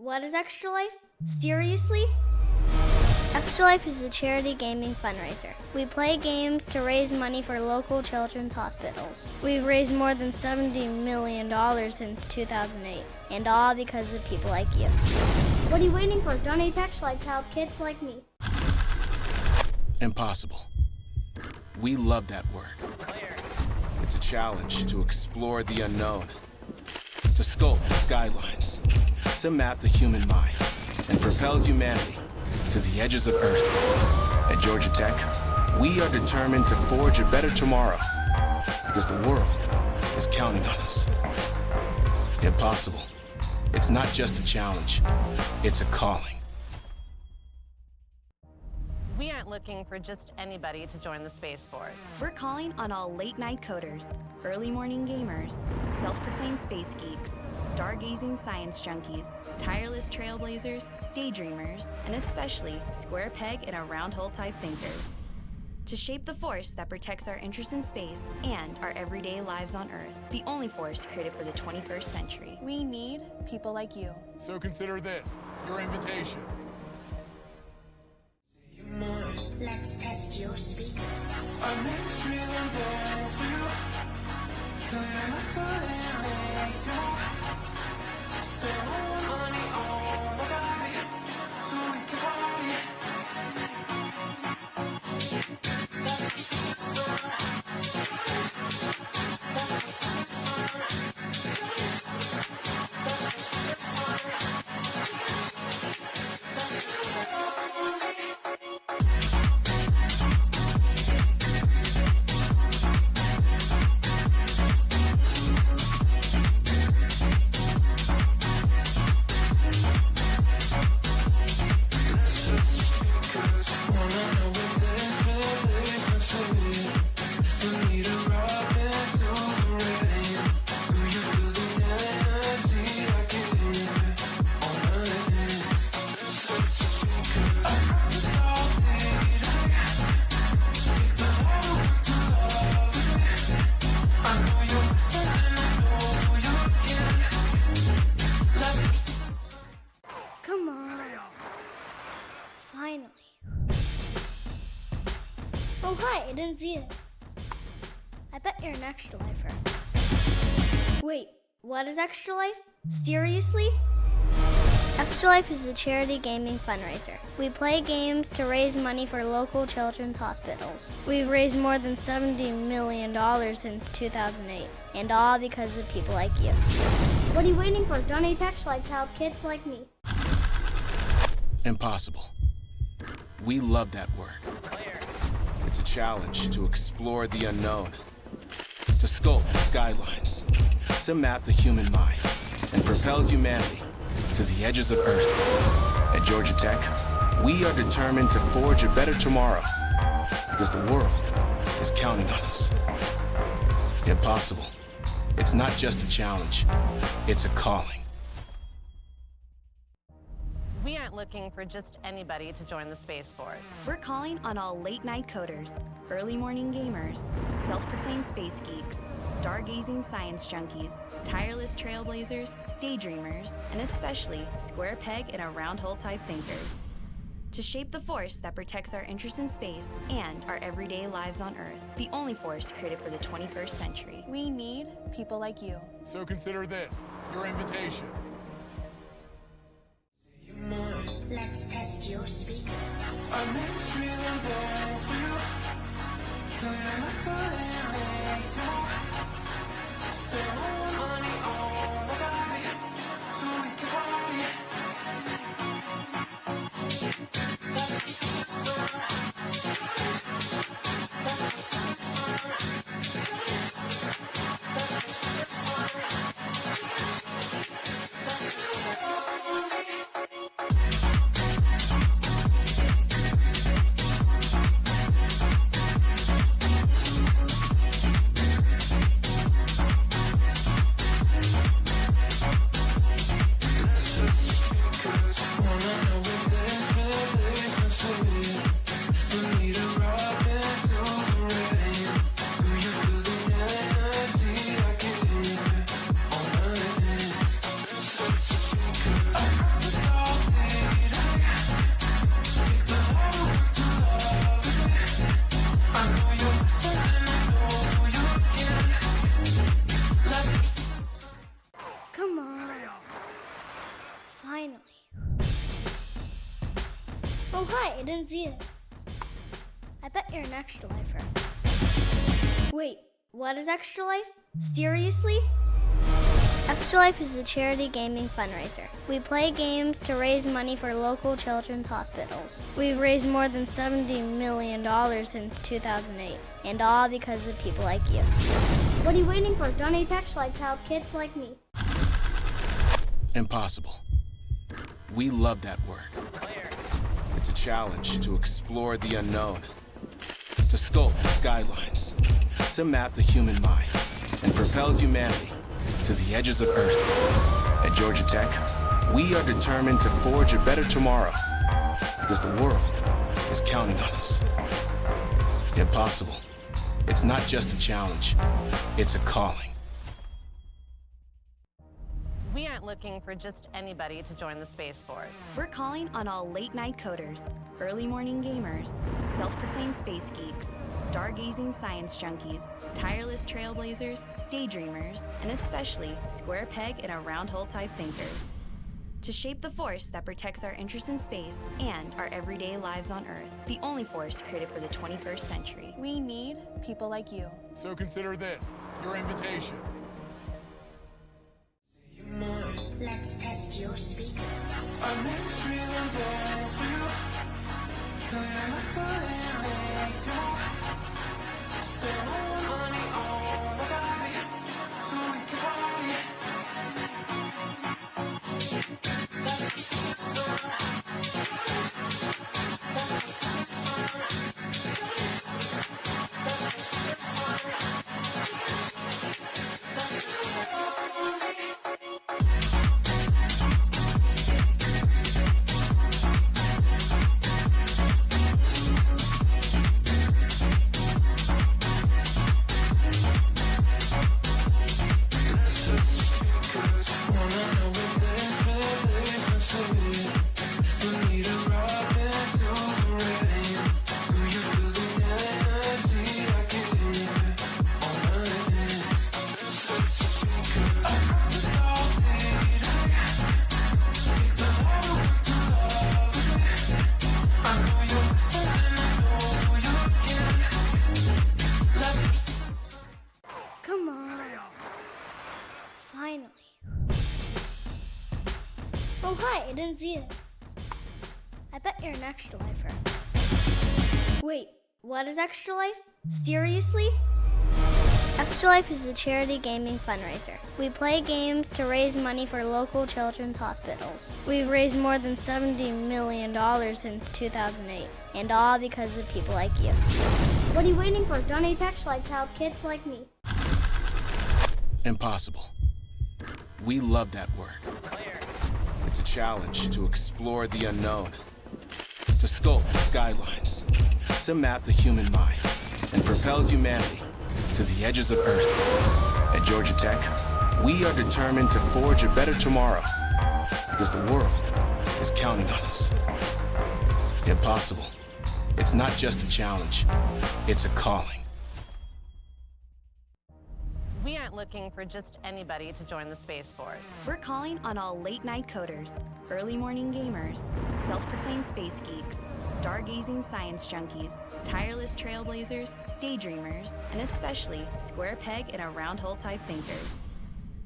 What is Extra Life? Seriously? Extra Life is a charity gaming fundraiser. We play games to raise money for local children's hospitals. We've raised more than $70 million since 2008, and all because of people like you. What are you waiting for? Donate to Extra Life to help kids like me. Impossible. We love that word. It's a challenge to explore the unknown, to sculpt the skylines, to map the human mind, and propel humanity to the edges of Earth. At Georgia Tech, we are determined to forge a better tomorrow because the world is counting on us. Impossible. It's not just a challenge, it's a calling. We aren't looking for just anybody to join the Space Force. We're calling on all late-night coders, early morning gamers, self-proclaimed space geeks, stargazing science junkies, tireless trailblazers, daydreamers, and especially square peg in a round hole type thinkers. To shape the force that protects our interest in space and our everyday lives on Earth, the only force created for the 21st century. We need people like you. So consider this your invitation. Let's test your speakers. Come on. Finally. Oh, hi, I didn't see it. I bet you're an Extra Lifer. Wait, what is Extra Life? Seriously? Extra Life is a charity gaming fundraiser. We play games to raise money for local children's hospitals. We've raised more than $70 million since 2008, and all because of people like you. What are you waiting for? Donate to Extra Life to help kids like me. Impossible. We love that word. It's a challenge to explore the unknown, to sculpt the skylines, to map the human mind, and propel humanity to the edges of Earth. At Georgia Tech, we are determined to forge a better tomorrow because the world is counting on us. Impossible. It's not just a challenge, it's a calling. We aren't looking for just anybody to join the Space Force. We're calling on all late-night coders, early morning gamers, self-proclaimed space geeks, stargazing science junkies, tireless trailblazers, daydreamers, and especially square peg in a round hole type thinkers. To shape the force that protects our interest in space and our everyday lives on Earth, the only force created for the 21st century. We need people like you. So consider this your invitation. Let's test your speakers. Oh, hi, I didn't see it. I bet you're an extra lifer. Wait, what is Extra Life? Seriously? Extra Life is a charity gaming fundraiser. We play games to raise money for local children's hospitals. We've raised more than $70 million since 2008, and all because of people like you. What are you waiting for? Donate to Extra Life to help kids like me. Impossible. We love that word. It's a challenge to explore the unknown, to sculpt the skylines, to map the human mind, and propel humanity to the edges of Earth. At Georgia Tech, we are determined to forge a better tomorrow, because the world is counting on us. Impossible. It's not just a challenge, it's a calling. We aren't looking for just anybody to join the Space Force. We're calling on all late-night coders, early morning gamers, self-proclaimed space geeks, stargazing science junkies, tireless trailblazers, daydreamers, and especially square peg in a round hole type thinkers. To shape the force that protects our interest in space and our everyday lives on Earth, the only force created for the 21st century. We need people like you. So consider this your invitation. Let's test your speakers. Come on. Finally. Oh, hi, I didn't see it. I bet you're an extra lifer. Wait, what is Extra Life? Seriously? Extra Life is a charity gaming fundraiser. We play games to raise money for local children's hospitals. We've raised more than $70 million since 2008, and all because of people like you. What are you waiting for? Donate to Extra Life to help kids like me. Impossible. We love that word. It's a challenge to explore the unknown, to sculpt the skylines, to map the human mind, and propel humanity to the edges of Earth. At Georgia Tech, we are determined to forge a better tomorrow, because the world is counting on us. Impossible. It's not just a challenge, it's a calling. We aren't looking for just anybody to join the Space Force. We're calling on all late-night coders, early morning gamers, self-proclaimed space geeks, stargazing science junkies, tireless trailblazers, daydreamers, and especially square peg in a round hole type thinkers.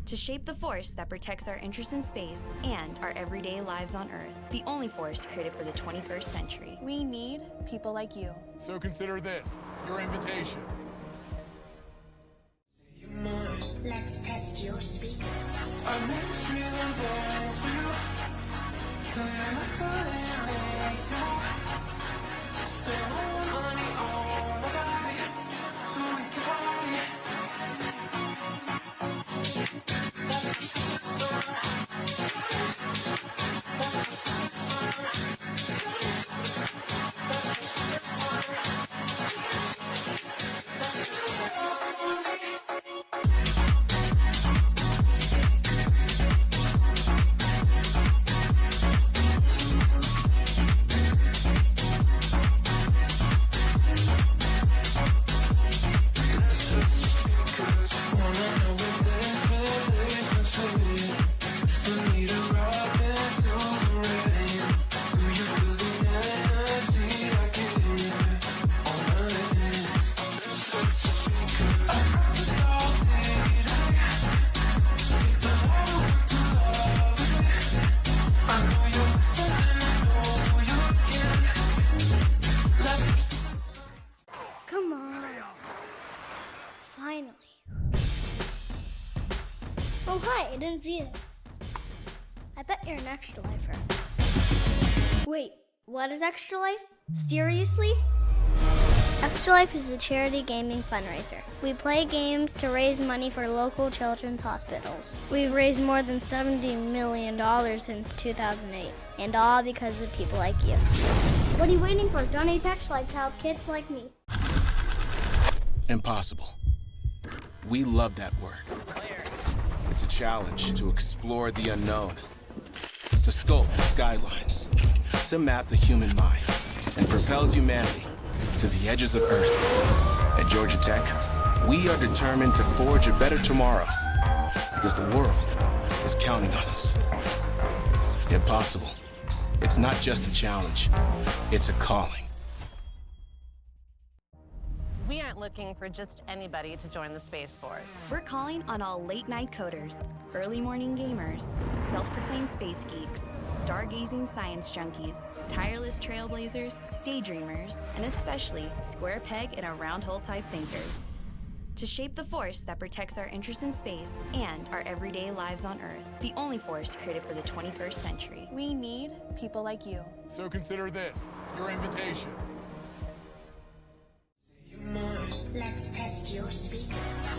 To shape the force that protects our interest in space and our everyday lives on Earth, the only force created for the 21st century. We need people like you. So consider this your invitation. Let's test your speakers. didn't see it. I bet you're an extra lifer. Wait, what is Extra Life? Seriously? Extra Life is a charity gaming fundraiser. We play games to raise money for local children's hospitals. We've raised more than $70 million since 2008, and all because of people like you. What are you waiting for? Donate to Extra Life to help kids like me. Impossible. We love that word. It's a challenge to explore the unknown, to sculpt the skylines, to map the human mind, and propel humanity to the edges of Earth. At Georgia Tech, we are determined to forge a better tomorrow, because the world is counting on us. Impossible. It's not just a challenge, it's a calling. We aren't looking for just anybody to join the Space Force. We're calling on all late-night coders, early morning gamers, self-proclaimed space geeks, stargazing science junkies, tireless trailblazers, daydreamers, and especially square peg in a round hole type thinkers. To shape the force that protects our interest in space and our everyday lives on Earth, the only force created for the 21st century. We need people like you. So consider this your invitation. Let's test your speakers.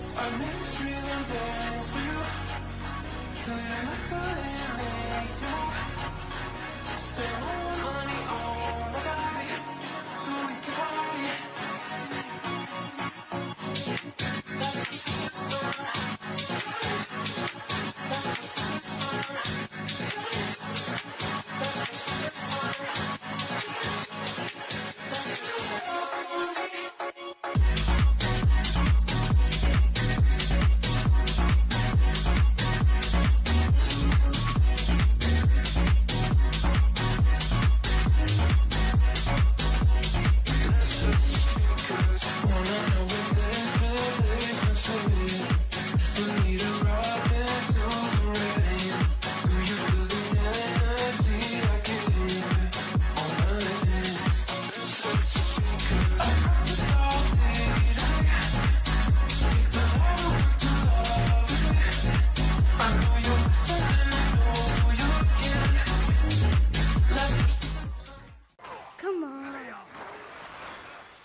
Come on.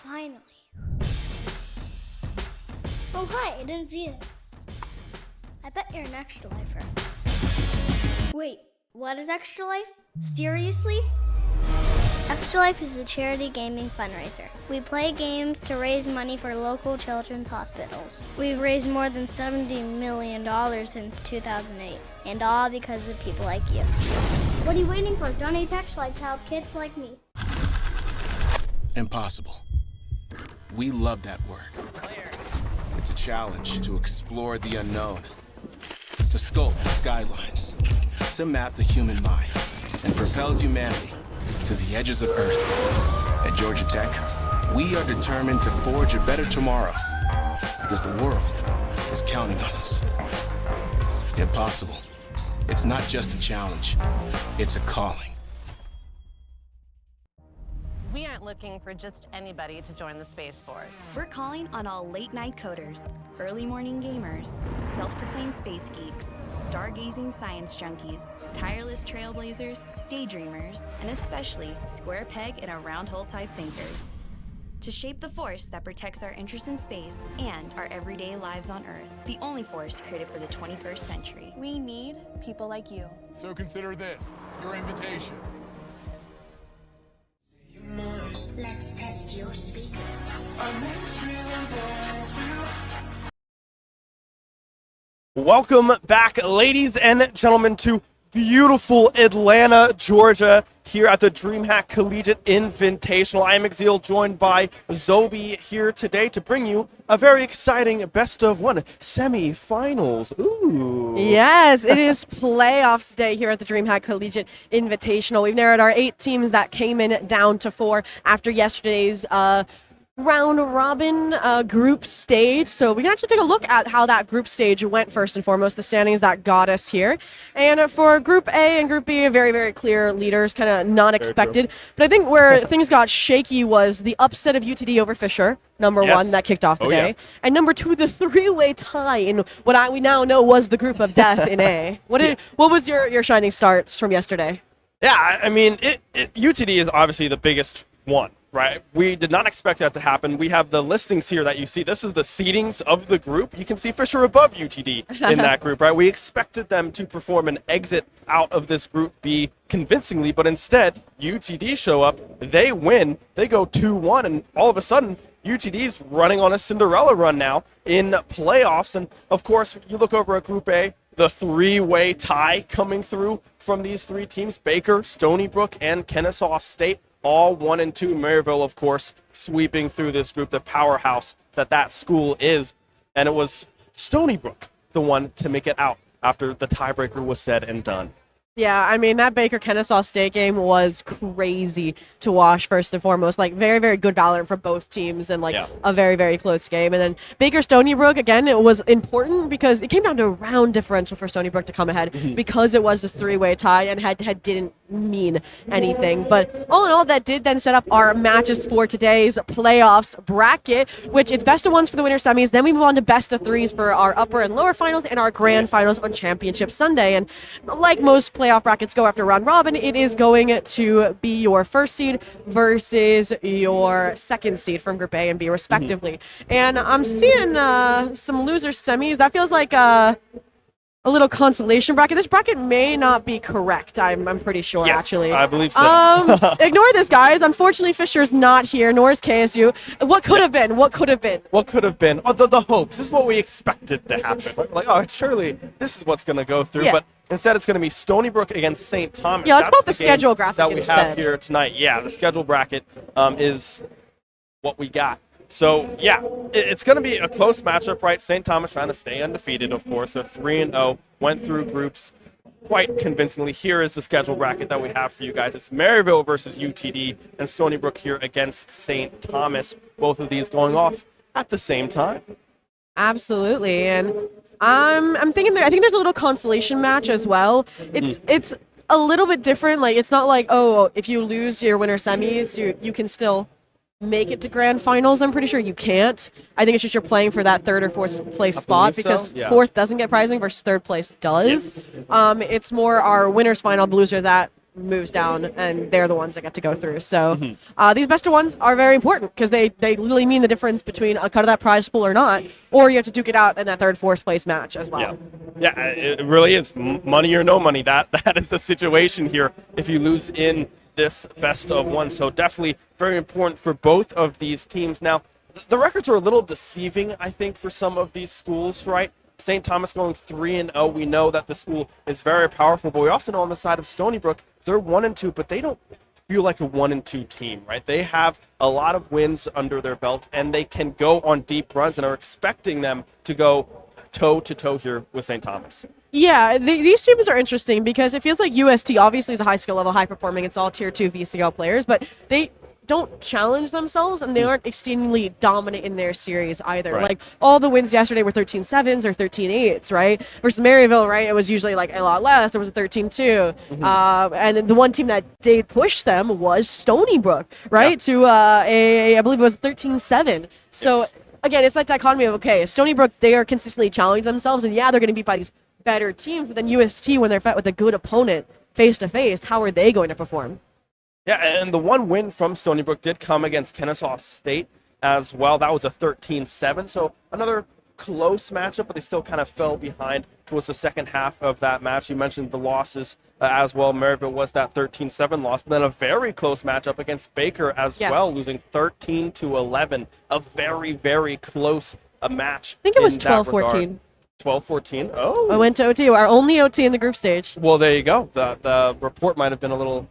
Finally. Oh, hi, I didn't see it. I bet you're an extra lifer. Wait, what is Extra Life? Seriously? Extra Life is a charity gaming fundraiser. We play games to raise money for local children's hospitals. We've raised more than $70 million since 2008, and all because of people like you. What are you waiting for? Donate to Extra Life to help kids like me. Impossible. We love that word. It's a challenge to explore the unknown, to sculpt the skylines, to map the human mind, and propel humanity to the edges of Earth. At Georgia Tech, we are determined to forge a better tomorrow, because the world is counting on us. Impossible. It's not just a challenge, it's a calling. We aren't looking for just anybody to join the Space Force. We're calling on all late-night coders, early morning gamers, self-proclaimed space geeks, stargazing science junkies, tireless trailblazers, daydreamers, and especially square peg in a round hole type thinkers. To shape the force that protects our interest in space and our everyday lives on Earth, the only force created for the 21st century. We need people like you. So consider this your invitation. Let's test your speakers. Welcome back, ladies and gentlemen, to beautiful Atlanta, Georgia, here at the DreamHack Collegiate Invitational. I am Exil, joined by Zobi here today to bring you a very exciting best of one semi-finals. Ooh. Yes, it is playoffs day here at the DreamHack Collegiate Invitational. We've narrowed our 8 teams that came in down to 4 after yesterday's round robin group stage. So we can actually take a look at how that group stage went first and foremost, the standings that got us here. And for Group A and Group B, very, very clear leaders, kind of not expected. But I think where things got shaky was the upset of UTD over Fisher, number one, that kicked off the day. Yeah. And number two, the three-way tie in what we now know was the group of death in A. What was your shining stars from yesterday? Yeah, I mean, UTD is obviously the biggest one. Right. We did not expect that to happen. We have the listings here that you see. This is the seedings of the group. You can see Fisher above UTD in that group, right? We expected them to perform an exit out of this Group B convincingly, but instead, UTD show up, they win, they go 2-1, and all of a sudden, UTD's running on a Cinderella run now in playoffs. And of course, you look over at Group A, the three-way tie coming through from these three teams, Baker, Stony Brook, and Kennesaw State. All 1 and 2. Maryville, of course, sweeping through this group, the powerhouse that school is. And it was Stony Brook, the one to make it out after the tiebreaker was said and done. Yeah, I mean, that Baker-Kennesaw State game was crazy to watch, first and foremost. Like, very, very good Valorant for both teams and, a very, very close game. And then Baker-Stony Brook, again, it was important because it came down to a round differential for Stony Brook to come ahead because it was this three-way tie and head-to-head didn't mean anything. But all in all, that did then set up our matches for today's playoffs bracket, which it's best of ones for the winner semis. Then we move on to best of threes for our upper and lower finals and our grand finals on Championship Sunday. And like most playoff brackets go after round robin, it is going to be your first seed versus your second seed from Group A and B respectively. And I'm seeing some loser semis. That feels like a little consolation bracket. This bracket may not be correct. I'm pretty sure, actually. I believe so. Ignore this, guys. Unfortunately, Fisher's not here, nor is KSU. What could have been? What could have been? What could have been? Oh, the hopes. This is what we expected to happen. Like, oh, surely this is what's going to go through. Yeah. But instead, it's going to be Stony Brook against St. Thomas. Yeah, let's put the schedule graphic that we instead. have here tonight. Yeah, the schedule bracket is what we got. So, yeah, it's going to be a close matchup, right? St. Thomas trying to stay undefeated, of course. They're 3-0, went through groups quite convincingly. Here is the schedule bracket that we have for you guys. It's Maryville versus UTD and Stony Brook here against St. Thomas. Both of these going off at the same time. Absolutely, and I'm thinking I think there's a little consolation match as well. It's a little bit different. Like, it's not like, oh, if you lose your winner semis, you can still make it to grand finals. I'm pretty sure you can't. I think it's just you're playing for that third or fourth place spot because fourth doesn't get prizing versus third place does. Yes. It's more our winners final, the loser that moves down, and they're the ones that get to go through. So these best of ones are very important because they literally mean the difference between a cut of that prize pool or not, or you have to duke it out in that third, fourth place match as well. Yeah, it really is money or no money. That is the situation here if you lose in this best of one. So definitely very important for both of these teams. Now, the records are a little deceiving, I think, for some of these schools, right? St. Thomas going 3-0. We know that the school is very powerful, but we also know on the side of Stony Brook, they're 1-2, but they don't feel like a 1-2 team, right? They have a lot of wins under their belt, and they can go on deep runs and are expecting them to go toe-to-toe here with St. Thomas. Yeah, these teams are interesting because it feels like UST obviously is a high skill level, high performing. It's all tier 2 VCL players, but they don't challenge themselves and they aren't extremely dominant in their series either. Right. Like, all the wins yesterday were 13-7s or 13-8s, right? Versus Maryville, right? It was usually like a lot less. There was a 13-2. And the one team that did push them was Stony Brook, right? To I believe it was 13-7. So again, it's that dichotomy of, okay, Stony Brook, they are consistently challenging themselves, and they're going to be by these better teams, but then UST, when they're met with a good opponent face-to-face, how are they going to perform? Yeah, and the one win from Stony Brook did come against Kennesaw State as well. That was a 13-7, so another close matchup, but they still kind of fell behind towards the second half of that match. You mentioned the losses as well. Maryville was that 13-7 loss, but then a very close matchup against Baker as well, losing 13-11. A very, very close match. I think it was 12-14. 12-14. Oh. I went to OT, our only OT in the group stage. Well, there you go. The report might have been a little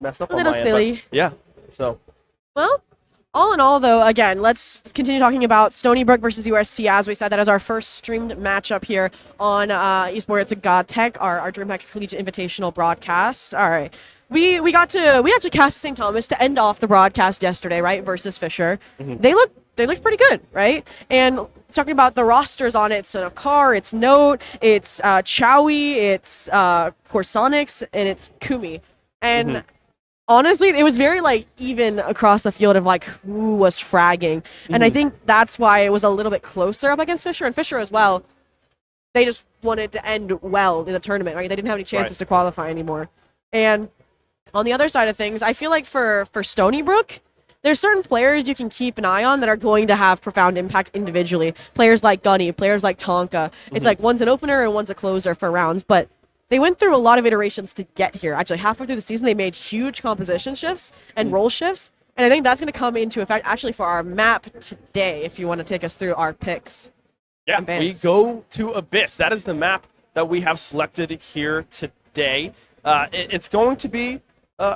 messed up. A little silly. End, yeah. So. Well, all in all, though, again, let's continue talking about Stony Brook versus UST. As we said, that is our first streamed matchup here on eSports God Tech, our DreamHack Collegiate Invitational broadcast. All right. we actually cast St. Thomas to end off the broadcast yesterday, right? Versus Fisher. They looked pretty good, right? And talking about the rosters on it, so Car, it's Note, it's Chowie, it's Corsonics, and it's Kumi. And honestly, it was very like even across the field of like who was fragging. And I think that's why it was a little bit closer up against Fisher, and Fisher as well. They just wanted to end well in the tournament, right? They didn't have any chances to qualify anymore. And on the other side of things, I feel like for Stony Brook, there's certain players you can keep an eye on that are going to have profound impact individually. Players like Gunny, players like Tonka. It's like one's an opener and one's a closer for rounds, but they went through a lot of iterations to get here. Actually, halfway through the season, they made huge composition shifts and role shifts, and I think that's going to come into effect actually for our map today, if you want to take us through our picks. Yeah, we go to Abyss. That is the map that we have selected here today. It's going to be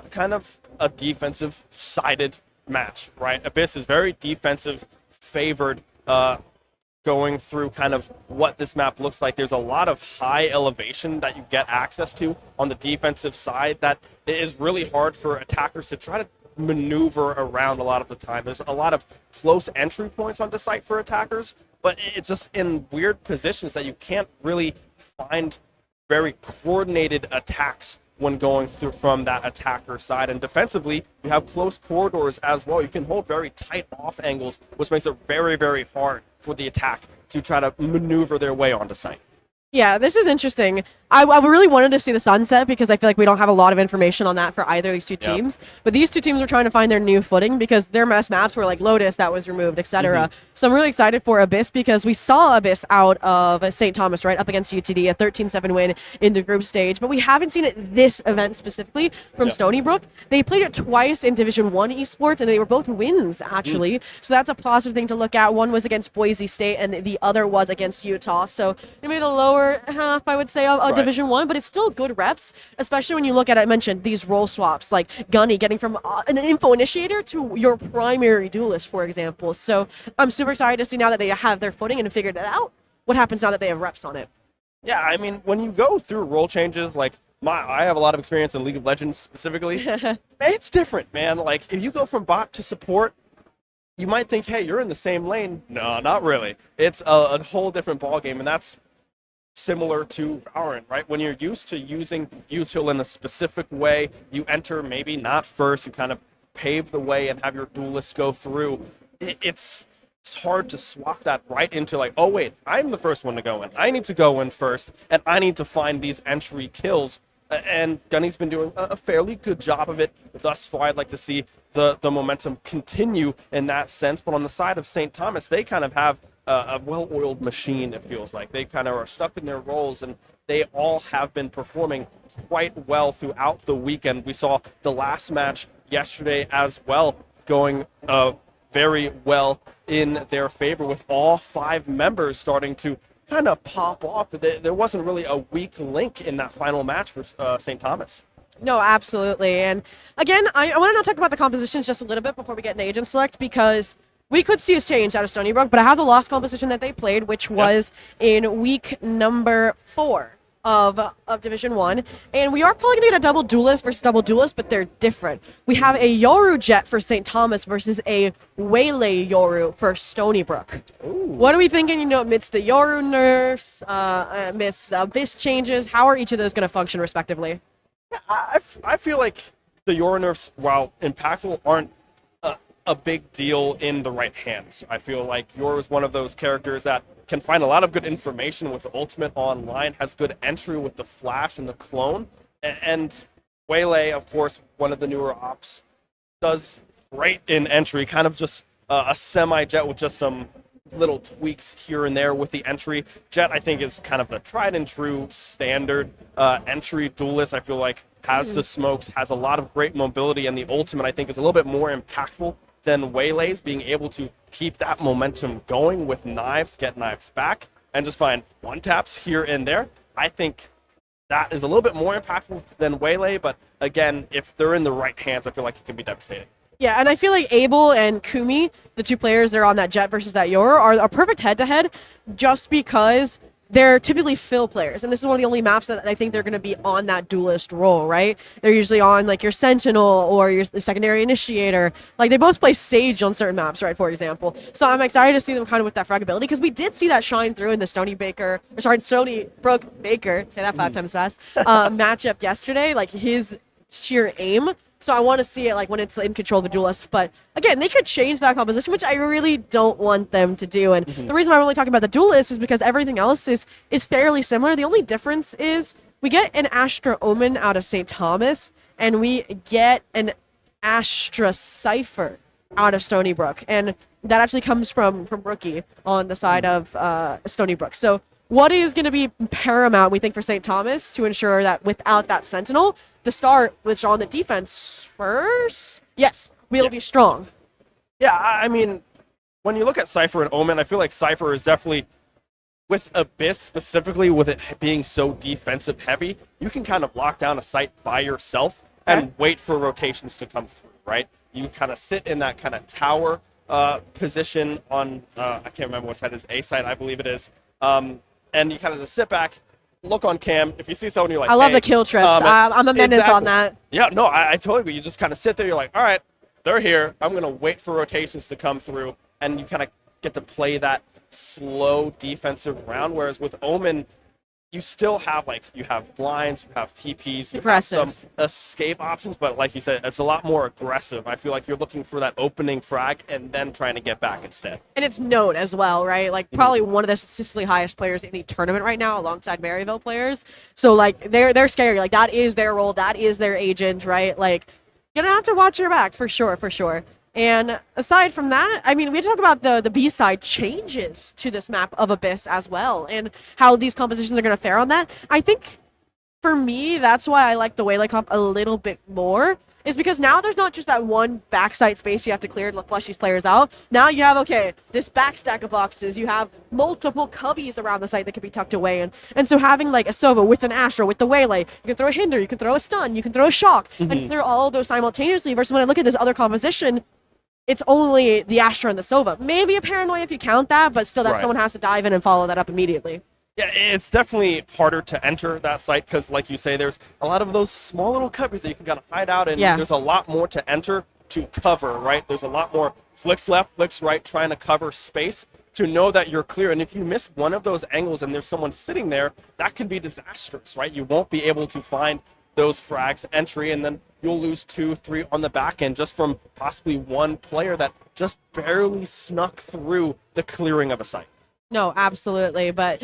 kind of a defensive-sided match, right? Abyss is very defensive favored going through kind of what this map looks like. There's a lot of high elevation that you get access to on the defensive side that is really hard for attackers to try to maneuver around a lot of the time. There's a lot of close entry points on the site for attackers, but it's just in weird positions that you can't really find very coordinated attacks when going through from that attacker side. And defensively, you have close corridors as well. You can hold very tight off angles, which makes it very, very hard for the attack to try to maneuver their way onto site. Yeah, this is interesting. I really wanted to see the sunset because I feel like we don't have a lot of information on that for either of these two teams. But these two teams are trying to find their new footing because their maps were like Lotus that was removed, etc. So I'm really excited for Abyss because we saw Abyss out of St. Thomas, right, up against UTD, a 13-7 win in the group stage. But we haven't seen it this event specifically from Stony Brook. They played it twice in Division 1 esports, and they were both wins, actually. So that's a positive thing to look at. One was against Boise State, and the other was against Utah. So maybe the lower half, I would say, of Division 1, but it's still good reps, especially when you look at, I mentioned, these role swaps, like Gunny getting from an info initiator to your primary duelist, for example. So I'm super excited to see now that they have their footing and figured it out, what happens now that they have reps on it. Yeah, I mean, when you go through role changes, like, I have a lot of experience in League of Legends specifically. It's different, man. Like, if you go from bot to support, you might think, hey, you're in the same lane. No, not really. It's a whole different ballgame, and that's similar to Valorant, right? When you're used to using util in a specific way, you enter maybe not first, you kind of pave the way and have your duelists go through. It's hard to swap that right into like, oh wait, I'm the first one to go in. I need to go in first, and I need to find these entry kills. And Gunny's been doing a fairly good job of it thus far. I'd like to see the momentum continue in that sense. But on the side of St. Thomas, they kind of have a well-oiled machine, it feels like. They kind of are stuck in their roles, and they all have been performing quite well throughout the weekend. We saw the last match yesterday as well going very well in their favor, with all 5 members starting to kind of pop off. There wasn't really a weak link in that final match for St. Thomas. No, absolutely. And again, I want to now talk about the compositions just a little bit before we get an agent select, because we could see a change out of Stony Brook, but I have the lost composition that they played, which was in week number 4 of Division 1. And we are probably going to get a double duelist versus double duelist, but they're different. We have a Yoru Jet for St. Thomas versus a Waylay Yoru for Stony Brook. Ooh. What are we thinking, amidst the Yoru nerfs, amidst Abyss changes? How are each of those going to function respectively? I feel like the Yoru nerfs, while impactful, aren't a big deal in the right hands. I feel like Yoru is one of those characters that can find a lot of good information with the ultimate online, has good entry with the flash and the clone, and Waylay, of course, one of the newer ops, does great in entry, kind of just a semi-jet with just some little tweaks here and there with the entry. Jet, I think, is kind of the tried and true standard entry duelist. I feel like has the smokes, has a lot of great mobility, and the ultimate, I think, is a little bit more impactful than Waylay's, being able to keep that momentum going with knives, get knives back, and just find one taps here and there. I think that is a little bit more impactful than Waylay, but again, if they're in the right hands, I feel like it can be devastating. Yeah, and I feel like Abel and Kumi, the two players that are on that Jet versus that Yoru, are a perfect head-to-head just because they're typically fill players, and this is one of the only maps that I think they're going to be on that duelist role, right? They're usually on like your Sentinel or your the secondary initiator. Like they both play Sage on certain maps, right? For example, so I'm excited to see them kind of with that fragability because we did see that shine through in the Stony Brook Baker, say that 5 times fast, matchup yesterday. Like his sheer aim. So I want to see it like when it's in control of the duelist. But again, they could change that composition, which I really don't want them to do. And the reason why I'm only talking about the duelist is because everything else is fairly similar. The only difference is we get an Astra Omen out of St. Thomas, and we get an Astra Cypher out of Stony Brook. And that actually comes from Rookie on the side of Stony Brook. So what is going to be paramount, we think, for St. Thomas to ensure that without that Sentinel, the start, which on the defense first, yes, we'll be strong. Yeah, I mean, when you look at Cypher and Omen, I feel like Cypher is definitely, with Abyss specifically, with it being so defensive heavy, you can kind of lock down a site by yourself and wait for rotations to come through, right? You kind of sit in that kind of tower position on, I can't remember what side is, A side, I believe it is, and you kind of just sit back, look on cam. If you see someone, you're like, I love hey, the kill trips. I'm a menace on that. Yeah, no, I totally agree. You just kind of sit there. You're like, all right, they're here. I'm going to wait for rotations to come through. And you kind of get to play that slow defensive round. Whereas with Omen, you still have, like, you have blinds, you have TPs, you have some escape options. But like you said, it's a lot more aggressive. I feel like you're looking for that opening frag and then trying to get back instead. And it's known as well, right? Like probably one of the statistically highest players in the tournament right now alongside Maryville players. So like they're scary. Like that is their role. That is their agent, right? Like you're going to have to watch your back for sure, for sure. And aside from that, I mean, we talk about the B-side changes to this map of Abyss as well and how these compositions are going to fare on that. I think for me, that's why I like the Waylay comp a little bit more, is because now there's not just that one backside space you have to clear to flush these players out. Now you have, okay, this back stack of boxes. You have multiple cubbies around the site that can be tucked away. And so having like a Sova with an Astra, with the Waylay, you can throw a Hinder, you can throw a Stun, you can throw a Shock, and clear all of those simultaneously versus when I look at this other composition, it's only the Astra and the Sova. Maybe a Paranoia if you count that, but still that someone has to dive in and follow that up immediately. Yeah, it's definitely harder to enter that site because, like you say, there's a lot of those small little covers that you can kind of hide out in. There's a lot more to enter to cover, right? There's a lot more flicks left, flicks right, trying to cover space to know that you're clear. And if you miss one of those angles and there's someone sitting there, that can be disastrous, right? You won't be able to find those frags entry, and then you'll lose 2, 3 on the back end just from possibly one player that just barely snuck through the clearing of a site. No, absolutely. But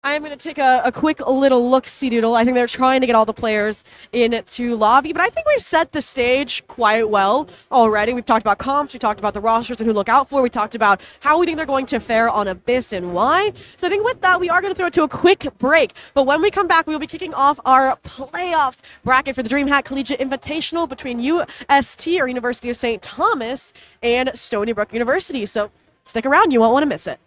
I'm going to take a quick little look-see doodle. I think they're trying to get all the players into lobby, but I think we've set the stage quite well already. We've talked about comps, we talked about the rosters and who to look out for, we talked about how we think they're going to fare on Abyss and why. So I think with that, we are going to throw it to a quick break, but when we come back, we will be kicking off our playoffs bracket for the DreamHack Collegiate Invitational between UST, or University of St. Thomas, and Stony Brook University. So stick around, you won't want to miss it.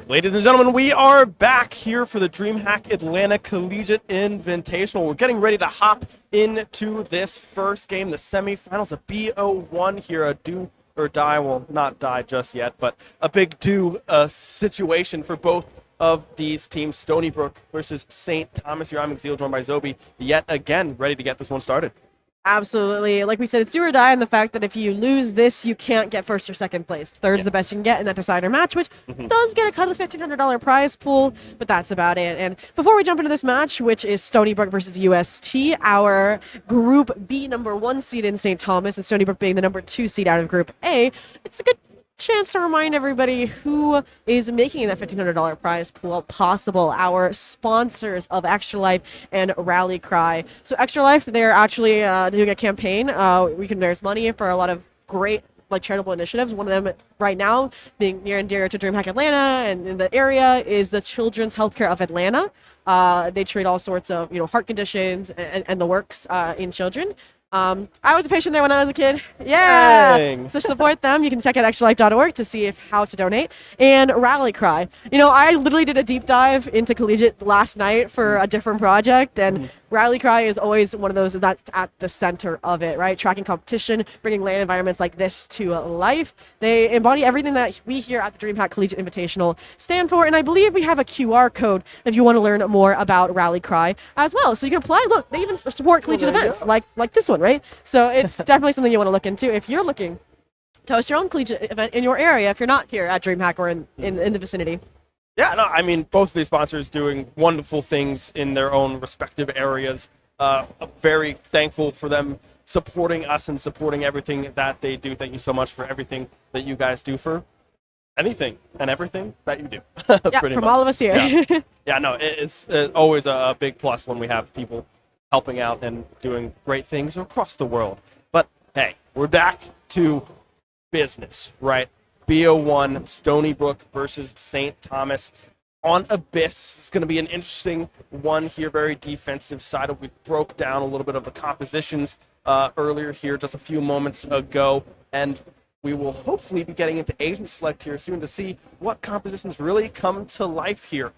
Ladies and gentlemen, we are back here for the DreamHack Atlanta Collegiate Invitational. We're getting ready to hop into this first game, the semifinals, a BO1 here, a do or die, well, not die just yet, but a big do situation for both of these teams, Stony Brook versus St. Thomas. Here I'm Exil, joined by Zobi, yet again, ready to get this one started. Absolutely. Like we said, it's do or die in the fact that if you lose this, you can't get first or second place. Third's the best you can get in that decider match, which does get a cut of the $1,500 prize pool, but that's about it. And before we jump into this match, which is Stony Brook versus UST, our Group B #1 seed in St. Thomas, and Stony Brook being the #2 seed out of Group A, it's a good chance to remind everybody who is making that $1,500 prize pool possible. Our sponsors of Extra Life and Rally Cry. So Extra Life, they're actually doing a campaign. We can raise money for a lot of great charitable initiatives. One of them right now, being near and dear to DreamHack Atlanta and in the area, is the Children's Healthcare of Atlanta. They treat all sorts of heart conditions and the works in children. I was a patient there when I was a kid. Yeah. Dang. So support them. You can check out extralife.org to see how to donate. And Rally Cry. I literally did a deep dive into Collegiate last night for a different project, and Rally Cry is always one of those that's at the center of it, right? Tracking competition, bringing land environments like this to life. They embody everything that we here at the DreamHack Collegiate Invitational stand for, and I believe we have a QR code if you want to learn more about Rally Cry as well. So you can apply. Look, they even support collegiate events like this one, right? So it's definitely something you want to look into if you're looking to host your own collegiate event in your area if you're not here at DreamHack or in the vicinity. Yeah, no, I mean, both of these sponsors doing wonderful things in their own respective areas. Very thankful for them supporting us and supporting everything that they do. Thank you so much for everything that you guys do for anything and everything that you do. Yeah, from all of us here. Yeah, no, it's always a big plus when we have people helping out and doing great things across the world. But hey, we're back to business, right? BO1, Stony Brook versus St. Thomas on Abyss. It's going to be an interesting one here, very defensive side. We broke down a little bit of the compositions earlier here just a few moments ago, and we will hopefully be getting into Agent Select here soon to see what compositions really come to life here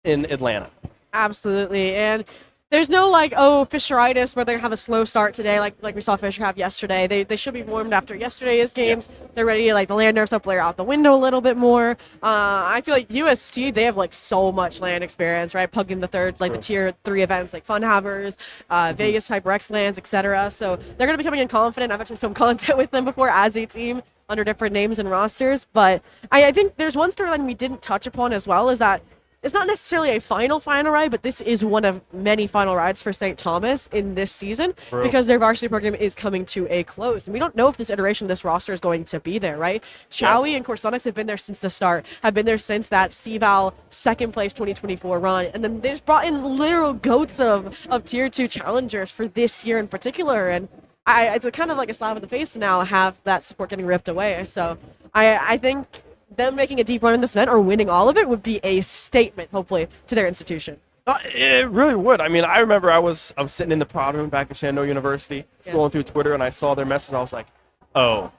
in Atlanta. Absolutely, and there's no Fisheritis where they're gonna have a slow start today, like we saw Fisher have yesterday. They should be warmed after yesterday's games. Yeah. They're ready to the land nerfs up layer out the window a little bit more. I feel like USC, they have so much land experience, right? Plugged in the third, the tier 3 events like Fun Havers, Vegas HyperX lands, etc. So they're gonna be coming in confident. I've actually filmed content with them before as a team under different names and rosters. But I think there's one storyline we didn't touch upon as well, is that it's not necessarily a final ride, but this is one of many final rides for St. Thomas in this season because their varsity program is coming to a close. And we don't know if this iteration of this roster is going to be there, right? Chowie and Corsonics have been there since the start, have been there since that CVAL second place 2024 run. And then they just brought in literal goats of tier 2 challengers for this year in particular. And it's kind of like a slap in the face to now have that support getting ripped away. So I think them making a deep run in this event or winning all of it would be a statement, hopefully, to their institution. It really would. I mean, I remember I was sitting in the prod room back at Shenandoah University, scrolling through Twitter, and I saw their message, and I was like, oh,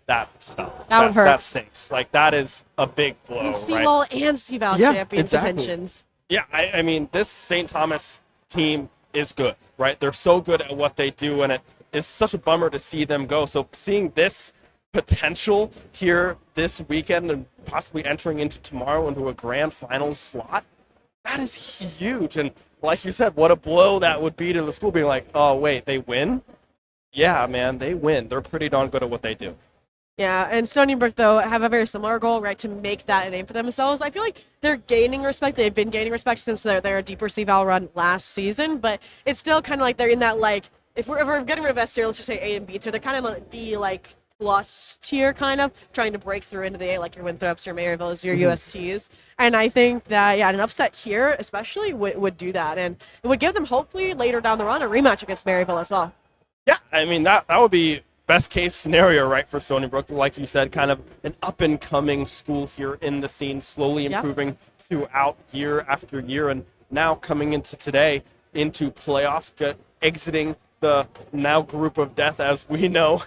that stuff. That one hurts. That stinks. That is a big blow, CLOL and CVAL champions intentions. Yeah, I mean, this St. Thomas team is good, right? They're so good at what they do, and it is such a bummer to see them go. So seeing this potential here this weekend and possibly entering into tomorrow into a grand finals slot, that is huge. And like you said, what a blow that would be to the school, being like, oh wait, they win? Yeah, man, they win. They're pretty darn good at what they do. Yeah, and Stony Brook, though, have a very similar goal, right, to make that a name for themselves. I feel like they're gaining respect. They've been gaining respect since their deeper CVAL run last season, but it's still kind of like they're in that, if we're getting rid of S tier, let's just say A and B tier, they're kind of B, plus tier, kind of trying to break through into the A, like your Winthrops, your Maryvilles, your USTs. And I think that an upset here especially would do that, and it would give them hopefully later down the run a rematch against Maryville as well. Yeah, I mean that would be best case scenario, right, for Stony Brook. Like you said, kind of an up and coming school here in the scene, slowly improving throughout year after year, and now coming into today into playoffs, exiting the now group of death as we know.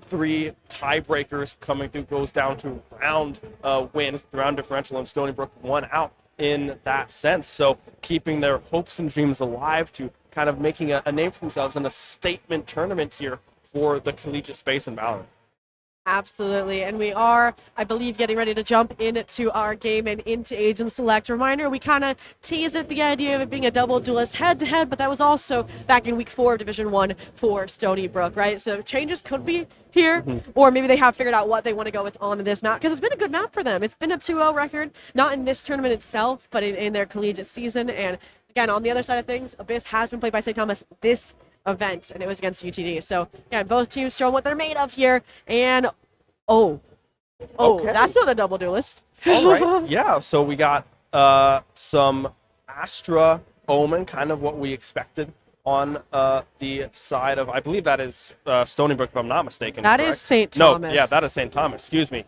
3 tiebreakers coming through, goes down to round wins, round differential, and Stony Brook won out in that sense. So keeping their hopes and dreams alive to kind of making a name for themselves in a statement tournament here for the collegiate space in Valorant. Absolutely, and we are, I believe, getting ready to jump into our game and into Agent Select. Reminder, we kind of teased at the idea of it being a double duelist head-to-head, but that was also back in week 4 of Division 1 for Stony Brook, right? So changes could be here, or maybe they have figured out what they want to go with on this map, because it's been a good map for them. It's been a 2-0 record, not in this tournament itself, but in their collegiate season. And again, on the other side of things, Abyss has been played by St. Thomas this event, and it was against UTD. So again, both teams showing what they're made of here. And Okay. That's not a double duelist. All right. Yeah, so we got some Astra Omen, kind of what we expected on the side of, I believe that is Stony Brook, if I'm not mistaken. That correct? is St. Thomas. No, yeah, that is St. Thomas. Excuse me.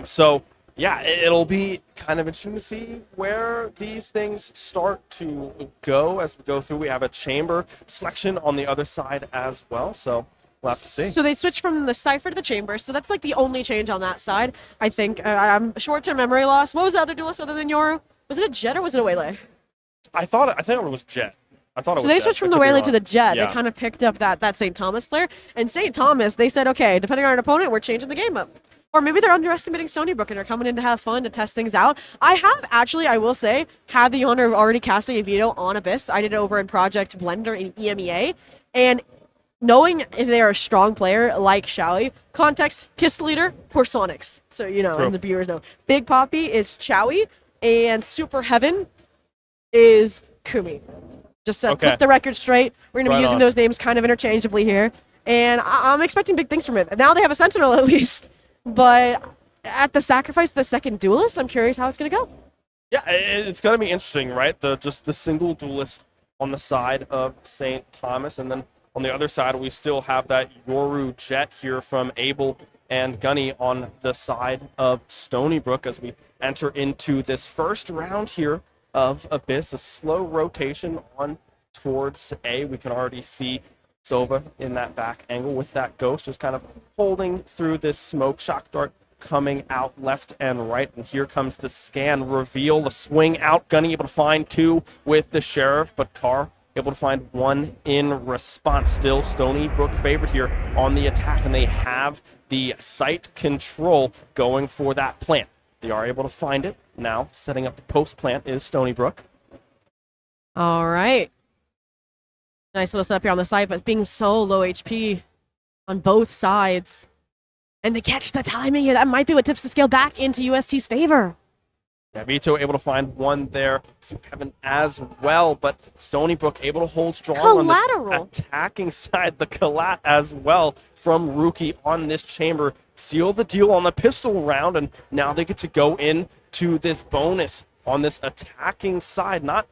So yeah, it'll be kind of interesting to see where these things start to go as we go through. We have a chamber selection on the other side as well, so we'll have to see. So they switched from the Cypher to the Chamber, so that's like the only change on that side. I think I'm short-term memory loss. What was the other duelist other than Yoru? Was it a Jet or was it a Waylay? I think it was Jet. So they switched from the Waylay to the Jet. Yeah. They kind of picked up that St. Thomas player. And St. Thomas, they said, okay, depending on our opponent, we're changing the game up. Or maybe they're underestimating Stony Brook and are coming in to have fun, to test things out. I have actually, I will say, had the honor of already casting a veto on Abyss. I did it over in Project Blender in EMEA. And knowing if they are a strong player like Showy, context, Kiss leader, Corsonics. So, you know, True. and the viewers know. Big Poppy is Chowie, and Super Heaven is Kumi. Just to put the record straight, we're going to be using those names kind of interchangeably here. And I'm expecting big things from it. Now they have a Sentinel at least. But at the sacrifice of the second duelist, I'm curious how it's going to go. Yeah, it's going to be interesting, right? Just the single duelist on the side of St. Thomas. And then on the other side, we still have that Yoru Jet here from Abel and Gunny on the side of Stony Brook as we enter into this first round here of Abyss. A slow rotation on towards A. We can already see Sova in that back angle with that Ghost just kind of holding through this smoke. Shock Dart coming out left and right. And here comes the scan reveal, the swing out. Gunny able to find 2 with the Sheriff, but Carr able to find 1 in response. Still Stony Brook favored here on the attack, and they have the site control going for that plant. They are able to find it. Now setting up the post plant is Stony Brook. All right. Nice little setup here on the side, but being so low HP on both sides. And to catch the timing here, that might be what tips the scale back into UST's favor. Yeah, Vito able to find 1 there. Kevin as well, but Stony Brook able to hold strong Collateral. on the attacking side. The collat as well from Rookie on this chamber. Seal the deal on the pistol round, and now they get to go into this bonus on this attacking side. Not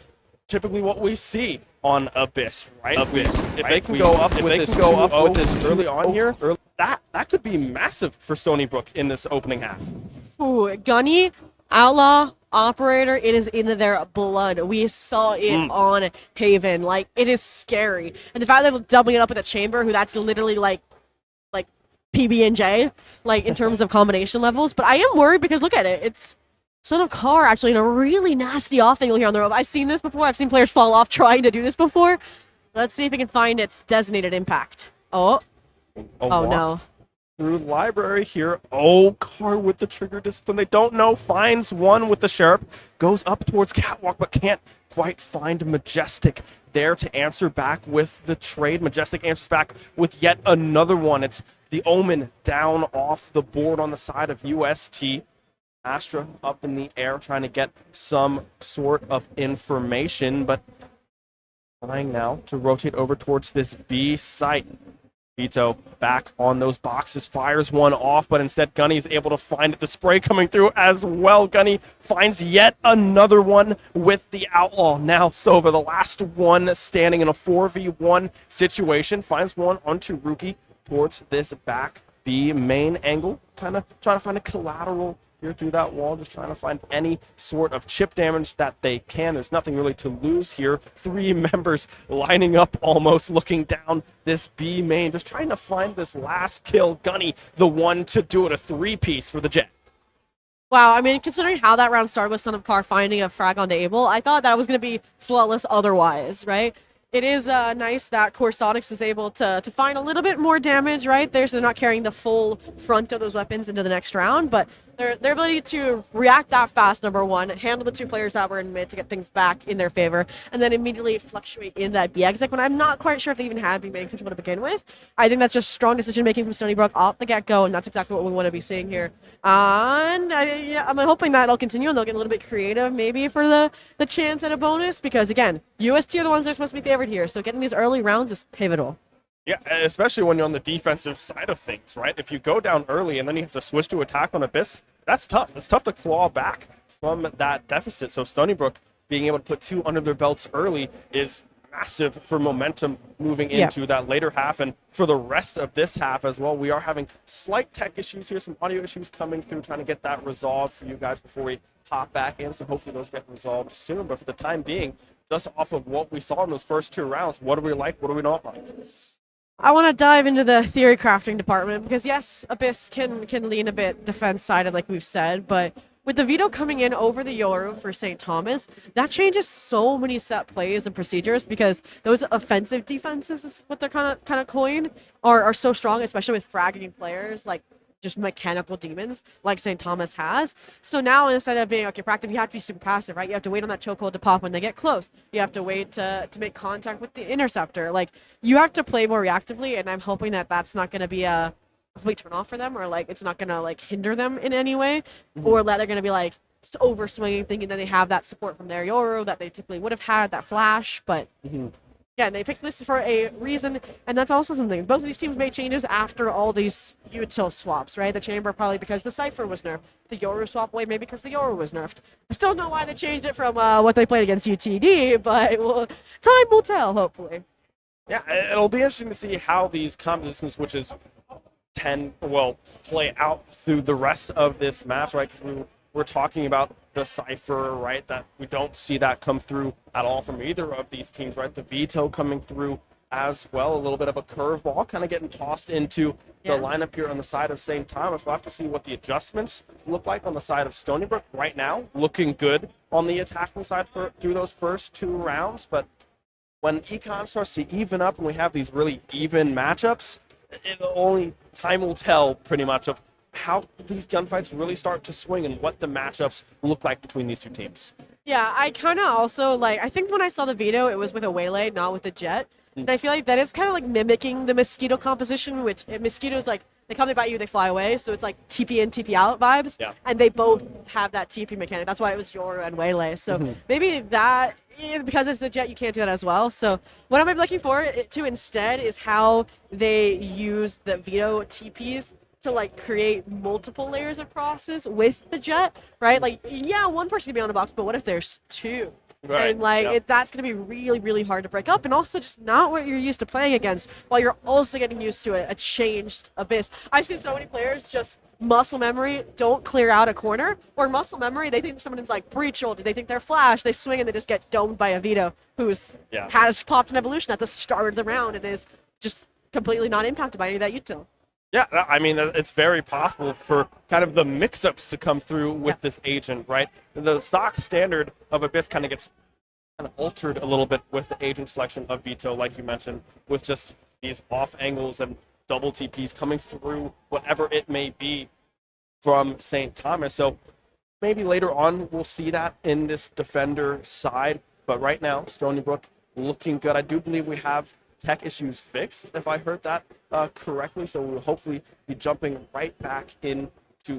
typically what we see on Abyss, right? If they can go up with this early on here, that could be massive for Stony Brook in this opening half. Ooh, Gunny, Outlaw, Operator, it is in their blood. We saw it on Haven. Like, it is scary. And the fact that they're doubling it up with a Chamber, who that's literally like PB&J, like in terms of combination levels. But I am worried because look at it. It's Son of Carr actually in a really nasty off angle here on the rope. I've seen this before. I've seen players fall off trying to do this before. Let's see if we can find its designated impact. Oh no. Through the library here. Oh, Carr with the trigger discipline. They don't know. Finds 1 with the Sheriff. Goes up towards Catwalk, but can't quite find Majestic there to answer back with the trade. Majestic answers back with yet another one. It's the Omen down off the board on the side of UST. Astra up in the air trying to get some sort of information, but trying now to rotate over towards this B site. Vito back on those boxes, fires 1 off, but instead Gunny's able to find it. The spray coming through as well. Gunny finds yet another one with the Outlaw. Now Sova, the last one standing in a 4v1 situation, finds 1 onto Rookie towards this back B main angle, kind of trying to find a collateral here through that wall, just trying to find any sort of chip damage that they can. There's nothing really to lose here. 3 members lining up almost, looking down this B main, just trying to find this last kill. Gunny, the one to do it, a 3-piece for the Jet. Wow, I mean, considering how that round started with Son of Car finding a frag onto Abel, I thought that was going to be flawless otherwise, right? It is nice that Corsonics was able to find a little bit more damage right there, so they're not carrying the full front of those weapons into the next round, but their ability to react that fast, number one, handle the 2 players that were in mid to get things back in their favor, and then immediately fluctuate in that B exec when I'm not quite sure if they even had B main control to begin with. I think that's just strong decision making from Stony Brook off the get-go, and that's exactly what we want to be seeing here. And I'm hoping that it'll continue and they'll get a little bit creative maybe for the chance at a bonus, because again, UST are the ones that are supposed to be favored here, so getting these early rounds is pivotal. Yeah, especially when you're on the defensive side of things, right? If you go down early and then you have to switch to attack on Abyss, that's tough. It's tough to claw back from that deficit. So Stony Brook being able to put 2 under their belts early is massive for momentum moving into that later half. And for the rest of this half as well, we are having slight tech issues here, some audio issues coming through, trying to get that resolved for you guys before we hop back in. So hopefully those get resolved soon. But for the time being, just off of what we saw in those first 2 rounds, what do we like? What do we not like? I want to dive into the theory crafting department because, yes, Abyss can lean a bit defense-sided like we've said, but with the veto coming in over the Yoru for St. Thomas, that changes so many set plays and procedures because those offensive defenses, is what they're kind of coined, are so strong, especially with fragging players like just mechanical demons like St. Thomas has. So now instead of being, okay, proactive, you have to be super passive, right? You have to wait on that chokehold to pop when they get close. You have to wait to make contact with the interceptor. Like, you have to play more reactively, and I'm hoping that that's not going to be a complete turn off for them, or like it's not going to like hinder them in any way, or that they're going to be like over swinging, thinking that they have that support from their Yoru that they typically would have had, that flash, but yeah, they picked this for a reason, and that's also something. Both of these teams made changes after all these util swaps, right? The Chamber probably because the Cypher was nerfed. The Yoru swap away maybe because the Yoru was nerfed. I still don't know why they changed it from what they played against UTD, but time will tell, hopefully. Yeah, it'll be interesting to see how these composition switches play out through the rest of this match, right? Because we're talking about the Cypher, right? That we don't see that come through at all from either of these teams, right? The veto coming through as well, a little bit of a curveball kind of getting tossed into the lineup here on the side of St. Thomas. We'll have to see what the adjustments look like on the side of Stony Brook. Right now, looking good on the attacking side through those first 2 rounds, but when Econ starts to even up and we have these really even matchups, only time will tell pretty much of how these gunfights really start to swing and what the matchups look like between these 2 teams. Yeah, I kind of also, I think when I saw the veto, it was with a Waylay, not with a Jet. And I feel like that is kind of like mimicking the Mosquito composition, which Mosquito's like, they come, they bite you, they fly away. So it's like TP in, TP out vibes. Yeah. And they both have that TP mechanic. That's why it was Yoru and Waylay. So maybe that is because it's the Jet, you can't do that as well. So what I'm looking forward to instead is how they use the veto TPs to create multiple layers of crosses with the Jet, right? One person can be on the box, but what if there's 2? Right. And that's going to be really, really hard to break up, and also just not what you're used to playing against, while you're also getting used to a changed Abyss. I've seen so many players just muscle memory, don't clear out a corner, or muscle memory, they think someone's breach shoulder, they think they're flash, they swing and they just get domed by a veto who's has popped an evolution at the start of the round and is just completely not impacted by any of that util. Yeah, I mean, it's very possible for kind of the mix-ups to come through with this agent, right? The stock standard of Abyss kind of gets kind of altered a little bit with the agent selection of Veto, like you mentioned, with just these off angles and double TPs coming through, whatever it may be, from St. Thomas. So maybe later on we'll see that in this defender side, but right now, Stony Brook looking good. I do believe we have tech issues fixed, if I heard that correctly. So we'll hopefully be jumping right back into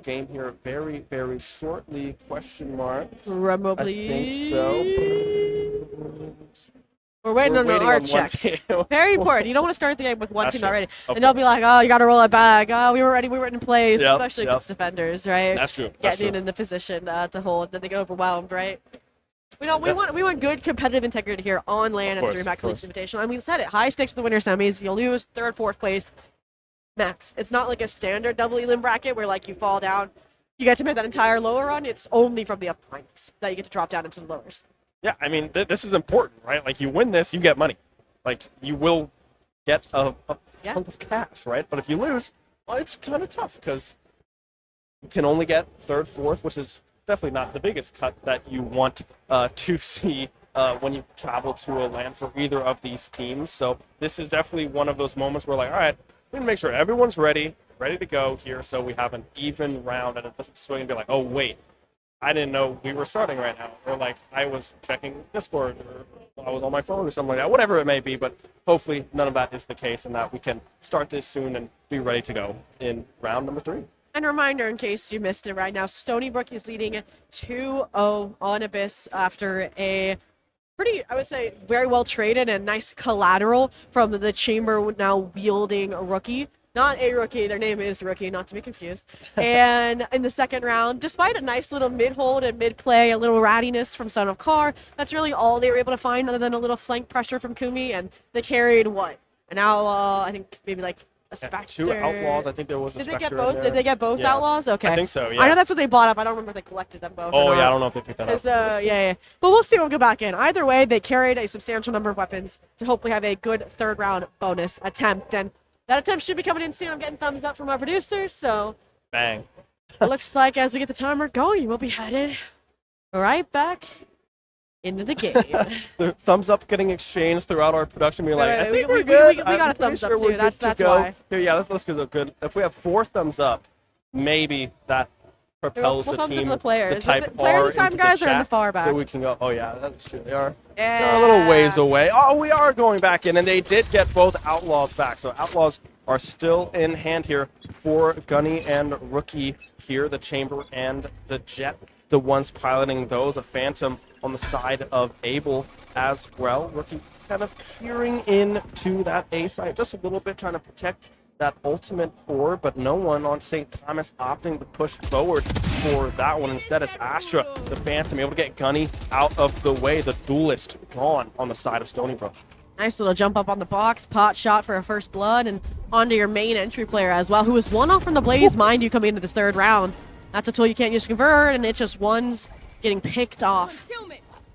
game here very, very shortly. Question mark. Probably. I think so. We're waiting on an art check. Very important. You don't want to start the game with one team already. And they'll be like, oh, you got to roll it back. Oh, we were ready. We were in place, especially against defenders, right? That's true. Getting in the position to hold. Then they get overwhelmed, right? We want good competitive integrity here on LAN at the DreamHack Collegiate Invitational. And we said it, high stakes for the winter semis. You'll lose third, fourth place, max. It's not like a standard double elim bracket where you fall down you get to make that entire lower run, it's only from the upminds that you get to drop down into the lowers. Yeah, I mean, this is important, right? Like, you win this, you get money. Like, you will get a chunk of cash, right? But if you lose, well, it's kind of tough because you can only get third, fourth, which is definitely not the biggest cut that you want to see when you travel to a LAN for either of these teams. So this is definitely one of those moments where, like, all right, we need to make sure everyone's ready to go here so we have an even round and it doesn't swing and be like, oh, wait, I didn't know we were starting right now. Or, like, I was checking Discord or I was on my phone or something like that, whatever it may be. But hopefully none of that is the case and that we can start this soon and be ready to go in round number 3. And a reminder, in case you missed it right now, Stony Brook is leading 2-0 on Abyss after a pretty, I would say, very well traded and nice collateral from the Chamber now wielding rookie. Not a rookie, their name is Rookie, not to be confused. And in the second round, despite a nice little mid-hold and mid-play, a little rattiness from Son of Car, that's really all they were able to find other than a little flank pressure from Kumi, and they carried, what, an Outlaw, I think maybe like a Spectre. 2 Outlaws, I think there was a Did they Spectre get both? in there. Did they get both Yeah. Outlaws? Okay. I think so, yeah. I know that's what they bought up. I don't remember if they collected them both. Oh, or yeah, not. I don't know if they picked that up. Yeah. But we'll see when we go back in. Either way, they carried a substantial number of weapons to hopefully have a good third round bonus attempt. And that attempt should be coming in soon. I'm getting thumbs up from our producers, so Bang. it looks like as we get the timer going, we'll be headed right back into the game. The thumbs up getting exchanged throughout our production. We're like, Right, I think we we're good. we got I'm a thumbs pretty up sure too. we're That's good to why. go. Here, yeah, let's go good. If we have 4 thumbs up, maybe that propels We'll the thumbs up team the players. to type The players R this time, into guys, the are in the chat far back. so we can go. Oh yeah, that's true. They are. Yeah. They're a little ways away. Oh, we are going back in, and they did get both Outlaws back. So Outlaws are still in hand here for Gunny and Rookie here, the Chamber and the Jet, the ones piloting those. A Phantom on the side of Abel as well. Rookie kind of peering into that A site just a little bit, trying to protect that ultimate core, but no one on St. Thomas opting to push forward for that one. Instead, it's Astra, the Phantom, able to get Gunny out of the way. The Duelist gone on the side of Stony Brook. Nice little jump up on the box, pot shot for a first blood, and onto your main entry player as well, who was one off from the Blaze, mind you, coming into this third round. That's a tool you can't use to convert, and it's just one's getting picked off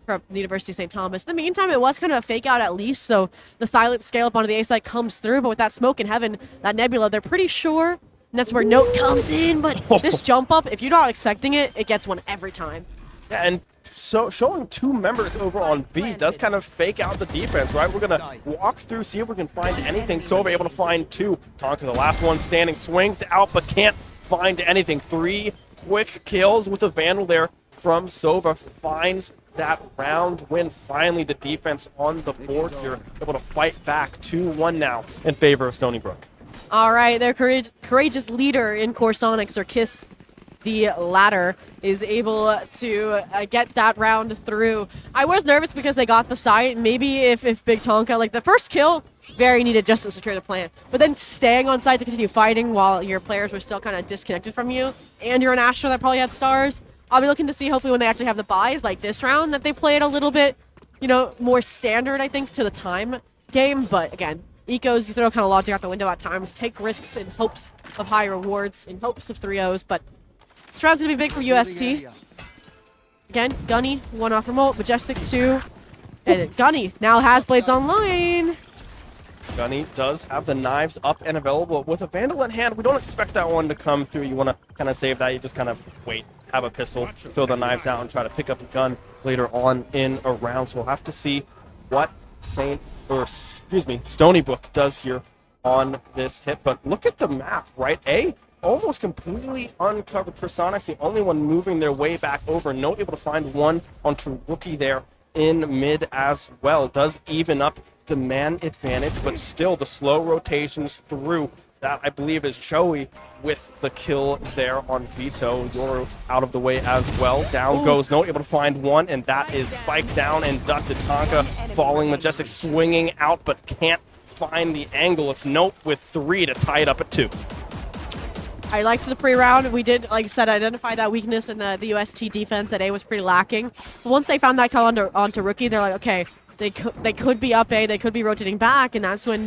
from the University of St. Thomas. In the meantime, it was kind of a fake out at least, so the silent scale up onto the A site comes through, but with that smoke in heaven, that Nebula, they're pretty sure, and that's where Note comes in, but this jump up, if you're not expecting it, it gets one every time. Yeah, and so showing 2 members over on B does kind of fake out the defense, right? We're going to walk through, see if we can find anything. Sova able to find 2. Tonka, the last one standing, swings out, but can't find anything. 3 quick kills with a Vandal there from Sova. Finds that round win. Finally, the defense on the board here, able to fight back 2-1 now in favor of Stony Brook. All right, their courageous leader in Corsonics, or Kiss the Ladder, is able to get that round through. I was nervous because they got the site. Maybe if Big Tonka, like the first kill, very needed just to secure the plant. But then staying on site to continue fighting while your players were still kind of disconnected from you, and you're an Astra that probably had stars. I'll be looking to see hopefully when they actually have the buys like this round that they played a little bit, more standard, I think, to the time game. But again, ecos, you throw kind of logic out the window at times, take risks in hopes of high rewards, in hopes of 3-0s, but this round's gonna be big for UST. Again, Gunny, 1 off remote, Majestic 2, and Gunny now has Blades Online. Gunny does have the knives up and available with a Vandal in hand. We don't expect that one to come through. You want to kind of save that. You just kind of wait, have a pistol, throw the knives out, and try to pick up a gun later on in a round. So we'll have to see what Stony Brook does here on this hit. But look at the map, right? Almost completely uncovered. Personics, the only one moving their way back over. No able to find one onto Rookie there in mid as well. Does even up the man advantage, but still the slow rotations through. That, I believe, is Choey with the kill there on Vito. Yoru out of the way as well. Down goes No, able to find one, and that is spiked down and dusted. Tonka falling, Majestic swinging out, but can't find the angle. It's Note with 3 to tie it up at 2. I liked the pre-round. We did, like you said, identify that weakness in the UST defense that A was pretty lacking. But once they found that call onto Rookie, they're like, okay, they could be up A, they could be rotating back, and that's when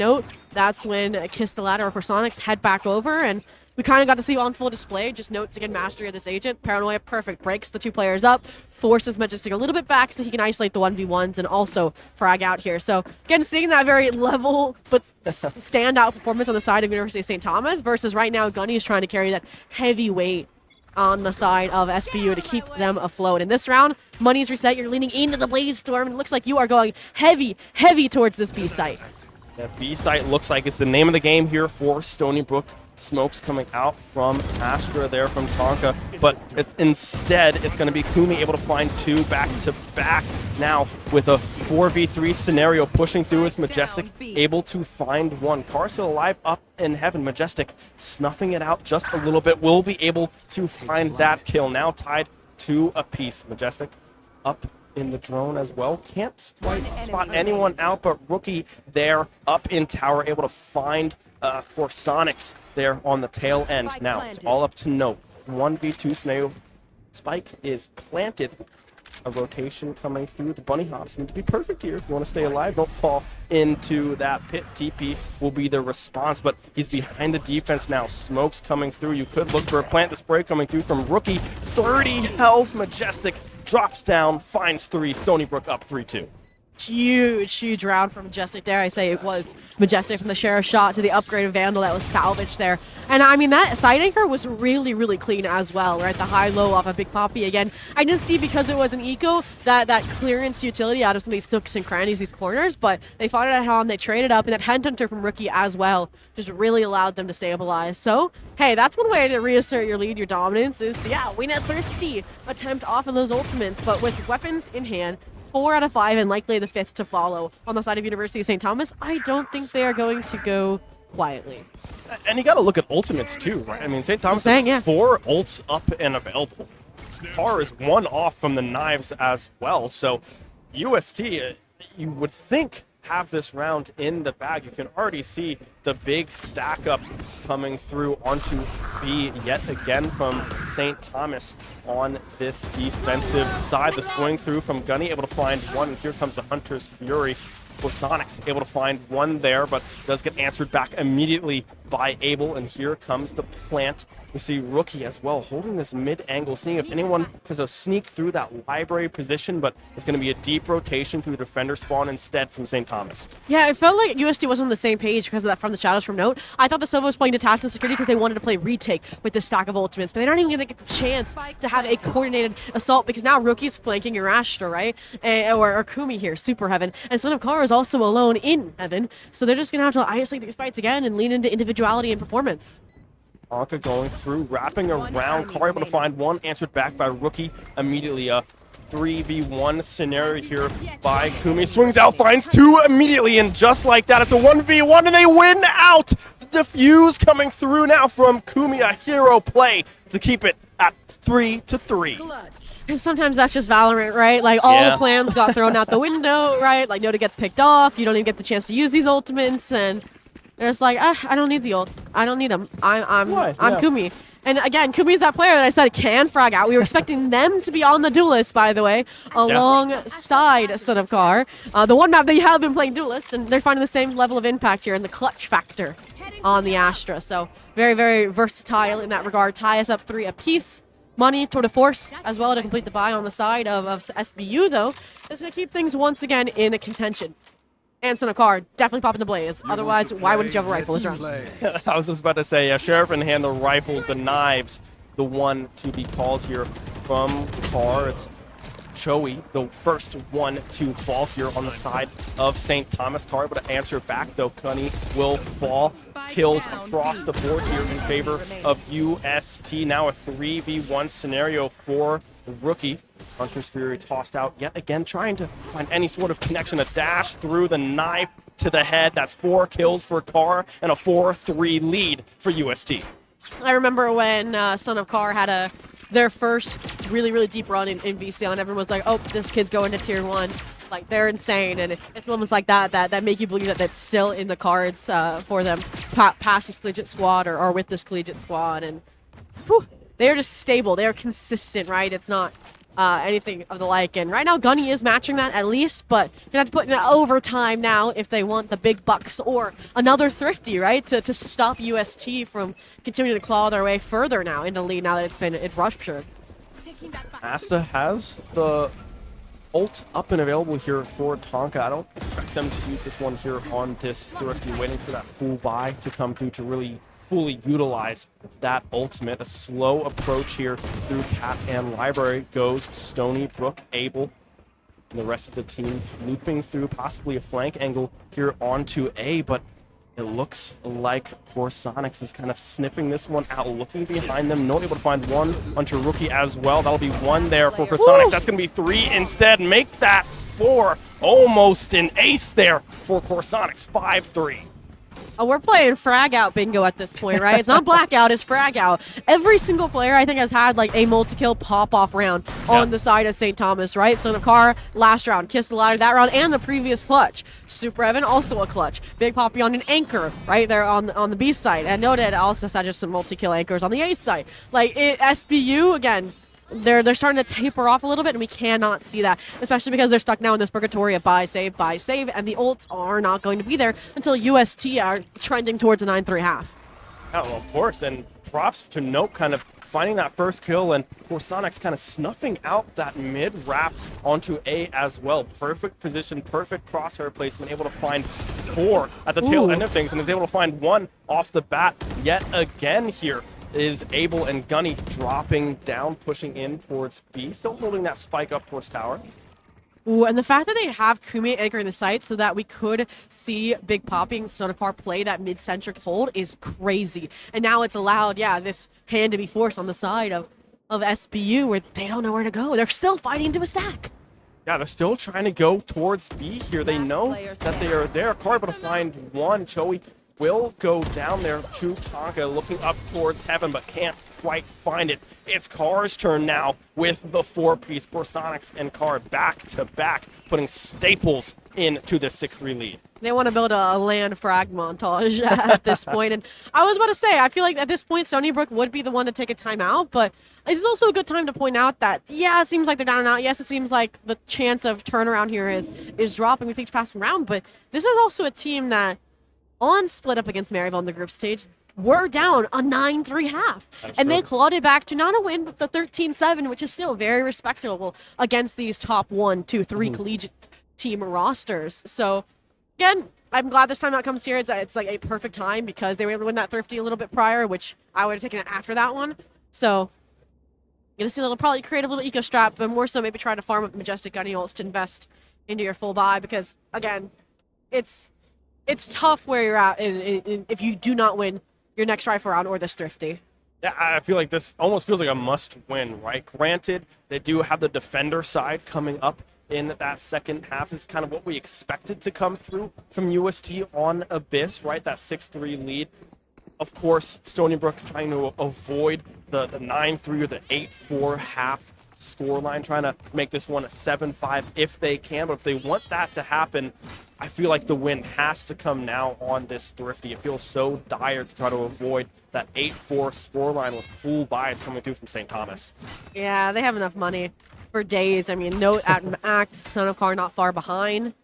Kiss the Ladder or Corsonics head back over, and we kind of got to see on full display. Just notes again, mastery of this agent. Paranoia, perfect. Breaks the 2 players up, forces Majestic a little bit back so he can isolate the 1v1s and also frag out here. So again, seeing that very level but standout performance on the side of University of St. Thomas versus right now Gunny is trying to carry that heavy weight on the side of SBU to keep them afloat. In this round, money's reset. You're leaning into the Blaze Storm, and it looks like you are going heavy towards this B site. That B site looks like it's the name of the game here for Stony Brook. Smokes coming out from Astra there from Tonka, but instead it's going to be Kumi able to find 2 back-to-back now with a 4v3 scenario pushing through his Majestic, able to find 1. Car still alive up in heaven. Majestic snuffing it out just a little bit, will be able to find that kill. Now tied 2 apiece. Majestic up in the drone as well. Can't quite spot anyone out, but Rookie there up in tower able to find for Sonics there on the tail end. Now it's all up to note. 1v2 scenario. Spike is planted. A rotation coming through. The bunny hops need to be perfect here if you want to stay alive. Don't fall into that pit. TP will be the response, but he's behind the defense now. Smokes coming through. You could look for a plant. The spray coming through from Rookie. 30 health. Majestic drops down, finds 3. Stony Brook up 3-2. Huge round for Majestic there. I say it was Majestic from the Sheriff shot to the upgrade of Vandal that was salvaged there. And I mean, that side anchor was really clean as well, right? The high-low off of Big Poppy again. I didn't see, because it was an eco, that clearance utility out of some of these nooks and crannies, these corners, but they fought it at home, they traded up, and that Headhunter from Rookie as well just really allowed them to stabilize. So, hey, that's one way to reassert your lead, your dominance, is, yeah, win at thrifty attempt off of those ultimates, but with weapons in hand, 4 out of 5 and likely the 5th to follow on the side of University of St. Thomas, I don't think they are going to go quietly. And you got to look at ultimates too, right? I mean, St. Thomas has 4 ults up and available. Car is 1 off from the knives as well. So UST, you would think, have this round in the bag. You can already see the big stack up coming through onto B yet again from St. Thomas on this defensive side. The swing through from Gunny, able to find 1, and here comes the Hunter's Fury. Sonics able to find 1 there, but does get answered back immediately by Abel, and here comes the plant. We see Rookie as well holding this mid angle, seeing if anyone does a sneak through that library position, but it's going to be a deep rotation through defender spawn instead from St. Thomas. Yeah, it felt like USD wasn't on the same page because of that from the shadows from note. I thought the Sova was playing detached security because they wanted to play retake with this stack of ultimates, but they're not even going to get the chance to have a coordinated assault because now Rookie's flanking your Astra, right? Or Kumi here, Super Heaven, and Son of Kara is also alone in Heaven, so they're just going to have to isolate these fights again and lean into individuality and performance. Anka going through, wrapping around. Car able to find 1, answered back by Rookie immediately. A 3v1 scenario here by Kumi. Swings out, finds 2 immediately, and just like that, it's a 1v1, and they win out! Diffuse coming through now from Kumi, a hero play to keep it at 3-3. And sometimes that's just Valorant, right? Like, all the plans got thrown out the window, right? Like, Noda gets picked off, you don't even get the chance to use these ultimates, and they're just like, I don't need the ult. I don't need them. I'm Kumi. And again, Kumi's that player that I said can frag out. We were expecting them to be on the Duelist, by the way, alongside Son of Car. The one map they have been playing Duelist, and they're finding the same level of impact here in the clutch factor on the Astra. So very versatile in that regard. Tie us up 3 apiece. Money, Tour de Force as well to complete the buy on the side of SBU, though. It's going to keep things once again in a contention. And Son of Car definitely popping the Blaze. Otherwise, why wouldn't you have a rifle this round? I was just about to say, Sheriff in hand, the rifles, the knives, the one to be called here from Car. It's Choey, the first one to fall here on the side of St. Thomas. Car able to answer back, though. Cunny will fall. Kills across the board here in favor of UST. Now a 3v1 scenario for Rookie. Hunter's Fury tossed out yet again, trying to find any sort of connection. A dash through the knife to the head. That's 4 kills for Car and a 4-3 lead for UST. I remember when Son of Car had their first really deep run in VCL, and everyone was like, oh, this kid's going to tier 1. Like, they're insane, and it's moments like that make you believe that that's still in the cards for them past this collegiate squad or with this collegiate squad, and whew, they're just stable, they're consistent, right? It's not anything of the like. And right now, Gunny is matching that at least, but gonna have to put in overtime now if they want the big bucks or another Thrifty, right, to stop UST from continuing to claw their way further now into the lead now that it's ruptured. Asta has the ult up and available here for Tonka. I don't expect them to use this one here on this Thrifty, waiting for that full buy to come through to really fully utilize that ultimate. A slow approach here through Cat and Library goes Stony Brook, Abel, and the rest of the team looping through possibly a flank angle here onto A, but it looks like Corsonix is kind of sniffing this one out, looking behind them, not able to find one onto Rookie as well. That'll be one there for Corsonix. That's going to be 3 instead. Make that 4. Almost an ace there for Corsonix. 5-3. Oh, we're playing frag out bingo at this point, right? It's not blackout, it's frag out. Every single player, I think, has had like a multi-kill pop-off round on the side of St. Thomas, right? So Nakar, last round, Kiss the Ladder that round, and the previous clutch. Super Evan, also a clutch. Big Poppy on an anchor, right there on the B side. And Noted also had just some multi-kill anchors on the A side. Like, SBU, again, they're starting to taper off a little bit, and we cannot see that, especially because they're stuck now in this purgatory of buy, save, and the ults are not going to be there until UST are trending towards a 9-3 half. Oh, well, of course, and props to Nope kind of finding that first kill, and Corsonix kind of snuffing out that mid-wrap onto A as well. Perfect position, perfect crosshair placement, able to find 4 at the tail end of things, and is able to find 1 off the bat yet again here. Is Abel and Gunny dropping down, pushing in towards B, still holding that spike up towards tower. Ooh, and the fact that they have Kumi anchoring the site so that we could see Big Popping Sonafar play that mid-centric hold is crazy. And now it's allowed, this hand to be forced on the side of SBU where they don't know where to go. They're still fighting to a stack. Yeah, they're still trying to go towards B here. They know that they are there. Car able to find 1. Joey will go down there to Tonka, looking up towards heaven, but can't quite find it. It's Car's turn now with the 4-piece. Corsonix and Car back to back, putting staples into the 6-3 lead. They want to build a land frag montage at this point. And I was about to say, I feel like at this point, Stony Brook would be the one to take a timeout, but it's also a good time to point out that, it seems like they're down and out. Yes, it seems like the chance of turnaround here is dropping with each passing round, but this is also a team that on split up against Maryville in the group stage, we're down a 9-3 half. And they clawed it back to not a win, but the 13-7, which is still very respectable against these top 1, 2, 3 collegiate team rosters. So, again, I'm glad this time that comes here. It's like a perfect time because they were able to win that Thrifty a little bit prior, which I would have taken it after that one. So, you're going to see they'll probably create a little eco strap, but more so maybe try to farm up Majestic Gunny ults to invest into your full buy because, again, it's tough where you're at if you do not win your next rifle round or this Thrifty. Yeah, I feel like this almost feels like a must-win, right? Granted, they do have the defender side coming up in that second half. This is kind of what we expected to come through from UST on Abyss, right? That 6-3 lead. Of course, Stony Brook trying to avoid the 9-3 or the 8-4 half scoreline, trying to make this one a 7-5 if they can. But if they want that to happen, I feel like the win has to come now on this Thrifty. It feels so dire to try to avoid that 8-4 scoreline with full buys coming through from St. Thomas. Yeah, they have enough money for days. I mean, Note at Act, Son of Car not far behind. At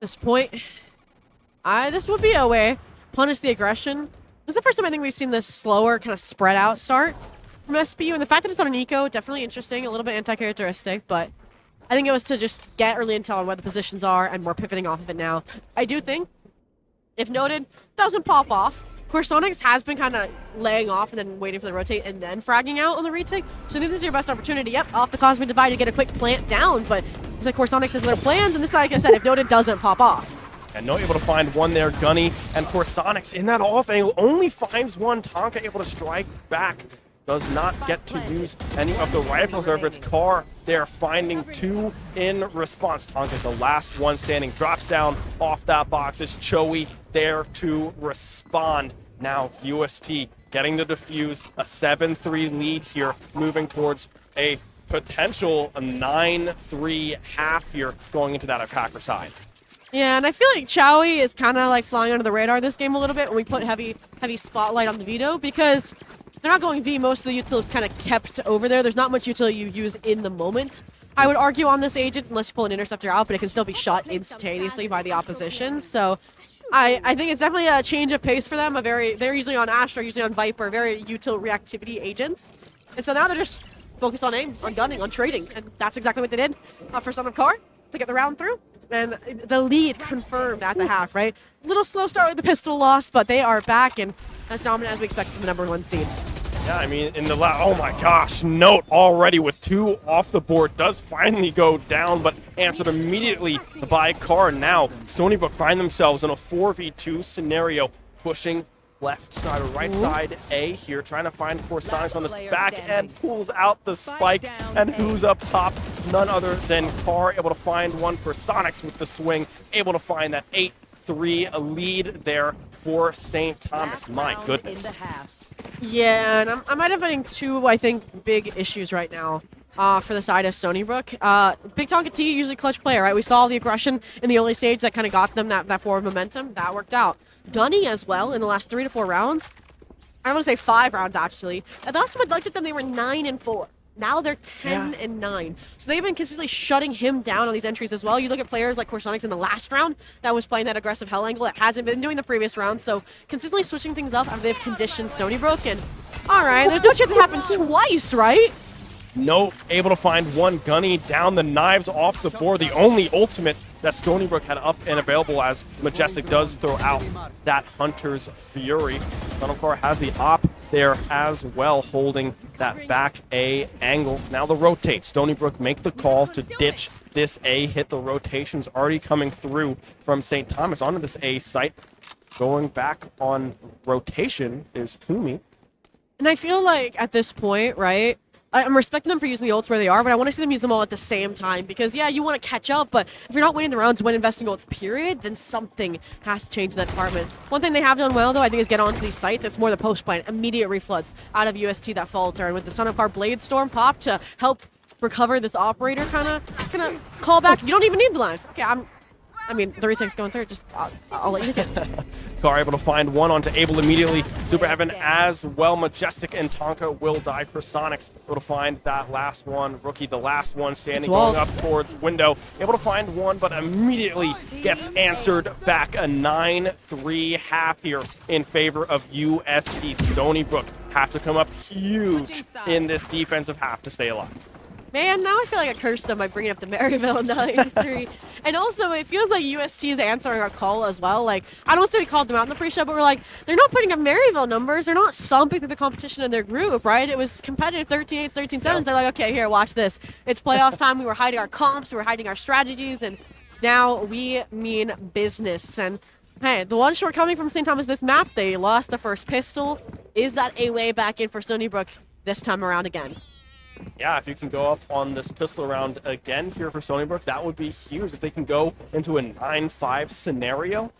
this point, this would be a way to punish the aggression. This is the first time I think we've seen this slower, kind of spread out start from SBU, and the fact that it's on an eco, definitely interesting, a little bit anti-characteristic, but I think it was to just get early intel on where the positions are, and we're pivoting off of it now. I do think, if Noted doesn't pop off, Corsonix has been kind of laying off and then waiting for the rotate and then fragging out on the retake, so I think this is your best opportunity, off the Cosmic Divide to get a quick plant down, but looks like Corsonix has their plans, and this, like I said, if Noted doesn't pop off. And no able to find 1 there. Gunny and Corsonix in that off angle only finds 1. Tonka able to strike back. Does not get to use any of the rifles. However, it's Car there finding 2 in response. Tonka, the last one standing, drops down off that box. It's Choey there to respond. Now UST getting the defuse, a 7-3 lead here, moving towards a potential 9-3 half here going into that attacker side. Yeah, and I feel like Chowie is kind of like flying under the radar this game a little bit when we put heavy spotlight on the Vito because they're not going V. Most of the util is kind of kept over there. There's not much util you use in the moment, I would argue, on this agent, unless you pull an interceptor out, but it can still be shot instantaneously by the opposition. So I think it's definitely a change of pace for them. They're usually on Astra, usually on Viper, very util reactivity agents. And so now they're just focused on aim, on gunning, on trading. And that's exactly what they did for Son of Car to get the round through. And the lead confirmed at the half, right? Little slow start with the pistol loss, but they are back and as dominant as we expect from the #1 seed. Yeah, I mean, in the oh my gosh, Note already with 2 off the board does finally go down, but answered immediately by Car. Now, Stony Brook find themselves in a 4v2 scenario, pushing left side or right side A here, trying to find Corsonics on the back end, pulls out the spike, and who's up top? None other than Car, able to find one for Sonics with the swing, able to find that 8-3 lead there for St. Thomas. My goodness. Yeah, and I'm identifying 2, I think, big issues right now for the side of Stony Brook. Big Tonka T, usually clutch player, right? We saw the aggression in the early stage that kind of got them that forward momentum. That worked out. Gunny as well in the last 3 to 4 rounds. I want to say 5 rounds, actually. At the last time I looked at them, they were 9-4. Now they're 10-9. So they've been consistently shutting him down on these entries as well. You look at players like Corsonics in the last round that was playing that aggressive hell angle. It hasn't been doing the previous round. So consistently switching things up as they've conditioned Stony Brook. And all right, there's no chance it happens twice, right? No, able to find one. Gunny down, the knives off the board. The only ultimate that Stony Brook had up and available as Majestic does throw out that Hunter's Fury. Car has the op there as well, holding that back A angle. Now the rotate. Stony Brook make the call to ditch this A hit. The rotation's already coming through from St. Thomas onto this A site. Going back on rotation is Kumi. And I feel like at this point, right, I'm respecting them for using the ults where they are, but I want to see them use them all at the same time because, yeah, you want to catch up, but if you're not winning the rounds when investing ults, period, then something has to change in that department. One thing they have done well, though, I think, is get onto these sites. It's more the post-plan, immediate refloods out of UST that falter, and with the Son of Car Blade Storm pop to help recover this operator kind of call back. You don't even need the lines. Okay, I mean, the retake's going through. Just, I'll let you get it. Car able to find one onto Able immediately. Super Evan as well. Majestic and Tonka will die for Sonics. Able to find that last one. Rookie, the last one, standing going up towards window. Able to find one, but immediately gets answered back. A 9-3 half here in favor of UST. Stony Brook have to come up huge in this defensive half to stay alive. Man, now I feel like I cursed them by bringing up the Maryville 9-3. And also, it feels like UST is answering our call as well. Like, I don't say we called them out in the pre-show, but we're like, they're not putting up Maryville numbers. They're not stomping through the competition in their group, right? It was competitive 13-8s, 13-7s. Yeah. They're like, okay, here, watch this. It's playoffs time. We were hiding our comps. We were hiding our strategies. And now we mean business. And hey, the one shortcoming from St. Thomas this map, they lost the first pistol. Is that a way back in for Stony Brook this time around again? Yeah, if you can go up on this pistol round again here for Stony Brook, that would be huge. If they can go into a 9-5 scenario,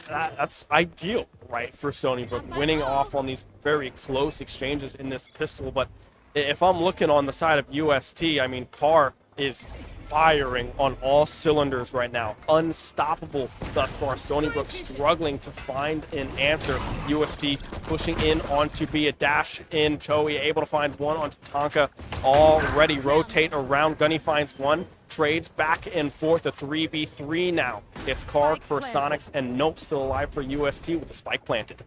that's ideal, right, for Stony Brook, winning off on these very close exchanges in this pistol. But if I'm looking on the side of UST, I mean, Car is firing on all cylinders right now. Unstoppable thus far. Stony Brook struggling to find an answer. UST pushing in onto B, a dash in. Joey able to find one onto Tonka. Already rotate around. Gunny finds one. Trades back and forth. A 3v3 now. It's Car, Corsonics, and Nope still alive for UST with the spike planted.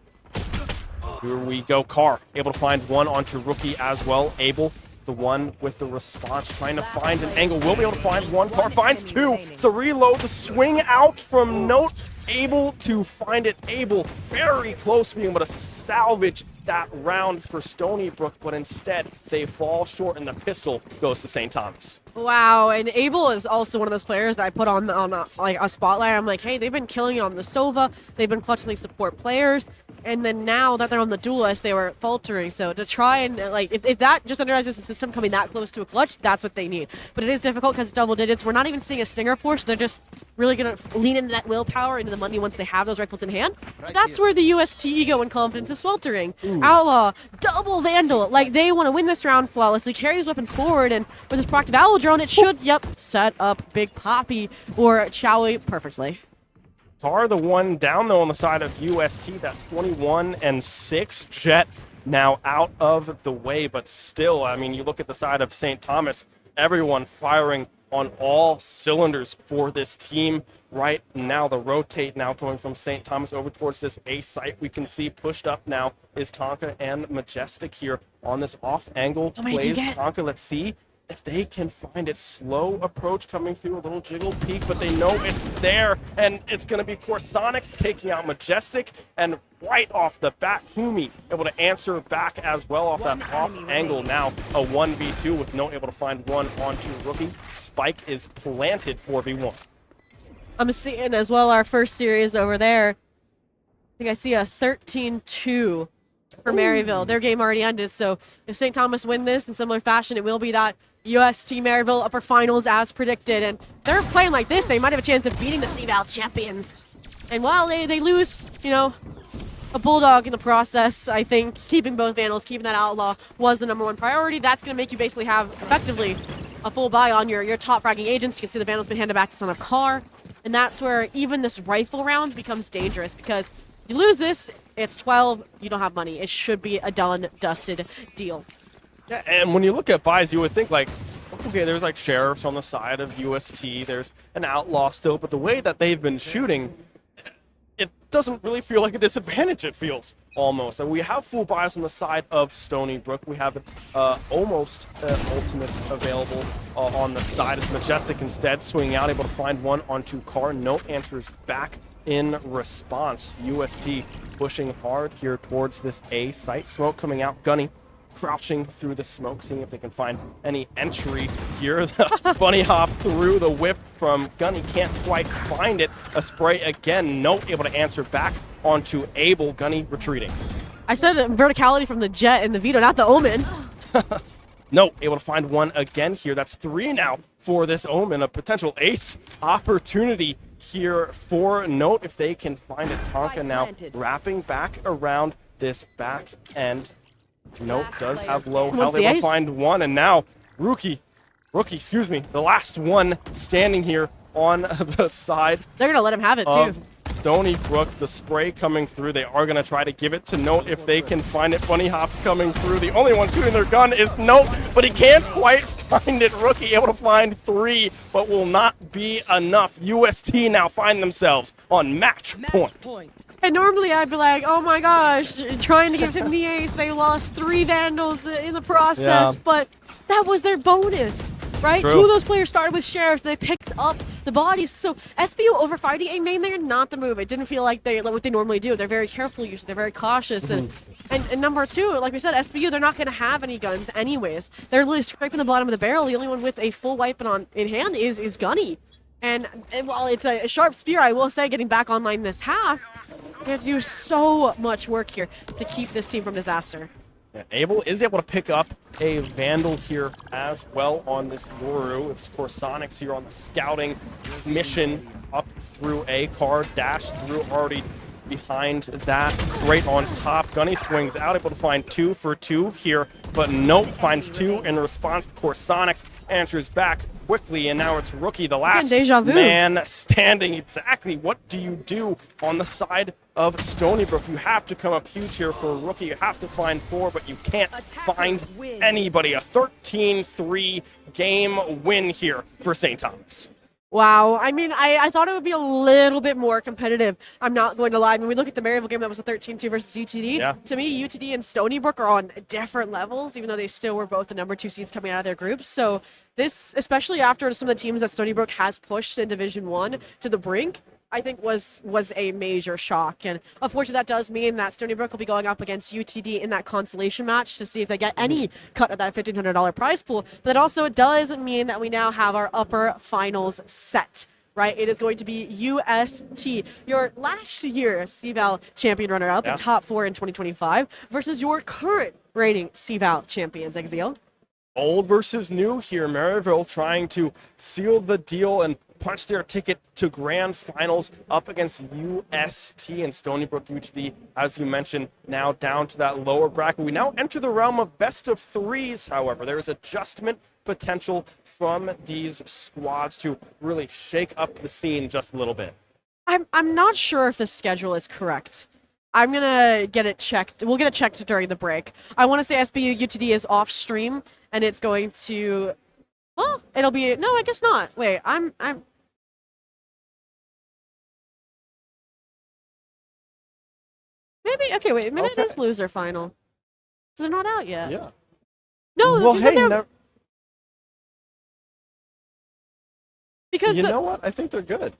Here we go. Car able to find one onto Rookie as well. Able, the one with the response, trying to find an angle. Will be able to find one. Car finds two. The reload, the swing out from Note. Able to find it. Able very close to being able to salvage that round for Stony Brook, but instead they fall short and the pistol goes to St. Thomas. Wow, and Able is also one of those players that I put on like a spotlight. I'm like, hey, they've been killing it on the Sova. They've been clutching these support players. And then now that they're on the duelist, they were faltering. So to try and, like, if that just underlies the system coming that close to a clutch, that's what they need. But it is difficult because it's double digits. We're not even seeing a Stinger force. They're just really going to lean into that willpower, into the money once they have those rifles in hand. That's where the UST ego and confidence is faltering. Outlaw, double Vandal. Like, they want to win this round flawlessly, carries weapons forward, and with this proactive Owl drone, it should, set up Big Poppy or Chowie perfectly. Tar the one down, though, on the side of UST. That's 21-6. Jet now out of the way, but still, I mean, you look at the side of St. Thomas, everyone firing on all cylinders for this team right now. The rotate now going from St. Thomas over towards this A site. We can see pushed up now is Tonka and Majestic here on this off angle plays. Tonka, let's see if they can find it. Slow approach coming through, a little jiggle peek, but they know it's there, and it's going to be Corsonics taking out Majestic, and right off the bat, Humi able to answer back as well off that off angle. Now a 1v2 with no able to find one onto Rookie. Spike is planted 4v1. I'm seeing as well our first series over there. I think I see a 13-2 for Maryville. Their game already ended, so if St. Thomas win this in similar fashion, it will be that UST Maryville upper finals as predicted. And they're playing like this, they might have a chance of beating the CVAL champions. And while they lose, you know, a Bulldog in the process, I think keeping both Vandals, keeping that Outlaw was the #1 priority. That's going to make you basically have effectively a full buy on your top fragging agents. You can see the Vandals been handed back to Son of Car. And that's where even this rifle round becomes dangerous, because you lose this, it's 12, you don't have money. It should be a done, dusted deal. Yeah, and when you look at buys, you would think like, okay, there's like Sheriffs on the side of UST, there's an Outlaw still, but the way that they've been shooting, it doesn't really feel like a disadvantage, it feels almost. And we have full buys on the side of Stony Brook. We have almost ultimates available on the side as Majestic instead swinging out, able to find one onto Car. No answers back in response. UST pushing hard here towards this A site. Smoke coming out. Gunny crouching through the smoke, seeing if they can find any entry here. The bunny hop through the whip from Gunny, can't quite find it. A spray again, no able to answer back onto Abel. Gunny retreating. I said verticality from the Jet and the Vito, not the Omen. No, able to find one again here. That's 3 now for this Omen. A potential ace opportunity here for Note if they can find it. Tonka now wrapping back around this back end. Note does have low health. Able to find one, and now Rookie, excuse me, the last one standing here on the side. They're going to let him have it too. Stony Brook, the spray coming through. They are going to try to give it to Note if they can find it. Bunny hops coming through. The only one shooting their gun is Note, but he can't quite find it. Rookie able to find 3, but will not be enough. UST now find themselves on match point. And normally I'd be like, oh my gosh, trying to give him the ace. They lost 3 Vandals in the process, but that was their bonus, right? True. 2 of those players started with Sheriffs. They picked up the bodies. So SBU over fighting a main there, not the move. It didn't feel like what they normally do. They're very careful usually. They're very cautious. And number 2, like we said, SBU, they're not going to have any guns anyways. They're literally scraping the bottom of the barrel. The only one with a full weapon in hand is Gunny. And while it's a sharp spear, I will say, getting back online this half, they have to do so much work here to keep this team from disaster. Yeah, Abel is able to pick up a Vandal here as well on this Yoru. It's Corsonics here on the scouting mission up through A. Car dash through already behind that crate on top. Gunny swings out, able to find 2 for 2 here, but Nope finds 2 in response. Corsonics answers back quickly, and now it's Rookie, the last man standing. Exactly what do you do on the side of Stony Brook? You have to come up huge here for Rookie. You have to find 4, but you can't find anybody. A 13-3 game win here for St. Thomas. Wow. I mean, I thought it would be a little bit more competitive. I'm not going to lie. I mean, we look at the Maryville game that was a 13-2 versus UTD. Yeah. To me, UTD and Stony Brook are on different levels, even though they still were both the #2 seeds coming out of their groups. So this, especially after some of the teams that Stony Brook has pushed in Division 1 to the brink, I think was a major shock. And unfortunately, that does mean that Stony Brook will be going up against UTD in that consolation match to see if they get any cut of that $1,500 prize pool. But it also does mean that we now have our upper finals set, right? It is going to be UST, your last year CVAL champion runner-up and top 4 in 2025 versus your current reigning CVAL champions, Exil. Old versus new here. Maryville trying to seal the deal and punch their ticket to grand finals up against UST and Stony Brook UTD, as you mentioned, now down to that lower bracket. We now enter the realm of best of 3s, however. There is adjustment potential from these squads to really shake up the scene just a little bit. I'm not sure if the schedule is correct. I'm gonna get it checked. We'll get it checked during the break. I want to say SBU UTD is off stream, and it's going to. Well, it'll be no. I guess not. Wait, I'm. Maybe okay. Wait, maybe Okay. it is loser final. So they're not out yet. Yeah. No, Well, because hey, they're because you the, know what? I think they're good.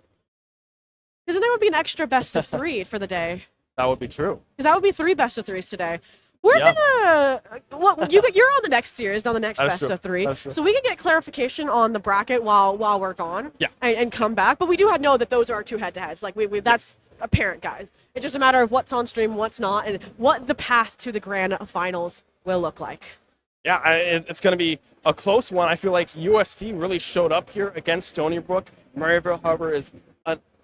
because then there would be an extra best of 3 for the day. That would be true. Because that would be 3 best of 3s today. We're gonna. Well, you're on the next series, on the next That's best true. of 3. That's true. So we can get clarification on the bracket while we're gone. Yeah. And come back. But we do know that those are our 2 head-to-heads. Like we that's apparent, guys. It's just a matter of what's on stream, what's not, and what the path to the grand finals will look like. Yeah, it's going to be a close one. I feel like UST really showed up here against Stony Brook. Maryville, however, is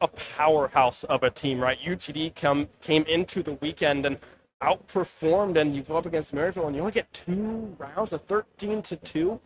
a powerhouse of a team, right? UTD came into the weekend and outperformed, and you go up against Maryville and you only get 2 rounds of 13-2.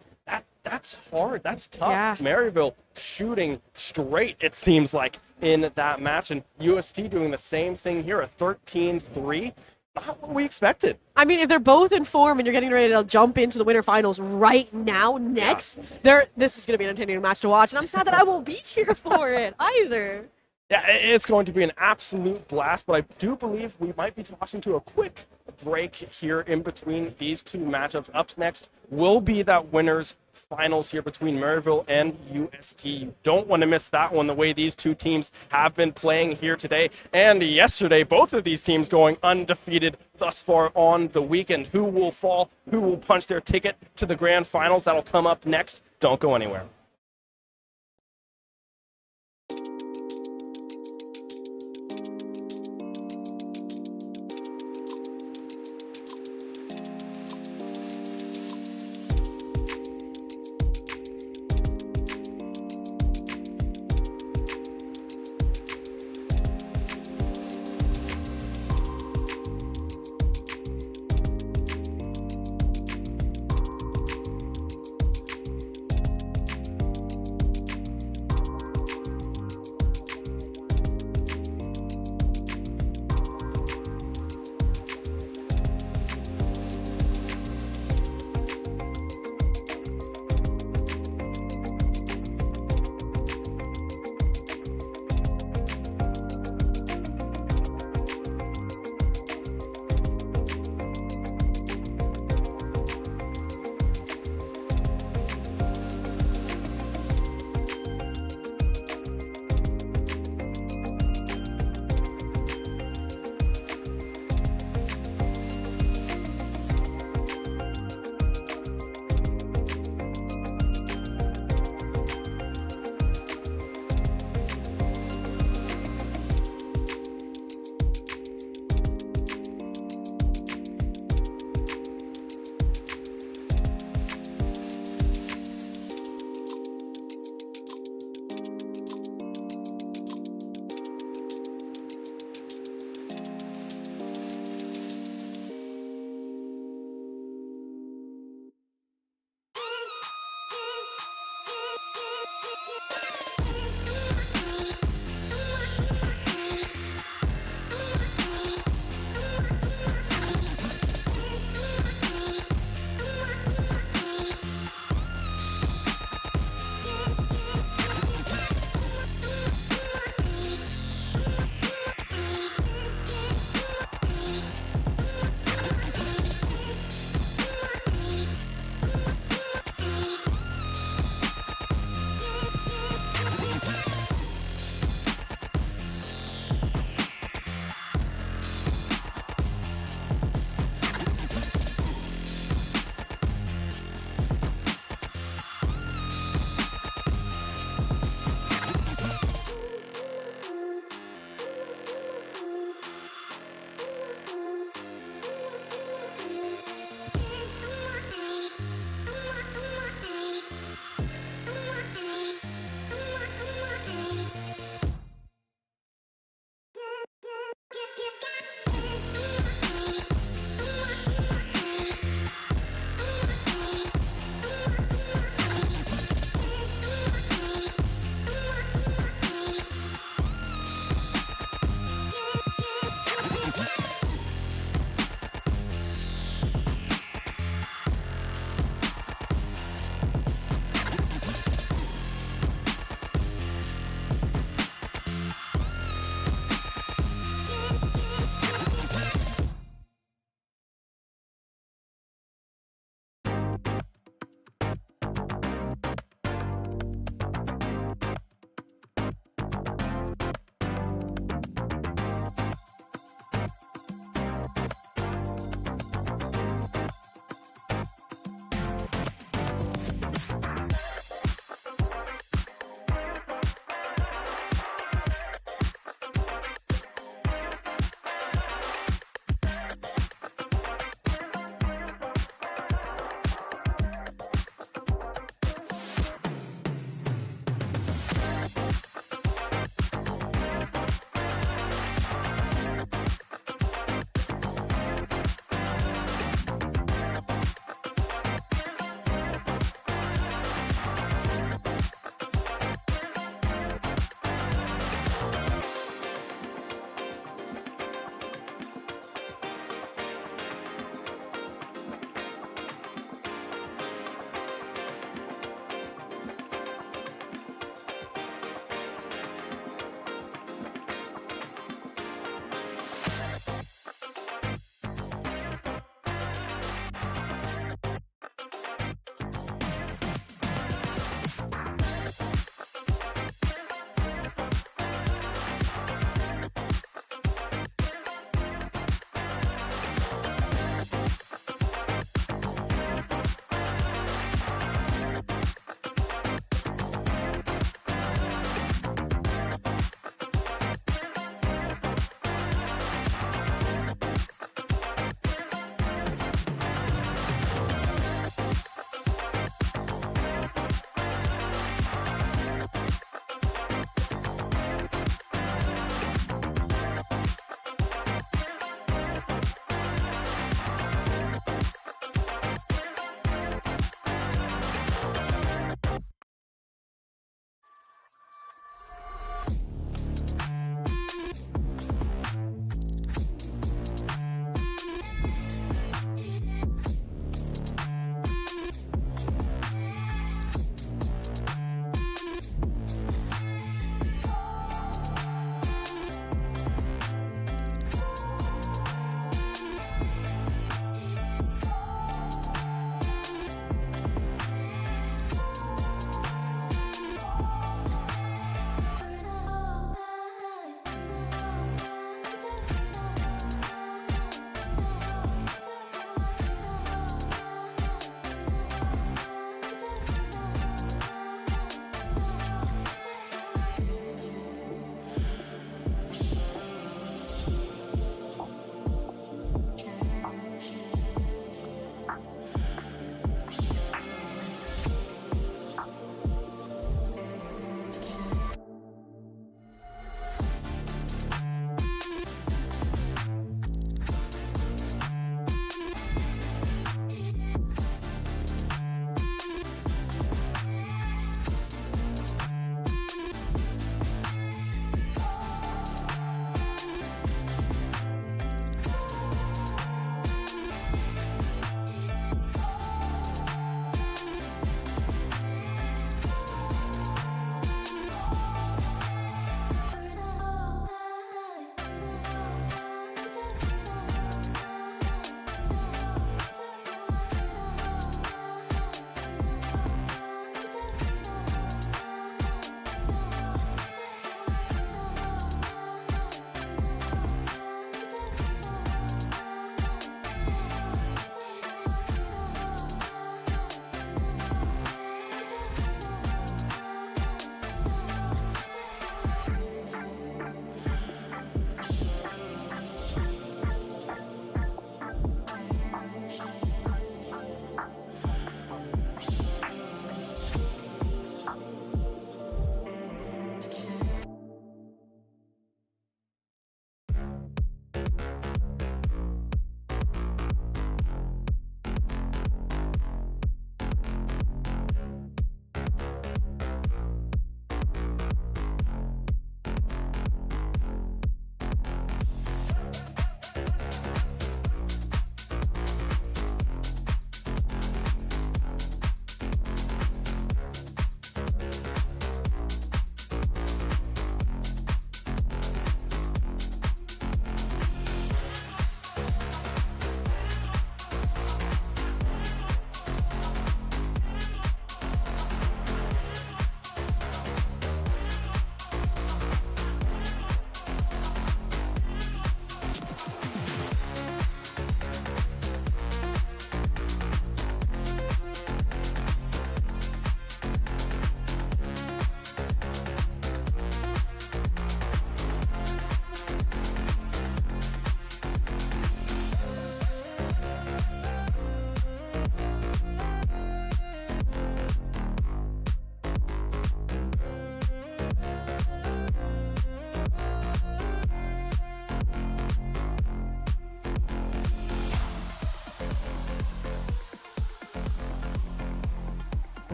That's hard. That's tough. Yeah. Maryville shooting straight, it seems like, in that match, and UST doing the same thing here, a 13-3. Not what we expected. I mean, if they're both in form and you're getting ready to jump into the winter finals right now, next, this is going to be an entertaining match to watch, and I'm sad that I won't be here for it either. Yeah, it's going to be an absolute blast, but I do believe we might be tossing to a quick break here in between these 2 matchups. Up next will be that winners finals here between Maryville and UST. You don't want to miss that one, the way these 2 teams have been playing here today and yesterday. Both of these teams going undefeated thus far on the weekend. Who will fall? Who will punch their ticket to the grand finals? That'll come up next. Don't go anywhere.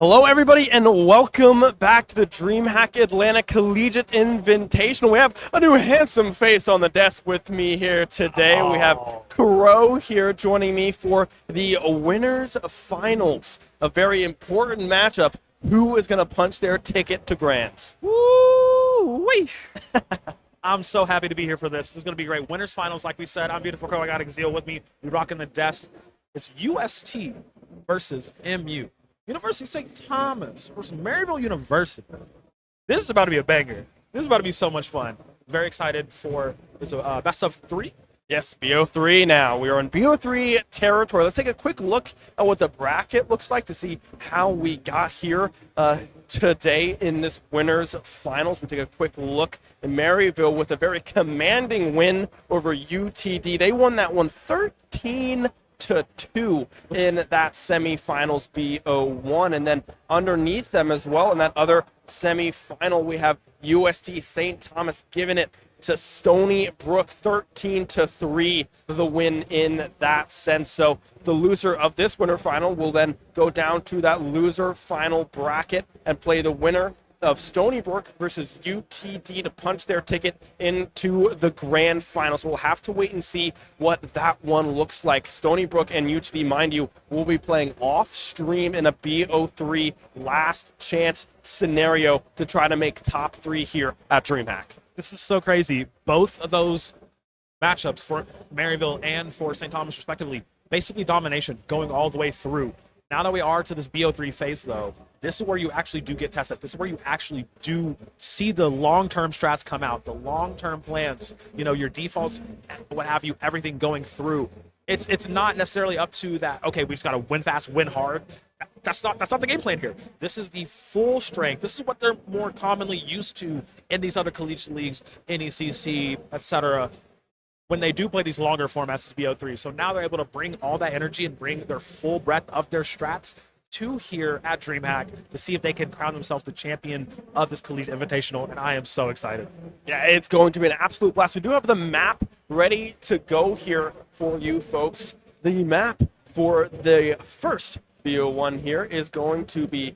Hello, everybody, and welcome back to the DreamHack Atlanta Collegiate Invitational. We have a new handsome face on the desk with me here today. We have Crow here joining me for the winners finals. A very important matchup. Who is going to punch their ticket to Grands? Woo-wee. I'm so happy to be here for this. This is going to be great. Winners finals, like we said. I'm Beautiful Crow. I got Exil with me. We rocking the desk. It's UST versus MU. University St. Thomas versus Maryville University. This is about to be a banger. This is about to be so much fun. Very excited for this best of 3. Yes, BO3 now. We are in BO3 territory. Let's take a quick look at what the bracket looks like to see how we got here today in this winners finals. We take a quick look at Maryville with a very commanding win over UTD. They won that one 13-2 in that semifinals BO1, and then underneath them as well in that other semifinal we have UST St. Thomas giving it to Stony Brook 13-3, the win in that sense. So the loser of this winner final will then go down to that loser final bracket and play the winner of Stony Brook versus UTD to punch their ticket into the grand final. So we'll have to wait and see what that one looks like. Stony Brook and UTD, mind you, will be playing off stream in a BO3 last chance scenario to try to make top 3 here at DreamHack. This is so crazy. Both of those matchups for Maryville and for St. Thomas respectively, basically domination going all the way through. Now that we are to this BO3 phase, though, this is where you actually do get tested. This is where you actually do see the long-term strats come out, the long-term plans, you know, your defaults, what have you, everything going through. It's not necessarily up to that, okay, we just got to win fast, win hard. That's not the game plan here. This is the full strength. This is what they're more commonly used to in these other collegiate leagues, NECC, etc., when they do play these longer formats as BO3. So now they're able to bring all that energy and bring their full breadth of their strats to here at DreamHack to see if they can crown themselves the champion of this Collegiate Invitational, and I am so excited. Yeah, it's going to be an absolute blast. We do have the map ready to go here for you folks. The map for the first BO1 here is going to be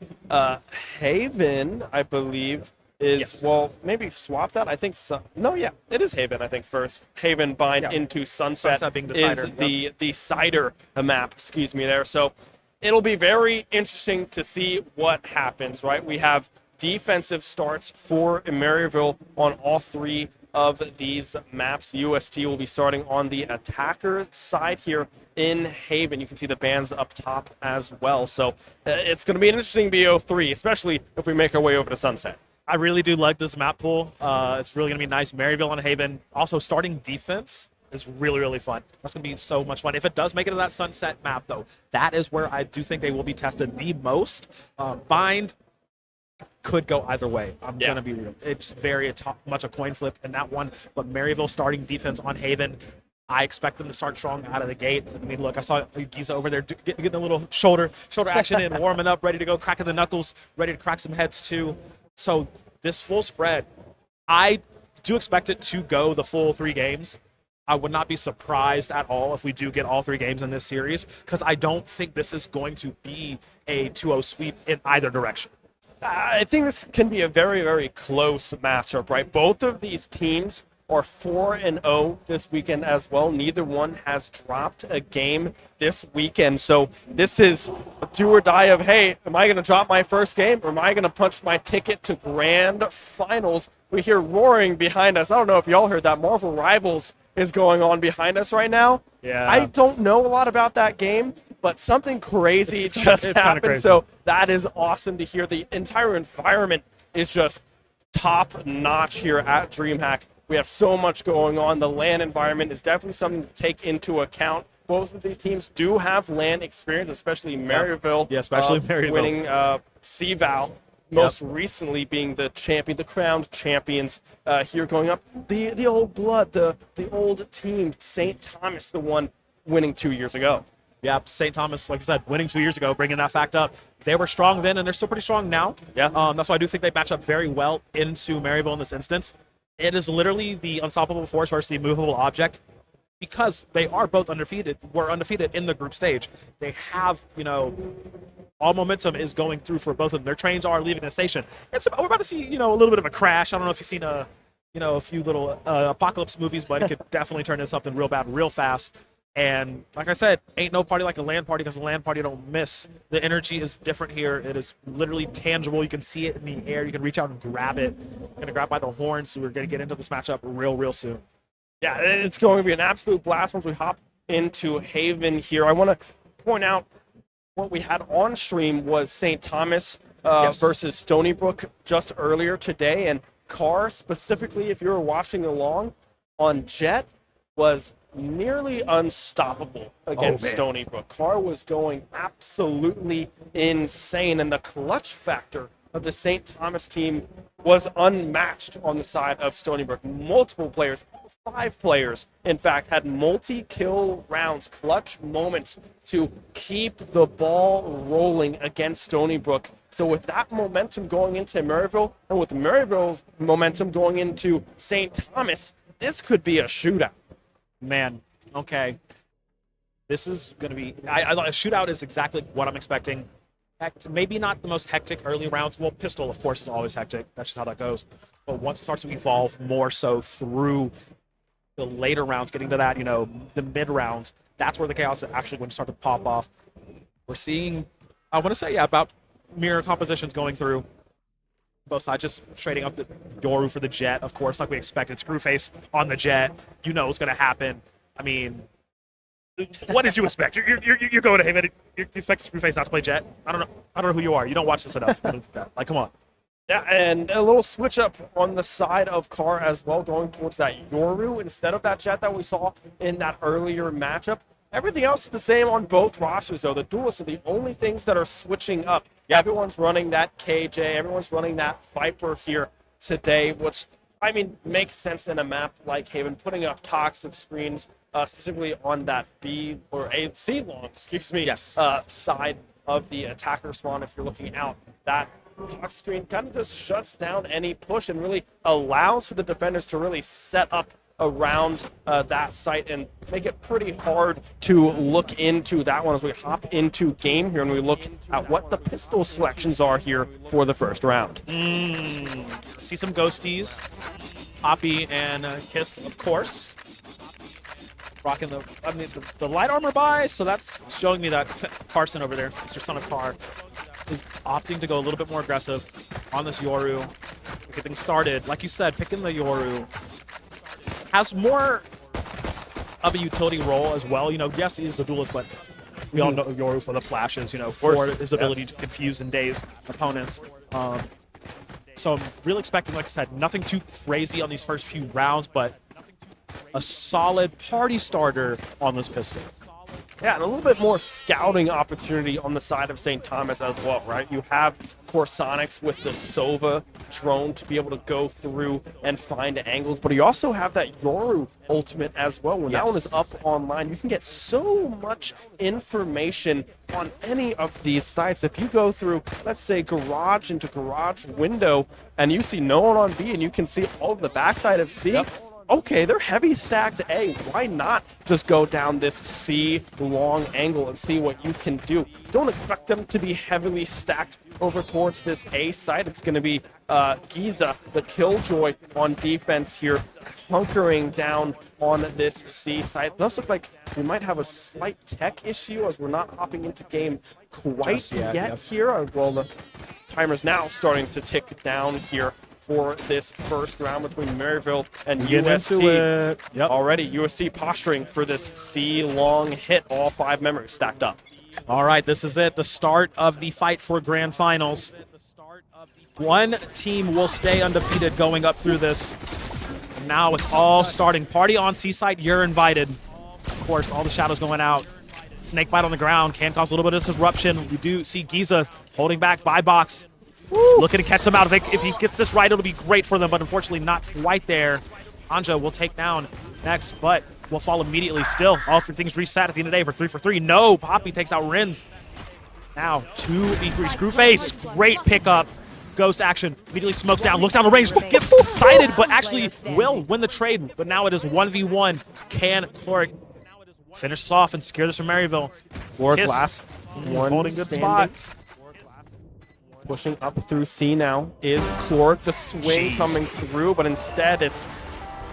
Haven, I believe. Yes. Well, maybe swap that. I think no, yeah, it is Haven. I think first Haven bind into Sunset, Sunset being the is cider. the cider map. Excuse me there. So it'll be very interesting to see what happens. Right, we have defensive starts for Maryville on all 3 of these maps. UST will be starting on the attacker side here in Haven. You can see the bands up top as well. So it's going to be an interesting BO3, especially if we make our way over to Sunset. I really do like this map pool. It's really going to be nice. Maryville and Haven. Also, starting defense is really, really fun. That's going to be so much fun. If it does make it to that Sunset map, though, that is where I do think they will be tested the most. Bind could go either way. I'm going to be real. It's very much a coin flip in that one. But Maryville starting defense on Haven, I expect them to start strong out of the gate. I mean, look, I saw Giza over there getting a little shoulder action in, warming up, ready to go, cracking the knuckles, ready to crack some heads too. So this full spread, I do expect it to go the full 3 games. I would not be surprised at all if we do get all 3 games in this series, because I don't think this is going to be a 2-0 sweep in either direction. I think this can be a very, very close matchup, right? Both of these teams are 4-0 this weekend as well. Neither one has dropped a game this weekend. So this is a do or die of, hey, am I going to drop my first game or am I going to punch my ticket to grand finals? We hear roaring behind us. I don't know if y'all heard that. Marvel Rivals is going on behind us right now. Yeah. I don't know a lot about that game, but something crazy just happened. Crazy. So that is awesome to hear. The entire environment is just top notch here at DreamHack. We have so much going on. The LAN environment is definitely something to take into account. Both of these teams do have LAN experience, especially Maryville. Yeah, especially Maryville. Winning CVAL, most recently being the champion, the crowned champions here going up. The old blood, the old team, St. Thomas, the one winning 2 years ago. Yeah, St. Thomas, like I said, winning 2 years ago, bringing that fact up. They were strong then, and they're still pretty strong now. Yeah. That's why I do think they match up very well into Maryville in this instance. It is literally the unstoppable force versus the immovable object. because they are both were undefeated in the group stage. They have, all momentum is going through for both of them. Their trains are leaving the station. We're about to see, a little bit of a crash. I don't know if you've seen a few little apocalypse movies, but it could definitely turn into something real bad real fast. And like I said, ain't no party like a LAN party, because a LAN party don't miss. The energy is different here. It is literally tangible. You can see it in the air. You can reach out and grab it. We're going to grab by the horns, so we're going to get into this matchup real soon. Yeah, it's going to be an absolute blast once we hop into Haven here. I want to point out what we had on stream was St. Thomas versus Stony Brook just earlier today. And Carr, specifically, if you were watching along on Jet, was nearly unstoppable against Stony Brook. Carr was going absolutely insane, and the clutch factor of the St. Thomas team was unmatched on the side of Stony Brook. Multiple players, 5 players, in fact, had multi-kill rounds, clutch moments to keep the ball rolling against Stony Brook. So with that momentum going into Maryville, and with Maryville's momentum going into St. Thomas, this could be a shootout. Man, okay. This is going to be a shootout is exactly what I'm expecting. Maybe not the most hectic early rounds. Well, pistol, of course, is always hectic. That's just how that goes. But once it starts to evolve more so through the later rounds, getting to that, the mid rounds, that's where the chaos is actually going to start to pop off. We're seeing, I want to say, about mirror compositions going through. Both sides just trading up the Yoru for the Jet, of course, like we expected. Screwface on the Jet. You know what's going to happen. I mean, what did you expect? You're going to Haven. You expect Screwface not to play Jet? I don't know who you are. You don't watch this enough. Like, come on. Yeah, and a little switch up on the side of Carr as well, going towards that Yoru instead of that Jet that we saw in that earlier matchup. Everything else is the same on both rosters, though. The duelists are the only things that are switching up. Yeah. Everyone's running that KJ. Everyone's running that Viper here today, which, I mean, makes sense in a map like Haven, putting up toxic screens, specifically on that B or A, C long, side of the attacker spawn. If you're looking out, that toxic screen kind of just shuts down any push and really allows for the defenders to really set up around that site and make it pretty hard to look into that one as we hop into game here and we look at what the pistol selections are here for the first round. See some ghosties, Poppy and Kiss, of course. Rocking the light armor buy, so that's showing me that Carson over there, Mr. Son of Carr, is opting to go a little bit more aggressive on this Yoru. Get things started. Like you said, picking the Yoru has more of a utility role as well. Yes, he is the duelist, but we all know Yoru for the flashes, for his ability to confuse and daze opponents. So I'm really expecting, like I said, nothing too crazy on these first few rounds, but a solid party starter on this pistol. Yeah, and a little bit more scouting opportunity on the side of St. Thomas as well, right? You have Corsonics with the Sova drone to be able to go through and find angles, but you also have that Yoru ultimate as well. When that one is up online, you can get so much information on any of these sites. If you go through, let's say, garage into garage window, and you see no one on B, and you can see all of the backside of C, okay, they're heavy stacked A. Why not just go down this C long angle and see what you can do? Don't expect them to be heavily stacked over towards this A site. It's going to be Giza, the Killjoy, on defense here, hunkering down on this C site. It does look like we might have a slight tech issue as we're not hopping into game quite yet here. Well, the timer's now starting to tick down here for this first round between Maryville and UST. Already UST posturing for this C long hit, all 5 members stacked up. All right, this is it, the start of the fight for grand finals. One team will stay undefeated going up through this. Now it's all starting. Party on Seaside, you're invited. Of course, all the shadows going out. Snakebite on the ground can cause a little bit of disruption. We do see Giza holding back by box. Looking to catch him out. If he gets this right, it'll be great for them, but unfortunately not quite there. Anja will take down next, but will fall immediately still. All 3 things reset at the end of the day for 3 for 3. No, Poppy takes out Rins. Now 2v3. Screwface, great pickup. ghost action, immediately smokes down, looks down the range, gets sighted, but actually will win the trade. But now it is 1v1. Can Cloric finish this off and secure this from Maryville? Cloric last one holding good standing. spots. Pushing up through C now is Cloric. The swing Jeez. coming through, but instead it's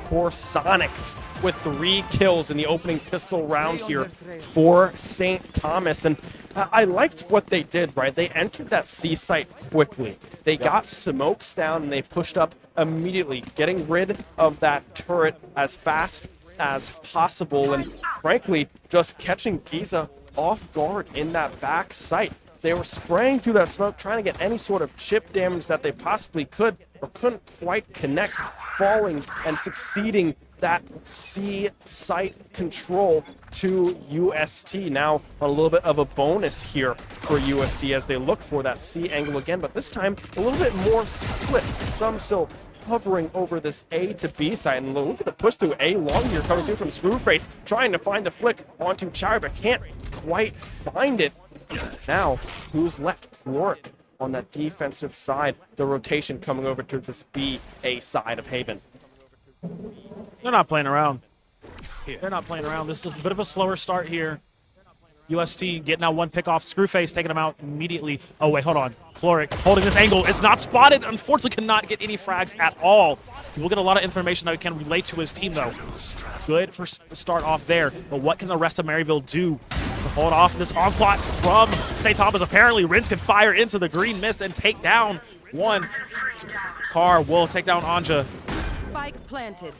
Sonics with 3 kills in the opening pistol round here for St. Thomas. And I liked what they did, right? They entered that C site quickly. They got smokes down and they pushed up immediately, getting rid of that turret as fast as possible. And frankly, just catching Giza off guard in that back site. They were spraying through that smoke, trying to get any sort of chip damage that they possibly could, or couldn't quite connect, falling and succeeding that C site control to UST. Now a little bit of a bonus here for UST as they look for that C angle again, but this time a little bit more split. Some still hovering over this A to B side, and look at the push through A long here coming through from Screwface, trying to find the flick onto Chari, but can't quite find it. Now, who's left? Warwick on that defensive side. The rotation coming over to this B-A side of Haven. They're not playing around. They're not playing around. This is a bit of a slower start here. UST getting out one pick off. Screwface taking him out immediately. Oh, wait, hold on. Cloric holding this angle is not spotted. Unfortunately, cannot get any frags at all. He will get a lot of information that he can relate to his team, though. Good for start off there. But what can the rest of Maryville do to hold off this onslaught from St. Thomas? Apparently, Rins can fire into the green mist and take down one. Carr will take down Anja. Spike planted.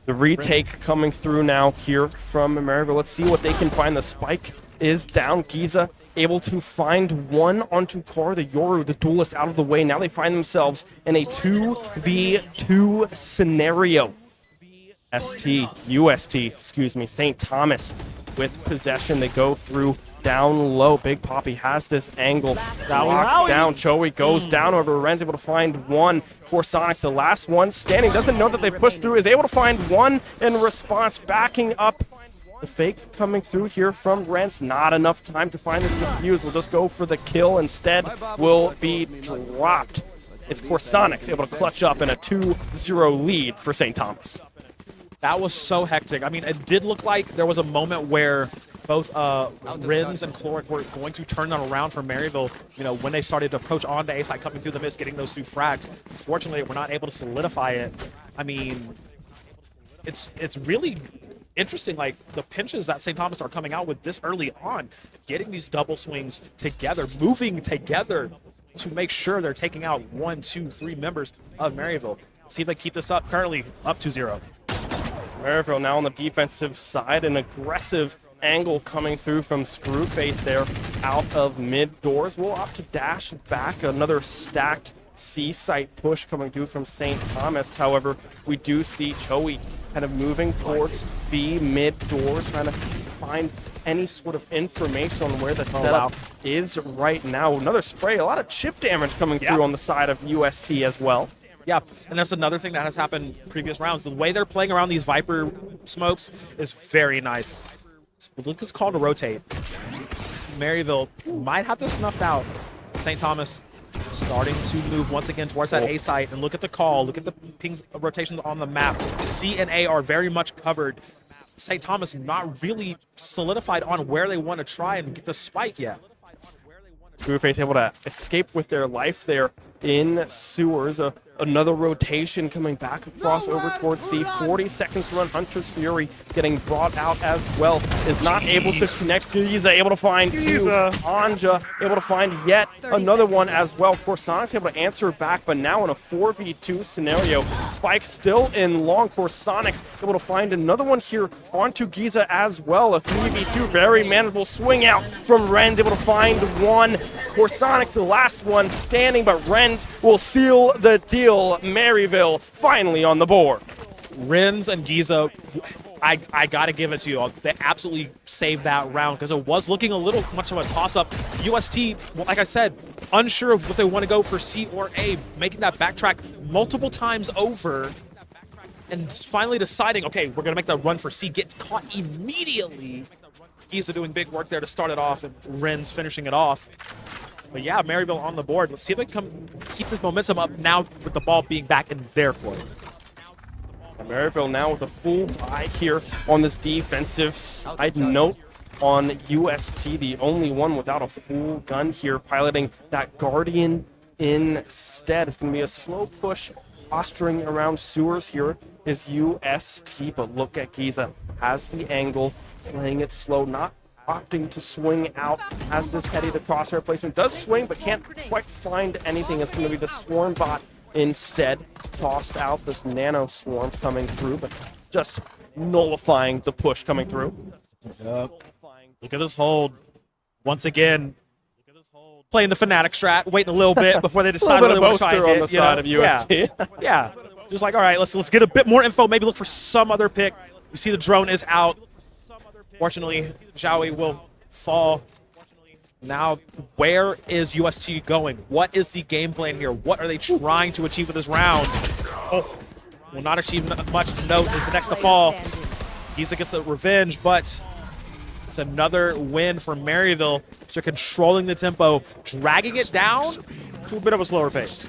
The retake coming through now here from Maryville. Let's see what they can find. The spike is down. Giza able to find one onto Carr, the Yoru, the duelist, out of the way. Now they find themselves in a 2v2 scenario. St. Thomas with possession. They go through down low. Big Poppy has this angle. Locked down. Choey goes down over. Ren's able to find one. Sonics, the last one standing. Doesn't know that they pushed through. Is able to find one in response. Backing up. The fake coming through here from Rens. Not enough time to find this defuse. We'll just go for the kill. Instead, will be dropped. It's Sonics able to clutch up in a 2-0 lead for St. Thomas. That was so hectic. I mean, it did look like there was a moment where both Rins and Cloric were going to turn them around for Maryville, you know, when they started to approach on to A-side, coming through the mist, getting those 2 frags. Unfortunately, we're not able to solidify it. I mean, it's really interesting, like, the pinches that St. Thomas are coming out with this early on, getting these double swings together, moving together to make sure they're taking out 1, 2, 3 members of Maryville. See if they keep this up. Currently up 2-0. Maryville now on the defensive side, an aggressive angle coming through from Screwface there out of mid doors. We'll opt to dash back. Another stacked C-site push coming through from St. Thomas. However, we do see Choey kind of moving towards B mid doors, trying to find any sort of information on where the setup is right now. Another spray, a lot of chip damage coming through on the side of UST as well. Yeah, and that's another thing that has happened in previous rounds. The way they're playing around these Viper smokes is very nice. Look, it's called to rotate. Maryville might have this snuffed out. St. Thomas starting to move once again towards that A site, and look at the call. Look at the pings rotations on the map. C and A are very much covered. St. Thomas not really solidified on where they want to try and get the spike yet. Screwface able to escape with their life there in sewers. Another rotation coming back across over towards C. 40 seconds to run. Hunter's Fury getting brought out as well. Is not able to connect. Giza able to find 2. Anja able to find yet another one as well. Sonic's able to answer back, but now in a 4v2 scenario. Spike still in long. Sonic's able to find another one here onto Giza as well. A 3v2, very manageable swing out from Renz. Able to find one. Sonic's the last one standing, but Renz will seal the deal. Maryville finally on the board. Rins and Giza, I gotta give it to you. They absolutely saved that round because it was looking a little much of a toss-up. UST, like I said, unsure of what they want to go for C or A, making that backtrack multiple times over, and finally deciding, okay, we're gonna make the run for C, get caught immediately. Giza doing big work there to start it off, and Rins finishing it off. But yeah, Maryville on the board. Let's see if they can keep this momentum up now with the ball being back in their court. Maryville now with a full buy here on this defensive side. Note on UST, the only one without a full gun here, piloting that Guardian instead. It's going to be a slow push, posturing around sewers here is UST, but look at Giza, has the angle, playing it slow, not opting to swing out as this Eddie the crosshair placement does swing, but can't quite find anything. It's going to be the Swarm bot instead, tossed out. This Nano Swarm coming through, but just nullifying the push coming through. Yep. Look at this hold. Once again, playing the Fnatic strat, waiting a little bit before they decide whether they want to try and hit, on the side of UST. Yeah. Just like, all right, let's get a bit more info, maybe look for some other pick. You see the drone is out. Fortunately, Zhaoi will fall. Now, where is UST going? What is the game plan here? What are they trying to achieve with this round? Oh, will not achieve much to note. Is the next to fall. Giza gets a revenge, but it's another win for Maryville. So controlling the tempo, dragging it down to a bit of a slower pace.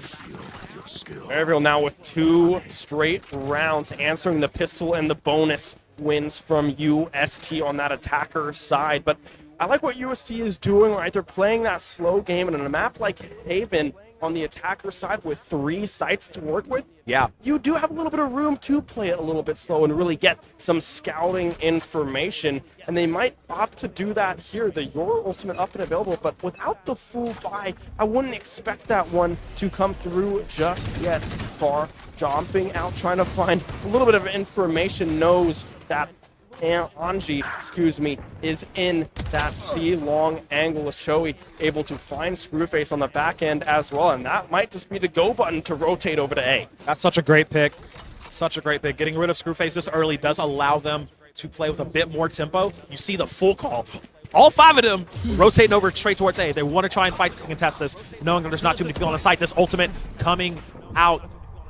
Maryville now with 2 straight rounds, answering the pistol and the bonus wins from UST on that attacker side. But I like what UST is doing, right? They're playing that slow game, and on a map like Haven, on the attacker side with 3 sites to work with, yeah, you do have a little bit of room to play it a little bit slow and really get some scouting information. And they might opt to do that here. The Your Ultimate up and available, but without the full buy, I wouldn't expect that one to come through just yet. Far jumping out, trying to find a little bit of information, knows that Anji, is in that C-long angle. Shoei able to find Screwface on the back end as well, and that might just be the go button to rotate over to A. That's such a great pick. Such a great pick. Getting rid of Screwface this early does allow them to play with a bit more tempo. You see the full call. All 5 of them rotating over straight towards A. They want to try and fight this and contest this, knowing that there's not too many people on the site. This ultimate coming out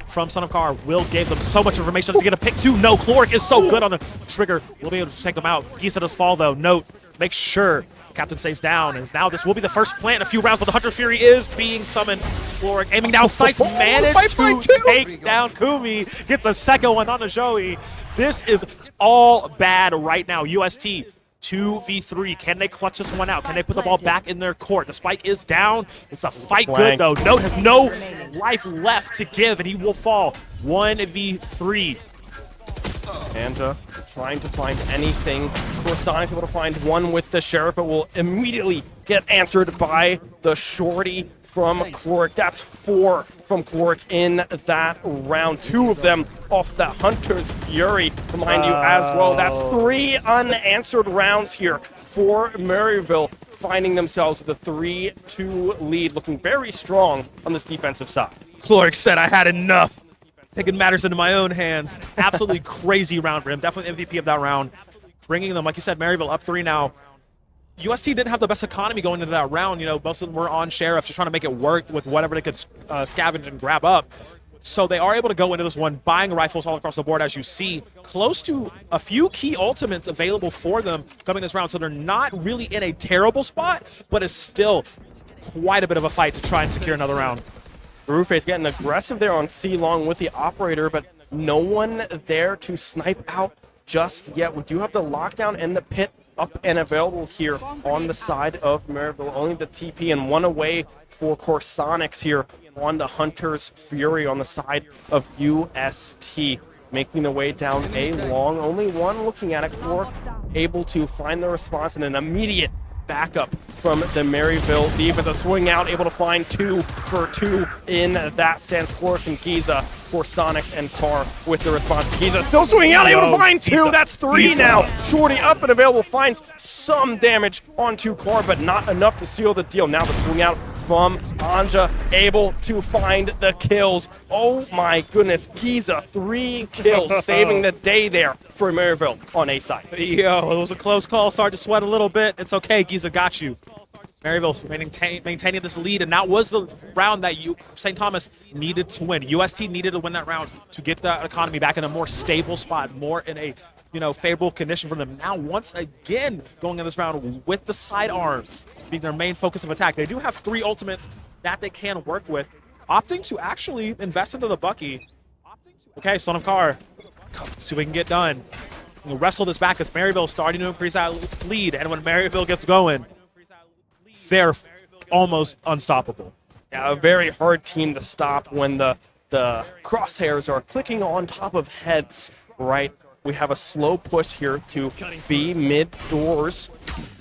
from Son of Car will give them so much information. Does he get a pick 2? No, Chloric is so good on the trigger. We'll be able to take him out. Giza does fall, though. Note, make sure Captain stays down. And now this will be the first plant in a few rounds, but the Hunter Fury is being summoned. Chloric aiming down sights, managed to take down Kumi. Gets the second one on the Joey. This is all bad right now. UST 2v3. Can they clutch this one out? Can they put the ball back in their court? The spike is down. It's a fight good, though. Note has no life left to give, and he will fall. 1v3. Anja trying to find anything. Corsanic's able to find one with the Sheriff, but will immediately get answered by the Shorty from Chloric. That's 4 from Chloric in that round. 2 of them off the Hunter's Fury, remind you as well. That's 3 unanswered rounds here for Maryville, finding themselves with a 3-2 lead, looking very strong on this defensive side. Chloric said, I had enough. Taking matters into my own hands. Absolutely crazy round for him. Definitely MVP of that round. Bringing them, like you said, Maryville up 3 now. UST didn't have the best economy going into that round. You know, most of them were on Sheriff, just trying to make it work with whatever they could scavenge and grab up. So they are able to go into this one, buying rifles all across the board, as you see. Close to a few key ultimates available for them coming this round. So they're not really in a terrible spot, but it's still quite a bit of a fight to try and secure another round. Screwface getting aggressive there on C-long with the operator, but no one there to snipe out just yet. We do have the lockdown and the pit up and available here on the side of Maryville. Only the TP and 1 away for Corsonics here on the Hunter's Fury on the side of UST. Making their way down A long. Only 1 looking at it. Chloric able to find the response and an immediate backup from the Maryville defense. A swing out, able to find 2 for 2 in that sense. Chloric and Giza for Sonics and Car with the response. Giza still swinging out, able to find 2. That's 3 now. Shorty up and available, finds some damage onto Car, but not enough to seal the deal. Now the swing out from Anja, able to find the kills. Oh my goodness, Giza, 3 kills, saving the day there for Maryville on A side. Yo, it was a close call. Started to sweat a little bit. It's okay, Giza got you. Maryville maintaining this lead, and that was the round that St. Thomas needed to win. UST needed to win that round to get the economy back in a more stable spot, more in a favorable condition for them. Now, once again, going in this round with the sidearms being their main focus of attack. They do have 3 ultimates that they can work with, opting to actually invest into the Bucky. Okay, Son of Car, let's see what we can get done. We'll wrestle this back as Maryville starting to increase that lead, and when Maryville gets going, they're almost unstoppable. Yeah, a very hard team to stop when the crosshairs are clicking on top of heads, right? We have a slow push here to B mid-doors.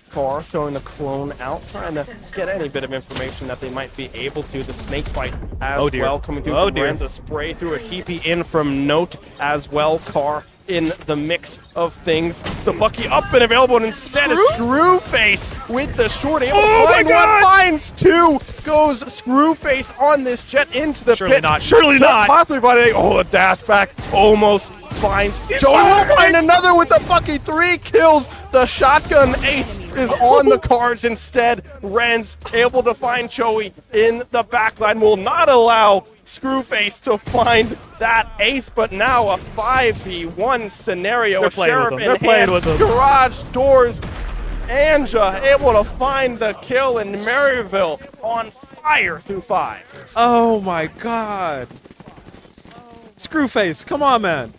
Car throwing the clone out, trying to get any bit of information that they might be able to. The snake fight as well coming through from Renza. Spray through a TP in from Note as well. Car in the mix of things. The Bucky up and available, and instead a Screwface with the short. Able to find one, finds 2. Goes Screwface on this jet into the Surely pit. not. Surely not. Possibly finding. Oh, a dash back. Almost finds. Joey will find another with the Bucky. 3 kills. The shotgun ace is on the cards instead. Renz able to find Joey in the backline. Will not allow Screwface to find that ace, but now a 5v1 scenario. They're playing with Sheriff them. in They're playing hand. with them. Garage doors. Anja able to find the kill, in Maryville on fire through 5. Oh my god. Screwface, come on, man.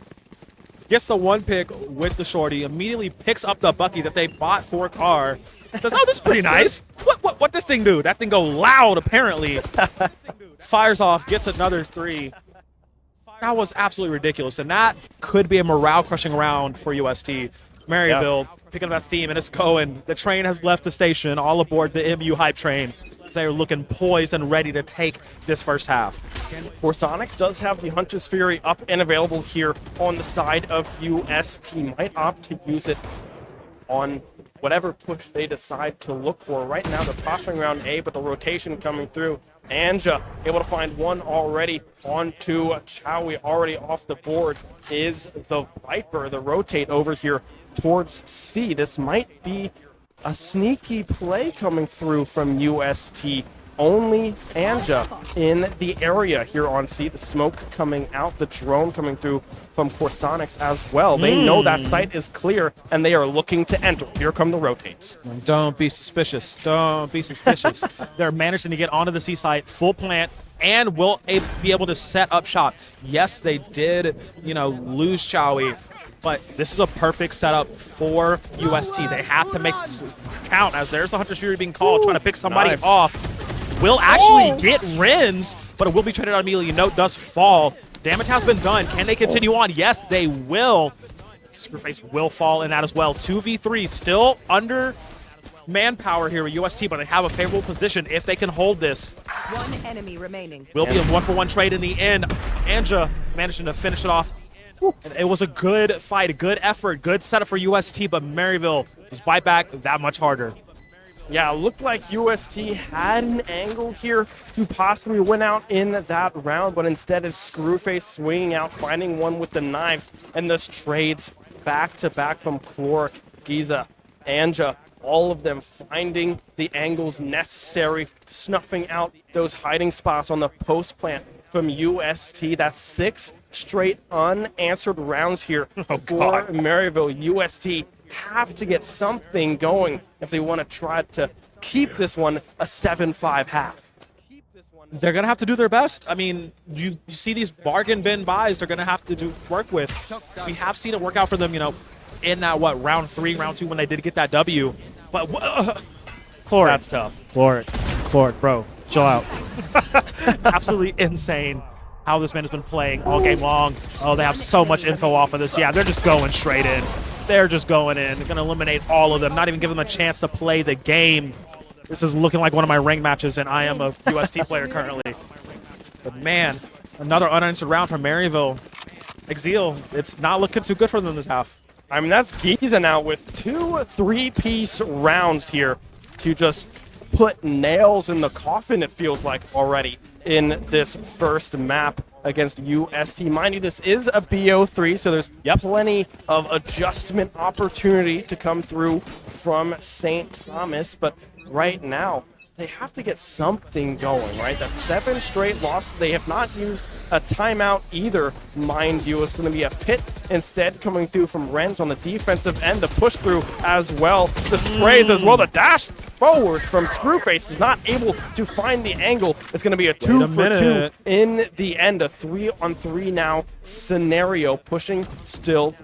Gets the 1 pick with the shorty, immediately picks up the Bucky that they bought for Car. Says, oh, this is pretty nice. What this thing do? That thing go loud, apparently. Fires off, gets another 3. That was absolutely ridiculous, and that could be a morale-crushing round for UST. Maryville picking up that steam, and it's going. The train has left the station, all aboard the MU hype train. They are looking poised and ready to take this first half. Sonics does have the Hunter's Fury up and available here on the side of UST. Might opt to use it on whatever push they decide to look for. Right now, they're posturing around A, but the rotation coming through. Anja able to find 1 already onto Chowie. Already off the board is the Viper. The rotate over here towards C. This might be a sneaky play coming through from UST. Only Anja in the area here on C. The smoke coming out, the drone coming through from Corsonics as well. They know that site is clear, and they are looking to enter. Here come the rotates. Don't be suspicious. Don't be suspicious. They're managing to get onto the C site, full plant, and will be able to set up shop. Yes, they did, lose Chowie, but this is a perfect setup for UST. They have to make this count, as there's the Hunter's Fury being called, trying to pick somebody off. Will actually get Renz, but it will be traded out immediately. Note does fall. Damage has been done. Can they continue on? Yes, they will. Screwface will fall in that as well. 2v3, still under manpower here with UST, but they have a favorable position if they can hold this. 1 enemy remaining. Will be a 1-for-1 trade in the end. Anja managing to finish it off. And it was a good fight, a good effort, good setup for UST, but Maryville was bite back that much harder. Yeah, it looked like UST had an angle here to possibly win out in that round, but instead it's Screwface swinging out, finding 1 with the knives, and this trades back-to-back from Cloric, Giza, Anja, all of them finding the angles necessary, snuffing out those hiding spots on the post plant from UST. That's 6 straight unanswered rounds here for Maryville. UST have to get something going if they want to try to keep this one a 7-5 half. They're going to have to do their best. I mean, you see these bargain bin buys they're going to have to work with. We have seen it work out for them, in that, round 3, round 2 when they did get that W. But, Cloric. That's tough. Cloric, bro, chill out. Absolutely insane how this man has been playing all game long. Oh, they have so much info off of this. Yeah, they're just going straight in. They're just going in. They're going to eliminate all of them, not even give them a chance to play the game. This is looking like one of my ranked matches, and I am a UST player currently. But, man, another unanswered round from Maryville. Exil, it's not looking too good for them this half. I mean, that's Giza now with 2 3-piece rounds here to just put nails in the coffin, it feels like, already in this first map. against UST. Mind you, this is a BO3, so there's plenty of adjustment opportunity to come through from St. Thomas, but right now, they have to get something going, right? That's 7 straight losses. They have not used a timeout either, mind you. It's going to be a pit instead coming through from Renz on the defensive end. The push through as well. The sprays as well. The dash forward from Screwface is not able to find the angle. It's going to be a 2-for-2 in the end. A 3-on-3 now scenario. Pushing still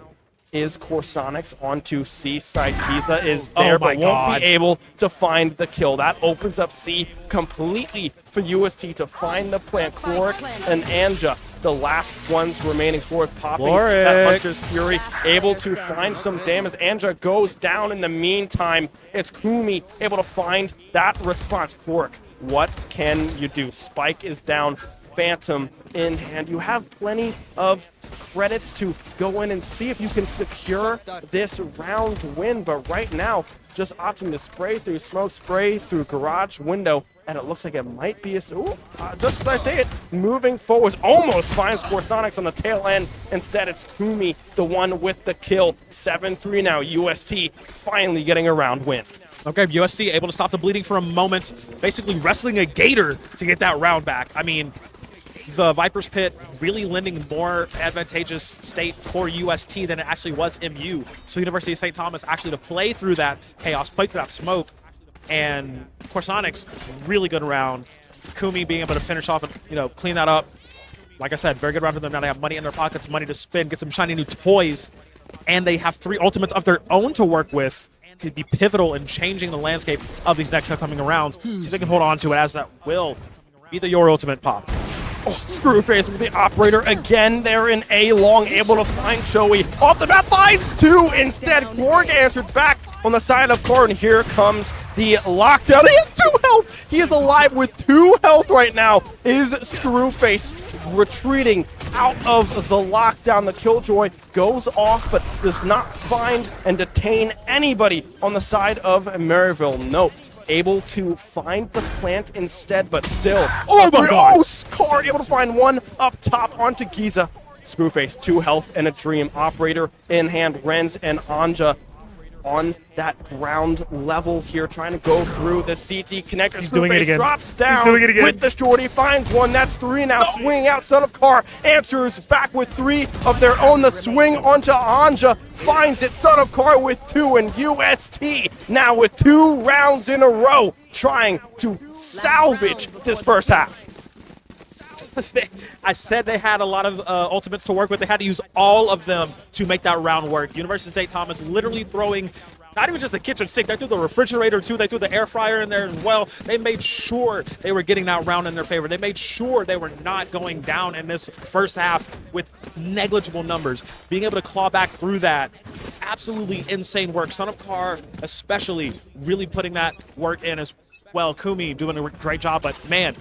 is Corsonics onto C side. Giza is there, but won't be able to find the kill. That opens up C completely for UST to find the plant. Cloric and Anja, the last ones remaining. Cloric popping that Hunter's Fury, able to find some damage. Anja goes down in the meantime. It's Kumi able to find that response. Cloric, what can you do? Spike is down. Phantom in hand. You have plenty of credits to go in and see if you can secure this round win, but right now just opting to spray through smoke, spray through garage window, and it looks like it might be a just as I say it, moving forwards, almost finds Corsonics on the tail end. Instead it's Kumi, the one with the kill. 7-3 now. UST finally getting a round win. Okay, UST able to stop the bleeding for a moment, basically wrestling a gator to get that round back. I mean, the Viper's Pit really lending more advantageous state for UST than it actually was MU. So University of St. Thomas actually to play through that chaos, play through that smoke, and Corsonics really good round. Kumi being able to finish off and, you know, clean that up. Like I said, very good round for them. Now they have money in their pockets, money to spend, get some shiny new toys, and they have 3 ultimates of their own to work with. Could be pivotal in changing the landscape of these next upcoming rounds. See if they can hold on to it, as that will be your ultimate pop. Oh, Screwface with the operator again. They're in A long, able to find Joey. Off the map, finds 2 instead. Glorg answered back on the side of Core, and here comes the lockdown. He has 2 health. He is alive with 2 health right now. Is Screwface retreating out of the lockdown. The Killjoy goes off, but does not find and detain anybody on the side of Maryville. Nope. Able to find the plant instead, but still. Oh my god! Oh, Scar able to find one up top onto Giza. Screwface, 2 health and a dream. Operator in hand. Renz and Anja on that ground level here, trying to go through the CT connector. He's doing it again. Drops down. He's doing it again. With the shorty, finds one. That's 3 now. Swinging out, Son of Car answers back with 3 of their own. The swing onto Anja, finds it. Son of Car with 2, and UST now with 2 rounds in a row, trying to salvage this first half. I said they had a lot of ultimates to work with. They had to use all of them to make that round work. University of St. Thomas literally throwing not even just the kitchen sink. They threw the refrigerator too. They threw the air fryer in there as well. They made sure they were getting that round in their favor. They made sure they were not going down in this first half with negligible numbers. Being able to claw back through that, absolutely insane work. Son of Car especially really putting that work in as well. Kumi doing a great job, but man,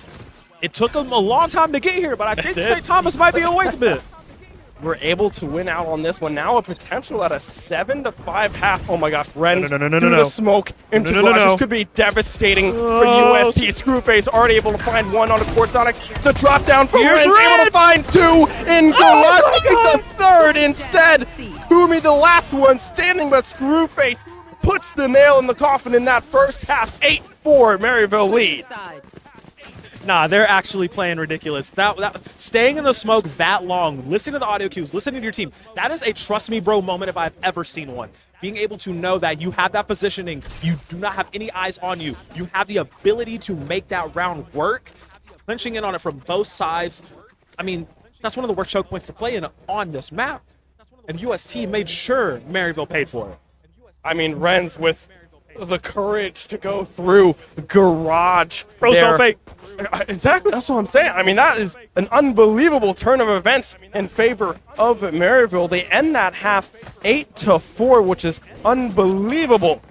it took them a long time to get here, but I think St. Thomas might be awake a bit. We're able to win out on this one. Now a potential at a 7-5 half. Oh my gosh, Renz through the smoke into garage. This could be devastating for UST. Screwface already able to find 1 on the Corsonics. The drop down for Renz, able to find 2 in garage. It's a 3rd instead. Kumi, the last one standing, but Screwface puts the nail in the coffin in that first half. 8-4, Maryville lead. Nah, they're actually playing ridiculous. That staying in the smoke that long, listening to the audio cues, listening to your team, that is a trust me bro moment if I've ever seen one. Being able to know that you have that positioning, you do not have any eyes on you, you have the ability to make that round work, clinching in on it from both sides. I mean, that's one of the worst choke points to play in on this map. And UST made sure Maryville paid for it. I mean, Renz with the courage to go through garage. Bros don't fake. Exactly, that's what I'm saying. I mean, that is an unbelievable turn of events in favor of Maryville. They end that half 8-4, which is unbelievable.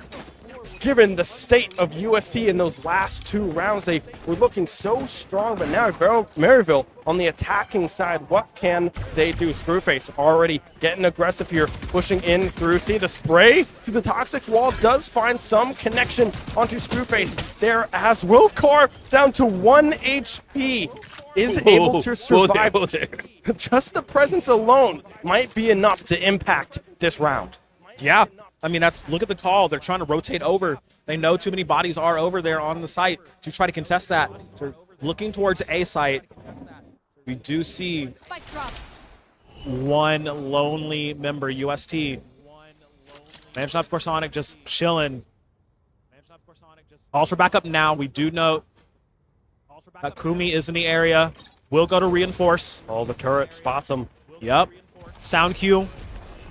given the state of UST in those last 2 rounds. They were looking so strong, but now Maryville on the attacking side, what can they do? Screwface already getting aggressive here, pushing in through. See the spray through the toxic wall does find some connection onto Screwface there, as will Carr down to 1 HP. Is able to survive. Just the presence alone might be enough to impact this round. Yeah, I mean, look at the call. They're trying to rotate over. They know too many bodies are over there on the site to try to contest that. So looking towards A site, we do see one lonely member, UST. Manshov Corsonic just chilling. Calls for backup now. We do note that Kumi is in the area. Will go to reinforce. Oh, the turret spots him. Yep. Sound cue.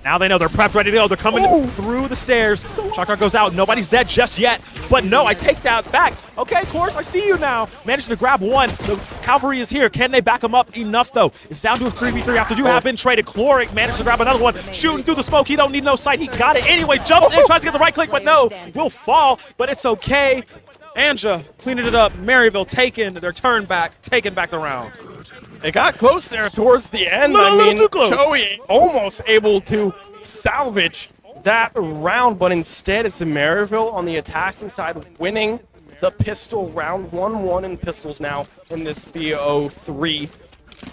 Now they know they're prepped, ready to go. They're coming through the stairs. Shotgun goes out. Nobody's dead just yet. But no, I take that back. Okay, of course, I see you now. Managed to grab one. The cavalry is here. Can they back him up enough, though? It's down to a 3v3 after you have been traded. Chloric managed to grab another one. Shooting through the smoke. He don't need no sight. He got it anyway. Jumps in, tries to get the right click, but no. Will fall, but it's okay. Anja cleaning it up. Maryville taking their turn back, taking back the round. It got close there towards the end. Too close. Joey almost able to salvage that round, but instead it's Maryville on the attacking side winning the pistol round. 1-1 in pistols now in this BO3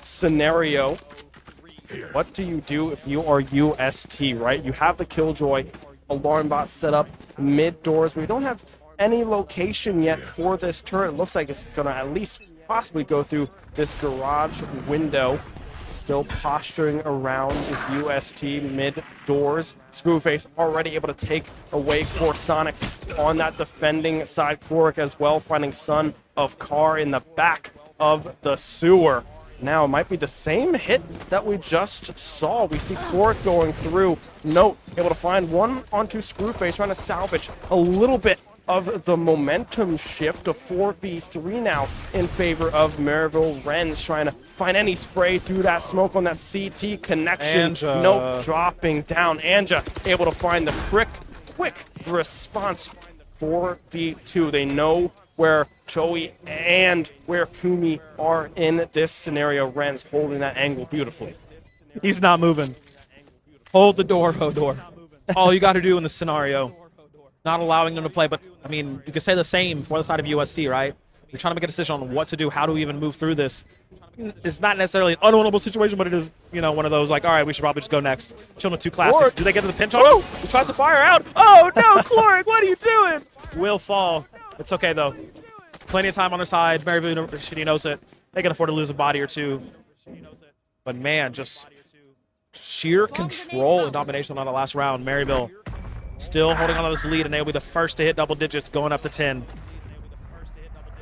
scenario. What do you do if you are UST, right? You have the Killjoy alarm bot set up mid doors. We don't have any location yet for this turret. It looks like it's gonna at least possibly go through this garage window. Still posturing around is UST mid doors. Screwface already able to take away Corsonics on that defending side. Chloric as well, finding Son of Carr in the back of the sewer. Now it might be the same hit that we just saw. We see Chloric going through. Note, able to find one onto Screwface, trying to salvage a little bit of the momentum shift. A 4v3 now in favor of Maryville. Ren's trying to find any spray through that smoke on that CT connection. Anja. Nope, dropping down. Anja able to find the quick response. 4v2. They know where Joey and where Kumi are in this scenario. Ren's holding that angle beautifully. He's not moving. Hold the door, Hodor. That's all you got to do in this scenario. Not allowing them to play, but I mean, you could say the same for the side of UST, right? You're trying to make a decision on what to do, how do we even move through this. It's not necessarily an unwinnable situation, but it is, you know, one of those like, all right, we should probably just go next. Chill with 2 classics. Do they get to the pinch on him? He tries to fire out. Oh no, Chloric, what are you doing? Will fall. It's okay though. Plenty of time on their side. Maryville University knows it. They can afford to lose a body or two. But man, just sheer control and domination on the last round. Maryville still holding on to this lead, and they'll be the first to hit double digits, going up to 10.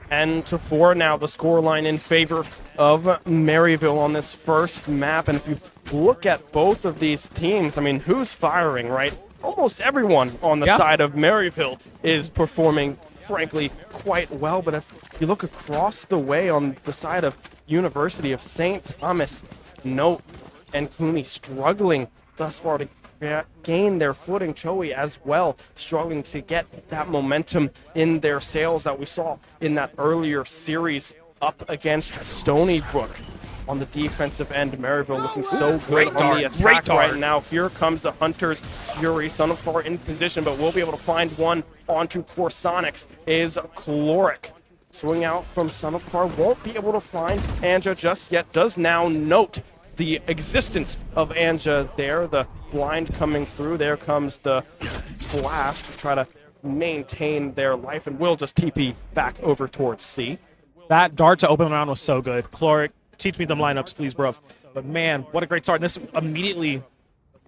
10-4 now, the scoreline in favor of Maryville on this first map. And if you look at both of these teams, I mean, who's firing, right? Almost everyone on the side of Maryville is performing, frankly, quite well. But if you look across the way on the side of University of St. Thomas, Note and Kumi struggling thus far to gain their footing. Joey as well struggling to get that momentum in their sails that we saw in that earlier series up against Stony Brook. On the defensive end, Maryville looking so good on the attack right now. Here comes the Hunter's Fury. Son of Thor in position, but we'll be able to find one onto Corsonics is Chloric. Swing out from Son of Thor. Won't be able to find Anja just yet. Does now note the existence of Anja there. The blind coming through. There comes the flash to try to maintain their life, and will just TP back over towards C. That dart to open the round was so good. Chloric, teach me them lineups, please, bro. But man, what a great start. And this immediately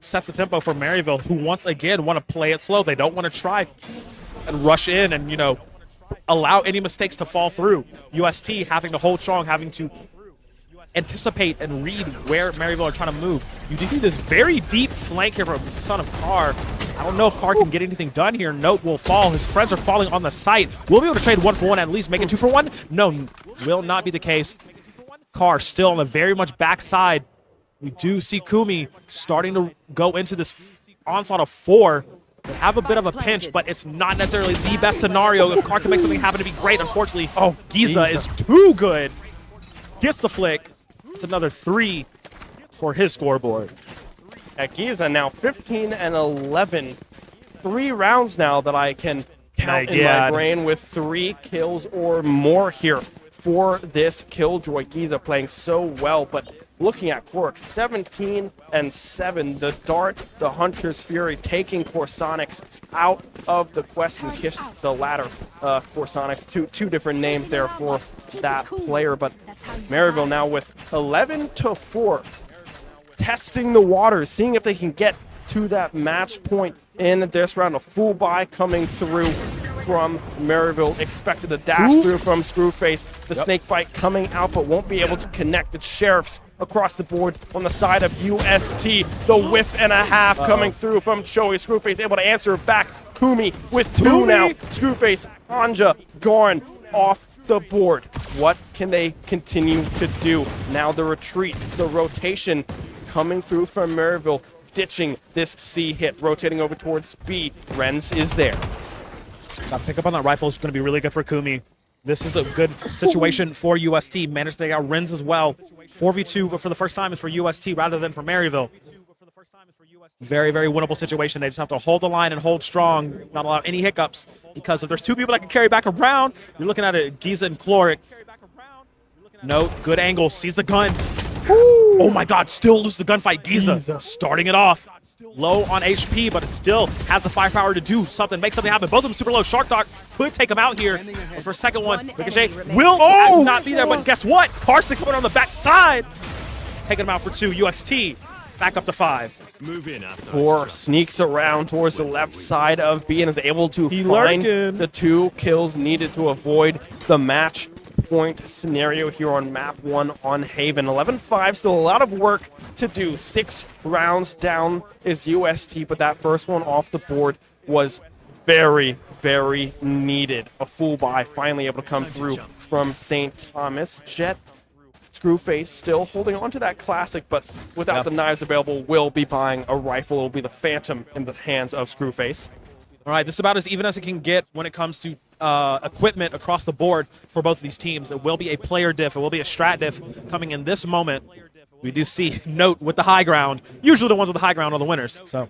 sets the tempo for Maryville, who once again want to play it slow. They don't want to try and rush in and, you know, allow any mistakes to fall through. UST having to hold strong, having to anticipate and read where Maryville are trying to move. You do see this very deep flank here from Son of Carr. I don't know if Carr can get anything done here. Note will fall. His friends are falling on the site. Will be able to trade 1 for 1, at least make it 2 for 1? No, will not be the case. Carr still on the very much backside. We do see Kumi starting to go into this onslaught of 4. They have a bit of a pinch, but it's not necessarily the best scenario. If Car can make something happen, to be great. Unfortunately, Giza is too good. Gets the flick. It's another 3 for his scoreboard. At Giza now 15 and 11. 3 rounds now that I can count in my brain with 3 kills or more here for this Killjoy. Giza playing so well, but looking at Cloric, 17 and 7. The Dart, the Hunter's Fury taking Corsonics out of the quest and kiss the ladder. Corsonics, two different names there for that player, but Maryville now with 11 to 4. Testing the waters, seeing if they can get to that match point in this round. A full buy coming through from Maryville. Expected a dash through from Screwface. The snake bite coming out, but won't be able to connect. The Sheriffs across the board on the side of UST. The whiff and a half coming through from Choi. Screwface able to answer back. Kumi with 2 now. Screwface, Anja, gone off the board. What can they continue to do? Now the retreat, the rotation coming through from Maryville, ditching this C hit, rotating over towards B. Renz is there. Got to pick up on that rifle is going to be really good for Kumi. This is a good situation for UST. Managed to take out Renz as well. 4v2 for the first time is for UST rather than for Maryville. Very, very winnable situation. They just have to hold the line and hold strong, not allow any hiccups, because if there's 2 people that can carry back around, you're looking at it, Giza and Cloric. No, good angle, sees the gun. Oh my god, still loses the gunfight. Giza starting it off. Low on HP, but it still has the firepower to do something, make something happen. Both of them super low. Shark Dog could take him out here. But for a second one, Ricochet will not be there, but guess what? Carson coming on the back side. Taking him out for 2. UST back up to 5. Move in. Tor sneaks around towards the left side of B and is able to find the 2 kills needed to avoid the match point scenario here on map 1 on Haven. 11-5, still a lot of work to do. 6 rounds down is UST, but that first one off the board was very, very needed. A full buy finally able to come through from St. Thomas. Jet, Screwface still holding on to that classic, but without the knives available, will be buying a rifle. It will be the Phantom in the hands of Screwface. All right, this is about as even as it can get when it comes to equipment across the board for both of these teams. It will be a player diff. It will be a strat diff coming in this moment. We do see Note with the high ground. Usually the ones with the high ground are the winners. So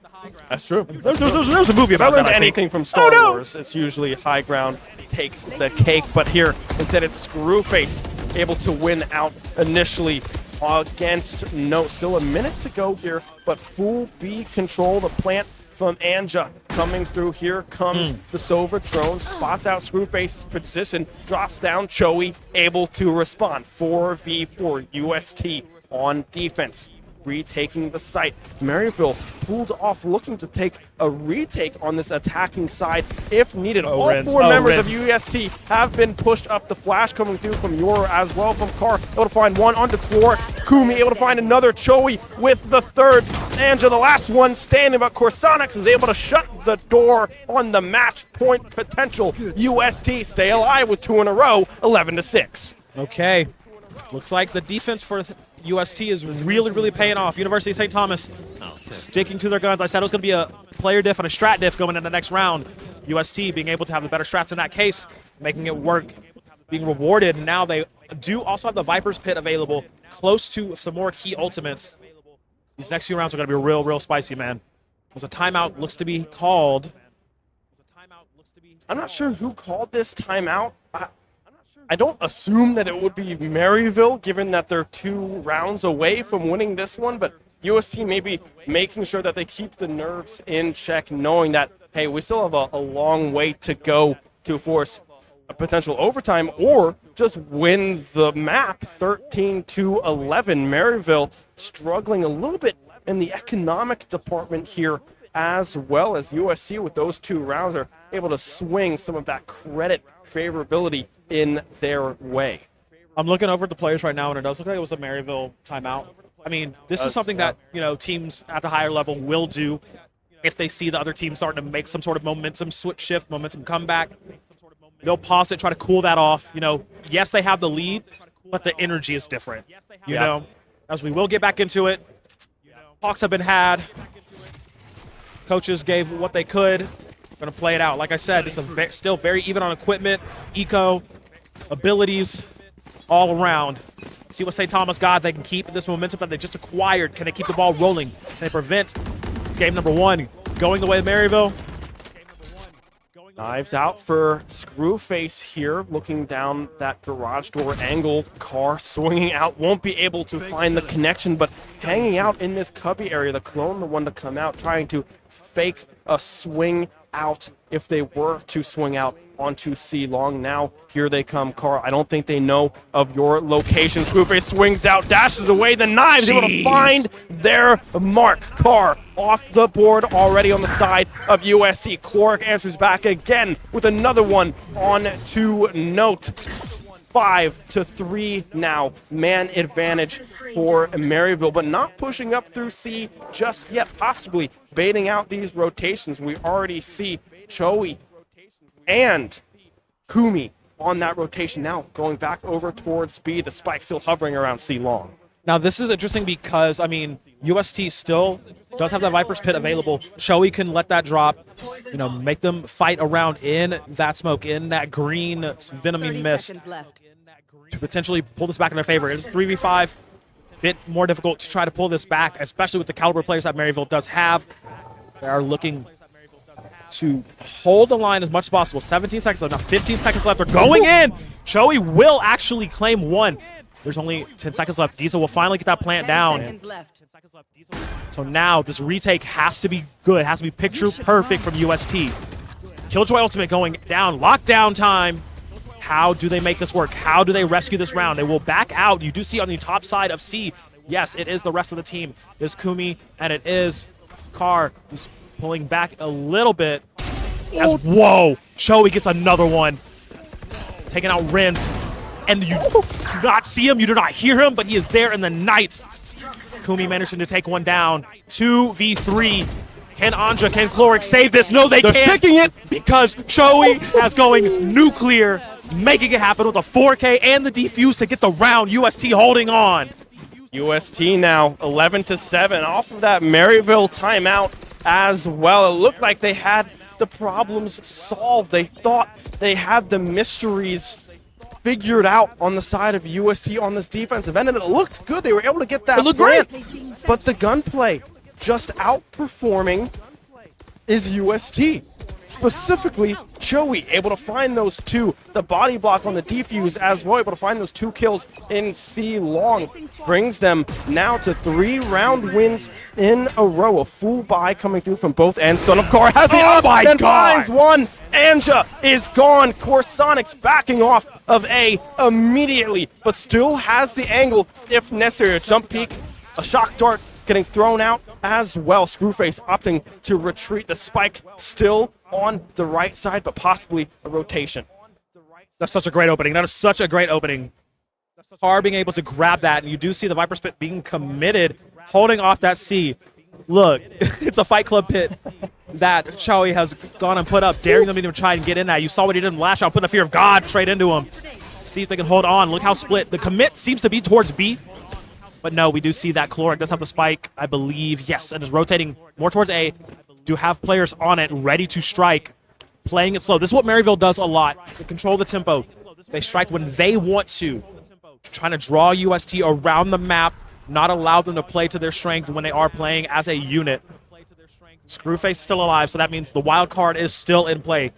that's true. There's a movie about that, I think. Anything from Star Wars, it's usually high ground takes the cake. But here, instead, it's Screwface able to win out initially against Note. Still a minute to go here, but full B control. The plant from Anja coming through. Here comes the Sova drone, spots out Screwface's position, drops down. Choi able to respond. 4v4 UST on defense, retaking the site. Maryville pulled off, looking to take a retake on this attacking side if needed. All 4 members of UST have been pushed up. The flash coming through from Yor as well from Carr, able to find one onto floor. Kumi able to find another. Choi with the 3rd. Anja, the last one standing, but Corsonics is able to shut the door on the match point potential. UST stay alive with 2 in a row, 11-6. Okay, looks like the defense for UST is really, really paying off. University of St. Thomas sticking to their guns. I said it was going to be a player diff and a strat diff going into the next round. UST being able to have the better strats in that case, making it work, being rewarded. Now they do also have the Viper's Pit available, close to some more key ultimates. These next few rounds are going to be real, real spicy, man. There's a timeout looks to be called. I'm not sure who called this timeout. I don't assume that it would be Maryville, given that they're 2 rounds away from winning this one, but UST may be making sure that they keep the nerves in check, knowing that, hey, we still have a long way to go to force a potential overtime or just win the map 13-11. Maryville struggling a little bit in the economic department here, as well as USC with those 2 rounds are able to swing some of that credit favorability in their way. I'm looking over at the players right now, and it does look like it was a Maryville timeout. I mean, this is something that, you know, teams at the higher level will do if they see the other team starting to make some sort of momentum switch shift, momentum comeback. They'll pause it, try to cool that off. You know, yes, they have the lead, but the energy is different. You know, as we will get back into it. Talks have been had. Coaches gave what they could. Going to play it out. Like I said, it's still very even on equipment, eco, abilities, all around. See what St. Thomas got. They can keep this momentum that they just acquired. Can they keep the ball rolling? Can they prevent game number 1 going the way of Maryville? Knives out for Screwface here, looking down that garage door angle. Car swinging out, won't be able to find the connection, but hanging out in this cubby area. The clone, the one to come out, trying to fake a swing out if they were to swing out onto C long. Now here they come. Car, I don't think they know of your location. Screwface swings out, dashes away. The Knives able to find their mark. Car off the board already on the side of UST. Cloric answers back again with another one on to Note. 5-3 now. Man advantage for Maryville, but not pushing up through C just yet. Possibly baiting out these rotations. We already see Choi and Kumi on that rotation now, going back over towards B. The spike still hovering around C long. Now this is interesting because, I mean, UST still does have that Viper's Pit available. Choi can let that drop, you know, make them fight around in that smoke, in that green venomy mist to potentially pull this back in their favor. It's 3v5, bit more difficult to try to pull this back, especially with the caliber players that Maryville does have. They are looking to hold the line as much as possible. 17 seconds left, now 15 seconds left. They're going in. Choi will actually claim 1. There's only 10 seconds left. Diesel will finally get that plant down. So now this retake has to be good, has to be picture perfect from UST. Killjoy ultimate going down, lockdown time. How do they make this work? How do they rescue this round? They will back out. You do see on the top side of C, yes, it is the rest of the team. It's Kumi and it is Car, who's pulling back a little bit. Whoa, Choi gets another one. Taking out Renz. And you do not see him, you do not hear him, but he is there in the night. Kumi managing to take one down. 2v3. Can Anja, can Cloric save this? No, they can't. They're sticking it because Choi has going nuclear, making it happen with a 4K and the defuse to get the round. UST holding on. UST now 11-7 off of that Maryville timeout as well. It looked like they had the problems solved. They thought they had the mysteries figured out on the side of UST on this defensive end, and it looked good. They were able to get that plant, but the gunplay just outperforming is UST. Specifically, Choi able to find those 2. The body block on the defuse as well, able to find those 2 kills in C long. Brings them now to 3 round wins in a row. A full buy coming through from both ends. Son of Car has the and finds one. Anja is gone. Corsonics backing off of A immediately, but still has the angle if necessary. A jump peek, a shock dart getting thrown out as well. Screwface opting to retreat. The spike still on the right side, but possibly a rotation. That's such a great opening. That is such a great opening. Car being able to grab that, and you do see the Viper Spit being committed, holding off that C. Look, it's a Fight Club pit that Choi has gone and put up, daring them to even try and get in that. You saw what he did in Lash Out, putting a Fear of God straight into him. See if they can hold on. Look how split. The commit seems to be towards B. But no, we do see that Cloric does have the spike, I believe. Yes, and is rotating more towards A. Do have players on it, ready to strike, playing it slow. This is what Maryville does a lot. They control the tempo. They strike when they want to. Trying to draw UST around the map, not allow them to play to their strength when they are playing as a unit. Screwface is still alive, so that means the wild card is still in play.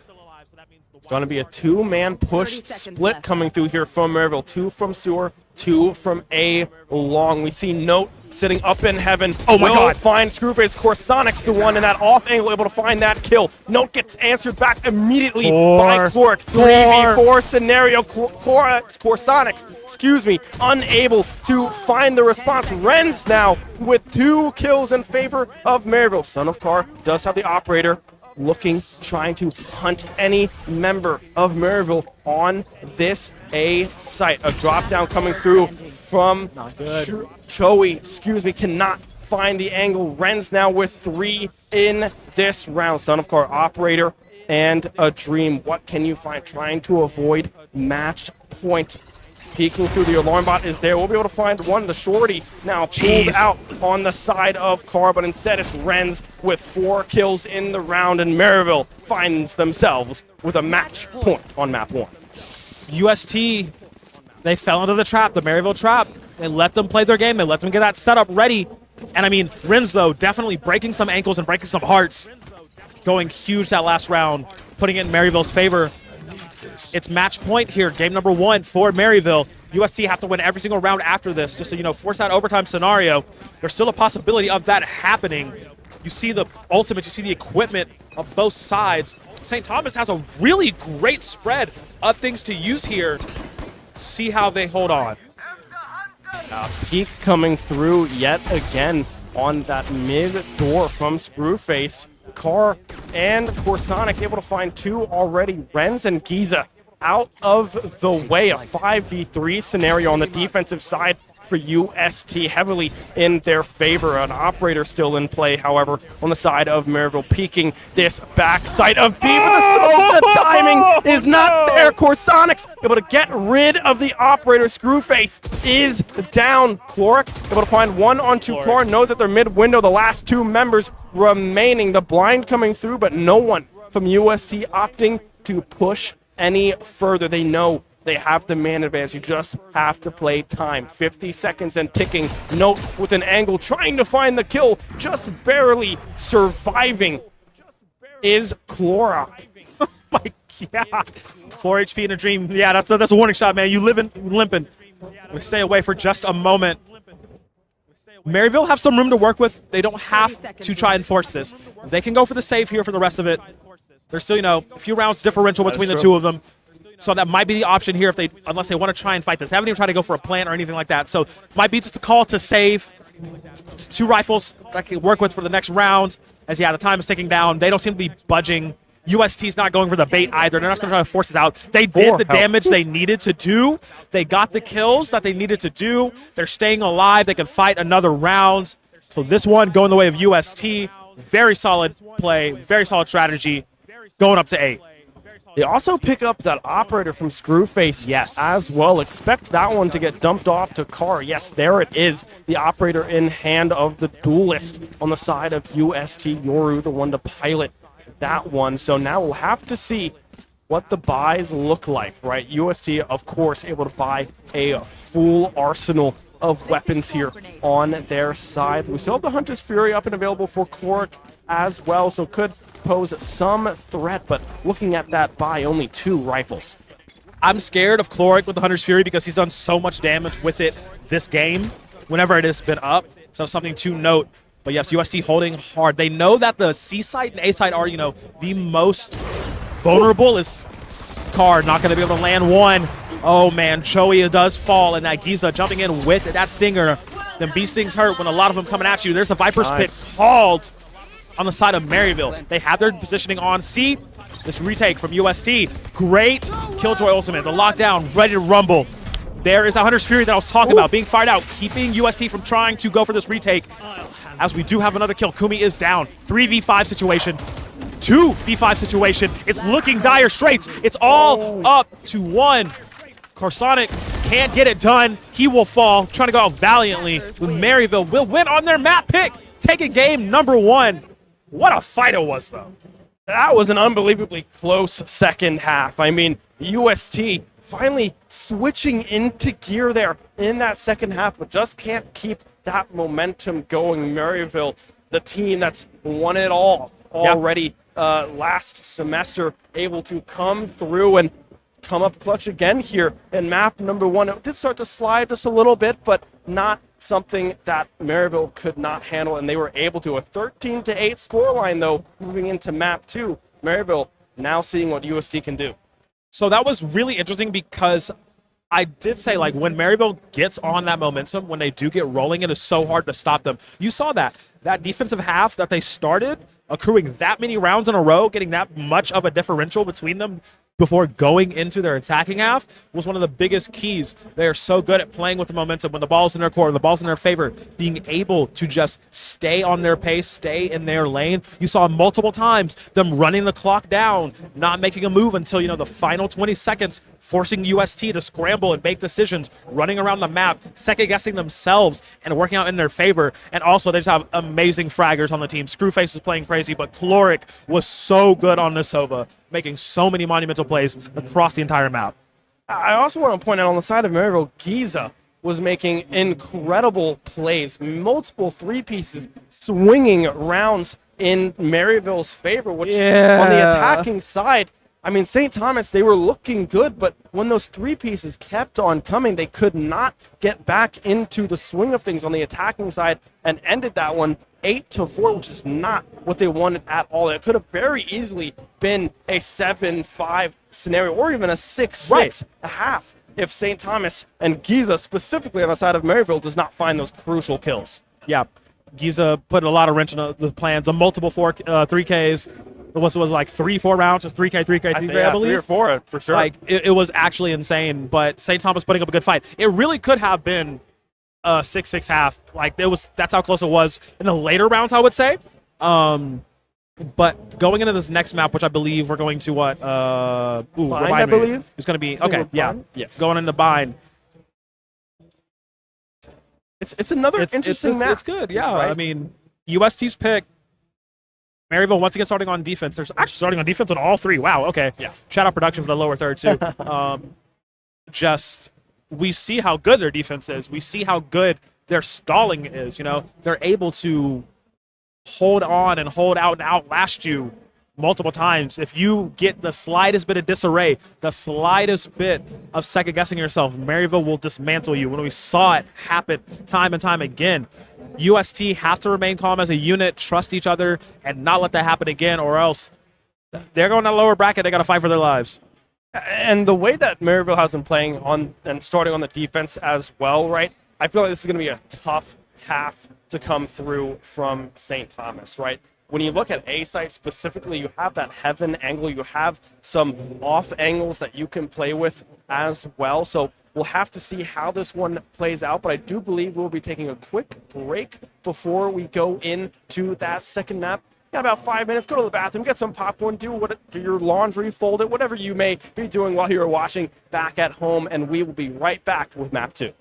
It's going to be a 2-man push split coming through here from Maryville. 2 from Sewer, 2 from A long. We see Note sitting up in heaven. Oh my God. Find Screwface. Corsonics the one in that off angle, able to find that kill. Note gets answered back immediately by Cloric. 3v4 scenario. Corsonics, excuse me, unable to find the response. Renz now with 2 kills in favor of Maryville. Son of Car does have the operator. Looking, trying to hunt any member of Maryville on this A site. A drop down coming through from Choi, excuse me, cannot find the angle. Renz now with 3 in this round. Son of Car operator and a Dream. What can you find? Trying to avoid match point peeking through. The alarm bot is there. We'll be able to find one. The shorty now pulled out on the side of Carr, but instead it's Renz with 4 kills in the round, and Maryville finds themselves with a match point on map 1. UST, they fell into the trap, the Maryville trap. They let them play their game. They let them get that setup ready. And I mean, Renz, though, definitely breaking some ankles and breaking some hearts. Going huge that last round, putting it in Maryville's favor. It's match point here, game number 1 for Maryville. UST have to win every single round after this, just to, force that overtime scenario. There's still a possibility of that happening. You see the ultimate, you see the equipment of both sides. St. Thomas has a really great spread of things to use here. See how they hold on. Peek coming through yet again on that mid door from Screwface. Carr and Corsonics able to find 2 already. Renz and Giza out of the way. A 5v3 scenario on the defensive side for UST, heavily in their favor. An operator still in play, however, on the side of Maryville, peeking this backside of B with the smoke. The timing is not there. Corsonics able to get rid of the operator. Screwface is down. Cloric able to find 1 on 2. Carr knows that they're mid window. The last 2 members remaining. The blind coming through, but no one from UST opting to push any further. They know they have the man advantage. You just have to play time. 50 seconds and ticking. Note with an angle, trying to find the kill, just barely surviving is Clorox. Oh my God. 4 HP in a dream. Yeah, that's a warning shot, man. You limping. We stay away for just a moment. Maryville have some room to work with. They don't have to try and force this. They can go for the save here for the rest of it. There's still, a few rounds differential between the 2 of them. So that might be the option here unless they want to try and fight this. They haven't even tried to go for a plant or anything like that. So it might be just a call to save 2 rifles that I can work with for the next round. As the time is ticking down. They don't seem to be budging. UST's not going for the bait either. They're not going to try to force it out. They did the damage they needed to do. They got the kills that they needed to do. They're staying alive. They can fight another round. So this one going the way of UST. Very solid play. Very solid strategy. Going up to 8. They also pick up that operator from Screwface as well. Expect that one to get dumped off to Carr. Yes, there it is. The operator in hand of the duelist on the side of UST. Yoru, the one to pilot that one. So now we'll have to see what the buys look like, right? UST, of course, able to buy a full arsenal of weapons here on their side. We still have the Hunter's Fury up and available for Cloric as well, so could pose some threat, but looking at that buy, only 2 rifles. I'm scared of Cloric with the Hunter's Fury because he's done so much damage with it this game whenever it has been up. So something to note. But yes, UST holding hard. They know that the C side and A side are, the most vulnerable. Is Carr not going to be able to land one. Oh man, Joey does fall, and that Giza jumping in with that stinger. Then B stings hurt when a lot of them coming at you. There's the Viper's Pit called on the side of Maryville. They have their positioning on C. This retake from UST. Great Killjoy ultimate. The lockdown, ready to rumble. There is a Hunter's Fury that I was talking about being fired out, keeping UST from trying to go for this retake. As we do have another kill. Kumi is down. 3v5 situation. 2v5 situation. It's looking dire straits. It's all up to 1. Corsonic can't get it done. He will fall, trying to go out valiantly. Maryville will win on their map pick, taking game number 1. What a fight it was, though. That was an unbelievably close second half. I mean, UST finally switching into gear there in that second half, but just can't keep that momentum going. Maryville, the team that's won it all already last semester, able to come through and come up clutch again here in map number 1. It did start to slide just a little bit, but not something that Maryville could not handle, and they were able to. A 13-8 scoreline, though, moving into map 2. Maryville now seeing what UST can do. So that was really interesting because I did say, when Maryville gets on that momentum, when they do get rolling, it is so hard to stop them. You saw that defensive half that they started, accruing that many rounds in a row, getting that much of a differential between them before going into their attacking half was one of the biggest keys. They are so good at playing with the momentum when the ball's in their court, when the ball's in their favor, being able to just stay on their pace, stay in their lane. You saw multiple times them running the clock down, not making a move until, you know, the final 20 seconds, forcing UST to scramble and make decisions, running around the map, second-guessing themselves and working out in their favor. And also, they just have amazing fraggers on the team. Screwface is playing crazy, but Chloric was so good on this Sova, making so many monumental plays across the entire map. I also want to point out on the side of Maryville, Giza was making incredible plays, multiple three-pieces, swinging rounds in Maryville's favor, which on the attacking side, I mean, St. Thomas, they were looking good, but when those three pieces kept on coming, they could not get back into the swing of things on the attacking side and ended that one 8-4, which is not what they wanted at all. It could have very easily been a 7-5 scenario or even a 6-6 a half if St. Thomas and Giza, specifically on the side of Maryville, does not find those crucial kills. Yeah, Giza put a lot of wrench in the plans, a multiple 3Ks. It was like 3-4 rounds, just 3K, I believe. 3 or 4, for sure. Like, it was actually insane, but St. Thomas putting up a good fight. It really could have been a 6-6 half. Like, that's how close it was in the later rounds, I would say. But going into this next map, which I believe we're going to Bind, I believe? It's going to be, okay, yeah. Bind? Yes. Going into Bind. It's another interesting map. It's good, yeah. Right? I mean, UST's pick. Maryville once again starting on defense. They're actually starting on defense on all three. Wow, okay. Yeah. Shout out production for the lower third, too. We see how good their defense is. We see how good their stalling is, you know. They're able to hold on and hold out and outlast you multiple times. If you get the slightest bit of disarray, the slightest bit of second-guessing yourself, Maryville will dismantle you. When we saw it happen time and time again, UST have to remain calm as a unit, trust each other, and not let that happen again, or else they're going to the lower bracket. They got to fight for their lives. And the way that Maryville has been playing on and starting on the defense as well, right? I feel like this is going to be a tough half to come through from St. Thomas, right? When you look at A site specifically, you have that heaven angle. You have some off angles that you can play with as well. So we'll have to see how this one plays out. But I do believe we'll be taking a quick break before we go into that second map. Got about 5 minutes. Go to the bathroom, get some popcorn, do your laundry, fold it, whatever you may be doing while you're watching back at home. And we will be right back with map 2.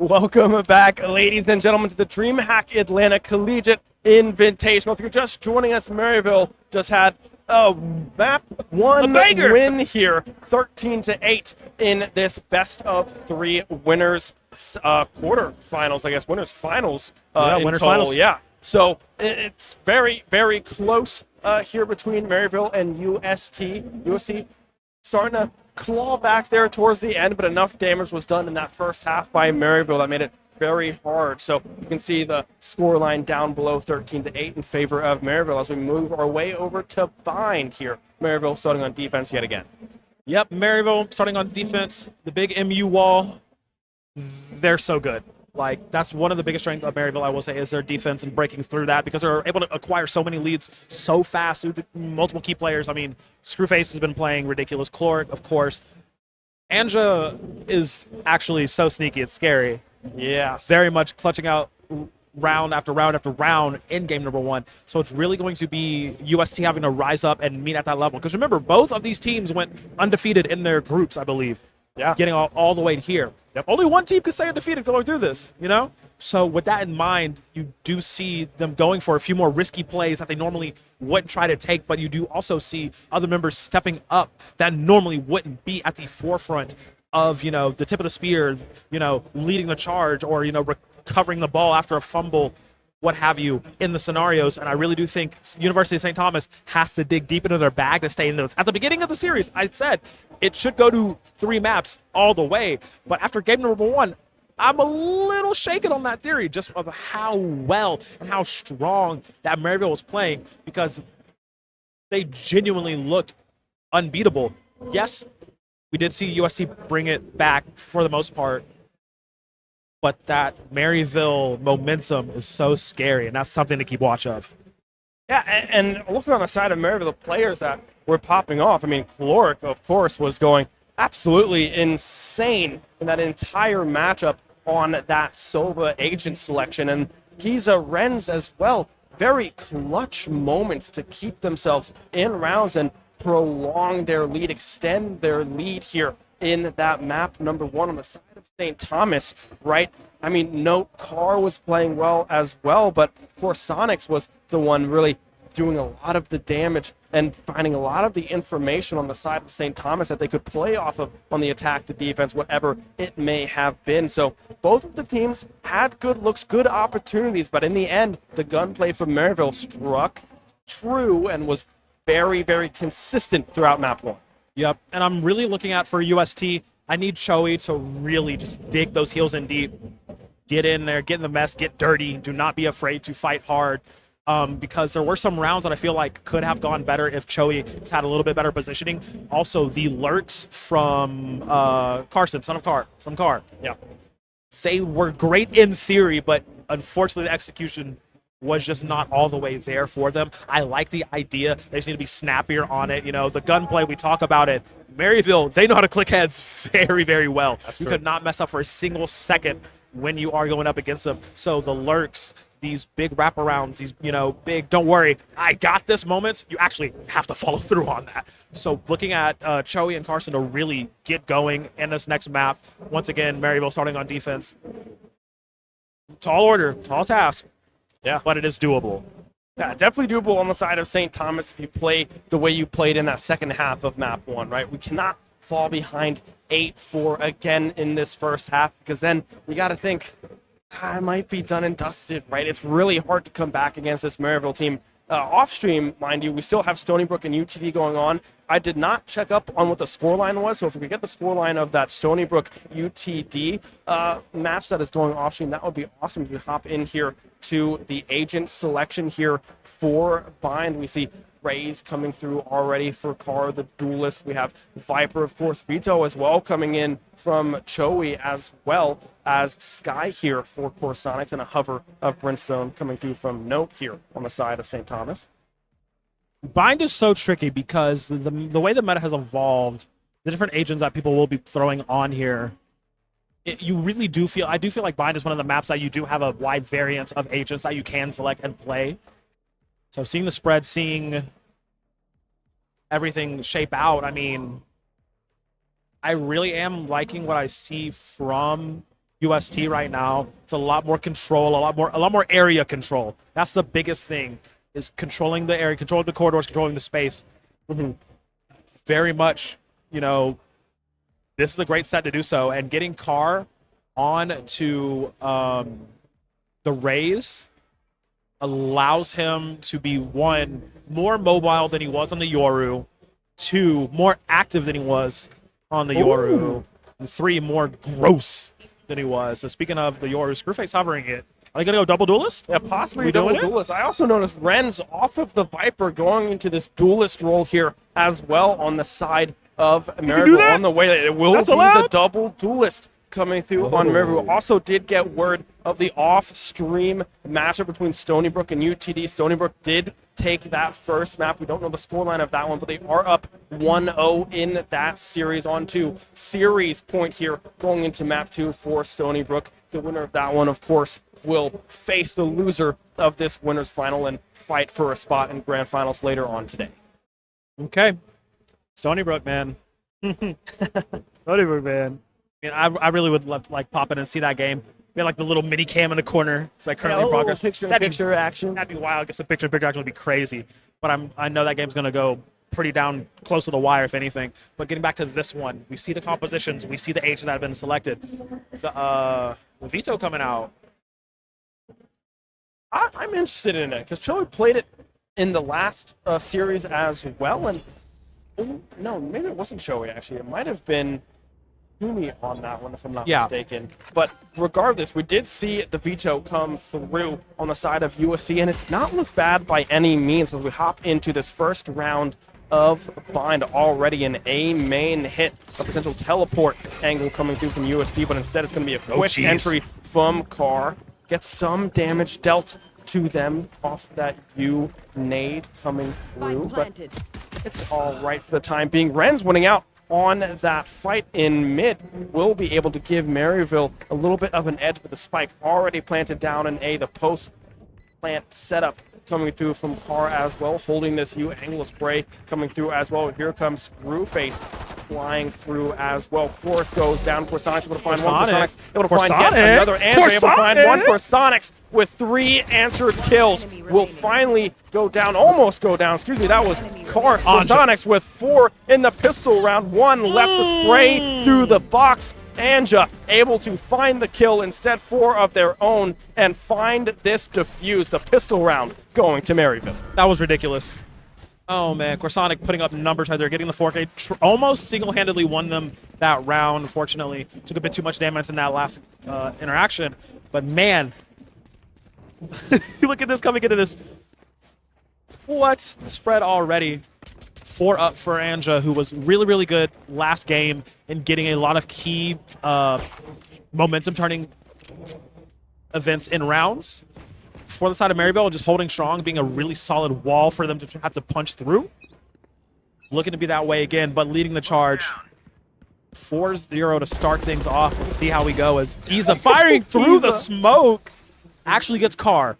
Welcome back, ladies and gentlemen, to the DreamHack Atlanta Collegiate Invitational. If you're just joining us, Maryville just had a map one win here, 13-8 in this best of 3 winners quarterfinals, I guess, winners finals. Winners finals. Yeah. So it's very, very close here between Maryville and USC starting to claw back there towards the end, but enough damage was done in that first half by Maryville that made it very hard. So you can see the scoreline down below 13-8 in favor of Maryville as we move our way over to Bind here. Maryville starting on defense yet again. Yep, Maryville starting on defense. The big MU wall, they're so good. Like, that's one of the biggest strengths of Maryville, I will say, is their defense and breaking through that because they're able to acquire so many leads so fast through multiple key players. I mean, Screwface has been playing ridiculous. Cloric, of course. Anja is actually so sneaky, it's scary. Yeah. Very much clutching out round after round after round in game number 1. So it's really going to be UST having to rise up and meet at that level. Because remember, both of these teams went undefeated in their groups, I believe. Yeah. Getting all the way here. Yep. Only one team could stay undefeated going through this, you know? So with that in mind, you do see them going for a few more risky plays that they normally wouldn't try to take, but you do also see other members stepping up that normally wouldn't be at the forefront of, you know, the tip of the spear, you know, leading the charge or, you know, recovering the ball after a fumble, what have you, in the scenarios. And I really do think University of St. Thomas has to dig deep into their bag to stay in those. At the beginning of the series, I said it should go to 3 maps all the way. But after game number 1, I'm a little shaken on that theory just of how well and how strong that Maryville was playing because they genuinely looked unbeatable. Yes, we did see UST bring it back for the most part, but that Maryville momentum is so scary, and that's something to keep watch of. Yeah, and looking on the side of Maryville, the players that were popping off, I mean, Cloric, of course, was going absolutely insane in that entire matchup on that Sova agent selection, and Giza Renz as well. Very clutch moments to keep themselves in rounds and prolong their lead, extend their lead here in that map number 1 on the side of St. Thomas, right? I mean, Note Carr was playing well as well, but of course Sonics was the one really doing a lot of the damage and finding a lot of the information on the side of St. Thomas that they could play off of on the attack, the defense, whatever it may have been. So both of the teams had good looks, good opportunities, but in the end, the gunplay from Maryville struck true and was very, very consistent throughout map 1. Yep, and I'm really looking at for UST, I need Choi to really just dig those heels in deep, get in there, get in the mess, get dirty, do not be afraid to fight hard. Because there were some rounds that I feel like could have gone better if Choi had a little bit better positioning. Also, the lurks from Carson, son of Carr, from Carr. Yeah. They were great in theory, but unfortunately the execution was just not all the way there for them. I like the idea. They just need to be snappier on it. You know, the gunplay, we talk about it. Maryville, they know how to click heads very, very well. You could not mess up for a single second when you are going up against them. So the lurks, these big wraparounds, these, you know, big, don't worry, I got this moments, you actually have to follow through on that. So looking at Choi and Carson to really get going in this next map. Once again, Maryville starting on defense. Tall order, tall task. Yeah, but it is doable. Yeah, definitely doable on the side of St. Thomas if you play the way you played in that second half of map 1, right? We cannot fall behind 8-4 again in this first half because then you got to think, I might be done and dusted, right? It's really hard to come back against this Maryville team. Off stream, mind you, we still have Stony Brook and UTD going on. I did not check up on what the scoreline was, so if we could get the scoreline of that Stony Brook UTD match that is going off stream, that would be awesome if we hop in here to the agent selection here for Bind. We see Rays coming through already for Carr, the duelist. We have Viper, of course, Vito as well coming in from Choi, as well as Sky here for Corsonics, and a hover of Brimstone coming through from Note here on the side of St. Thomas. Bind is so tricky because the way the meta has evolved, the different agents that people will be throwing on here, you really do feel, I do feel like Bind is one of the maps that you do have a wide variance of agents that you can select and play. So seeing the spread, seeing everything shape out, I mean, I really am liking what I see from UST right now. It's a lot more control, a lot more area control. That's the biggest thing, is controlling the area, controlling the corridors, controlling the space. Very much, you know, this is a great set to do so. And getting Carr on to the Rays allows him to be, one, more mobile than he was on the Yoru, two, more active than he was on the Yoru, and three, more gross than he was. So speaking of the Yoru, Screwface hovering it. Are they going to go double duelist? Yeah, possibly double duelist. I also noticed Ren's off of the Viper going into this duelist role here as well on the side of Maryville on the way. It will be the double duelist coming through on Maryville. Also did get word of the off-stream matchup between Stony Brook and UTD. Stony Brook did take that first map. We don't know the scoreline of that one, but they are up 1-0 in that series on to series point here going into map 2 for Stony Brook. The winner of that one, of course, will face the loser of this winner's final and fight for a spot in grand finals later on today. Okay. Stony Brook, man. Stony Brook, man. I mean, I really would love like pop in and see that game. We had like the little mini cam in the corner. It's like currently in progress. Picture action. That'd be wild. I guess the picture action would be crazy. But I know that game's gonna go pretty down close to the wire, if anything. But getting back to this one, we see the compositions, we see the H's that have been selected. The veto coming out. I'm interested in it because Chile played it in the last series as well, and no, maybe it wasn't Shoei actually. It might have been Humi on that one, if I'm not mistaken. But regardless, we did see the veto come through on the side of USC, and it's not looked bad by any means as we hop into this first round of Bind. Already an A main hit, a potential teleport angle coming through from USC, but instead it's going to be a quick entry from Carr. Get some damage dealt to them off that U nade coming through, but it's all right for the time being. Ren's winning out on that fight in mid will be able to give Maryville a little bit of an edge with the spike already planted down in A. The post plant setup coming through from Carr as well, holding this U angle spray coming through as well. Here comes Screwface flying through as well. Fourth goes down. Corsonics able to find one. Corsonics able to find yet another answer. Able to find one. Corsonics with 3 answered kills will finally go down. Almost go down. Excuse me. That was Carr. Corsonics with 4 in the pistol round. 1 left to spray through the box. Anja able to find the kill, instead 4 of their own, and find this defuse. The pistol round going to Maryville. That was ridiculous. Oh man, Corsonic putting up numbers right there, getting the 4K, almost single-handedly won them that round. Unfortunately, took a bit too much damage in that last interaction. But man, you look at this coming into this. What? The spread already. 4 up for Anja, who was really, really good last game in getting a lot of key momentum-turning events in rounds. For the side of Maryville, just holding strong, being a really solid wall for them to have to punch through. Looking to be that way again, but leading the charge. 4-0 to start things off. Let's see how we go as Giza firing through the smoke. Actually gets Carr.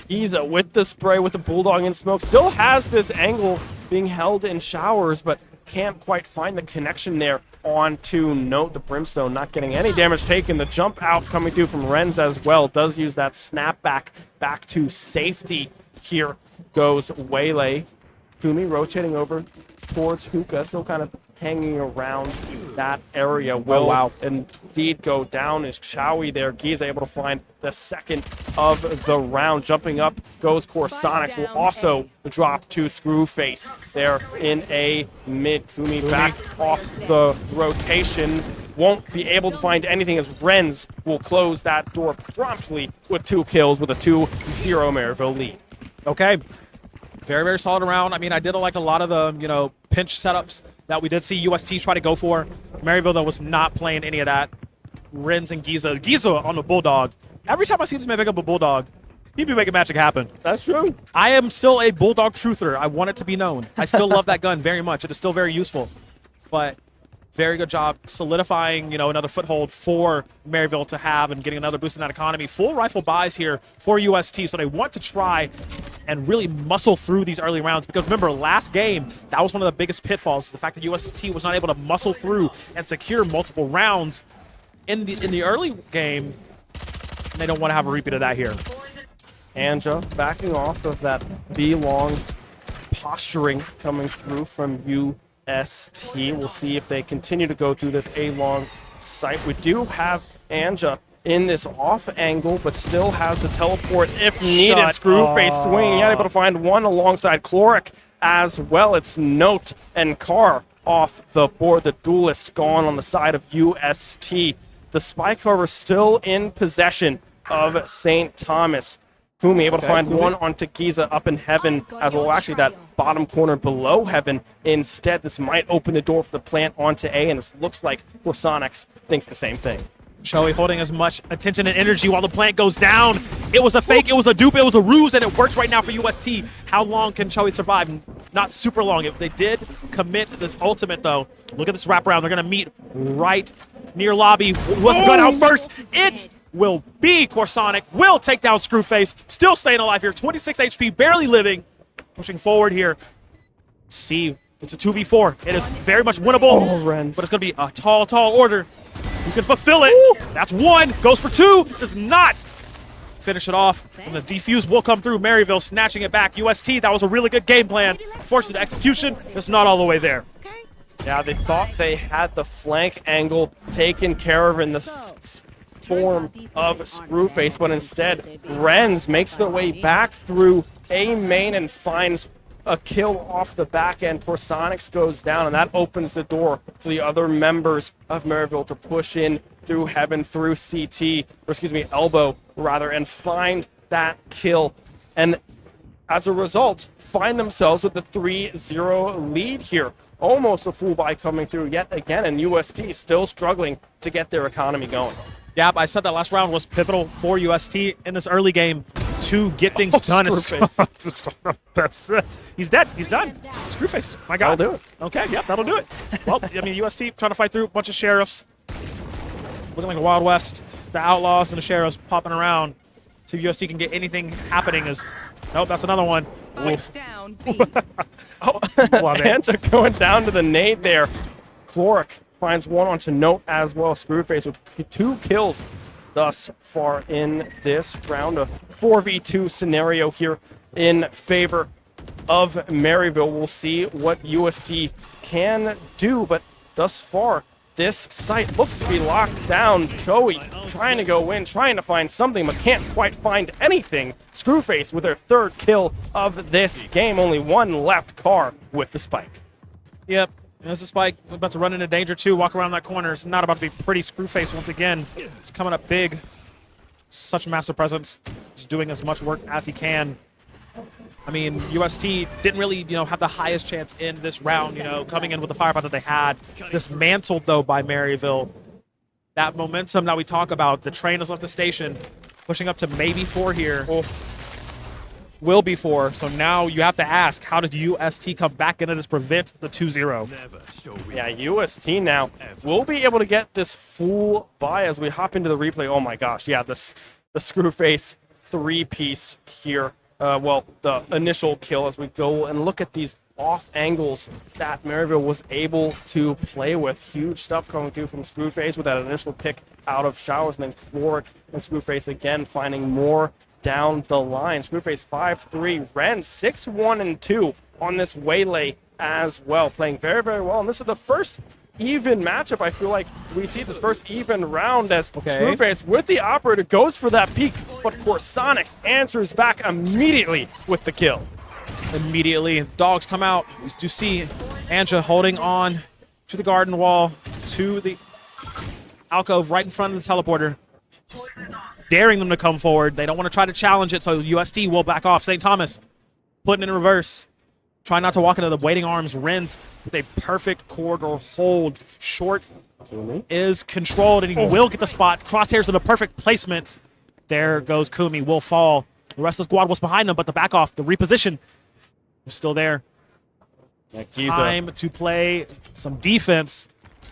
Giza with the spray, with the Bulldog in smoke. Still has this angle being held in showers, but can't quite find the connection there on to Note. The Brimstone not getting any damage taken. The jump out coming through from Renz as well. Does use that snapback back to safety. Here goes Waylay. Fumi rotating over towards Hookah, still kind of hanging around that area. Will indeed go down. Is Chowie there? Giza able to find the second of the round. Jumping up goes Corsonics, will also drop to Screwface there in a mid. Kumi back off the rotation. Won't be able to find anything as Renz will close that door promptly with 2 kills with a 2-0 Maryville lead. Okay. Very, very solid round. I mean, I did like a lot of the, you know, pinch setups that we did see UST try to go for. Maryville, though, was not playing any of that. Renz and Giza. Giza on the Bulldog. Every time I see this man pick up a Bulldog, he'd be making magic happen. That's true. I am still a Bulldog truther. I want it to be known. I still love that gun very much. It is still very useful. But very good job solidifying, you know, another foothold for Maryville to have and getting another boost in that economy. Full rifle buys here for UST, so they want to try and really muscle through these early rounds, because remember, last game, that was one of the biggest pitfalls, the fact that UST was not able to muscle through and secure multiple rounds. in the early game, they don't want to have a repeat of that here. Anja backing off of that B-long posturing coming through from UST. We'll see if they continue to go through this A-long site. We do have Anja in this off angle, but still has the teleport if needed. Screwface swinging out, able to find one alongside Chloric as well. It's Note and Carr off the board. The duelist gone on the side of UST. The spike, however, still in possession of St. Thomas. Kumi able to find one onto Giza up in heaven, as well, actually that bottom corner below heaven. Instead, this might open the door for the plant onto A, and it looks like Corsonics thinks the same thing. Choey holding as much attention and energy while the plant goes down. It was a fake, it was a dupe, it was a ruse, and it works right now for UST. How long can Choey survive? Not super long. If they did commit this ultimate, though, look at this wraparound. They're going to meet right near lobby. Who has the gun out first? It will be Corsonic. Will take down Screwface. Still staying alive here. 26 HP, barely living. Pushing forward here. See, it's a 2v4. It is very much winnable, but it's going to be a tall, tall order. You can fulfill it. Ooh. That's one. Goes for two. Does not finish it off. And the defuse will come through. Maryville snatching it back. UST, that was a really good game plan. Unfortunately, the execution is not all the way there. Yeah, they thought they had the flank angle taken care of in the form of Screwface, but instead, Renz makes their way back through A main and finds a kill off the back end. Corsonics goes down, and that opens the door for the other members of Maryville to push in through heaven, through CT, or excuse me, elbow rather, and find that kill. And as a result, find themselves with the 3-0 lead here. Almost a full buy coming through yet again, and UST still struggling to get their economy going. Yeah, I said that last round was pivotal for UST in this early game to get things done. He's dead. He's done. Screwface. My God. That'll do it. Okay, yep, that'll do it. Well, I mean, UST trying to fight through a bunch of sheriffs. Looking like a Wild West. The Outlaws and the sheriffs popping around. See if UST can get anything happening. Nope, that's another one. Down. Anja going down to the nade there. Chloric finds one onto Note as well. Screwface with 2 kills thus far in this round. A 4v2 scenario here in favor of Maryville. We'll see what UST can do, but thus far, this site looks to be locked down. Joey trying to go in, trying to find something, but can't quite find anything. Screwface with their 3rd kill of this game. Only one left. Carr with the spike. Yep. There's a spike. We're about to run into danger, too. Walk around that corner. It's not about to be pretty. Screwface once again. It's coming up big. Such a massive presence. Just doing as much work as he can. I mean, UST didn't really, have the highest chance in this round, coming in with the firepower that they had. Dismantled, though, by Maryville. That momentum that we talk about, the train has left the station, pushing up to maybe 4 here. Will be 4. So now you have to ask, how did UST come back into this, prevent the 2-0? Yeah, UST now will be able to get this full buy as we hop into the replay. Oh, my gosh. Yeah, the Screwface 3-piece here. Well, the initial kill as we go and look at these off angles that Maryville was able to play with. Huge stuff coming through from Screwface with that initial pick out of showers, and then Chloric and Screwface again finding more down the line. Screwface 5-3, Ren 6-1-2 on this waylay as well, playing very, very well. And this is the first even matchup, I feel like we see this first even round as Screwface with the operator goes for that peek, but Corsonics answers back immediately with the kill. Immediately, dogs come out. We do see Anja holding on to the garden wall, to the alcove right in front of the teleporter, daring them to come forward. They don't want to try to challenge it, so UST will back off. St. Thomas putting it in reverse. Try not to walk into the waiting arms. Renz with a perfect corridor hold. Short is controlled, and he will get the spot. Crosshairs in a perfect placement. There goes Kumi. Will fall. The rest of the squad was behind him, but the back off, the reposition was still there. Time to play some defense,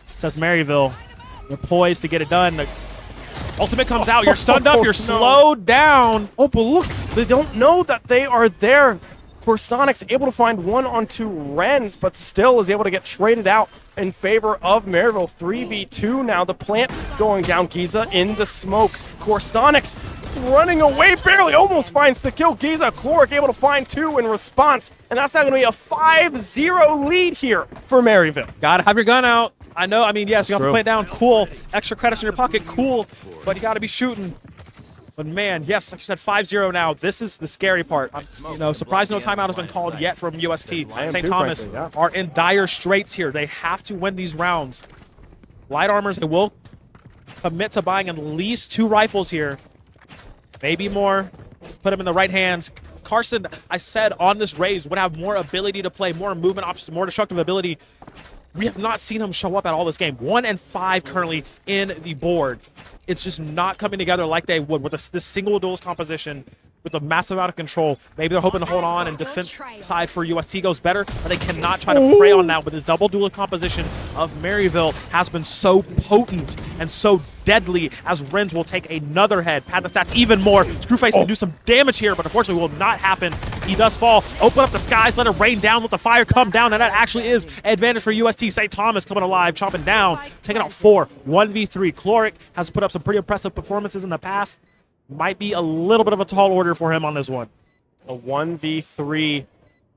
says Maryville. They're poised to get it done. The ultimate comes out. You're stunned up. You're slowed down. Oh, but look, they don't know that they are there. Corsonics able to find 1 onto Renz, but still is able to get traded out in favor of Maryville. 3v2 now. The plant going down. Giza in the smoke. Corsonics running away, barely almost finds the kill. Giza, Chloric able to find 2 in response, and that's now going to be a 5-0 lead here for Maryville. Gotta have your gun out. I know, I mean, yes, you have to play it down. Cool. Extra credits in your pocket. Cool. But you gotta be shooting. But man, yes, like you said, 5-0 now. This is the scary part. Surprised no timeout has been called yet from UST. St. Thomas are in dire straits here. They have to win these rounds. Light armors, they will commit to buying at least 2 rifles here. Maybe more. Put them in the right hands. Carson, I said on this raise, would have more ability to play, more movement options, more destructive ability. We have not seen him show up at all this game. 1 and 5 currently in the board. It's just not coming together like they would with this single duelist composition with a massive amount of control. Maybe they're hoping to hold on and defense side for UST goes better, but they cannot try to prey on that with this double duelist composition of Maryville has been so potent and so deadly as Renz will take another head. Pad the stats even more. Screwface can do some damage here, but unfortunately will not happen. He does fall. Open up the skies, let it rain down, let the fire come down, and that actually is advantage for UST. St. Thomas coming alive, chopping down, taking out 4, 1v3. Chloric has put up some pretty impressive performances in the past. Might be a little bit of a tall order for him on this one. A 1v3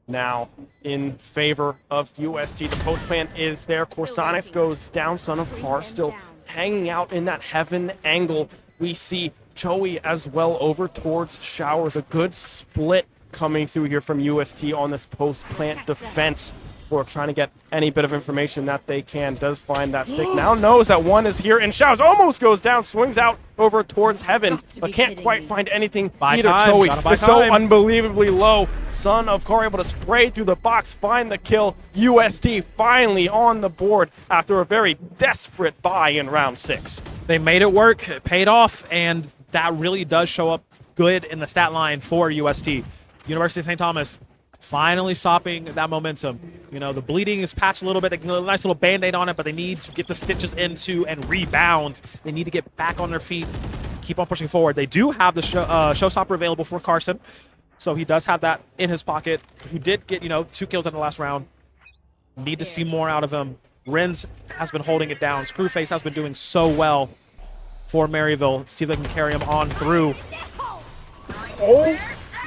now in favor of UST. The post plan is there. Corsonics goes down. Son of Car still hanging out in that heaven angle. We see Joey as well over towards Showers. A good split coming through here from UST on this post plant defense. For trying to get any bit of information that they can. Does find that stick. Now knows that 1 is here, and Showers almost goes down, swings out over towards Heaven, but can't quite find anything. Either Joey is so unbelievably low. Son of Car able to spray through the box, find the kill. UST finally on the board after a very desperate buy in round 6. They made it work, it paid off, and that really does show up good in the stat line for UST. University of St. Thomas finally stopping that momentum. The bleeding is patched a little bit. They can get a nice little Band-Aid on it, but they need to get the stitches into and rebound. They need to get back on their feet, keep on pushing forward. They do have the showstopper available for Carson, so he does have that in his pocket. He did get, 2 kills in the last round. Need to see more out of him. Renz has been holding it down. Screwface has been doing so well for Maryville. Let's see if they can carry him on through. Oh!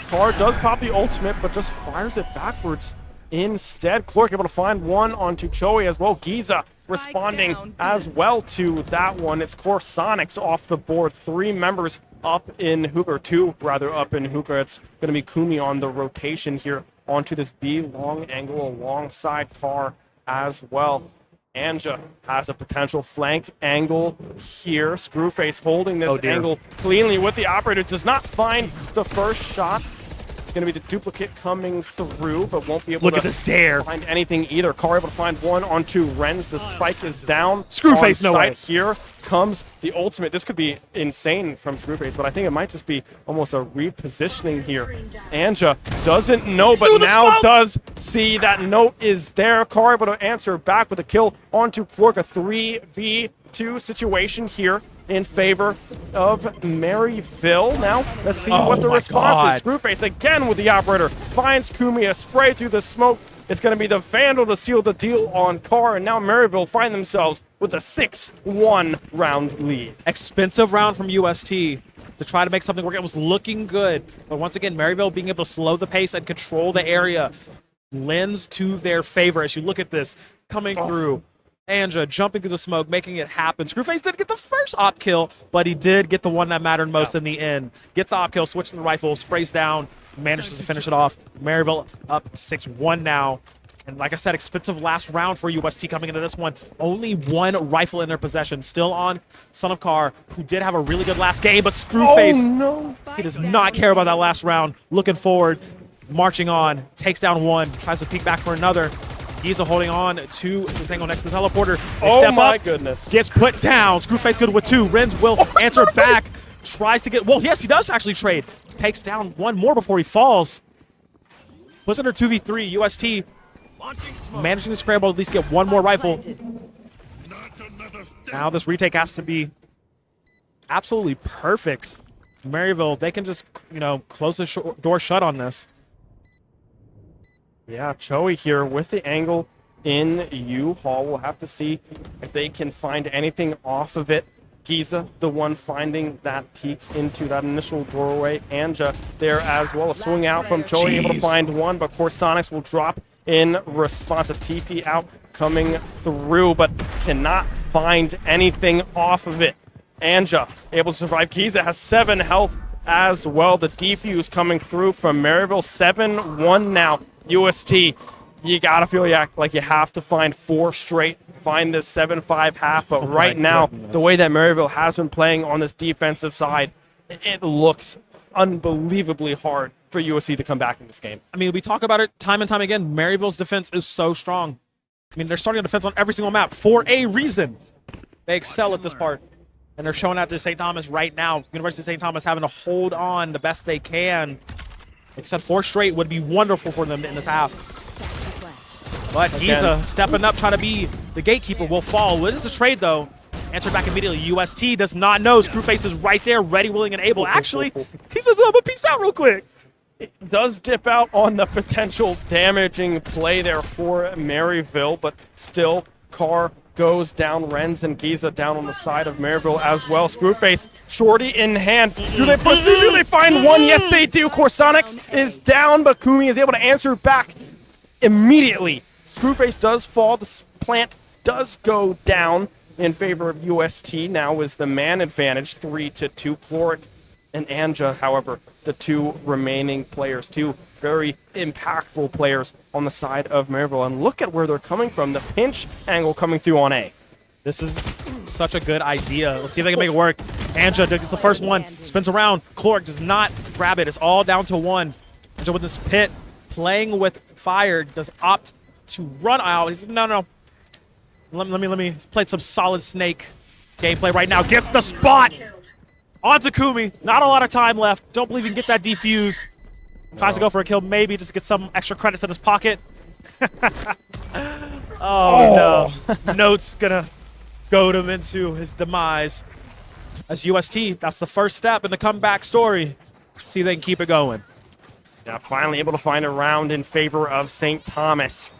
Car does pop the ultimate, but just fires it backwards instead. Chloric able to find 1 onto Joey as well. Giza responding as well to that one. It's Corsonics off the board. 3 members up in Hookah, 2 rather up in Hookah. It's going to be Kumi on the rotation here onto this B long angle alongside Car as well. Anja has a potential flank angle here. Screwface holding this angle cleanly with the operator. Does not find the first shot. Going to be the duplicate coming through, but won't be able to find anything either. Car able to find 1 onto Renz. The spike is down. Screwface, no way. Here comes the ultimate. This could be insane from Screwface, but I think it might just be almost a repositioning here. Anja doesn't know, but now does see that note is there. Car able to answer back with a kill onto Chloric. A 3v2 situation here in favor of Maryville. Now, let's see what the response is. Screwface again with the operator. Finds Kumi, a spray through the smoke. It's going to be the Vandal to seal the deal on Car, and now Maryville find themselves with a 6-1 round lead. Expensive round from UST to try to make something work. It was looking good, but once again, Maryville being able to slow the pace and control the area lends to their favor as you look at this coming through. Anja jumping through the smoke, making it happen. Screwface didn't get the first op kill, but he did get the one that mattered most in the end. Gets the op kill, switching the rifle, sprays down, manages to finish it off. Maryville up 6-1 now. And like I said, expensive last round for UST coming into this one. Only 1 rifle in their possession. Still on Son of Car, who did have a really good last game, but Screwface, he does not care about that last round. Looking forward, marching on, takes down 1, tries to peek back for another. Giza holding on to this angle next to the teleporter. They step up, goodness. Gets put down. Screwface good with 2. Renz will answer back. Tries to get, well, yes, he does actually trade. Takes down 1 more before he falls. Puts under 2v3. UST managing to scramble, at least get 1 more rifle. Now this retake has to be absolutely perfect. Maryville, they can just, close the door shut on this. Yeah, Choey here with the angle in U-Haul. We'll have to see if they can find anything off of it. Giza, the one finding that peek into that initial doorway. Anja there as well. A swing out from Choey, able to find one, but Corsonics will drop in response. A TP out coming through, but cannot find anything off of it. Anja able to survive. Giza has 7 health as well. The defuse coming through from Maryville. 7-1 now. UST, you gotta feel like you have to find 4 straight. Find this 7-5 half, but right now, the way that Maryville has been playing on this defensive side, it looks unbelievably hard for USC to come back in this game. I mean, we talk about it time and time again. Maryville's defense is so strong. I mean, they're starting a defense on every single map for a reason. They excel at this part, and they're showing out to St. Thomas right now. University of St. Thomas having to hold on the best they can. Except 4 straight would be wonderful for them in this half. But Giza stepping up, trying to be the gatekeeper, will fall. It is a trade, though. Answered back immediately. UST does not know. Screwface is right there, ready, willing, and able. Actually, he says, I'm gonna peace out real quick. It does dip out on the potential damaging play there for Maryville, but still, Carr goes down. Renz and Giza down on the side of Maryville as well. Screwface, shorty in hand. Do they pursue? Do they find one? Yes, they do. Corsonics is down, but Kumi is able to answer back immediately. Screwface does fall. The plant does go down in favor of UST. Now is the man advantage, 3-2. Cloric and Anja, however, the 2 remaining players, 2 very impactful players on the side of Maryville. And look at where they're coming from. The pinch angle coming through on A. This is such a good idea. Let's see if they can make it work. Anja gets the first one, spins around. Cloric does not grab it. It's all down to 1. Anja with this pit, playing with fire, does opt to run out. He's no. Let me play some solid Snake gameplay right now. Gets the spot on Takumi. Not a lot of time left. Don't believe he can get that defuse. Tries to go for a kill, maybe just to get some extra credits in his pocket. Oh no. Note's gonna goad him into his demise. As UST, that's the first step in the comeback story. See if they can keep it going. Now finally able to find a round in favor of St. Thomas.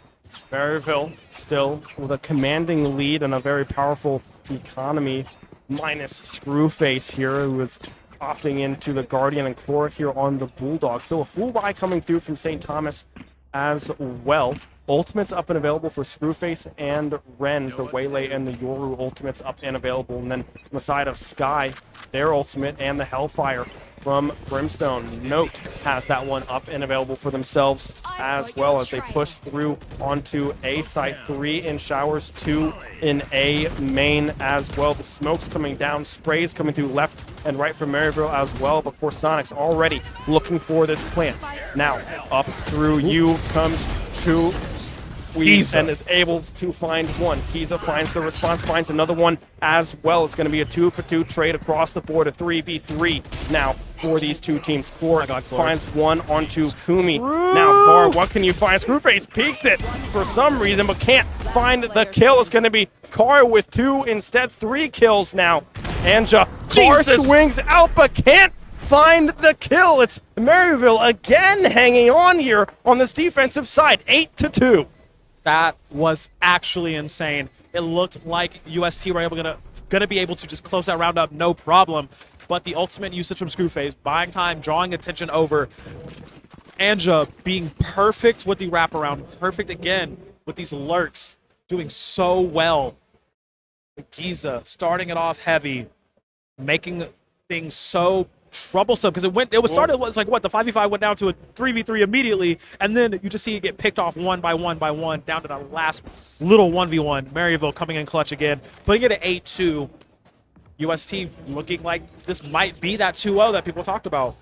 Maryville still with a commanding lead and a very powerful economy, minus Screwface here, who is opting into the Guardian, and Cloric here on the Bulldog. Still a full buy coming through from St. Thomas as well. Ultimates up and available for Screwface and Renz. The Waylay and the Yoru ultimates up and available. And then on the side of Sky, their ultimate and the Hellfire from Brimstone. Note has that one up and available for themselves as well as they push through onto A site. 3 in showers, 2 in A main as well. The smoke's coming down, sprays coming through left and right from Maryville as well, but Corsonics already looking for this plant. Now up through U comes Chu and is able to find one. Giza finds the response, finds another one as well. It's going to be a 2-for-2 trade across the board, a 3v3 now for these 2 teams. Cloric finds one onto Kumi. Now, Carr, what can you find? Screwface peeks it for some reason, but can't find the kill. It's going to be Carr with 2 instead, 3 kills now. Anja, Carr swings out, but can't find the kill. It's Maryville again hanging on here on this defensive side, 8-2. That was actually insane. It looked like UST were gonna be able to just close that round up, no problem. But the ultimate usage from Screwface, buying time, drawing attention over. Anja being perfect with the wraparound, perfect again with these lurks, doing so well. Giza starting it off heavy, making things so troublesome because it was like what, the 5v5 went down to a 3v3 immediately, and then you just see it get picked off one by one down to the last little 1v1. Maryville coming in clutch again, putting it at 8-2. UST looking like this might be that 2-0 that people talked about.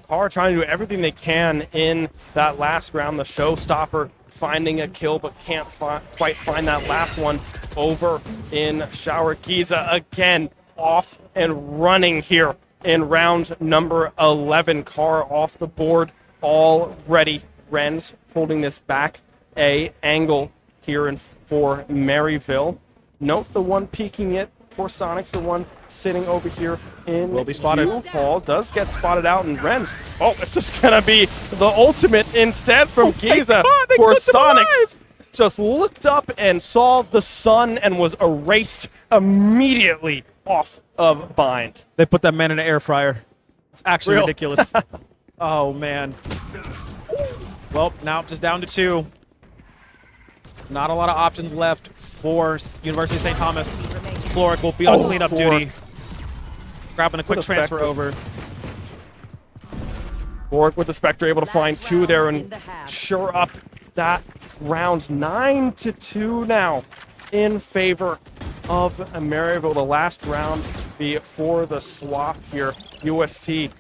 Carr trying to do everything they can in that last round, the showstopper, finding a kill but can't quite find that last one over in Shower. Giza again off and running here in round number 11. Carr off the board already. Renz holding this back A angle here for Maryville. Note the one peeking it. Corsonics, the one sitting over here in Will be spotted. U-Haul. Does get spotted out, and Renz. Oh, it's just going to be the ultimate instead from Giza. For Sonics. Just looked up and saw the sun and was erased immediately off of Bind. They put that man in an air fryer. It's actually ridiculous. Oh, man. Well, now just down to 2. Not a lot of options left for University of St. Thomas. Floric will be on cleanup duty. Grabbing a quick transfer over. Floric with the Spectre able to find 2 there and sure up that round. 9-2 now in favor of Maryville. The last round before the swap here. UST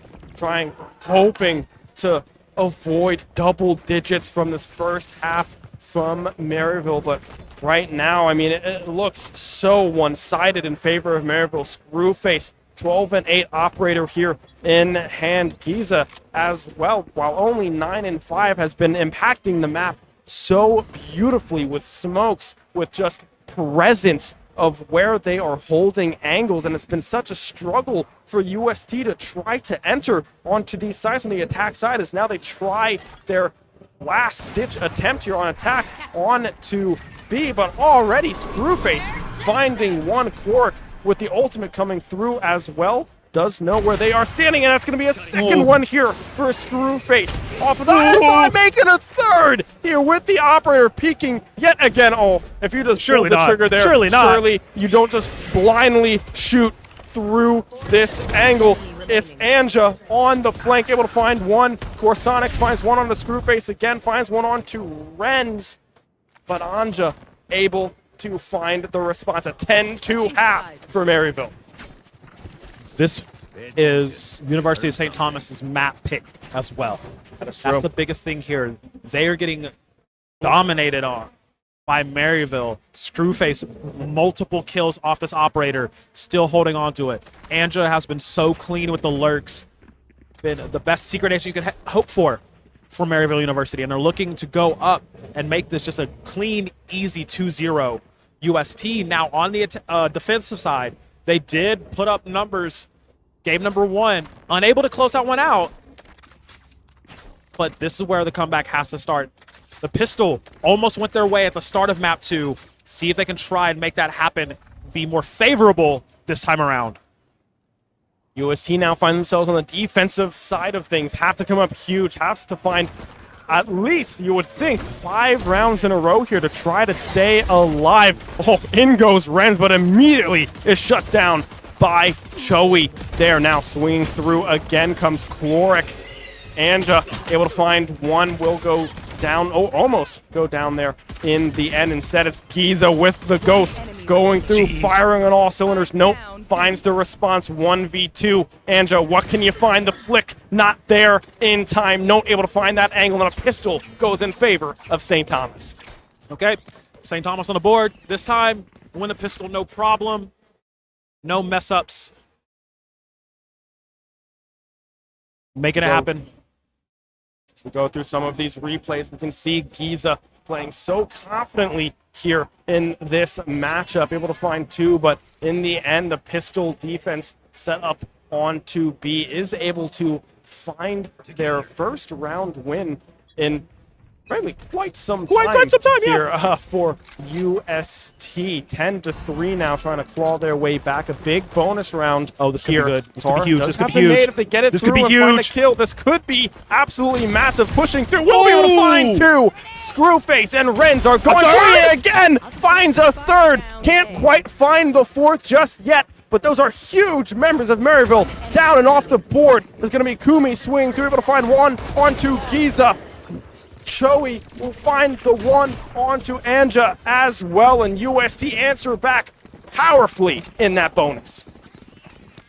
hoping to avoid double digits from this first half from Maryville, but right now, I mean, it looks so one-sided in favor of Maryville. Screwface, 12-8 operator here in hand. Giza as well, while only 9-5, has been impacting the map so beautifully with smokes, with just presence of where they are holding angles, and it's been such a struggle for UST to try to enter onto these sides on the attack side, as now they try their last-ditch attempt here on attack on to B, but already Screwface finding one. Clark with the ultimate coming through as well. Does know where they are standing, and that's going to be a second one here for Screwface. Off of the making a third here with the operator peeking yet again. Oh, if you just pull the trigger there, surely you don't just blindly shoot through this angle. It's Anja on the flank, able to find one. Corsonix finds one on the Screwface again, finds one on to Renz. But Anja able to find the response. A 10-2 half for Maryville. This is University of St. Thomas's map pick as well. That's the biggest thing here. They are getting dominated on by Maryville. Screwface, multiple kills off this operator, still holding on to it. Anja has been so clean with the lurks. Been the best secret agent you could hope for Maryville University, and they're looking to go up and make this just a clean, easy 2-0 UST. Now, on the defensive side, they did put up numbers. Game number 1, unable to close that one out. But this is where the comeback has to start. The pistol almost went their way at the start of map 2. See if they can try and make that happen, be more favorable this time around. UST now find themselves on the defensive side of things. Have to come up huge. Has to find at least, you would think, 5 rounds in a row here to try to stay alive. Oh, in goes Renz, but immediately is shut down by Choey. There now swinging through again comes Chloric. Anja able to find one, will go down, almost go down there in the end. Instead, it's Giza with the ghost going through, firing on all cylinders. Nope, finds the response, 1v2. Anja, what can you find? The flick not there in time. Note able to find that angle, and a pistol goes in favor of St. Thomas. Okay, St. Thomas on the board. This time, win a pistol, no problem. No mess-ups. Making it happen. As we go through some of these replays, we can see Giza playing so confidently here in this matchup, able to find 2, but in the end, the pistol defense set up onto B is able to find their first round win in frankly quite some time, here for UST. 10-3 now, trying to claw their way back. A big bonus round. Oh, this could here. be good. This could be huge. This could be huge. If they get it this through could be and find a huge. kill, this could be absolutely massive. Pushing through. We'll be able to find 2. Screwface and Renz are going for it again. Finds a third. Can't quite find the 4th just yet. But those are huge members of Maryville down and off the board. There's going to be Kumi swinging through, able to find one onto Giza. Choey will find the one onto Anja as well, and UST answer back powerfully in that bonus.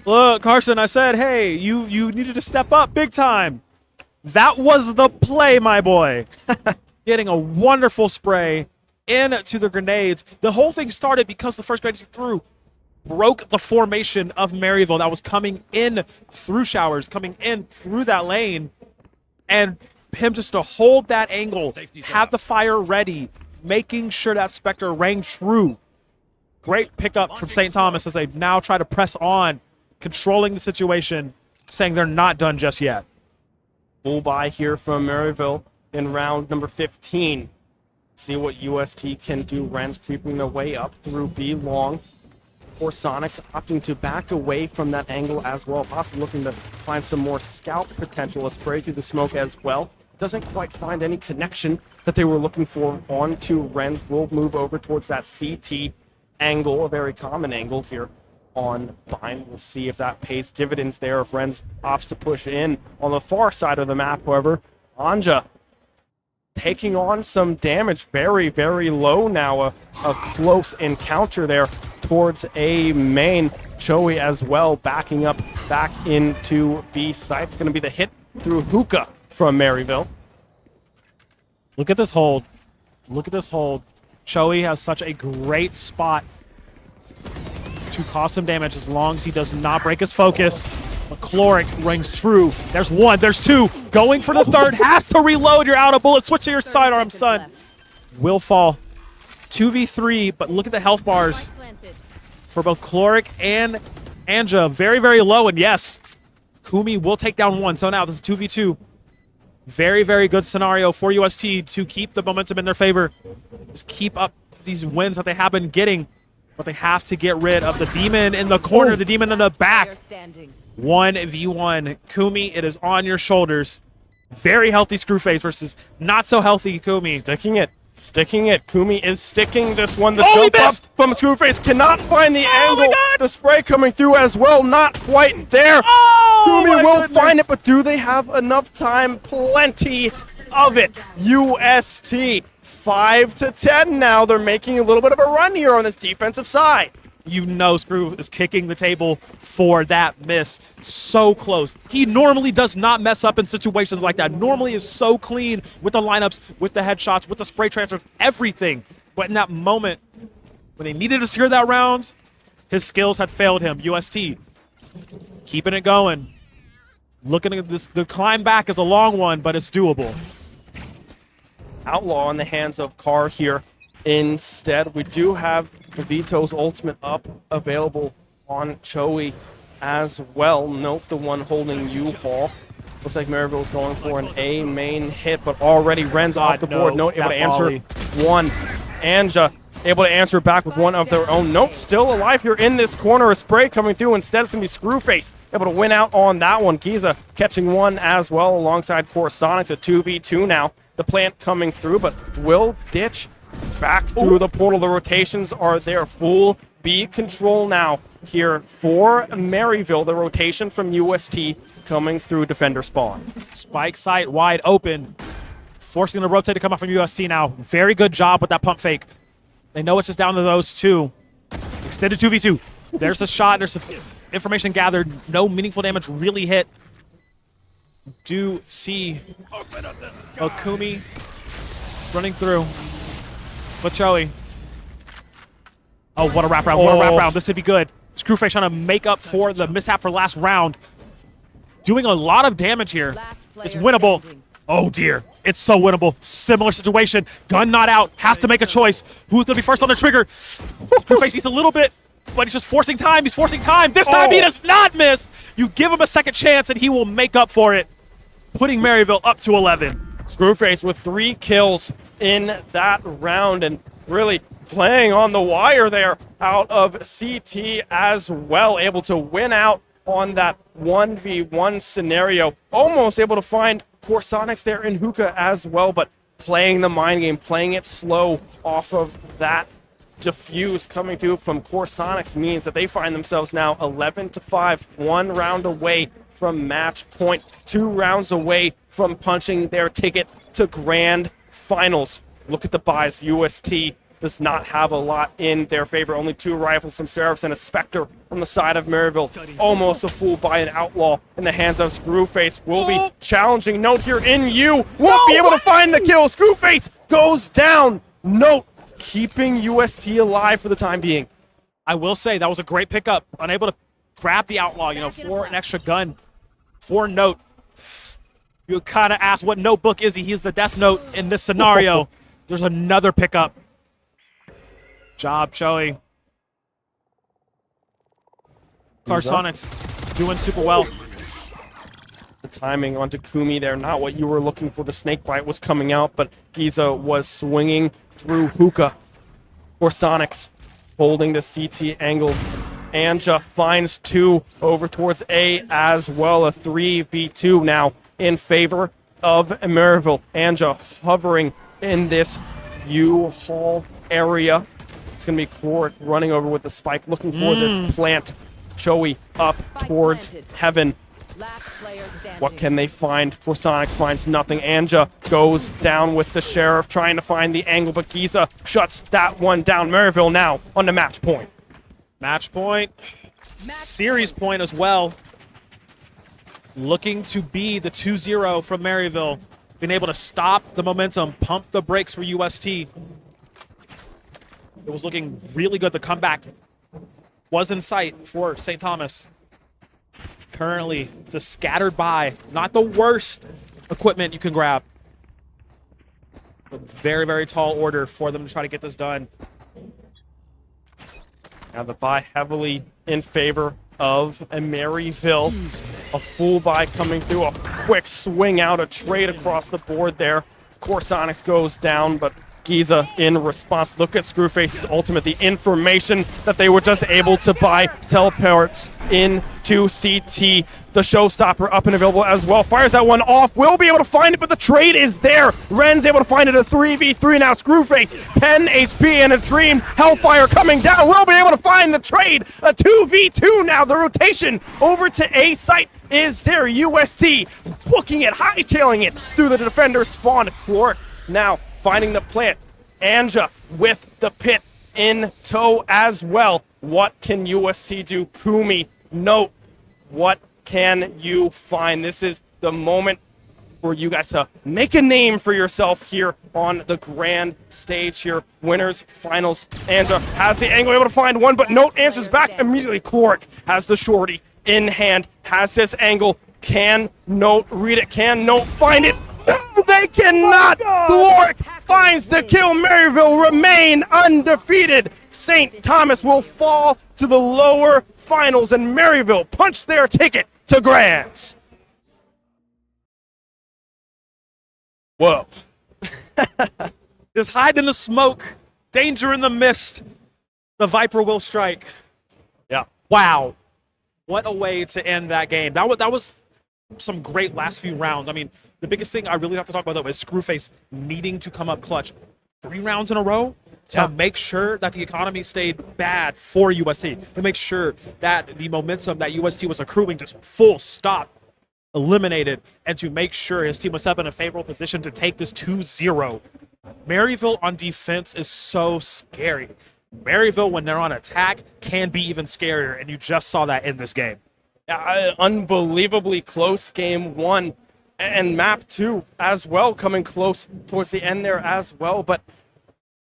Look, Carson, I said, hey, you needed to step up big time. That was the play, my boy. Getting a wonderful spray into the grenades. The whole thing started because the first grenade he threw broke the formation of Maryville that was coming in through showers, coming in through that lane, and him just to hold that angle, have the fire ready, making sure that Spectre rang true. Great pickup from St. Thomas as they now try to press on, controlling the situation, saying they're not done just yet. Full buy here from Maryville in round number 15. See what UST can do. Ren's creeping their way up through B long. Or Sonics opting to back away from that angle as well. Possibly looking to find some more scout potential. A spray through the smoke as well. Doesn't quite find any connection that they were looking for onto Ren's. Will move over towards that CT angle, a very common angle here on Bind. We'll see if that pays dividends there if Ren's opts to push in. On the far side of the map, however, Anja taking on some damage. Very, very low now. A close encounter there towards A main. Joey as well backing up back into B site. It's going to be the hit through hookah from Maryville. Look at this hold. Look at this hold. Joey has such a great spot to cause some damage as long as he does not break his focus. McCloric rings true. There's one, there's two. Going for the third, has to reload. You're out of bullets. Switch to your sidearm, son. Will fall. 2v3, but look at the health bars for both Cloric and Anja. Very, very low, and yes, Kumi will take down one. So now this is 2v2. Very, very good scenario for UST to keep the momentum in their favor. Just keep up these wins that they have been getting, but they have to get rid of the demon in the corner, the demon in the back. 1v1. Kumi, it is on your shoulders. Very healthy Screwface versus not so healthy Kumi. Sticking it. Sticking it. Kumi is sticking this one. The jump up from Screwface cannot find the angle. The spray coming through as well. Not quite there. Kumi will find it, but do they have enough time? Plenty of it. UST 5-10 now. They're making a little bit of a run here on this defensive side. You know Screw is kicking the table for that miss. So close. He normally does not mess up in situations like that. Normally is so clean with the lineups, with the headshots, with the spray transfers, everything. But in that moment, when they needed to secure that round, his skills had failed him. UST keeping it going. Looking at this, the climb back is a long one, but it's doable. Outlaw in the hands of Carr here. Instead, we do have Vito's ultimate up available on Joey as well. Note the one holding U-Haul. Looks like Maryville's going for an A main hit, but already Ren's off the board. Note able to answer one. Anja able to answer back with one of their own. Note still alive here in this corner. A spray coming through. Instead, it's going to be Screwface able to win out on that one. Giza catching one as well alongside Core Sonics. A 2v2 now. The plant coming through, but will ditch back through the portal. The rotations are there. Full B control now here for Maryville. The rotation from UST coming through defender spawn. Spike site wide open. Forcing the rotate to come out from UST now. Very good job with that pump fake. They know it's just down to those two. Extended 2v2. There's the shot. There's the information gathered. No meaningful damage really hit. Do see both Kumi running through. But Joey. Oh, what a wrap round. What a wrap round. This could be good. Screwface trying to make up for the mishap for last round. Doing a lot of damage here. It's winnable. Oh, dear. It's so winnable. Similar situation. Gun not out. Has to make a choice. Who's going to be first on the trigger? Screwface needs a little bit, but he's just forcing time. He's forcing time. This time he does not miss. You give him a second chance, and he will make up for it, putting Maryville up to 11. Screwface with 3 kills in that round and really playing on the wire there out of CT as well. Able to win out on that 1v1 scenario. Almost able to find Corsonics there in hookah as well, but playing the mind game, playing it slow off of that diffuse coming through from Corsonics means that they find themselves now 11-5, 1 round away from match point, 2 rounds away from punching their ticket to grand finals. Look at the buys. UST does not have a lot in their favor. Only 2 rifles, some sheriffs, and a Spectre on the side of Maryville. Almost a full buy, an Outlaw in the hands of Screwface. Will be challenging. Note here in you. Won't be able to find the kill. Screwface goes down. Note keeping UST alive for the time being. I will say that was a great pickup. Unable to grab the Outlaw, you know, for an extra gun. For Note. You kind of ask, what notebook is he? He's the Death Note in this scenario. There's another pickup. Job, Joey. Carsonics doing super well. The timing onto Kumi there, not what you were looking for. The snake bite was coming out, but Giza was swinging through hookah. Carsonics holding the CT angle. Anja finds 2 over towards A as well. A 3v2 now in favor of Maryville. Anja hovering in this U-Haul area. It's going to be Chloric running over with the spike, looking for this plant. Joey up towards heaven. What can they find? Carsonics finds nothing. Anja goes down with the Sheriff, trying to find the angle, but Giza shuts that one down. Maryville now on the match point. Match point. Series point as well. Looking to be the 2-0 from Maryville. Being able to stop the momentum, pump the brakes for UST. It was looking really good. The comeback was in sight for St. Thomas. Currently, just scattered by. Not the worst equipment you can grab. A very, very tall order for them to try to get this done. Now the buy heavily in favor of Maryville. A full buy coming through. A quick swing out, a trade across the board there. Carsonics goes down, but Giza in response. Look at Screwface's ultimate. The information that they were just able to buy teleports into CT. The showstopper up and available as well. Fires that one off. Will be able to find it, but the trade is there. Ren's able to find it. A 3v3 now. Screwface, 10 HP and a Dream. Hellfire coming down. Will be able to find the trade. A 2v2 now. The rotation over to A site is there. UST booking it, hightailing it through the defender spawn. Chloric now finding the plant. Anja with the pit in tow as well. What can USC do? Kumi, note, what can you find? This is the moment for you guys to make a name for yourself here on the grand stage here. Winners, finals. Anja has the angle, able to find one, but Note answers back immediately. Chloric has the shorty in hand, has this angle. Can Note read it? Can Note find it? They cannot! Chloric finds the kill. Maryville remain undefeated. St. Thomas will fall to the lower finals, and Maryville punch their ticket to grands. Whoa. Just hide in the smoke. Danger in the mist. The Viper will strike. Yeah. Wow. What a way to end that game. That was some great last few rounds. I mean, the biggest thing I really have to talk about, though, is Screwface needing to come up clutch 3 rounds in a row to make sure that the economy stayed bad for UST, to make sure that the momentum that UST was accruing just full stop eliminated, and to make sure his team was up in a favorable position to take this 2-0. Maryville on defense is so scary. Maryville, when they're on attack, can be even scarier, and you just saw that in this game. Unbelievably close game 1. And map 2 as well, coming close towards the end there as well. But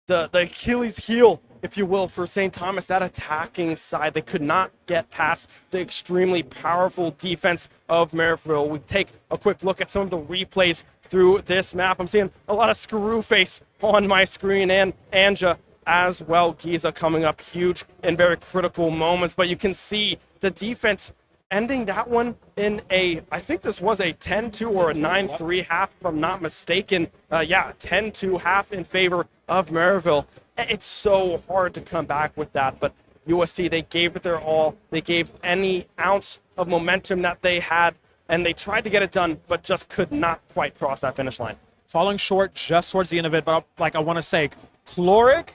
the Achilles heel, if you will, for St. Thomas, that attacking side, they could not get past the extremely powerful defense of Maryville. We take a quick look at some of the replays through this map. I'm seeing a lot of Screwface on my screen, and Anja as well. Giza coming up huge in very critical moments, but you can see the defense ending that one in a, I think this was a 10-2 or a 9-3 half, if I'm not mistaken. 10-2 half in favor of Maryville. It's so hard to come back with that, but USC, they gave it their all. They gave any ounce of momentum that they had, and they tried to get it done, but just could not quite cross that finish line. Falling short just towards the end of it, but like I want to say, Chloric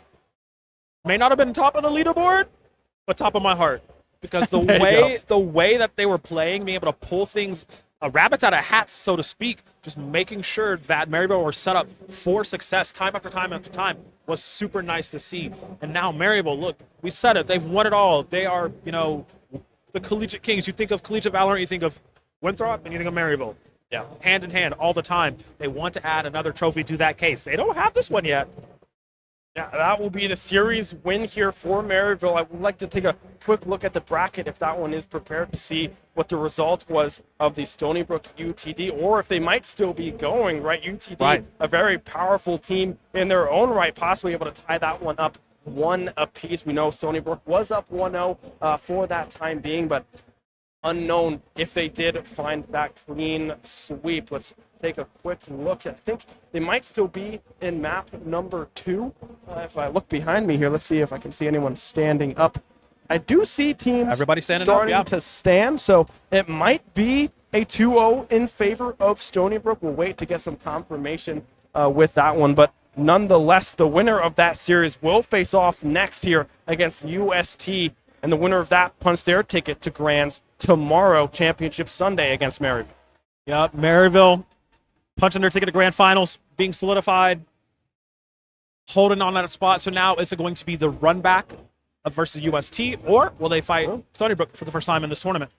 may not have been top of the leaderboard, but top of my heart. Because the way that they were playing, being able to pull things, rabbits out of hats, so to speak, just making sure that Maryville were set up for success time after time after time was super nice to see. And now Maryville, look, we said it, they've won it all. They are, the Collegiate Kings. You think of Collegiate Valorant, you think of Winthrop, and you think of Maryville. Yeah, hand in hand all the time. They want to add another trophy to that case. They don't have this one yet. Yeah, that will be the series win here for Maryville. I would like to take a quick look at the bracket if that one is prepared, to see what the result was of the Stony Brook UTD, or if they might still be going, right? UTD, a very powerful team in their own right, possibly able to tie that one up 1 apiece. We know Stony Brook was up 1-0 for that time being, but unknown if they did find that clean sweep. Let's take a quick look. I think they might still be in map number 2. If I look behind me here, let's see if I can see anyone standing up. I do see teams Everybody standing starting up, yeah. to stand, so it might be a 2-0 in favor of Stony Brook. We'll wait to get some confirmation with that one, but nonetheless, the winner of that series will face off next here against UST, and the winner of that punts their ticket to Grands tomorrow, Championship Sunday against Maryville. Yep, Maryville punching their ticket to Grand Finals, being solidified, holding on that spot. So now is it going to be the run back versus UST, or will they fight Stony Brook for the first time in this tournament?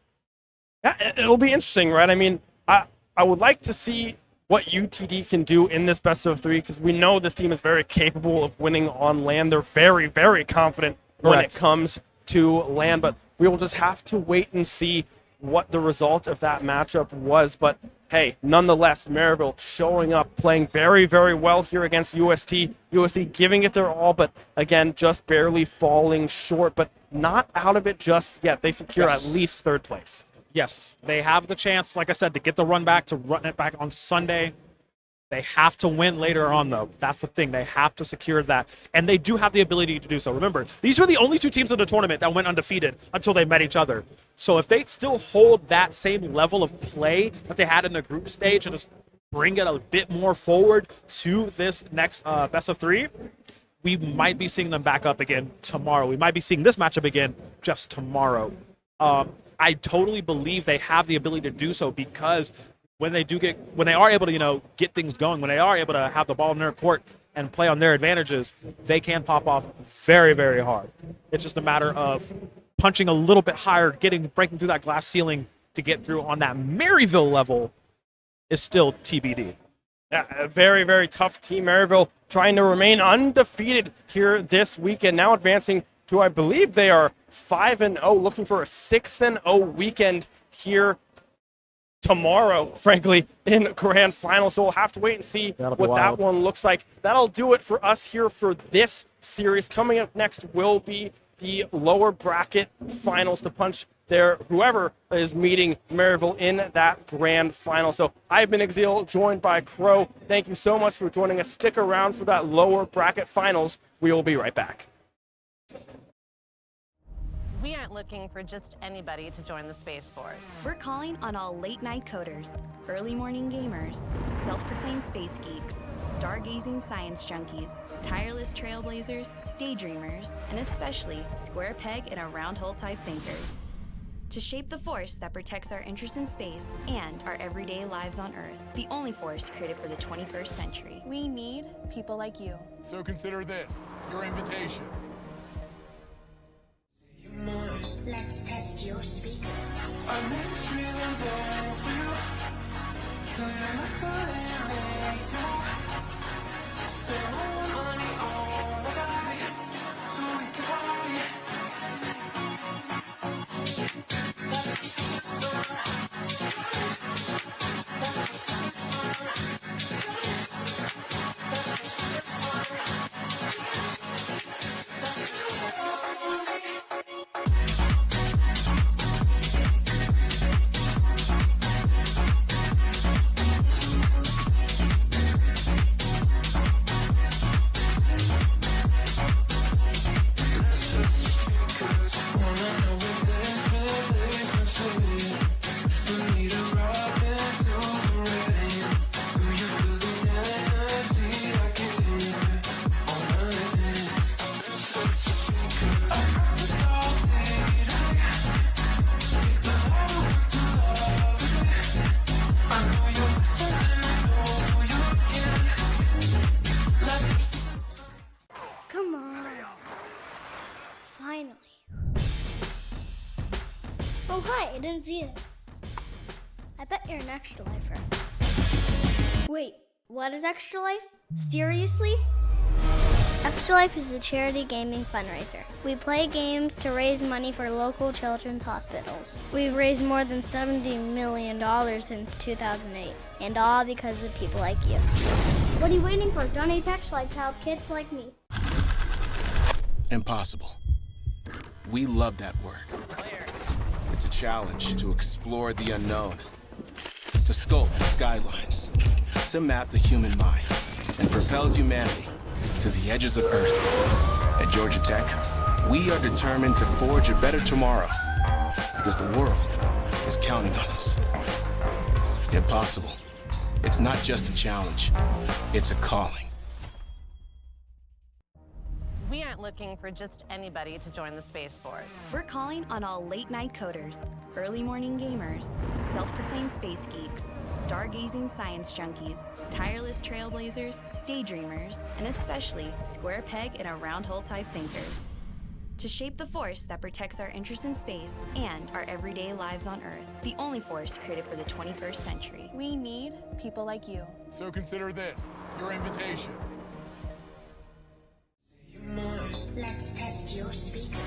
Yeah, it'll be interesting, right? I mean, I would like to see what UTD can do in this best of 3, because we know this team is very capable of winning on land. They're very, very confident when it comes to land, but we will just have to wait and see what the result of that matchup was. But hey, nonetheless, Maryville showing up, playing very, very well here against UST. UST giving it their all, but again, just barely falling short, but not out of it just yet. They secure at least 3rd place. Yes, they have the chance, like I said, to get the run back, to run it back on Sunday. They have to win later on, though. That's the thing. They have to secure that. And they do have the ability to do so. Remember, these were the only 2 teams in the tournament that went undefeated until they met each other. So if they still hold that same level of play that they had in the group stage and just bring it a bit more forward to this next best of 3, we might be seeing them back up again tomorrow. We might be seeing this matchup again just tomorrow. I totally believe they have the ability to do so, because when they are able to, get things going, when they are able to have the ball in their court and play on their advantages, they can pop off very, very hard. It's just a matter of punching a little bit higher, breaking through that glass ceiling to get through on that Maryville level is still TBD. Yeah, a very, very tough team. Maryville trying to remain undefeated here this weekend, now advancing to, I believe they are 5-0, looking for a 6-0 weekend here tomorrow, frankly, in Grand Final. So we'll have to wait and see what that one looks like. That'll do it for us here for this series. Coming up next will be the lower bracket finals to punch whoever is meeting Maryville in that Grand Final. So I've been Exil, joined by Crow. Thank you so much for joining us. Stick around for that lower bracket finals. We will be right back. We aren't looking for just anybody to join the Space Force. We're calling on all late-night coders, early morning gamers, self-proclaimed space geeks, stargazing science junkies, tireless trailblazers, daydreamers, and especially square peg in a round hole type thinkers. To shape the force that protects our interest in space and our everyday lives on Earth, the only force created for the 21st century. We need people like you. So consider this your invitation. Let's test your speakers. Oh, hi, I didn't see it. I bet you're an extra lifer. Wait, what is Extra Life? Seriously? Extra Life is a charity gaming fundraiser. We play games to raise money for local children's hospitals. We've raised more than $70 million since 2008, and all because of people like you. What are you waiting for? Donate to Extra Life to help kids like me. Impossible. We love that word. It's a challenge to explore the unknown, to sculpt the skylines, to map the human mind, and propel humanity to the edges of Earth. At Georgia Tech, we are determined to forge a better tomorrow, because the world is counting on us. Impossible. It's not just a challenge, it's a calling. We aren't looking for just anybody to join the Space Force. We're calling on all late-night coders, early morning gamers, self-proclaimed space geeks, stargazing science junkies, tireless trailblazers, daydreamers, and especially square peg in a round hole type thinkers. To shape the force that protects our interest in space and our everyday lives on Earth, the only force created for the 21st century. We need people like you. So consider this your invitation. Let's test your speakers.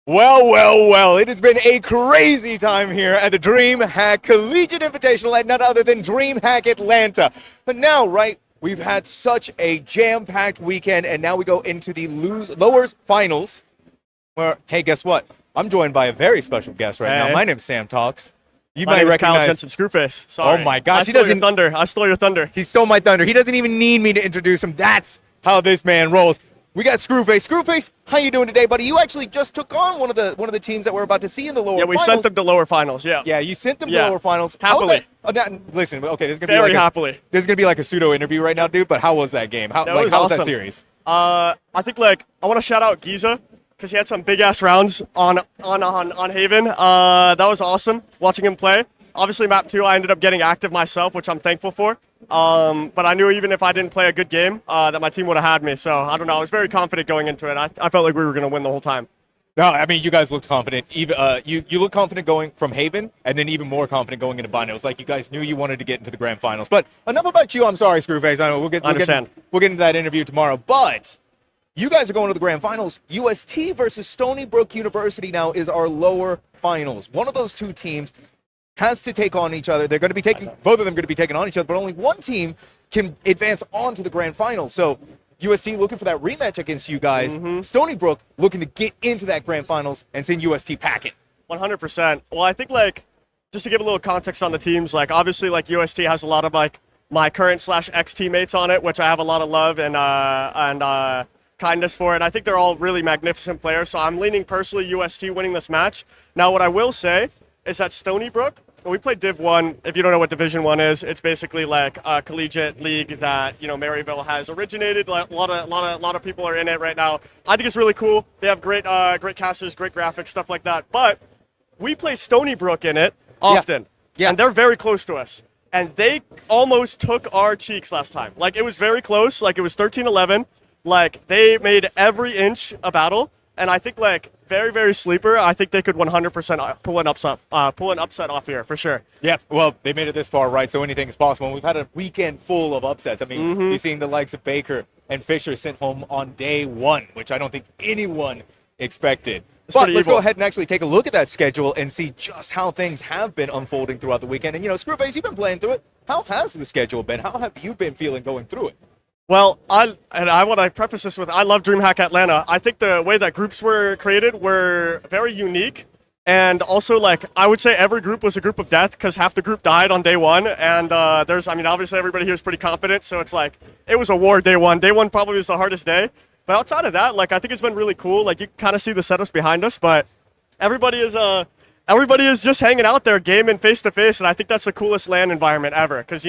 Well, it has been a crazy time here at the DreamHack Collegiate Invitational at none other than DreamHack Atlanta. But now, right, we've had such a jam-packed weekend, and now we go into the lowers finals, where, hey, guess what? I'm joined by a very special guest right now. My name's Sam Talks. You might recognize Jensen Screwface. Sorry. Oh my gosh, I stole your thunder. He stole my thunder. He doesn't even need me to introduce him. That's how this man rolls. We got Screwface. Screwface, how you doing today, buddy? You actually just took on one of the teams that we're about to see in the lower finals. Yeah, we sent them to lower finals. Yeah. Yeah, you sent them to lower finals. Happily. Listen, okay, this is gonna Very be like happily. This is gonna be like a pseudo interview right now, dude. But how was that game? How was awesome. that series? I think I want to shout out Giza because he had some big ass rounds on Haven. That was awesome watching him play. Obviously, map 2, I ended up getting active myself, which I'm thankful for. But I knew even if I didn't play a good game, that my team would have had me. So, I don't know. I was very confident going into it. I felt like we were going to win the whole time. No, I mean, you guys looked confident. Even you look confident going from Haven, and then even more confident going into Bino. It was like you guys knew you wanted to get into the grand finals. But enough about you. I'm sorry, Screwface. I know we'll get into that interview tomorrow. But you guys are going to the grand finals. UST versus Stony Brook University now is our lower finals. One of those two teams has to take on each other. They're going to be taking, both of them going to be taking on each other, but only one team can advance on to the grand final. So UST looking for that rematch against you guys. Stony Brook looking to get into that grand finals and send UST packing. 100%. Well, I think just to give a little context on the teams, obviously UST has a lot of my current / ex teammates on it, which I have a lot of love and kindness for it. I think they're all really magnificent players. So I'm leaning personally UST winning this match. Now, what I will say is that Stony Brook, we played Div 1. If you don't know what Division 1 is, it's basically like a collegiate league that, Maryville has originated. A lot of people are in it right now. I think it's really cool. They have great casters, great graphics, stuff like that. But we play Stony Brook in it often. Yeah. And they're very close to us. And they almost took our cheeks last time. It was very close. It was 13-11. They made every inch a battle. And I think very, very sleeper. I think they could 100% pull an upset off here for sure. Yeah, well, they made it this far, right? So anything is possible. And we've had a weekend full of upsets. I mean, you're seeing the likes of Baker and Fisher sent home on day 1, which I don't think anyone expected. But let's go ahead and actually take a look at that schedule and see just how things have been unfolding throughout the weekend. And Screwface, you've been playing through it. How has the schedule been? How have you been feeling going through it? Well, I want to preface this with I love DreamHack Atlanta. I think the way that groups were created were very unique. And also, I would say every group was a group of death because half the group died on day 1. And obviously everybody here is pretty competent. So it's it was a war day 1. Day 1 probably was the hardest day. But outside of that, I think it's been really cool. You kind of see the setups behind us, but everybody is just hanging out there, gaming face to face. And I think that's the coolest LAN environment ever because,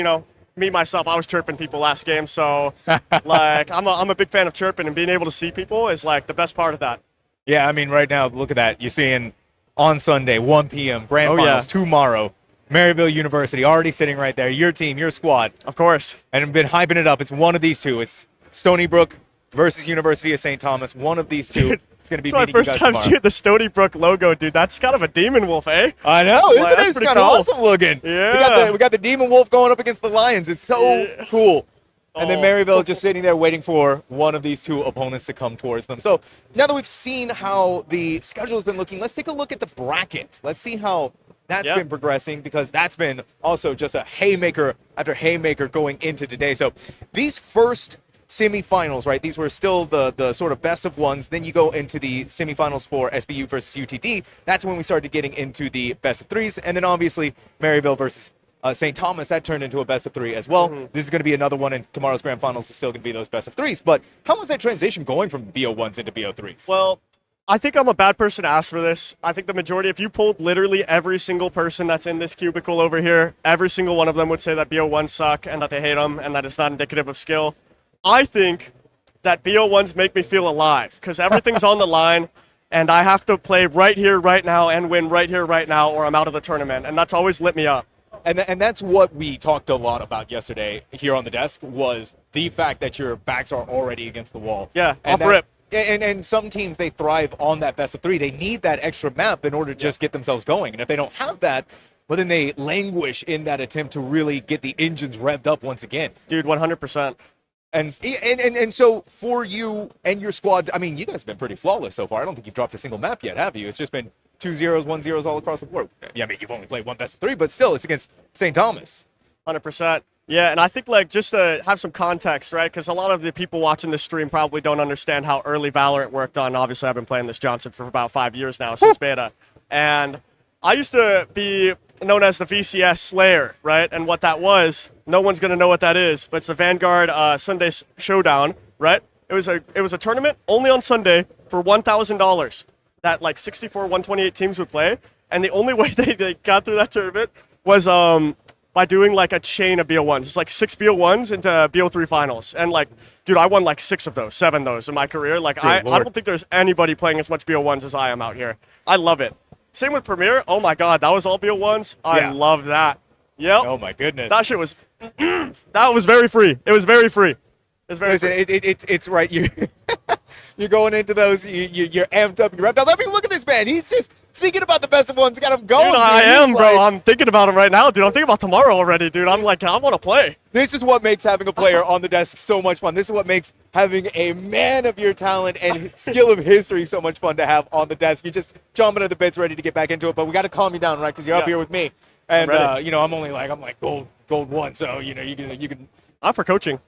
me, myself, I was chirping people last game, so, I'm a big fan of chirping, and being able to see people is, the best part of that. Yeah, I mean, right now, look at that. You're seeing on Sunday, 1 p.m., grand finals tomorrow, Maryville University already sitting right there, your team, your squad. Of course. And been hyping it up. It's one of these two. It's Stony Brook versus University of St. Thomas. One of these two. It's going to be meeting you guys tomorrow. It's my first time seeing the Stony Brook logo, dude. That's kind of a demon wolf, eh? I know, isn't it? It's kind of awesome looking. Yeah. We got the demon wolf going up against the lions. It's so cool. And then Maryville just sitting there waiting for one of these two opponents to come towards them. So now that we've seen how the schedule has been looking, let's take a look at the bracket. Let's see how that's been progressing, because that's been also just a haymaker after haymaker going into today. So these first semifinals, right? These were still the sort of best of ones. Then you go into the semifinals for SBU versus UTD. That's when we started getting into the best of 3s. And then obviously Maryville versus St. Thomas, that turned into a best of 3 as well. This is going to be another one, and tomorrow's grand finals is still going to be those best of 3s. But how was that transition going from BO1s into BO3s? Well, I think I'm a bad person to ask for this. I think the majority, if you pulled literally every single person that's in this cubicle over here, every single one of them would say that BO1s suck and that they hate them and that it's not indicative of skill. I think that BO1s make me feel alive because everything's on the line, and I have to play right here, right now, and win right here, right now, or I'm out of the tournament, and that's always lit me up. And that's what we talked a lot about yesterday here on the desk, was the fact that your backs are already against the wall. Yeah, off rip. And some teams, they thrive on that best of 3. They need that extra map in order to just get themselves going. And if they don't have that, well, then they languish in that attempt to really get the engines revved up once again. Dude, 100%. And so for you and your squad, I mean, you guys have been pretty flawless so far. I don't think you've dropped a single map yet, have you? It's just been 2-0s, 1-0s all across the board. Yeah, I mean, you've only played one best of 3, but still, it's against St. Thomas. 100%. Yeah, and I think, like, just to have some context, right, because a lot of the people watching this stream probably don't understand how early Valorant worked on. Obviously, I've been playing this Johnson for about 5 years now, since beta. And I used to be known as the VCS Slayer, right? And what that was, no one's going to know what that is, but it's the Vanguard Sunday Showdown, right? It was a tournament only on Sunday for $1,000 that, like, 64, 128 teams would play. And the only way they got through that tournament was by doing like a chain of BO1s. It's like 6 BO1s into BO3 finals. And like, dude, I won like 6 of those, 7 of those in my career. Like, I don't think there's anybody playing as much BO1s as I am out here. I love it. Same with Premier. Oh my God, that was all BO1s. I love that. Yep. Oh my goodness. That shit was, that was very free. It was very free. It's very Listen, it's right. You're going into those, you're amped up, you're revved up. I mean, look at this man. He's just thinking about the best of ones. Got him going. Dude, I am, bro. I'm thinking about him right now, dude. I'm thinking about tomorrow already, dude. I'm like, I want to play. This is what makes having a player on the desk so much fun. This is what makes having a man of your talent and skill of history so much fun to have on the desk. You're just chomping at the bits, ready to get back into it. But we got to calm you down, right? Because you're up here with me, and you know, I'm like gold 1. So you know, you can. I'm for coaching.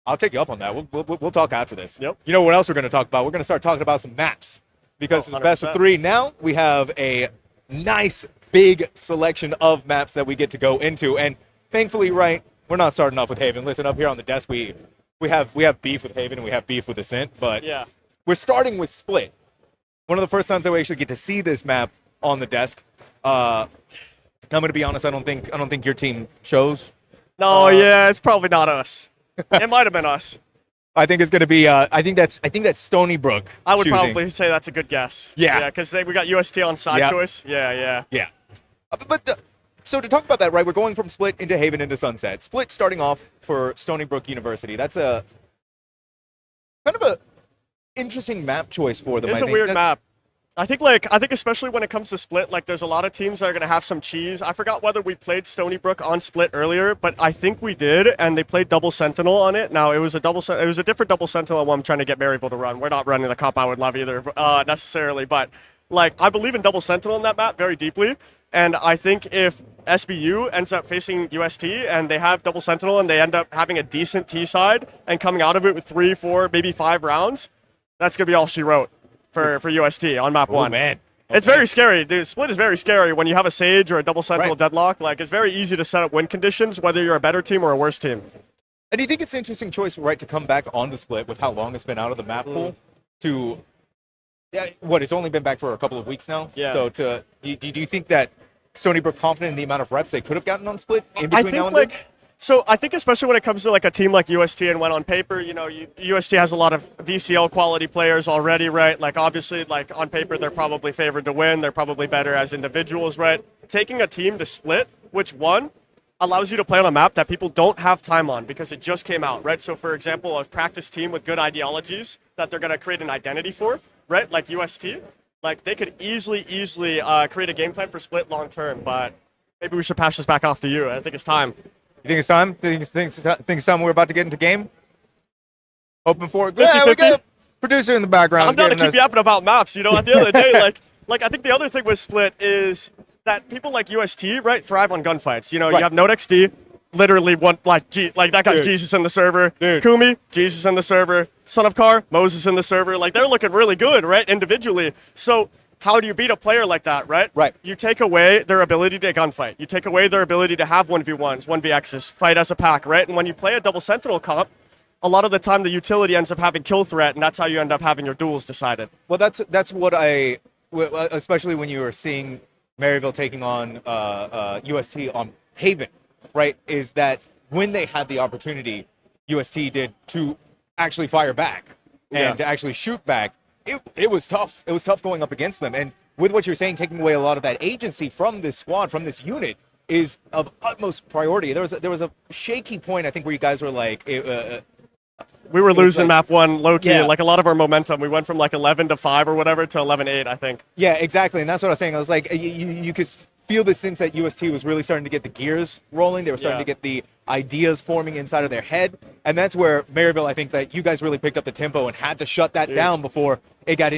I'll take you up on that. We'll talk after this. Yep. You know what else we're going to talk about? We're going to start talking about some maps because it's best of 3. Now we have a nice big selection of maps that we get to go into, and thankfully, right, we're not starting off with Haven. Listen, up here on the desk, we have beef with Haven and we have beef with Ascent, but we're starting with Split. One of the first times that we actually get to see this map on the desk. I'm going to be honest. I don't think your team chose. No, it's probably not us. It might have been us. I think it's going to be. I think that's Stony Brook. I would probably say that's a good guess. Yeah, because we got UST on side choice. Yeah. So to talk about that, right? We're going from Split into Haven into Sunset. Split starting off for Stony Brook University. That's a kind of a interesting map choice for them. It's a weird map. I think especially when it comes to Split, like there's a lot of teams that are going to have some cheese. I forgot whether we played Stony Brook on Split earlier, but I think we did, and they played Double Sentinel on it. Now, it was a different Double Sentinel one I'm trying to get Maryville to run. We're not running the comp I would love either, necessarily, but like I believe in Double Sentinel in that map very deeply, and I think if SBU ends up facing UST and they have Double Sentinel and they end up having a decent T side and coming out of it with 3, 4, maybe 5 rounds, that's going to be all she wrote. For UST on map 1. Man. It's very scary. The Split is very scary when you have a Sage or a Double Sentinel deadlock. Like, it's very easy to set up win conditions, whether you're a better team or a worse team. And do you think it's an interesting choice, right, to come back on the Split with how long it's been out of the map pool to, it's only been back for a couple of weeks now? Yeah. So do you think that Stony Brook confident in the amount of reps they could have gotten on Split in between now and then? So I think especially when it comes to like a team like UST and when on paper, you know, UST has a lot of VCL quality players already, right? Like obviously, like on paper, they're probably favored to win. They're probably better as individuals, right? Taking a team to Split, which one allows you to play on a map that people don't have time on because it just came out, right? So for example, a practice team with good ideologies that they're going to create an identity for, right? Like UST, like they could easily create a game plan for Split long term, but maybe we should pass this back off to you. I think it's time. You think it's time? Think it's time we're about to get into game? Open for it. 50-50. Yeah, we got a producer in the background. I'm going to keep yapping about maps, you know, at the end of the day, like I think the other thing with Split is that people like UST, right, thrive on gunfights. You know, you have NodeXD, literally one, like that guy's Jesus in the server. Kumi, Jesus in the server. Son of Car, Moses in the server. Like, they're looking really good, right, individually. So how do you beat a player like that, right? Right. You take away their ability to gunfight. You take away their ability to have 1v1s, 1vxs, fight as a pack, right? And when you play a Double Sentinel comp, a lot of the time the utility ends up having kill threat, and that's how you end up having your duels decided. Well, that's what especially when you were seeing Maryville taking on UST on Haven, right, is that when they had the opportunity, UST did to actually fire back and to actually shoot back. It was tough. It was tough going up against them. And with what you're saying, taking away a lot of that agency from this squad, from this unit, is of utmost priority. There was a shaky point, I think, where you guys were like... we were losing map 1 low-key. Like, a lot of our momentum. We went from, like, 11-5 or whatever to 11-8, I think. Yeah, exactly. And that's what I was saying. I was like, you could feel the sense that UST was really starting to get the gears rolling. They were starting to get the ideas forming inside of their head. And that's where Maryville, I think that you guys really picked up the tempo and had to shut that down before it got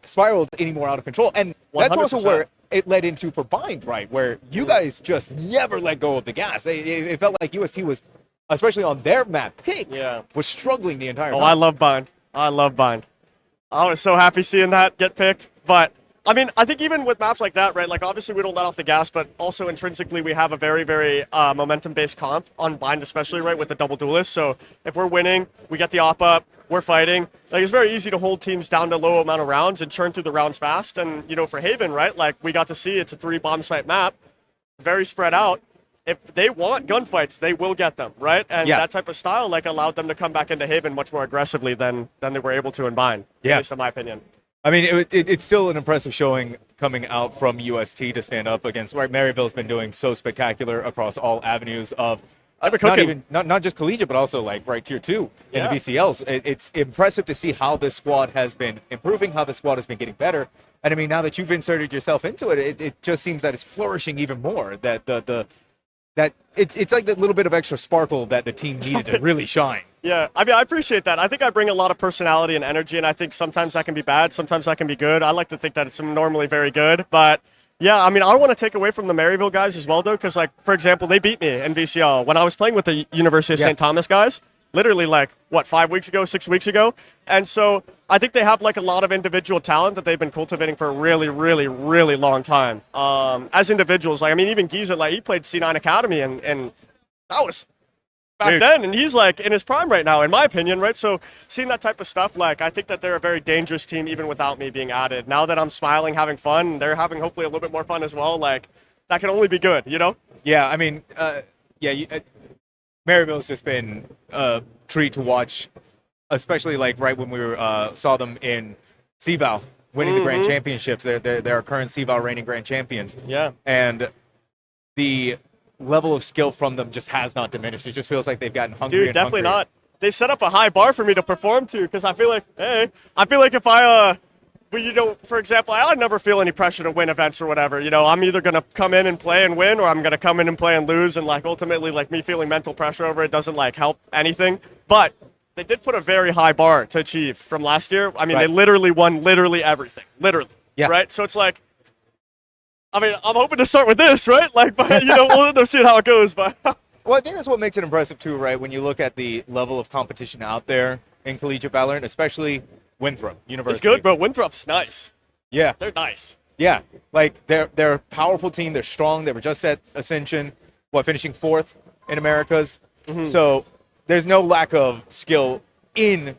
spiraled any more out of control. And that's 100%. also where it led into for Bind, right? Where you guys just never let go of the gas. It felt like UST was, especially on their map pick, was struggling the entire time. I love Bind. I was so happy seeing that get picked. But I mean, I think even with maps like that, right, like obviously we don't let off the gas, but also intrinsically we have a very, very momentum-based comp on Bind, especially, right, with the double duelist. So if we're winning, we get the op up, we're fighting. Like, it's very easy to hold teams down to a low amount of rounds and churn through the rounds fast. And, you know, for Haven, right, like we got to see it's a 3-bomb site map, very spread out. If they want gunfights, they will get them, right? And that type of style, like, allowed them to come back into Haven much more aggressively than they were able to in Bind, at least in my opinion. I mean, it's still an impressive showing coming out from UST to stand up against. Right, Maryville's been doing so spectacular across all avenues of not just collegiate, but also like tier 2 in the VCLs. It's impressive to see how this squad has been improving, how the squad has been getting better. And I mean, now that you've inserted yourself into it, it just seems that it's flourishing even more. That it's like that little bit of extra sparkle that the team needed to really shine. Yeah, I mean, I appreciate that. I think I bring a lot of personality and energy, and I think sometimes that can be bad, sometimes that can be good. I like to think that it's normally very good, but yeah, I mean, I don't want to take away from the Maryville guys as well, though, because, like, for example, they beat me in VCL. When I was playing with the University of St. Thomas guys, literally, like, 5 weeks ago, 6 weeks ago, and so I think they have, like, a lot of individual talent that they've been cultivating for a really, really, really long time. As individuals, like, I mean, even Giza, like, he played C9 Academy, and that was back then, and he's like in his prime right now, in my opinion, right? So seeing that type of stuff, like, I think that they're a very dangerous team even without me being added. Now that I'm smiling, having fun, they're having hopefully a little bit more fun as well. Like, that can only be good, you know? Yeah, I mean, Maryville's just been a treat to watch, especially like right when we saw them in CVAL winning the grand championships. They're our current CVAL reigning grand champions. Yeah, and the level of skill from them just has not diminished. It just feels like they've gotten hungrier. Dude, definitely not. They set up a high bar for me to perform to, because I feel like, if I, for example, I never feel any pressure to win events or whatever. You know, I'm either going to come in and play and win, or I'm going to come in and play and lose, and, like, ultimately, like, me feeling mental pressure over it doesn't, like, help anything. But they did put a very high bar to achieve from last year. I mean, they literally won everything. Literally. Yeah. Right? So it's like, I mean, I'm hoping to start with this, right? Like, but, you know, we'll end up seeing how it goes. But well, I think that's what makes it impressive, too, right? When you look at the level of competition out there in Collegiate Valorant, especially Winthrop University. It's good, bro. Winthrop's nice. Yeah. They're nice. Yeah. Like, they're a powerful team. They're strong. They were just at Ascension, finishing 4th in Americas. So there's no lack of skill in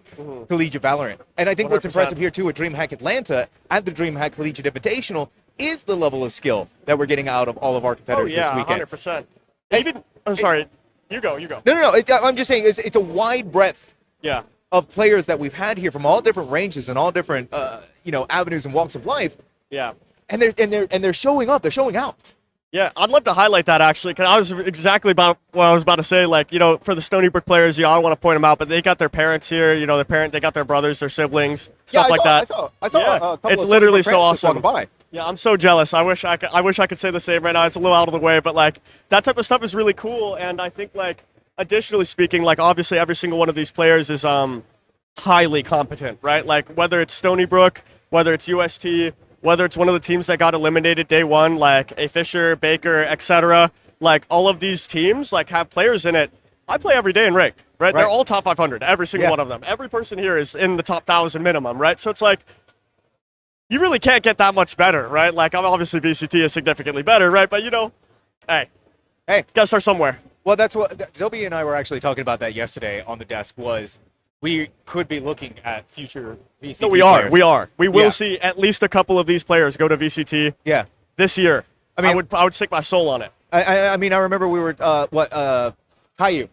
Collegiate Valorant. And I think 100%. What's impressive here, too, at DreamHack Atlanta, at the DreamHack Collegiate Invitational, is the level of skill that we're getting out of all of our competitors this weekend. 100%. Even, sorry, you go. No. I'm just saying it's a wide breadth of players that we've had here from all different ranges and all different avenues and walks of life. Yeah. And they're showing up. They're showing out. Yeah, I'd love to highlight that, actually, because I was exactly about what I was about to say. Like, you know, for the Stony Brook players, I don't want to point them out, but they got their parents here. You know, they got their brothers, their siblings, stuff like that. I saw a couple it's of literally so awesome. By. Yeah, I'm so jealous. I wish I could say the same right now. It's a little out of the way, but, like, that type of stuff is really cool. And I think, like, additionally speaking, like, obviously every single one of these players is highly competent, right? Like, whether it's Stony Brook, whether it's UST, whether it's one of the teams that got eliminated day one, like a Fisher, Baker, etc., like, all of these teams, like, have players in it. I play every day in ranked, right? They're all top 500, every single one of them. Every person here is in the top 1,000 minimum, right? So it's like, you really can't get that much better, right? Like, obviously VCT is significantly better, right? But, you know, hey, gotta start somewhere. Well, that's what Zobi and I were actually talking about that yesterday on the desk. Was we could be looking at future VCT No, players. we are. We will see at least a couple of these players go to VCT this year. I mean, I would stick my soul on it. I mean, I remember we were, Caillou,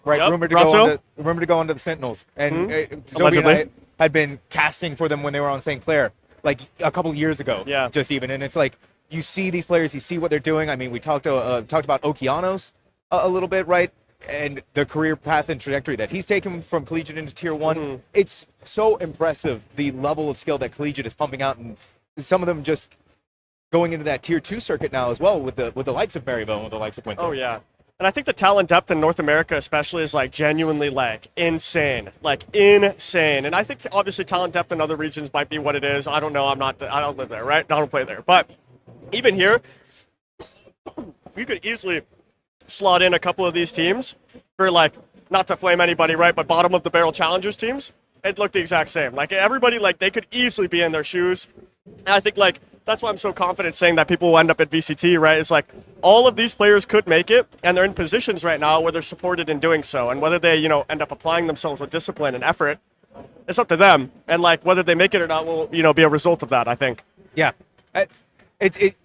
right? Yep. Rumored to go into the Sentinels. And Zobi and I had been casting for them when they were on St. Clair, like, a couple of years ago. Yeah. Just even. And it's like, you see these players, you see what they're doing. I mean, we talked about Okeanos a little bit, right? And the career path and trajectory that he's taken from Collegiate into Tier 1. It's so impressive, the level of skill that Collegiate is pumping out. And some of them just going into that tier 2 circuit now as well with the likes of Maryville and with the likes of Winter. Oh yeah. And I think the talent depth in North America especially is like genuinely like insane. And I think obviously talent depth in other regions might be what it is. I don't know. I don't live there, right? I don't play there. But even here, you could easily slot in a couple of these teams for like, not to flame anybody, right? But bottom of the barrel challengers teams, it looked the exact same. Like everybody, like they could easily be in their shoes. And I think like, that's why I'm so confident saying that people will end up at VCT, right? It's like all of these players could make it, and they're in positions right now where they're supported in doing so. And whether they, end up applying themselves with discipline and effort, it's up to them. And like whether they make it or not will, be a result of that, I think. Yeah, it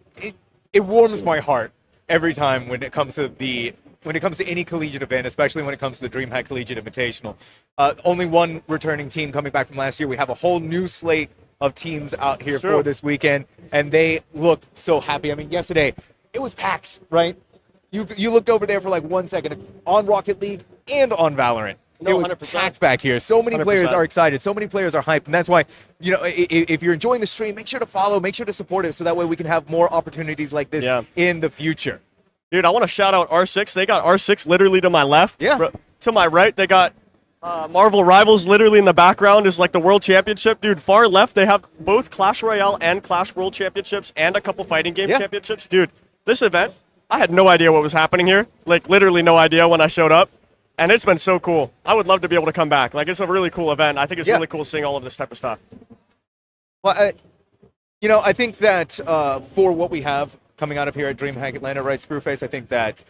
warms my heart every time when it comes to any collegiate event, especially when it comes to the DreamHack Collegiate Invitational. Only one returning team coming back from last year. We have a whole new slate of teams out here for this weekend, and they look so happy. I mean, yesterday, it was packed, right? You looked over there for like 1 second on Rocket League and on Valorant. No, it was 100%. packed back here. So many 100%. players are excited. So many players are hyped. And that's why, if you're enjoying the stream, make sure to follow, make sure to support it so that way we can have more opportunities like this in the future. Dude, I want to shout out R6. They got R6 literally to my left. Yeah. To my right, they got Marvel Rivals literally in the background is like the World Championship. Dude, far left, they have both Clash Royale and Clash World Championships and a couple fighting game championships. Dude, this event, I had no idea what was happening here. Like, literally no idea when I showed up. And it's been so cool. I would love to be able to come back. Like, it's a really cool event. I think it's really cool seeing all of this type of stuff. Well, I think that for what we have coming out of here at DreamHack Atlanta, right, Screwface, I think that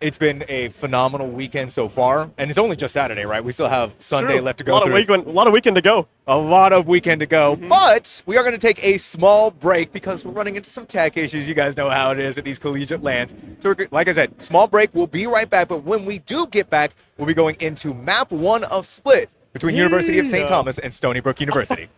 it's been a phenomenal weekend so far. And it's only just Saturday, right? We still have Sunday left to go. A lot of weekend to go. A lot of weekend to go. But we are going to take a small break because we're running into some tech issues. You guys know how it is at these collegiate lands. So like I said, small break. We'll be right back. But when we do get back, we'll be going into map 1 of Split between University of St. Thomas and Stony Brook University.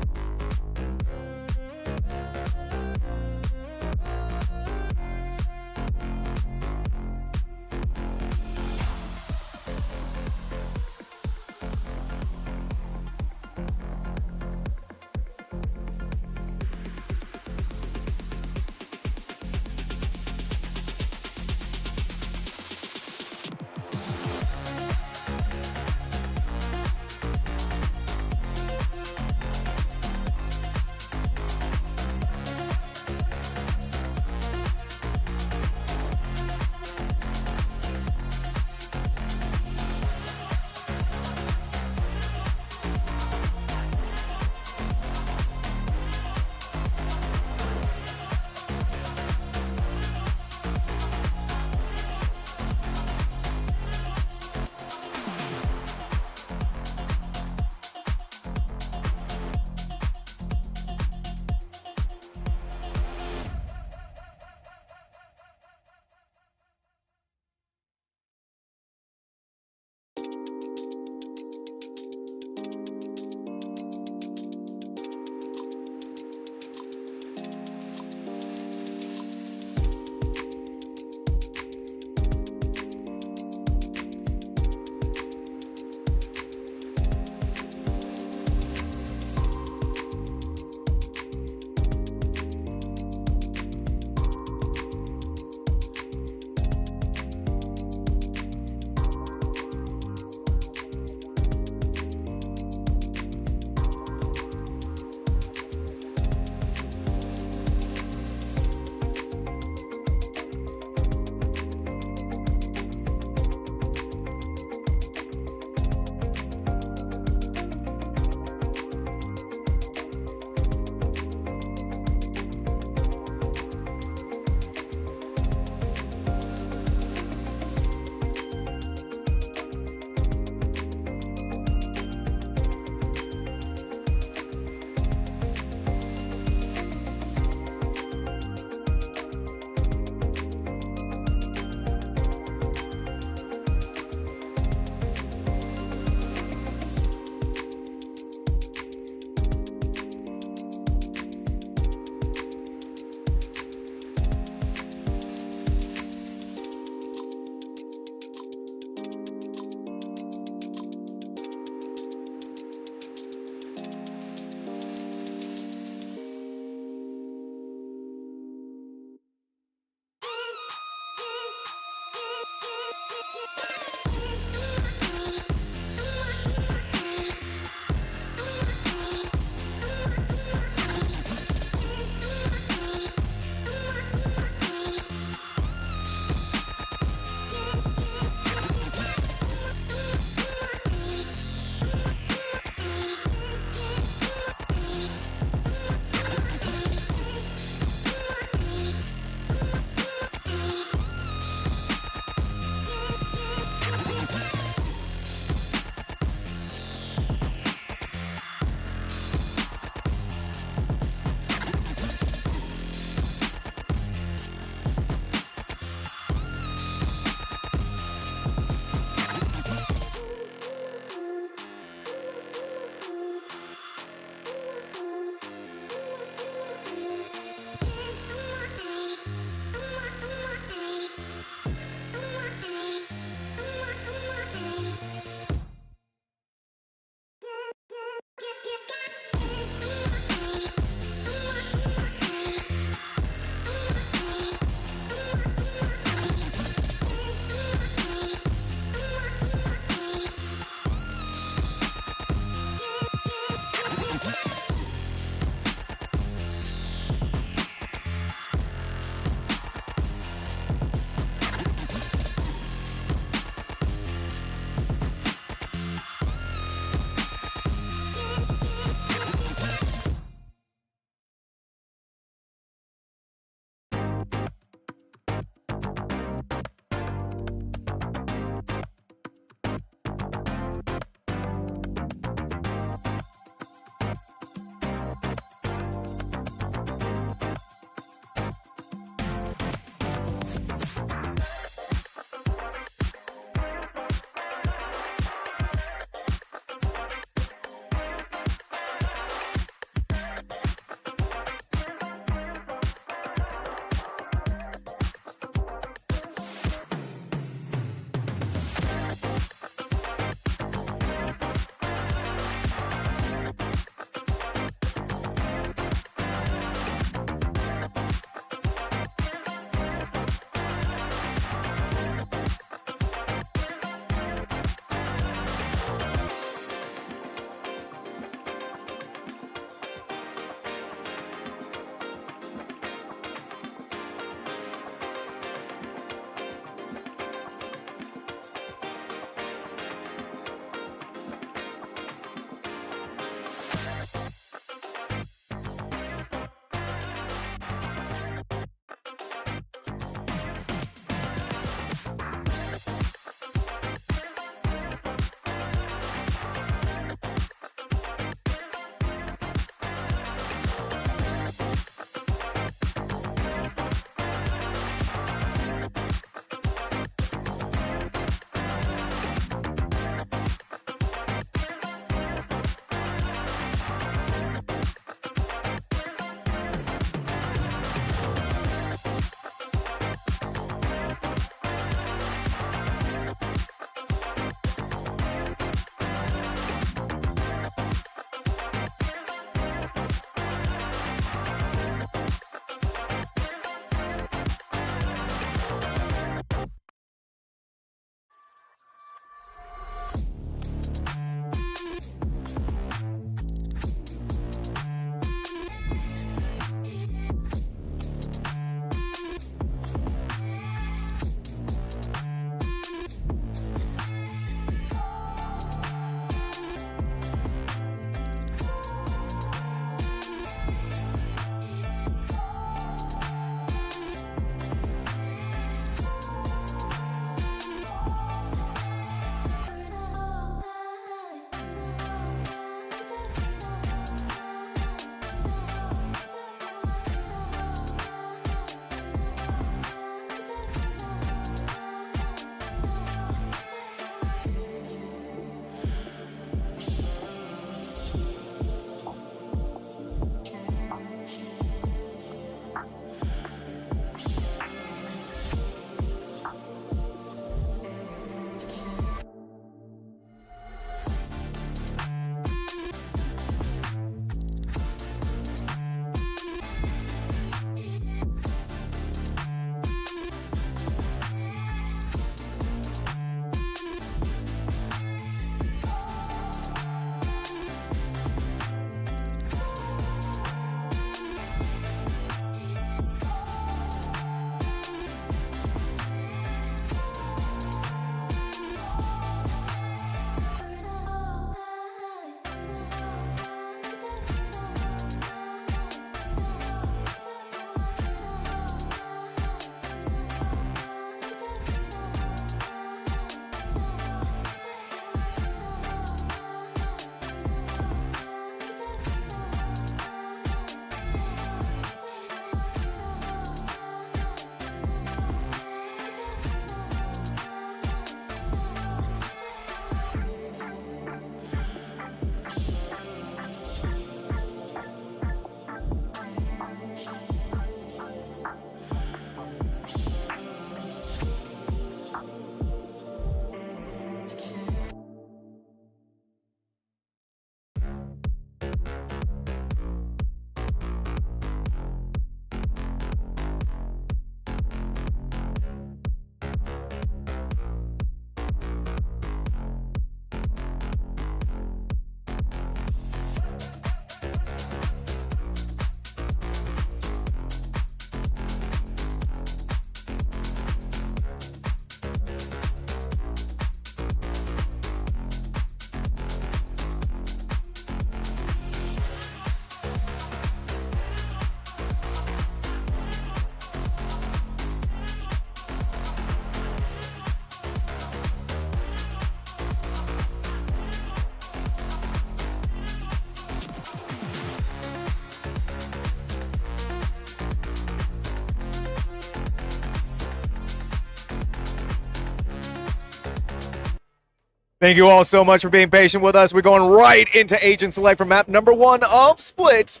Thank you all so much for being patient with us. We're going right into Agent Select for map number 1 of Split.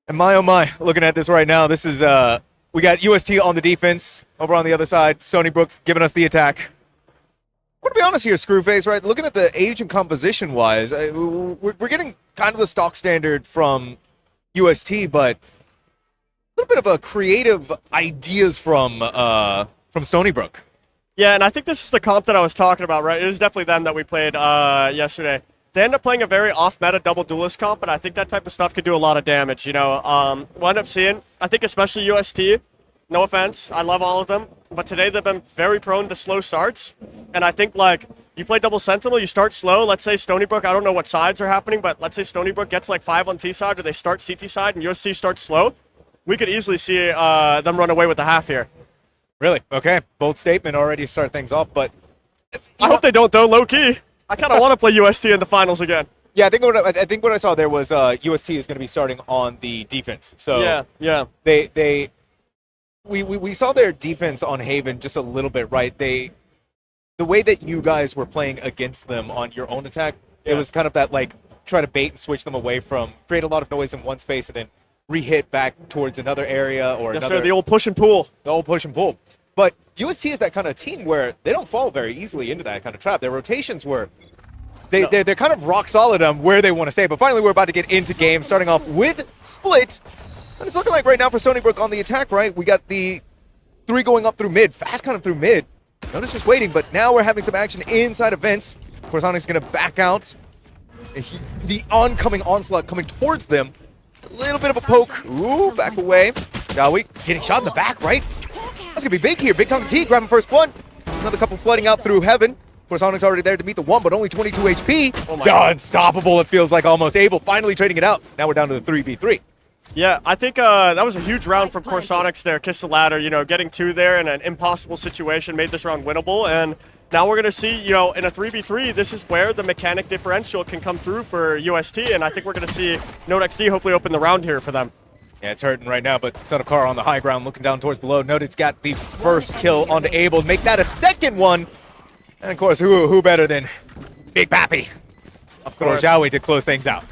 And my, oh my, looking at this right now, this is, we got UST on the defense. Over on the other side, Stony Brook giving us the attack. I'm going to be honest here, Screwface, right? Looking at the agent composition-wise, we're getting kind of the stock standard from UST, but a little bit of a creative ideas from Stony Brook. Yeah, and I think this is the comp that I was talking about, right? It is definitely them that we played yesterday. They end up playing a very off-meta double duelist comp, and I think that type of stuff could do a lot of damage, you know. We'll end up seeing, I think especially UST, no offense, I love all of them, but today they've been very prone to slow starts, and I think, like, you play double Sentinel, you start slow, let's say Stony Brook, I don't know what sides are happening, but let's say Stony Brook gets like 5 on T side, or they start CT side, and UST starts slow, we could easily see them run away with the half here. Really? Okay. Bold statement already to start things off, but I hope they don't, though, low-key. I kind of want to play UST in the finals again. Yeah, I think what I saw there was UST is going to be starting on the defense. So yeah. We saw their defense on Haven just a little bit, right? The way that you guys were playing against them on your own attack, it was kind of that, like, try to bait and switch them away from, create a lot of noise in one space and then re-hit back towards another area or yes, another. Sir, the old push and pull. The old push and pull. But UST is that kind of team where they don't fall very easily into that kind of trap. Their rotations were, they're kind of rock solid on where they want to stay. But finally, we're about to get into game, starting off with Split. And it's looking like right now for Stony Brook on the attack, right? We got the 3 going up through mid, fast kind of through mid. Notice just waiting, but now we're having some action inside of Vince. Of course, Onyx going to back out. The oncoming onslaught coming towards them. A little bit of a poke. Ooh, back away. Shall we? Getting shot in the back, right? That's going to be big here. Big Tongue T grabbing first blood. Another couple flooding out through heaven. Of course, Onyx already there to meet the 1, but only 22 HP. Oh my God. Unstoppable, it feels like, almost able. Finally trading it out. Now we're down to the 3v3. Yeah, I think that was a huge round from Corsonics there. Kiss the ladder, you know, getting 2 there in an impossible situation made this round winnable. And now we're going to see, you know, in a 3v3, this is where the mechanic differential can come through for UST. And I think we're going to see Node XD hopefully open the round here for them. Yeah, it's hurting right now, but Son of Car on the high ground looking down towards below. Noded's got the first kill onto Abel. Make that a second one. And of course, who better than Big Pappy? Of course, Jowie to close things out.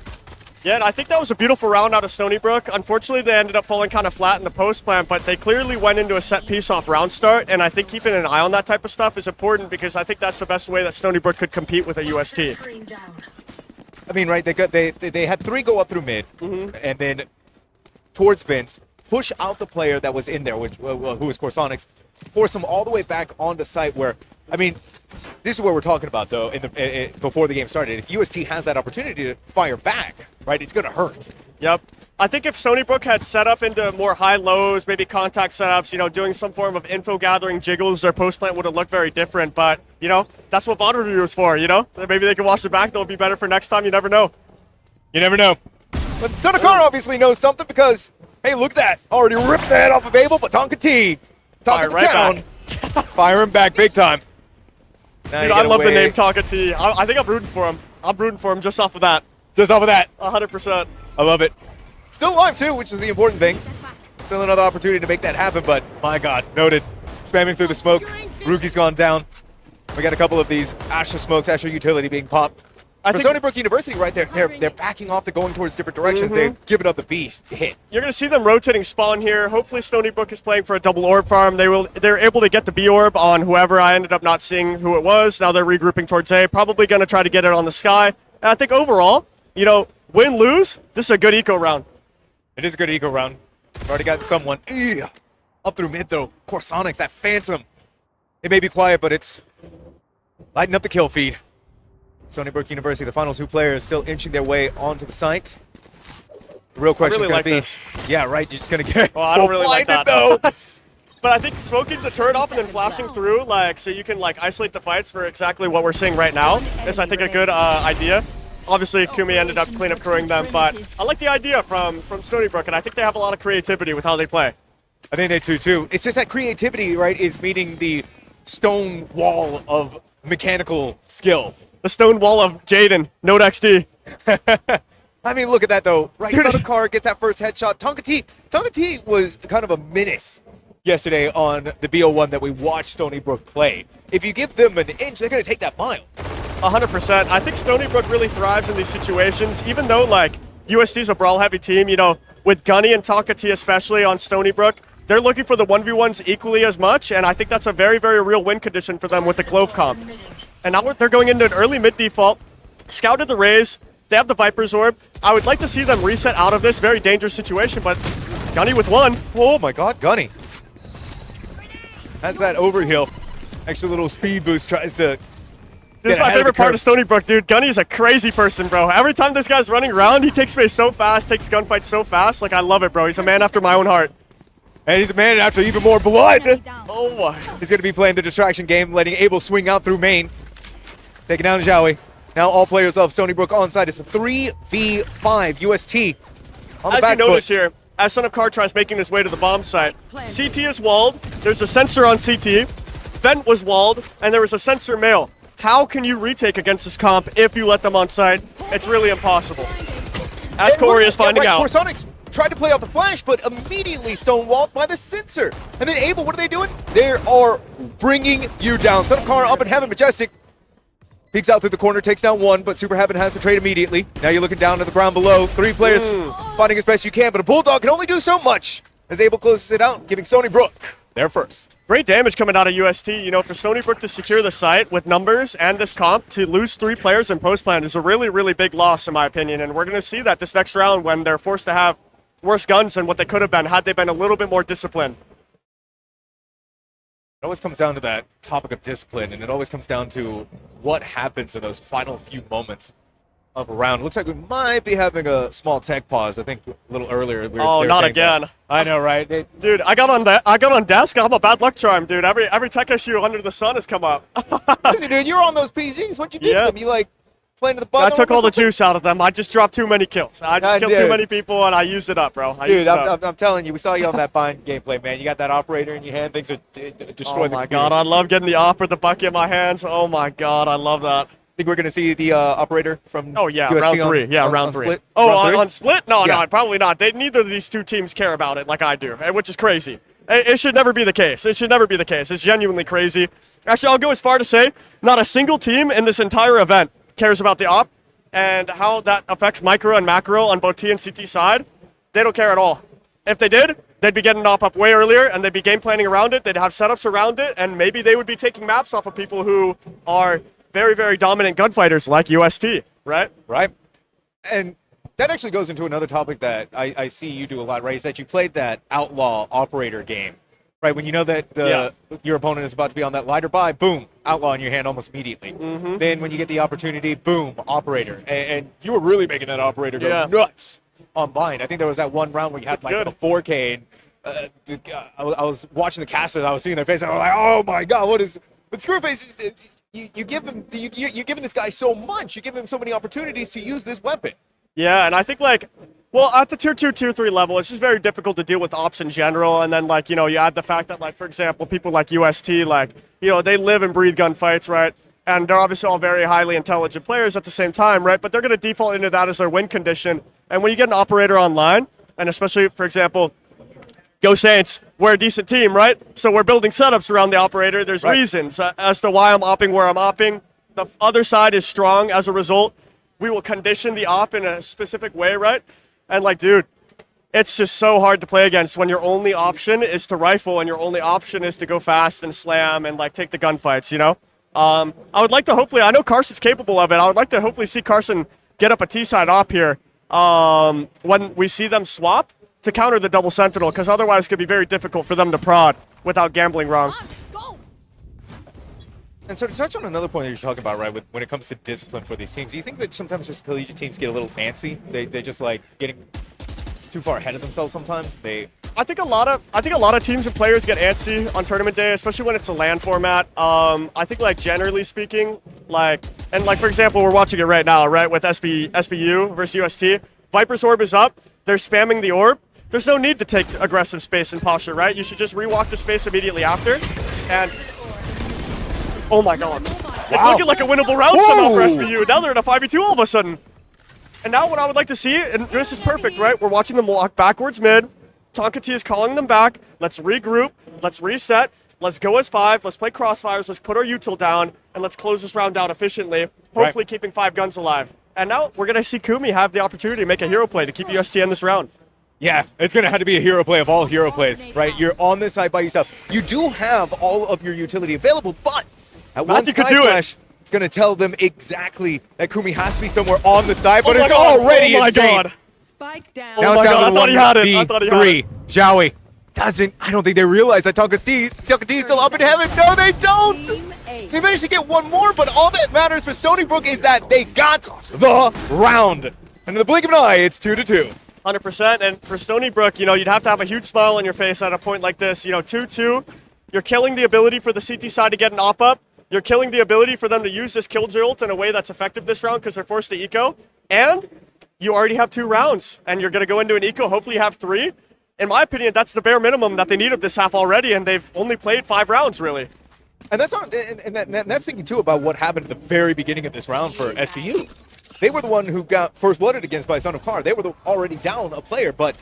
Yeah, and I think that was a beautiful round out of Stony Brook. Unfortunately, they ended up falling kind of flat in the post plant, but they clearly went into a set piece off round start, and I think keeping an eye on that type of stuff is important because I think that's the best way that Stony Brook could compete with a UST. I mean, right, they had 3 go up through mid, and then towards Vince, push out the player that was in there, which who was Corsonics, force him all the way back onto site where, I mean, this is what we're talking about, though, before the game started. If UST has that opportunity to fire back, right, it's going to hurt. Yep. I think if Stony Brook had set up into more high-lows, maybe contact setups, you know, doing some form of info-gathering jiggles, their post-plant would have looked very different. But, you know, that's what VOD review is for, you know? Maybe they can watch it back. They'll be better for next time. You never know. You never know. But Sonakar obviously knows something because, hey, look at that. Already ripped the head off of Abel, but Tonka T, top of the town. Fire him back big time. Dude, I love the name Tonka T. I think I'm rooting for him. I'm rooting for him just off of that. Just off of that. 100%. I love it. Still alive, too, which is the important thing. Still another opportunity to make that happen, but my God, Noted. Spamming through the smoke. Ruki's gone down. We got a couple of these Asher smokes, Asher utility being popped. For Stony Brook University right there, they're backing off, they're going towards different directions. They've given up the beast hit. You're going to see them rotating spawn here. Hopefully Stony Brook is playing for a double orb farm. They're able to get the B orb on whoever. I ended up not seeing who it was. Now they're regrouping towards A. Probably going to try to get it on the sky. And I think overall, you know, win, lose, this is a good eco round. It is a good eco round. We've already got someone up through mid, though. Corsonics, that Phantom. It may be quiet, but it's lighting up the kill feed. Stony Brook University, the final 2 players still inching their way onto the site. The real question is going to be, yeah, right, you're just going to get I don't really blinded, like that. though. But I think smoking the turret off and then flashing through, like, so you can, like, isolate the fights for exactly what we're seeing right now is, I think, a good idea. Obviously, Kumi ended up clean up crewing them, but I like the idea from Stony Brook, and I think they have a lot of creativity with how they play. I think they do, too. It's just that creativity, right, is meeting the stone wall of mechanical skill. The stone wall of Jaden, Node XD. I mean, look at that, though. Right, Sonakar gets that first headshot. Tonka T was kind of a menace yesterday on the BO1 that we watched Stony Brook play. If you give them an inch, they're going to take that mile. 100%. I think Stony Brook really thrives in these situations, even though, like, UST's a brawl-heavy team, you know, with Gunny and Tonka T especially on Stony Brook, they're looking for the 1v1s equally as much, and I think that's a very, very real win condition for them with the Clove comp. And now they're going into an early mid default, scouted the Raze, they have the Viper's Orb. I would like to see them reset out of this very dangerous situation, but Gunny with one. Oh my god, Gunny. Has that overheal. Extra little speed boost, tries to This is my favorite part of Stony Brook, dude. Gunny is a crazy person, bro. Every time this guy's running around, he takes space so fast, takes gunfights so fast. Like, I love it, bro. He's a man after my own heart. And he's a man after even more blood. Oh my. He's going to be playing the distraction game, letting Abel swing out through main. Taking down Zhaoui. Now all players of Stony Brook on side. It's a 3v5 UST on the As back you notice foot. here, as Son of Car tries making his way to the bomb site, CT is walled, there's a sensor on CT, Vent was walled, and there was a sensor male. How can you retake against this comp if you let them on site? It's really impossible. As Corey is finding out. Corsonics tried to play off the flash, but immediately stonewalled by the sensor. And then Abel, what are they doing? They are bringing you down. Son of Car up in heaven, Majestic. Peeks out through the corner, takes down one, but Super Heaven has the trade immediately. Now you're looking down to the ground below. 3 players fighting as best you can, but a Bulldog can only do so much as Abel closes it out, giving Stony Brook their first. Great damage coming out of UST. You know, for Stony Brook to secure the site with numbers and this comp, to lose 3 players in post-plan is a really, really big loss, in my opinion. And we're going to see that this next round when they're forced to have worse guns than what they could have been had they been a little bit more disciplined. It always comes down to that topic of discipline, and it always comes down to what happens in those final few moments of a round. Looks like we might be having a small tech pause. I think a little earlier. We were, Oh, they were not saying again. that. I know, right? Dude, I got on desk. I'm a bad luck charm, dude. Every tech issue under the sun has come up. Listen, dude, you were on those PZs. What you did to them? You like playing to the button? I took all the juice out of them. I just dropped too many kills. I just killed too many people, and I used it up, bro. Dude, I'm telling you, we saw you on that Bind gameplay, man. You got that operator in your hand. Things are destroying. Oh my god, I love getting the op with the bucket in my hands. Oh my god, I love that. Think we're gonna see the operator from? Oh yeah, UST round 3. on Round 3. Split? Oh, Round 3? on split? No, Yeah. no, probably not. Neither of these two teams care about it like I do, which is crazy. It should never be the case. It should never be the case. It's genuinely crazy. Actually, I'll go as far to say not a single team in this entire event cares about the op and how that affects micro and macro on both T and CT side. They don't care at all. If they did, they'd be getting op up way earlier, and they'd be game planning around it. They'd have setups around it, and maybe they would be taking maps off of people who are very, very dominant gunfighters like UST, right? Right. And that actually goes into another topic that I see you do a lot, right? Is that you played that outlaw operator game, right? When you know that your opponent is about to be on that lighter buy, boom, outlaw in your hand almost immediately. Then when you get the opportunity, boom, operator. And you were really making that operator go nuts on Bind. I think there was that one round where you had like a 4K, and I was watching the casters, I was seeing their face, and I was like, oh my god, what is... But Screwface, you give him, you're giving this guy so much, you give him so many opportunities to use this weapon. Yeah, and I think, like, well, at the tier 2, tier 3 level, it's just very difficult to deal with ops in general. And then, like, you know, you add the fact that, like, for example, people like UST, like, you know, they live and breathe gunfights, right? And they're obviously all very highly intelligent players at the same time, right? But they're going to default into that as their win condition. And when you get an operator online, and especially, for example, Go Saints, we're a decent team, right? So we're building setups around the operator. There's reasons as to why I'm opping where I'm opping. The other side is strong as a result. We will condition the op in a specific way, right? And like, dude, it's just so hard to play against when your only option is to rifle and your only option is to go fast and slam and like take the gunfights, you know? I would like to hopefully, I know Carson's capable of it. I would like to hopefully see Carson get up a T-side op here when we see them swap to counter the double sentinel, because otherwise it could be very difficult for them to prod without gambling wrong. And so to touch on another point that you're talking about, right, when it comes to discipline for these teams, do you think that sometimes just collegiate teams get a little antsy? They just like getting too far ahead of themselves sometimes? I think a lot of teams and players get antsy on tournament day, especially when it's a LAN format. I think, like, generally speaking, like for example, we're watching it right now, right, with SBU versus UST. Viper's orb is up. They're spamming the orb. There's no need to take aggressive space and posture, right? You should just rewalk the space immediately after. And oh my god. It's looking like a winnable round somehow for SBU. Now they're in a 5v2 all of a sudden. And now what I would like to see, and this is perfect, right? We're watching them walk backwards mid. Tonka T is calling them back. Let's regroup. Let's reset. let's go as 5, let's play crossfires, let's put our util down, and let's close this round out efficiently, hopefully keeping 5 guns alive. And now we're going to see Kumi have the opportunity to make a hero play to keep UST in this round. Yeah, it's going to have to be a hero play of all hero plays, right? You're on this side by yourself. You do have all of your utility available, but at one Sky Flash, it's going to tell them exactly that Kumi has to be somewhere on the side, but it's already insane. Spike down. Now it's down to I thought he had it. I thought he had it. 3. Zhaoi doesn't. I don't think they realize that Tonka D is still up in heaven. No, they don't. They managed to get one more, but all that matters for Stony Brook is that they got the round. And in the blink of an eye, it's 2-2. 100%. And for Stony Brook, you know, you'd have to have a huge smile on your face at a point like this. You know, 2-2. You're killing the ability for the CT side to get an op up. You're killing the ability for them to use this kill jolt in a way that's effective this round because they're forced to eco. And you already have 2 rounds, and you're going to go into an eco. Hopefully you have 3. In my opinion, that's the bare minimum that they need of this half already, and they've only played 5 rounds, really. And that's thinking, too, about what happened at the very beginning of this round for SPU. They were the one who got first blooded against by Son of Car. They were already down a player, but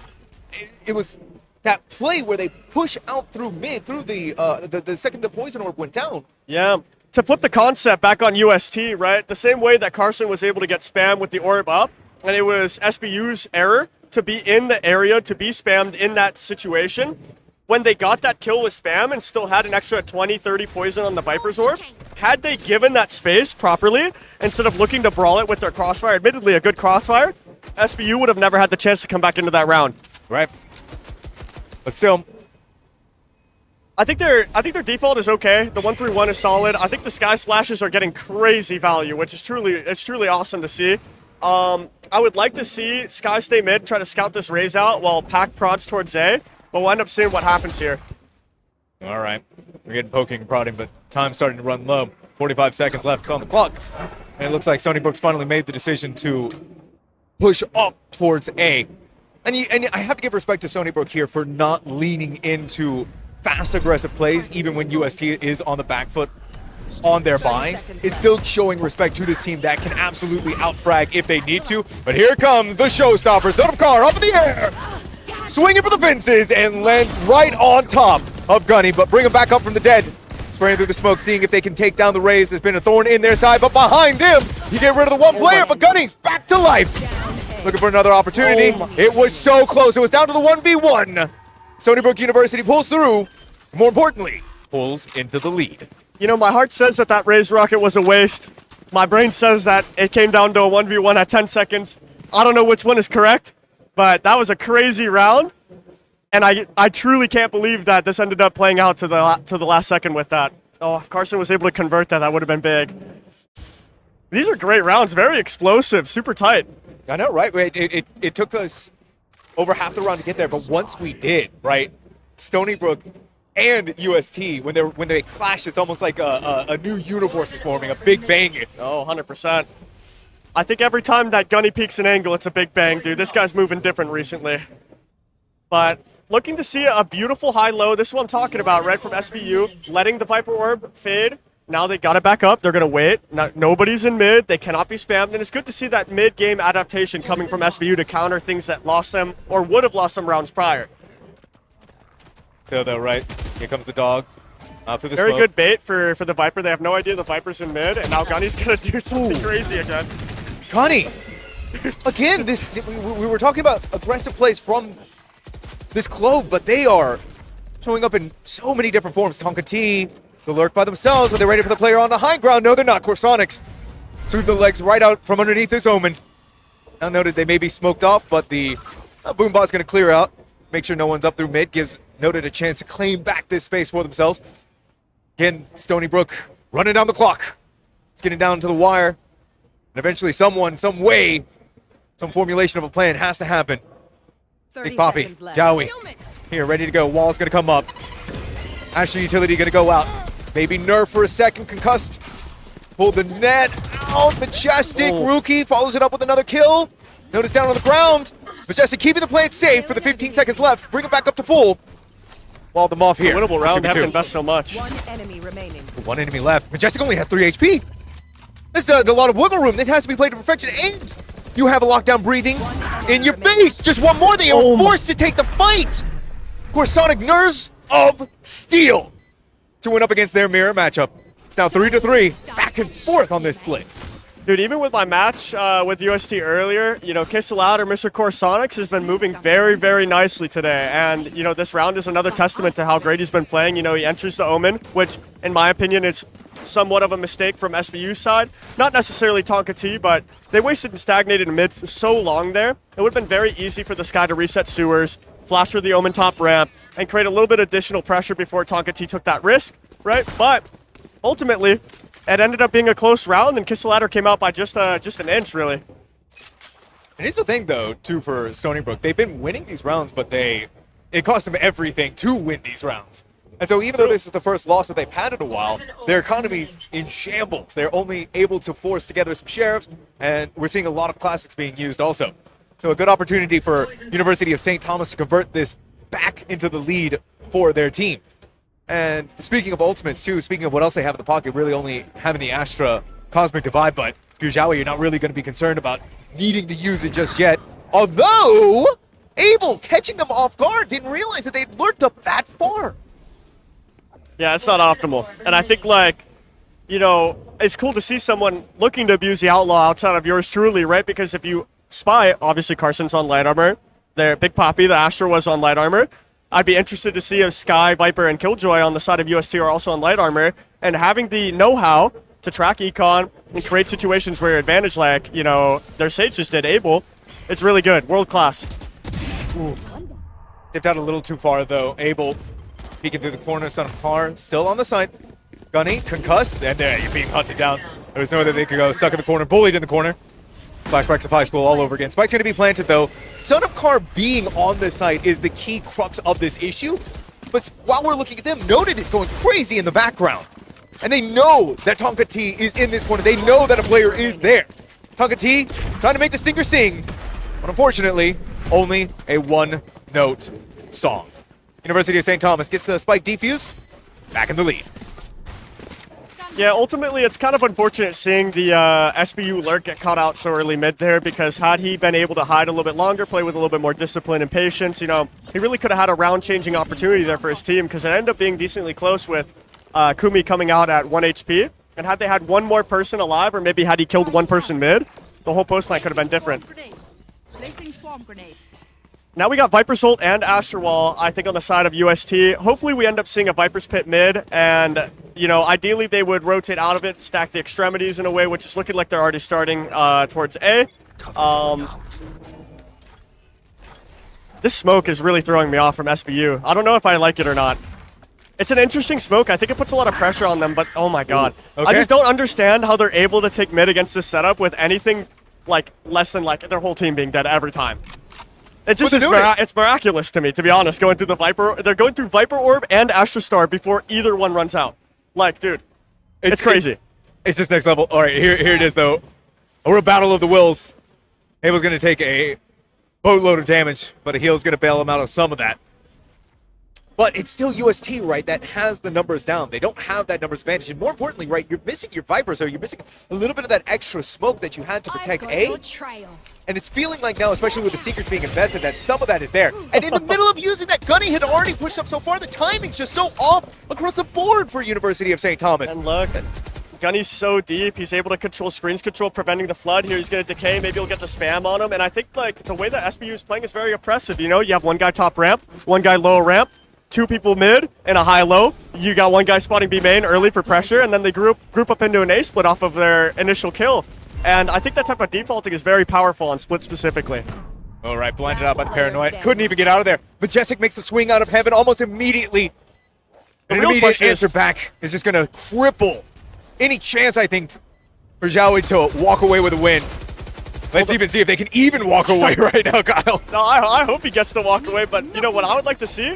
it was that play where they push out through mid, through the second the poison orb went down. Yeah. To flip the concept back on UST, right? The same way that Carson was able to get spammed with the orb up, and it was SBU's error to be in the area, to be spammed in that situation. When they got that kill with spam and still had an extra 20, 30 poison on the Viper's orb, had they given that space properly, instead of looking to brawl it with their crossfire, admittedly a good crossfire, SBU would have never had the chance to come back into that round. Right. But still, I think their default is okay. The 1-3-1 is solid. I think the Sky Slashes are getting crazy value, which is truly awesome to see. I would like to see Sky stay mid, try to scout this Raze out while Pac prods towards A, but we'll end up seeing what happens here. All right. We're getting poking and prodding, but time's starting to run low. 45 seconds left on the clock. And it looks like Stony Brook's finally made the decision to push up towards A. And I have to give respect to Stony Brook here for not leaning into fast, aggressive plays, even when UST is on the back foot on their buy. It's still showing respect to this team that can absolutely outfrag if they need to. But here comes the showstopper. Son of Car up in the air, swinging for the fences and lands right on top of Gunny, but bring him back up from the dead. Spraying through the smoke, seeing if they can take down the Raze. There's been a thorn in their side, but behind them, you get rid of the one player, but Gunny's back to life. Looking for another opportunity. It was so close. It was down to the 1v1. Stony Brook University pulls through. More importantly, pulls into the lead. You know, my heart says that Raze rocket was a waste. My brain says that it came down to a 1v1 at 10 seconds. I don't know which one is correct, but that was a crazy round. And I truly can't believe that this ended up playing out to the last second with that. Oh, if Carson was able to convert that, that would have been big. These are great rounds, very explosive, super tight. I know, right? It took us over half the round to get there, but once we did, right, Stony Brook and UST, when they clash, it's almost like a new universe is forming, a big bang. Oh, 100%. I think every time that Gunny peeks an angle, it's a big bang, dude. This guy's moving different recently. But looking to see a beautiful high-low. This is what I'm talking about, right, from SBU. Letting the Viper Orb fade. Now they got it back up. They're going to wait. Nobody's in mid. They cannot be spammed. And it's good to see that mid-game adaptation coming from SBU to counter things that lost them or would have lost them rounds prior. Though, right? Here comes the dog. Through the Very smoke. good bait for the Viper. They have no idea the Viper's in mid, and now Gunny's going to do something crazy again. Gunny! Again, we were talking about aggressive plays from this Clove, but they are showing up in so many different forms. Tonka T, the lurk by themselves. Are they ready for the player on the high ground? No, they're not. Corsonics sweep the legs right out from underneath this Omen. Now noted they may be smoked off, but the Boombot's going to clear out. Make sure no one's up through mid. Gives Noted a chance to claim back this space for themselves. Again, Stony Brook running down the clock. It's getting down to the wire. And eventually someone, some way, some formulation of a plan has to happen. Big Poppy, Zhaoi, here, ready to go. Wall's going to come up. Astro Utility going to go out. Maybe Nerf for a second, concussed. Pull the net out. Majestic, Rookie follows it up with another kill. Notice down on the ground. Majestic keeping the play safe for the 15 seconds left. Bring it back up to full. Wall them off here. It's a winnable round. They have to invest so much. One enemy remaining. One enemy left. Majestic only has 3 HP. This is a lot of wiggle room. This has to be played to perfection. And you have a lockdown breathing in your face. Just one more. They are forced to take the fight. Of course, Sonic Nerves of Steel. to win up against their mirror matchup. It's now 3-3, back and forth on this split. Dude, even with my match with UST earlier, you know, Kiss Aloud or Mr. Corsonics has been moving very, very nicely today. And, you know, this round is another testament to how great he's been playing. You know, he enters the Omen, which, in my opinion, is somewhat of a mistake from SBU's side. Not necessarily Tonka T, but they wasted and stagnated in mid so long there. It would have been very easy for this guy to reset sewers, flash through the Omen top ramp, and create a little bit of additional pressure before Tonka T took that risk, right? But ultimately, it ended up being a close round, and Kiss Ladder came out by just an inch, really. And here's the thing, though, too, for Stony Brook. They've been winning these rounds, but it cost them everything to win these rounds. And so even though this is the first loss that they've had in a while, their economy's in shambles. They're only able to force together some sheriffs, and we're seeing a lot of classics being used also. So a good opportunity for University of St. Thomas to convert this back into the lead for their team. And speaking of ultimates, too, speaking of what else they have in the pocket, really only having the Astra Cosmic Divide, but Gujawa, you're not really going to be concerned about needing to use it just yet. Although, Abel catching them off guard, didn't realize that they'd lurked up that far. Yeah, it's not optimal. And I think, like, you know, it's cool to see someone looking to abuse the Outlaw outside of yours truly, right? Because if you spy, obviously Carson's on light armor. Their Big Poppy, the Astra, was on light armor. I'd be interested to see if Sky, Viper, and Killjoy on the side of UST are also on light armor. And having the know-how to track econ and create situations where your advantage, like, you know, their Sage just did Abel, it's really good. World class. Oof. Dipped out a little too far, though. Abel peeking through the corner, Son of Car, still on the side. Gunny, concussed, and there, you're being hunted down. There was nowhere that they could go. Stuck in the corner, bullied in the corner. Flashbacks of high school all over again. Spike's going to be planted, though. Son of Car being on the site is the key crux of this issue. But while we're looking at them, Noted is going crazy in the background. And they know that Tonka T is in this corner. They know that a player is there. Tonka T trying to make the stinger sing. But unfortunately, only a one-note song. University of St. Thomas gets the Spike defused. Back in the lead. Yeah, ultimately, it's kind of unfortunate seeing the SBU lurk get caught out so early mid there, because had he been able to hide a little bit longer, play with a little bit more discipline and patience, you know, he really could have had a round-changing opportunity there for his team, because it ended up being decently close with Kumi coming out at 1 HP. And had they had one more person alive, or maybe had he killed one person mid, the whole post plan could have been different. Now we got Viper's ult and Astra Wall, I think, on the side of UST. Hopefully we end up seeing a Viper's Pit mid, and, you know, ideally they would rotate out of it, stack the extremities in a way, which is looking like they're already starting towards A. This smoke is really throwing me off from SBU. I don't know if I like it or not. It's an interesting smoke. I think it puts a lot of pressure on them, but oh my god. Okay. I just don't understand how they're able to take mid against this setup with anything, like, less than, like, their whole team being dead every time. It just is it's miraculous to me, to be honest, going through the Viper. They're going through Viper Orb and Astra Star before either one runs out. Like, dude, it's crazy. It's just next level. All right, here it is, though. A real battle of the wills. Abel's going to take a boatload of damage, but a heal's going to bail him out of some of that. But it's still UST, right, that has the numbers down. They don't have that numbers advantage. And more importantly, right, you're missing your Viper, so you're missing a little bit of that extra smoke that you had to protect A. And it's feeling like now, especially with the Seekers being invested, that some of that is there. And in the middle of using that, Gunny had already pushed up so far. The timing's just so off across the board for University of St. Thomas. And look, Gunny's so deep. He's able to control screens control, preventing the flood. Here he's going to decay. Maybe he'll get the spam on him. And I think, like, the way that SBU is playing is very oppressive. You know, you have one guy top ramp, one guy low ramp, two people mid and a high-low. You got one guy spotting B main early for pressure, and then they group up into an A split off of their initial kill. And I think that type of defaulting is very powerful on split specifically. All right, blinded out by the Paranoid. Couldn't even get out of there. Majestic makes the swing out of heaven almost immediately. An immediate answer back is just going to cripple any chance, I think, for Zhaohui to walk away with a win. Let's even see if they can even walk away right now, Kyle. No, I hope he gets to walk away, but you know what I would like to see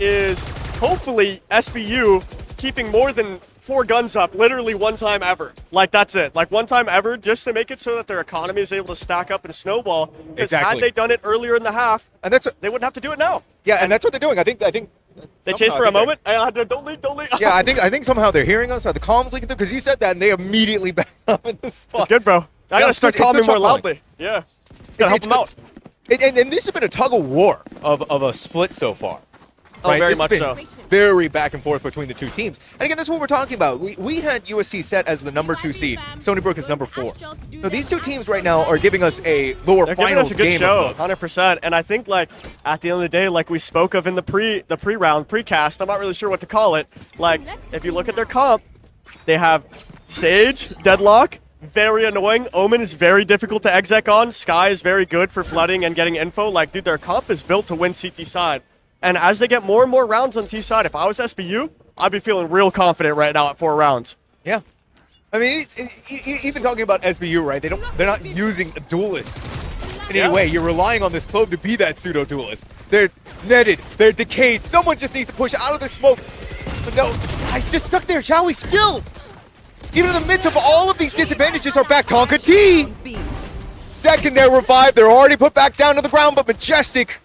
is hopefully SBU keeping more than 4 guns up literally one time ever. Like, that's it. Like, one time ever, just to make it so that their economy is able to stack up and snowball. Because had they done it earlier in the half, and that's they wouldn't have to do it now. Yeah, and that's what they're doing. I think they chase for a moment. Don't leave. Yeah, I think somehow they're hearing us. Are the comms leaking through? Because you said that, and they immediately back up in the spot. It's good, bro. I gotta start calling more loudly. Yeah, gotta help them out. And this has been a tug of war of a split so far. Oh, right? very This has much been so. very back and forth between the two teams. And again, that's what we're talking about. We had USC set as the number 2 seed. Stony Brook is number 4. So these two teams right now are giving us a lower They're giving finals us a good game. show, 100%. And I think, like, at the end of the day, like we spoke of in the pre-round, precast, I'm not really sure what to call it. Like, if you look at their comp, they have Sage, Deadlock, very annoying. Omen is very difficult to exec on. Sky is very good for flooding and getting info. Like, dude, their comp is built to win CT side. And as they get more and more rounds on T side, if I was SBU, I'd be feeling real confident right now at 4 rounds. Yeah. I mean, even talking about SBU, right? They're not using a duelist in any way. You're relying on this Clove to be that pseudo duelist. They're netted. They're decayed. Someone just needs to push out of the smoke. But no, I just stuck there. Shall we still? Even in the midst of all of these disadvantages, are back Tonka T. Secondary revive. They're already put back down to the ground, but Majestic,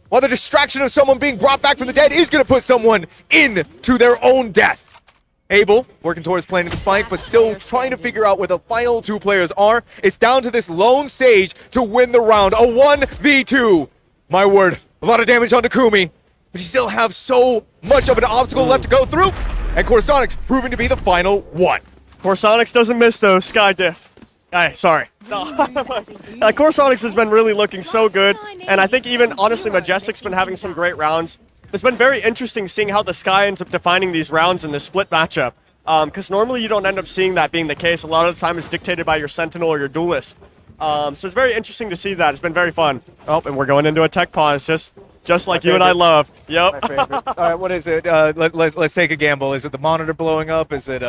while the distraction of someone being brought back from the dead is going to put someone into their own death. Abel working towards planting the spike, but still trying to figure out where the final 2 players are. It's down to this lone Sage to win the round. A 1v2. My word, a lot of damage on Takumi, but you still have so much of an obstacle left to go through. And Corsonics proving to be the final one. Corsonics doesn't miss though, Sky Diff. Hey, sorry. No. Corsonics has been really looking so good, and I think even, honestly, Majestic's been having some great rounds. It's been very interesting seeing how the Sky ends up defining these rounds in this split matchup, because normally you don't end up seeing that being the case. A lot of the time it's dictated by your Sentinel or your Duelist. So it's very interesting to see that. It's been very fun. Oh, and we're going into a tech pause, just like you and I love. Yep. All right, what is it? Let's take a gamble. Is it the monitor blowing up? Is it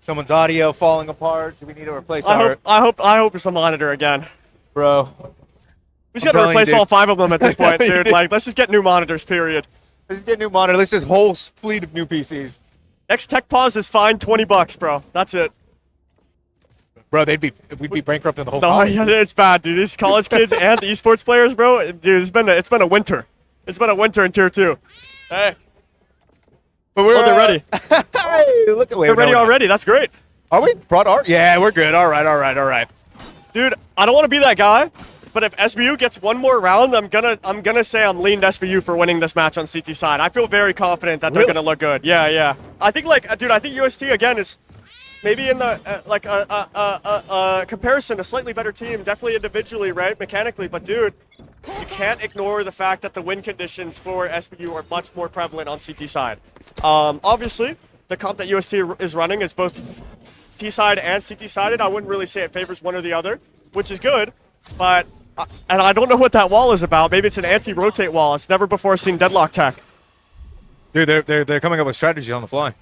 someone's audio falling apart? Do we need to replace I hope it's a monitor again. Bro. We just gotta replace all 5 of them at this point, dude. Like, let's just get new monitors, period. Let's get new monitors. Let's just whole fleet of new PCs. Next tech pause is fine, $20, bro. That's it. Bro, we'd be bankrupt in the whole No, company. yeah, it's bad, dude. These college kids and the esports players, bro, dude, it's been a winter. It's been a winter in Tier 2. Hey. But we're they're ready. Hey, look away. They're ready already. That's great. Are we? Brought art? Yeah, we're good. All right. Dude, I don't want to be that guy, but if SBU gets one more round, I'm gonna say I'm leaned SBU for winning this match on CT side. I feel very confident that they're gonna look good. Yeah. I think I think UST again is maybe in the comparison a slightly better team, definitely individually, right, mechanically. But dude, you can't ignore the fact that the win conditions for SBU are much more prevalent on CT side. Obviously, the comp that UST is running is both T side and CT sided. I wouldn't really say it favors one or the other, which is good. But and I don't know what that wall is about. Maybe it's an anti-rotate wall. It's never before seen Deadlock tech. Dude, they're coming up with strategy on the fly.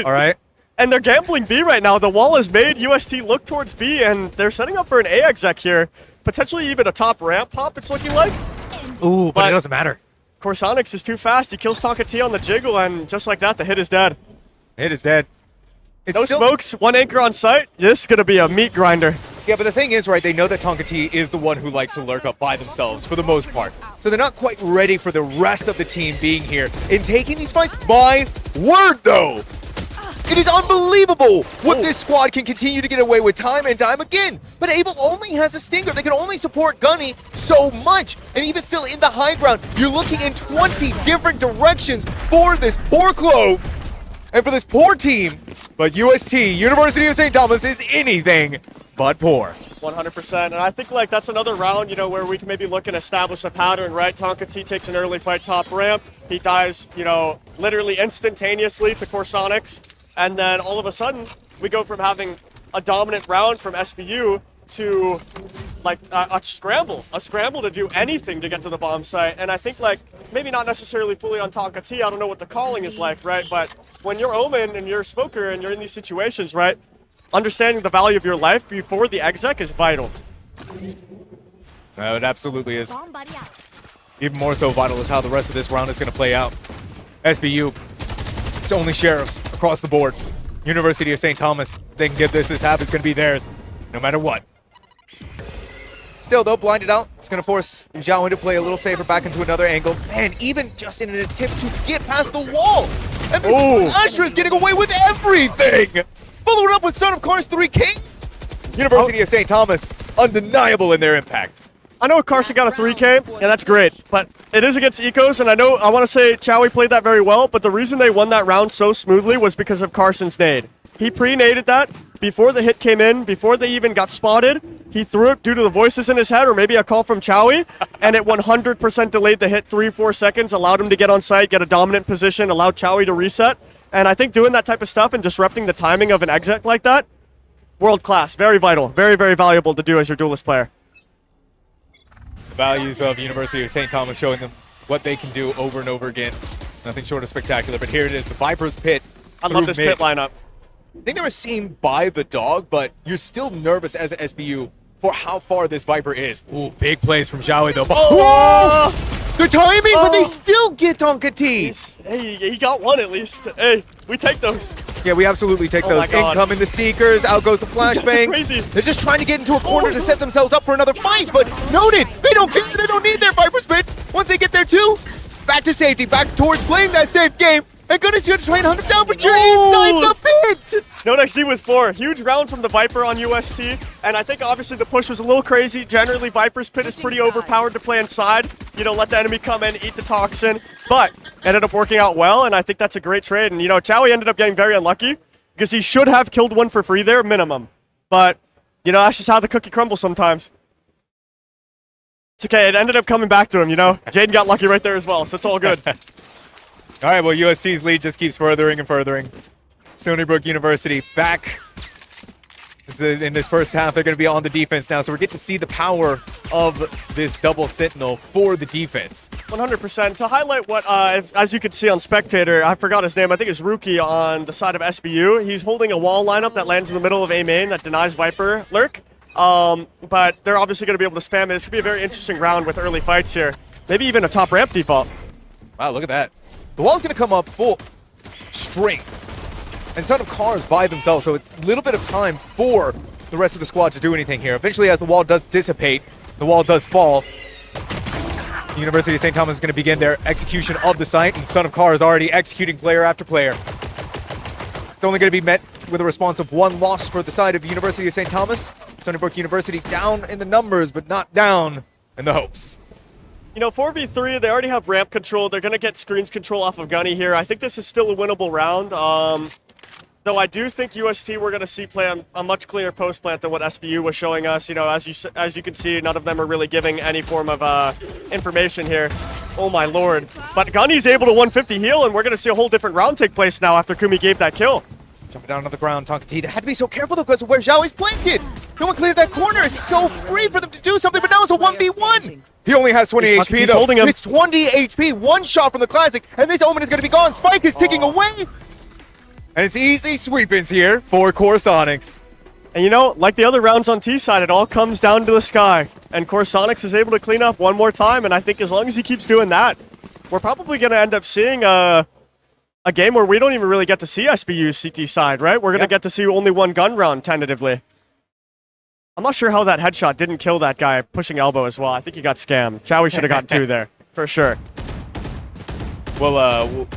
All right. And they're gambling B right now. The wall has made UST look towards B, and they're setting up for an A exec here. Potentially even a top ramp pop, it's looking like. Ooh, but it doesn't matter. Corsonics is too fast. He kills Tonka T on the jiggle, and just like that, the hit is dead. Hit is dead. No smokes, 1 anchor on site. This is going to be a meat grinder. Yeah, but the thing is, right, they know that Tonka T is the one who likes to lurk up by themselves for the most part. So they're not quite ready for the rest of the team being here and taking these fights. My word, though! It is unbelievable what this squad can continue to get away with time and time again. But Abel only has a Stinger. They can only support Gunny so much. And even still in the high ground, you're looking in 20 different directions for this poor Clove and for this poor team. But UST, University of St. Thomas, is anything but poor. 100%. And I think like that's another round, where we can maybe look and establish a pattern, right? Tonka T takes an early fight top ramp. He dies, literally instantaneously to Corsonics. And then all of a sudden, we go from having a dominant round from SBU to like a scramble to do anything to get to the bomb site. And I think like maybe not necessarily fully on Tonka T. I don't know what the calling is like, right? But when you're Omen and you're a smoker and you're in these situations, right? Understanding the value of your life before the exec is vital. It absolutely is. Even more so vital is how the rest of this round is going to play out. SBU, it's only sheriffs across the board. University of St. Thomas, they can get this. This half is going to be theirs, no matter what. Still, though, blinded out. It's going to force Zhao to play a little safer back into another angle. Man, even just in an attempt to get past the wall. And this Astra is getting away with everything. Followed up with Son of Cars 3 King. University of St. Thomas, undeniable in their impact. I know Carson got a 3K, and that's great, but it is against Ecos, and I want to say Chowie played that very well, but the reason they won that round so smoothly was because of Carson's nade. He pre-naded that before the hit came in, before they even got spotted. He threw it due to the voices in his head, or maybe a call from Chowie, and it 100% delayed the hit 3-4 seconds, allowed him to get on site, get a dominant position, allowed Chowie to reset. And I think doing that type of stuff and disrupting the timing of an exec like that, world class, very vital, very, very valuable to do as your duelist player. The values of University of St. Thomas showing them what they can do over and over again. Nothing short of spectacular, but here it is, the Viper's Pit. I love this pit lineup. I think they were seen by the dog, but you're still nervous as an SBU for how far this Viper is. Ooh, big plays from Xiaowei though. Oh! The timing, but they still get on Kati. Hey, he got one at least. Hey, we take those. Yeah, we absolutely take those. Incoming the Seekers, out goes the flashbang. Crazy. They're just trying to get into a corner to set themselves up for another fight, but noted, they don't care, they don't need their Viper's Pit. Once they get there too, back to safety, back towards playing that safe game. And goodness, you're gonna try and hunt him down, but you're inside the pit! No XC with 4. Huge round from the Viper on UST, and I think obviously the push was a little crazy. Generally, Viper's Pit is pretty overpowered to play inside. You know, let the enemy come in, eat the toxin, but ended up working out well, and I think that's a great trade. And, you know, Chowie ended up getting very unlucky because he should have killed one for free there, minimum. But, you know, that's just how the cookie crumbles sometimes. It's okay, it ended up coming back to him, you know? Jaden got lucky right there as well, so it's all good. All right, well, UST's lead just keeps furthering and furthering. Stony Brook University back. In this first half, they're going to be on the defense now, so we get to see the power of this double sentinel for the defense. 100%. To highlight what, as you can see on Spectator, I forgot his name, I think it's Rookie on the side of SBU. He's holding a wall lineup that lands in the middle of A main that denies Viper lurk. But they're obviously going to be able to spam it. This could be a very interesting round with early fights here. Maybe even a top ramp default. Wow, look at that. The wall's going to come up full strength. And Son of Cars by themselves, so a little bit of time for the rest of the squad to do anything here. Eventually, as the wall does dissipate, the wall does fall. The University of St. Thomas is going to begin their execution of the site, and Son of Car is already executing player after player. It's only going to be met with a response of 1 loss for the side of University of St. Thomas. Stony Brook University down in the numbers, but not down in the hopes. You know, 4v3, they already have ramp control. They're going to get screens control off of Gunny here. I think this is still a winnable round. Though I do think UST we're going to see play a much cleaner post plant than what SBU was showing us. You know, as you can see, none of them are really giving any form of information here. Oh my lord. But Gunny's able to 150 heal, and we're going to see a whole different round take place now after Kumi gave that kill. Jumping down on the ground, Tonka T. They had to be so careful though because of where Xiaoi's planted. No one cleared that corner. It's so free for them to do something, but now it's a 1v1. He only has 20 HP though. Holding him. It's 20 HP, 1 shot from the Classic, and this Omen is going to be gone. Spike is ticking away. And it's easy sweep-ins here for Corsonics. And you know, like the other rounds on T side, it all comes down to the sky. And Corsonics is able to clean up one more time, and I think as long as he keeps doing that, we're probably going to end up seeing a game where we don't even really get to see SBU's CT side, right? We're going to get to see only 1 gun round, tentatively. I'm not sure how that headshot didn't kill that guy pushing elbow as well. I think he got scammed. Chowie should have gotten 2 there, for sure. We'll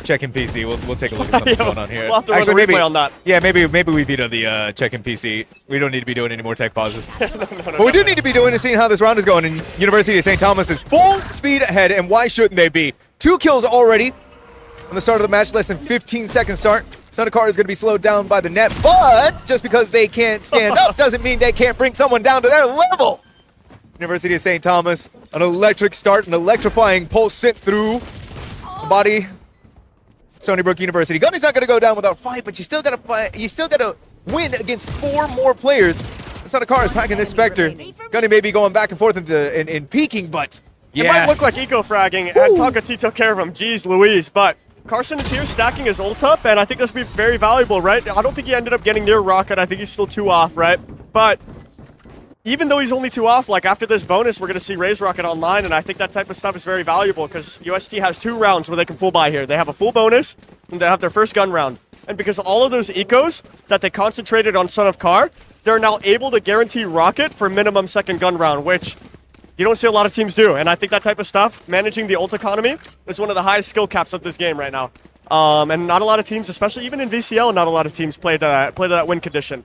check in PC. We'll take a look at something going on here. We'll have to run a replay on that. Yeah, maybe we veto the check in PC. We don't need to be doing any more tech pauses. No. What we do need to be doing is seeing how this round is going. And University of St. Thomas is full speed ahead, and why shouldn't they be? 2 kills already on the start of the match, less than 15 seconds start. Sonakar is going to be slowed down by the net, but just because they can't stand up doesn't mean they can't bring someone down to their level. University of St. Thomas, an electric start, an electrifying pulse sent through the body. Stony Brook University. Gunny's not going to go down without fight, but you still got to fight. You still got to win against 4 more players. Sonakar is packing this Spectre. Gunny may be going back and forth in peeking, but yeah. It might look like eco-fragging, and Tonka T took care of him. Jeez Louise, but Carson is here stacking his ult up, and I think this will be very valuable, right? I don't think he ended up getting near Rocket. I think he's still 2 off, right? But even though he's only 2 off, like after this bonus, we're going to see Raise Rocket online, and I think that type of stuff is very valuable because UST has 2 rounds where they can full buy here. They have a full bonus, and they have their first gun round. And because of all of those ecos that they concentrated on Son of Car, they're now able to guarantee Rocket for minimum 2nd gun round, which you don't see a lot of teams do. And I think that type of stuff, managing the ult economy, is one of the highest skill caps of this game right now. And not a lot of teams, especially even in VCL, not a lot of teams play to that win condition.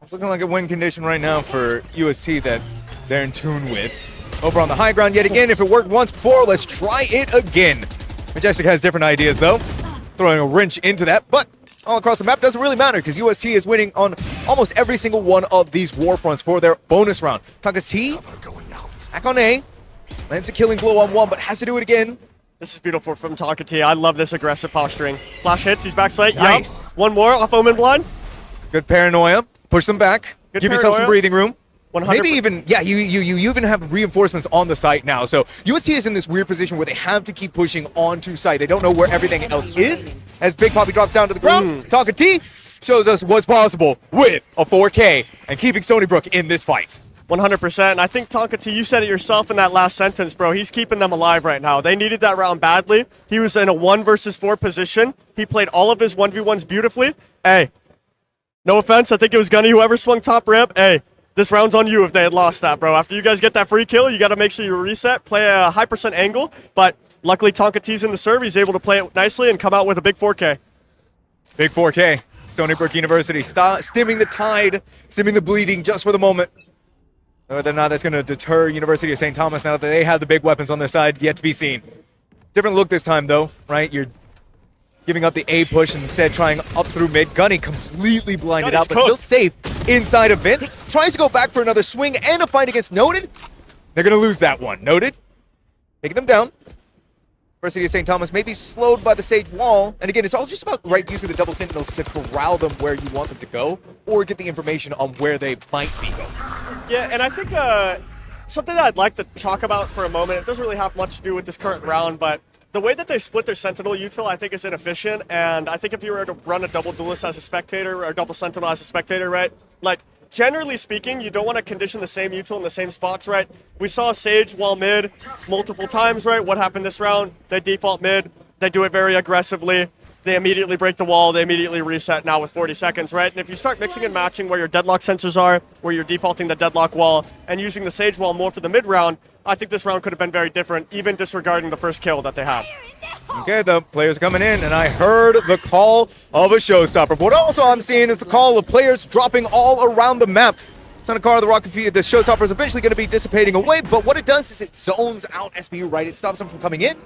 It's looking like a win condition right now for UST that they're in tune with. Over on the high ground yet again. If it worked once before, let's try it again. Majestic has different ideas, though. Throwing a wrench into that, but all across the map doesn't really matter because UST is winning on almost every single one of these war fronts for their bonus round. Tonka's T, back on A. Lands a killing blow on one, but has to do it again. This is beautiful from Tonka T. I love this aggressive posturing. Flash hits, he's backslide. Nice. Yep. One more off Omen Blind. Good paranoia. Push them back. Good Give yourself some paranoia. breathing room. 100%. Maybe even, yeah, you even have reinforcements on the site now. So UST is in this weird position where they have to keep pushing onto site. They don't know where everything else is. As Big Poppy drops down to the ground, Tonka T shows us what's possible with a 4K and keeping Stony Brook in this fight. 100%. And I think Tonka T, you said it yourself in that last sentence, bro. He's keeping them alive right now. They needed that round badly. He was in a 1 versus 4 position. He played all of his 1v1s beautifully. Hey, no offense. I think it was Gunny whoever swung top ramp. Hey, this round's on you if they had lost that, bro. After you guys get that free kill, you got to make sure you reset, play a high % angle. But luckily, Tonka T's in the serve. He's able to play it nicely and come out with a big 4K. Big 4K. Stony Brook University stemming the tide, stemming the bleeding just for the moment. Whether or not that's going to deter University of St. Thomas now that they have the big weapons on their side, yet to be seen. Different look this time, though, right? You're giving up the A push and instead trying up through mid. Gunny completely blinded out, but still safe inside of Vince. Tries to go back for another swing and a fight against Noted. They're going to lose that one. Noted, taking them down. University of St. Thomas may be slowed by the Sage wall. And again, it's all just about using the double sentinels to corral them where you want them to go or get the information on where they might be going. Yeah, and I think something that I'd like to talk about for a moment, it doesn't really have much to do with this current round, but the way that they split their Sentinel util, I think, is inefficient. And I think if you were to run a double duelist as a spectator or a double Sentinel as a spectator, right, like, generally speaking, you don't want to condition the same util in the same spots, right? We saw Sage wall mid multiple times, right? What happened this round? They default mid. They do it very aggressively. They immediately break the wall. They immediately reset now with 40 seconds, right? And if you start mixing and matching where your deadlock sensors are, where you're defaulting the deadlock wall, and using the Sage wall more for the mid round, I think this round could have been very different, even disregarding the first kill that they had. Okay, the players coming in, and I heard the call of a showstopper. But what also I'm seeing is the call of players dropping all around the map. Senecar, the rocket feed, the showstopper is eventually going to be dissipating away, but what it does is it zones out SBU, right? It stops them from coming in.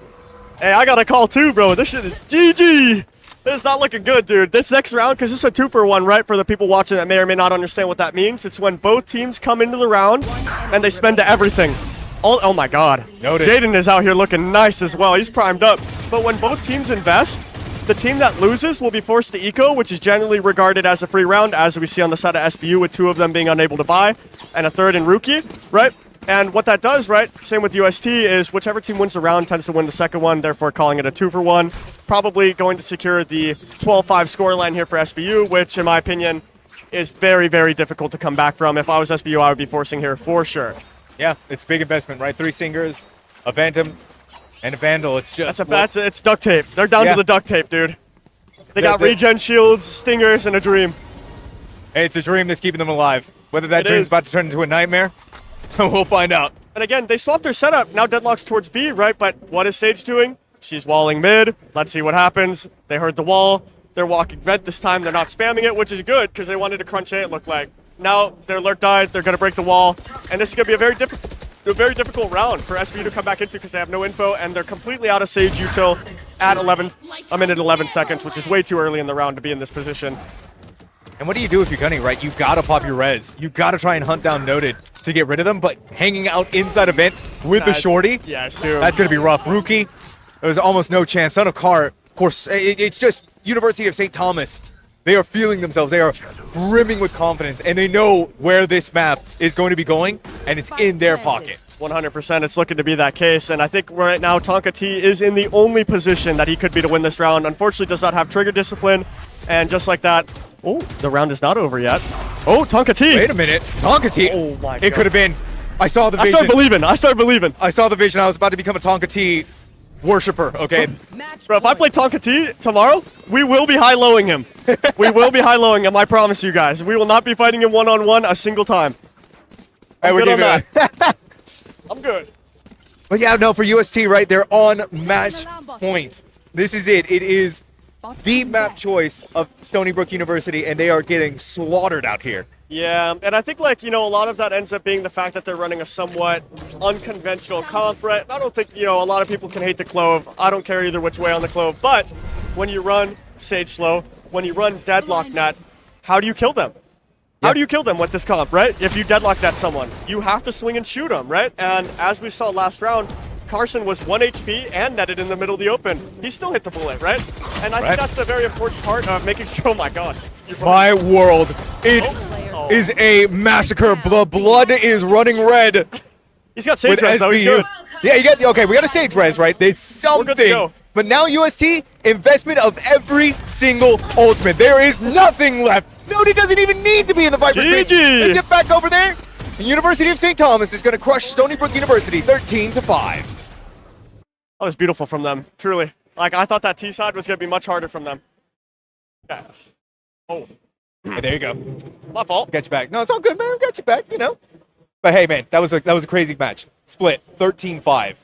Hey, I got a call too, bro. This shit is GG. This is not looking good, dude. This next round, because this is a 2-for-1, right? For the people watching that may or may not understand what that means, it's when both teams come into the round and they spend everything. Oh my God. Noted. Jaden is out here looking nice as well. He's primed up. But when both teams invest, the team that loses will be forced to eco, which is generally regarded as a free round, as we see on the side of SBU with 2 of them being unable to buy, and a 3rd in Rookie, right? And what that does, right, same with UST, is whichever team wins the round tends to win the second one, therefore calling it a 2-for-1. Probably going to secure the 12-5 scoreline here for SBU, which, in my opinion, is very, very difficult to come back from. If I was SBU, I would be forcing here for sure. Yeah, it's big investment, right? 3 Singers, a Phantom, and a Vandal. It's just... It's duct tape. They're down to the duct tape, dude. They got regen shields, stingers, and a dream. Hey, it's a dream that's keeping them alive. Whether that dream's about to turn into a nightmare, we'll find out. And again, they swapped their setup. Now Deadlock's towards B, right? But what is Sage doing? She's walling mid. Let's see what happens. They heard the wall. They're walking red this time. They're not spamming it, which is good because they wanted to crunch A, it looked like. Now their lurk died. They're going to break the wall. And this is going to be a very difficult round for SBU to come back into because they have no info and they're completely out of Sage util at a minute 11 seconds, which is way too early in the round to be in this position. And what do you do if you're gunning, right? You gotta pop your res. You gotta try and hunt down Noted to get rid of them, but hanging out inside a vent with the shorty, yes, dude. That's gonna be rough. Rookie, there's almost no chance. Son of Car, of course, it's just University of St. Thomas. They are feeling themselves. They are brimming with confidence, and they know where this map is going to be going, and it's in their pocket. 100%, it's looking to be that case, and I think right now Tonka T is in the only position that he could be to win this round. Unfortunately, does not have trigger discipline, and just like that, oh, the round is not over yet. Oh, Tonka T! Wait a minute, Tonka T! Oh my God. It could have been. I saw the vision. I started believing. I saw the vision. I was about to become a Tonka T worshiper, okay? Bro, if I play Tonka T tomorrow, we will be high-lowing him. We will be high-lowing him, I promise you guys. We will not be fighting him one-on-one a single time. I'm good on that. I'm good. But yeah, no, for UST, right, they're on match point. This is it. It is the map choice of Stony Brook University, and they are getting slaughtered out here. Yeah, and I think, like, you know, a lot of that ends up being the fact that they're running a somewhat unconventional comp, right? I don't think, you know, a lot of people can hate the Clove. I don't care either which way on the Clove, but when you run Sage Slow, when you run Deadlock Net, how do you kill them? How do you kill them with this comp, right? If you deadlock that someone, you have to swing and shoot them, right? And as we saw last round, Carson was 1 HP and netted in the middle of the open. He still hit the bullet, right? And I think that's a very important part of making sure, oh my god. My world, it is a massacre. The blood is running red. He's got Sage Res, though. He's good. Yeah, you get, okay, we got a Sage Res, right? It's something. But now UST, investment of every single ultimate. There is nothing left. Nobody doesn't even need to be in the Viper space. They dip back over there. The University of St. Thomas is going to crush Stony Brook University 13-5. That was beautiful from them, truly. Like, I thought that T side was going to be much harder from them. Yeah. Oh. Hey, there you go. My fault. Got you back. No, it's all good, man. Got you back, you know. But hey, man, that was a crazy match. Split 13-5.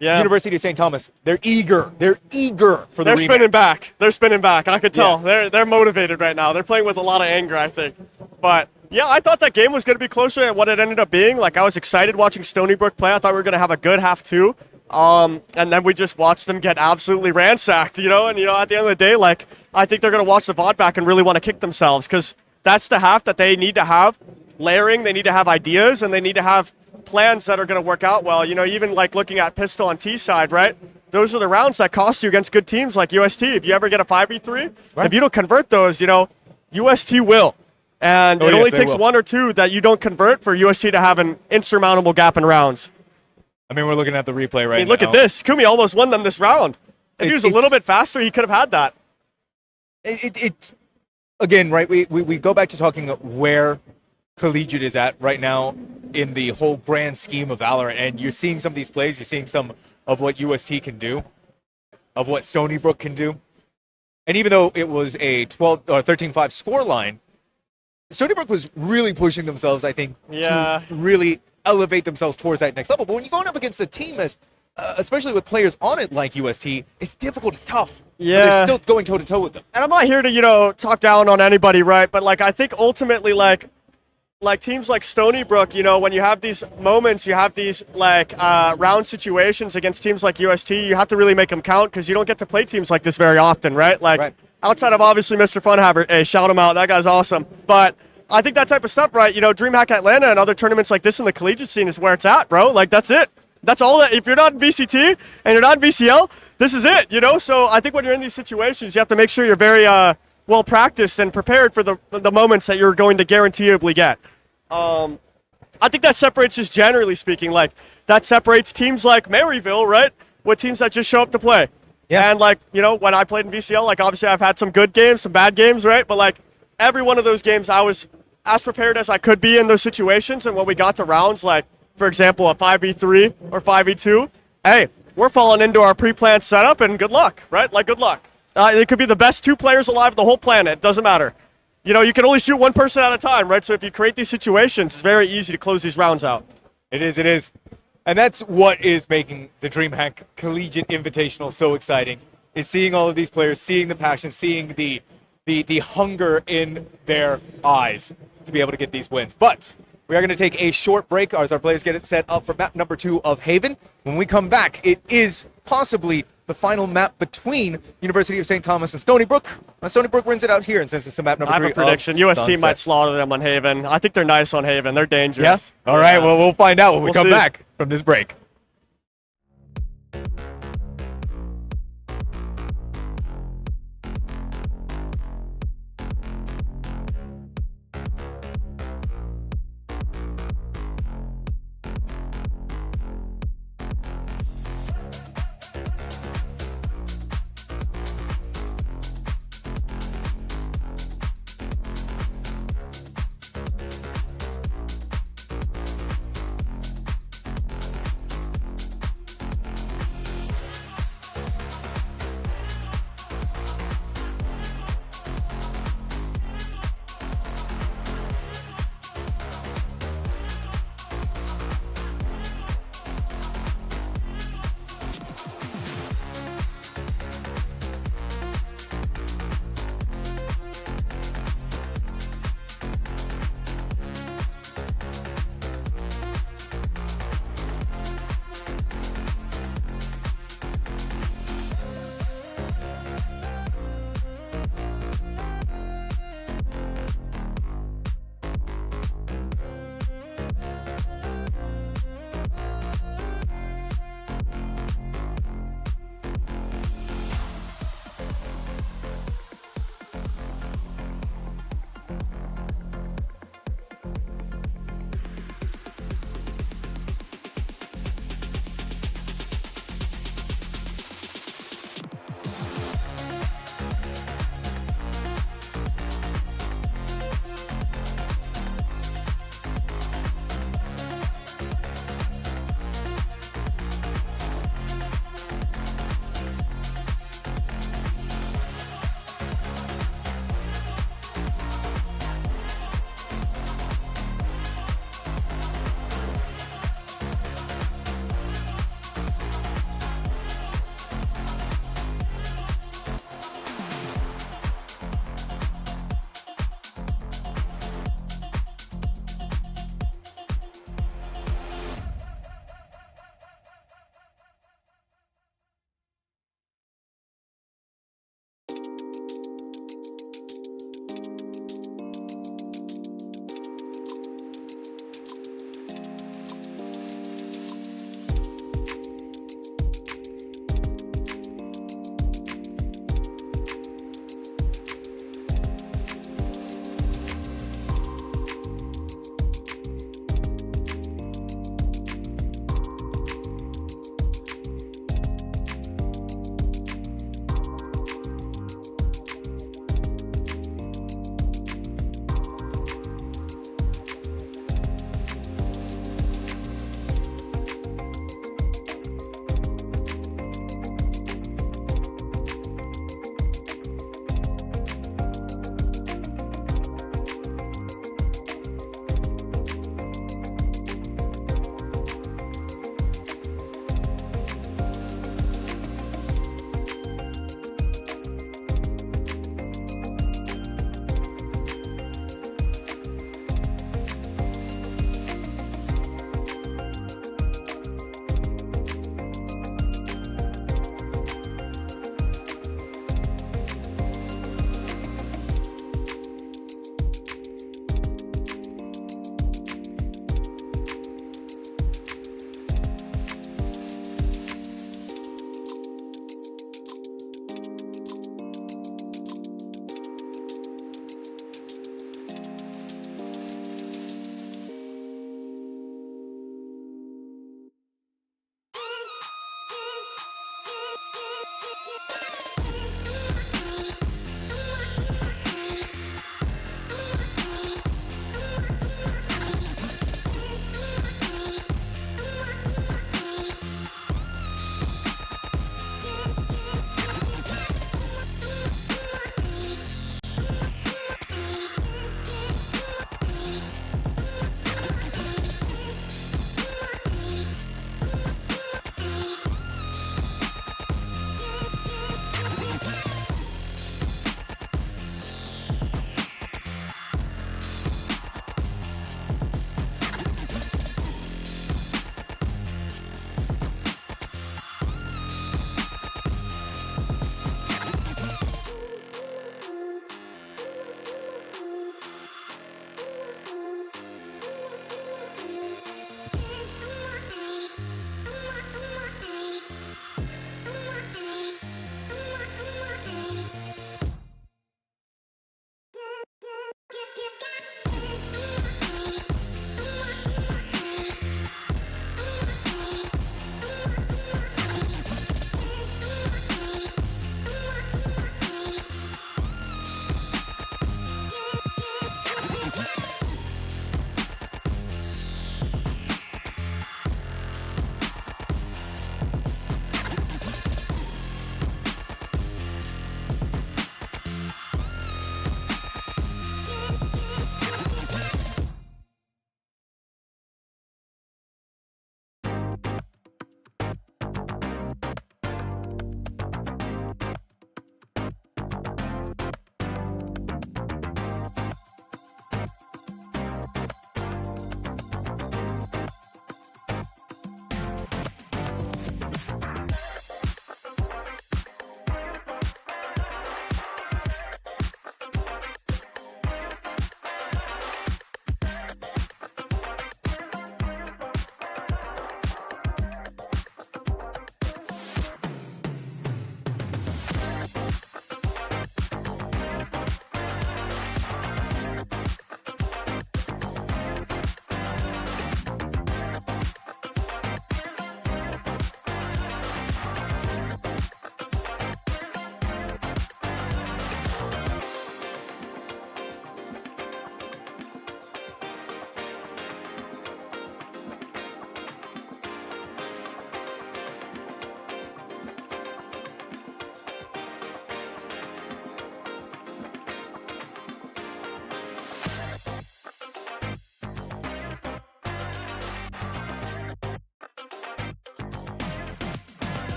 Yeah. University of St. Thomas, they're eager. They're eager for the rematch. Spinning back. They're spinning back. I could tell. Yeah. They're motivated right now. They're playing with a lot of anger, I think. But yeah, I thought that game was going to be closer than what it ended up being. Like, I was excited watching Stony Brook play. I thought we were going to have a good half two. And then we just watched them get absolutely ransacked, you know? And, you know, at the end of the day, like, I think they're going to watch the VOD back and really want to kick themselves because that's the half that they need to have. Layering, they need to have ideas, and they need to have plans that are going to work out well. You know, even like looking at Pistol on T side, right? Those are the rounds that cost you against good teams like UST. If you ever get a 5v3, if you don't convert those, you know, UST will. And it only takes one or two that you don't convert for UST to have an insurmountable gap in rounds. I mean, we're looking at the replay right now. Look at this. Kumi almost won them this round. If he was a little bit faster, he could have had that. Again, right, we go back to talking where Collegiate is at right now in the whole grand scheme of Valorant, and you're seeing some of these plays, you're seeing some of what UST can do, of what Stony Brook can do. And even though it was a 13-5 scoreline, Stony Brook was really pushing themselves, I think, to really elevate themselves towards that next level. But when you're going up against a team as, especially with players on it like UST, it's difficult, it's tough. Yeah. But they're still going toe-to-toe with them. And I'm not here to, you know, talk down on anybody, right? But, like, I think ultimately, like teams like Stony Brook, you know, when you have these moments, you have these, like, round situations against teams like UST, you have to really make them count because you don't get to play teams like this very often, right? Like, outside of obviously Mr. Funhaver, hey, shout him out, that guy's awesome. But I think that type of stuff, right, you know, DreamHack Atlanta and other tournaments like this in the collegiate scene is where it's at, bro. Like, that's it. That's all that, if you're not in VCT and you're not in VCL, this is it, you know? So I think when you're in these situations, you have to make sure you're very well practiced and prepared for the moments that you're going to guaranteeably get. I think that separates, just generally speaking, like, that separates teams like Maryville, right, with teams that just show up to play. Yeah. And, like, you know, when I played in VCL, like, obviously I've had some good games, some bad games, right? But, like, every one of those games I was as prepared as I could be in those situations. And when we got to rounds, like, for example, a 5v3 or 5v2, hey, we're falling into our pre-planned setup and good luck, right? Like, good luck. It could be the best two players alive on the whole planet. It doesn't matter. You know, you can only shoot one person at a time, right? So if you create these situations, it's very easy to close these rounds out. It is, it is. And that's what is making the DreamHack Collegiate Invitational so exciting, is seeing all of these players, seeing the passion, seeing the hunger in their eyes to be able to get these wins. But we are going to take a short break as our players get it set up for map number 2 of Haven. When we come back, it is possibly the final map between University of St. Thomas and Stony Brook. Stony Brook wins it out here and sends us to map number 3. I have a prediction. UST might slaughter them on Haven. I think they're nice on Haven. They're dangerous. Yes? Yeah? All right, well, we'll find out when we come back from this break.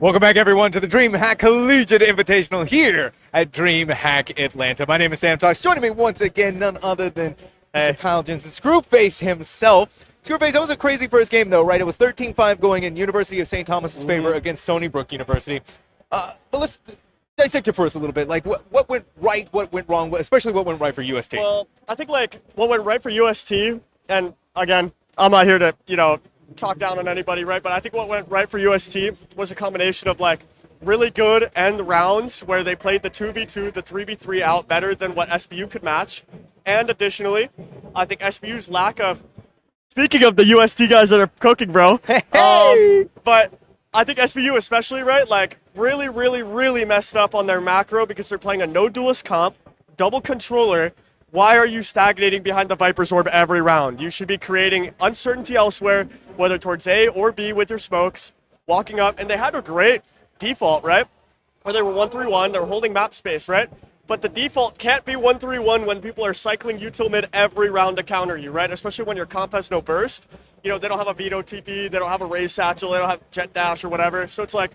Welcome back, everyone, to the DreamHack Collegiate Invitational here at DreamHack Atlanta. My name is Sam Talks. Joining me once again, none other than Mr. Kyle Jensen, Screwface himself. Screwface, that was a crazy first game, though, right? It was 13-5 going in University of St. Thomas's favor against Stony Brook University. But let's dissect it for us a little bit. Like, what went right, what went wrong, especially what went right for UST? Well, I think, like, what went right for UST, and again, I'm not here to, talk down on anybody, right? But I think what went right for UST was a combination of, like, really good end rounds where they played the 2v2, the 3v3 out better than what SBU could match. And additionally, I think SBU's lack of, speaking of the UST guys that are cooking, bro, but I think SBU especially, right, like, really messed up on their macro because they're playing a no duelist comp, double controller. Why are you stagnating behind the Viper's Orb every round? You should be creating uncertainty elsewhere, whether towards A or B with your smokes, walking up, and they had a great default, right? Where they were 1-3-1, they were holding map space, right? But the default can't be 1-3-1 when people are cycling util mid every round to counter you, right? Especially when your comp has no burst. They don't have a veto TP, they don't have a raise satchel, they don't have jet dash or whatever. So it's like,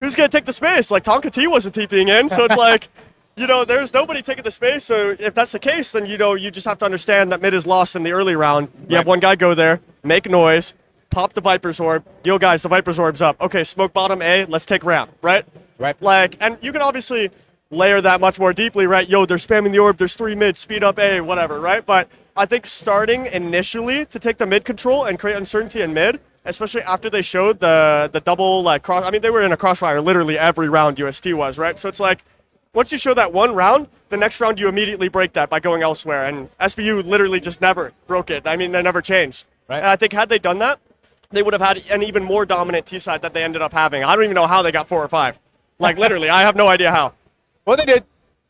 who's gonna take the space? Like, Tonka T wasn't TPing in, so it's like, there's nobody taking the space. So if that's the case, then, you just have to understand that mid is lost in the early round. You have one guy go there, make noise, pop the Viper's Orb. Yo, guys, the Viper's Orb's up. Okay, smoke bottom A, let's take ramp, right? Right. Like, and you can obviously layer that much more deeply, right? Yo, they're spamming the orb, there's 3 mid, speed up A, whatever, right? But I think starting initially to take the mid control and create uncertainty in mid, especially after they showed the double, like, cross. I mean, they were in a crossfire literally every round UST was, right? So it's like, once you show that one round, the next round you immediately break that by going elsewhere. And SBU literally just never broke it. I mean, they never changed. Right. And I think had they done that, they would have had an even more dominant T side that they ended up having. I don't even know how they got 4 or 5. Like, literally, I have no idea how. Well, they did.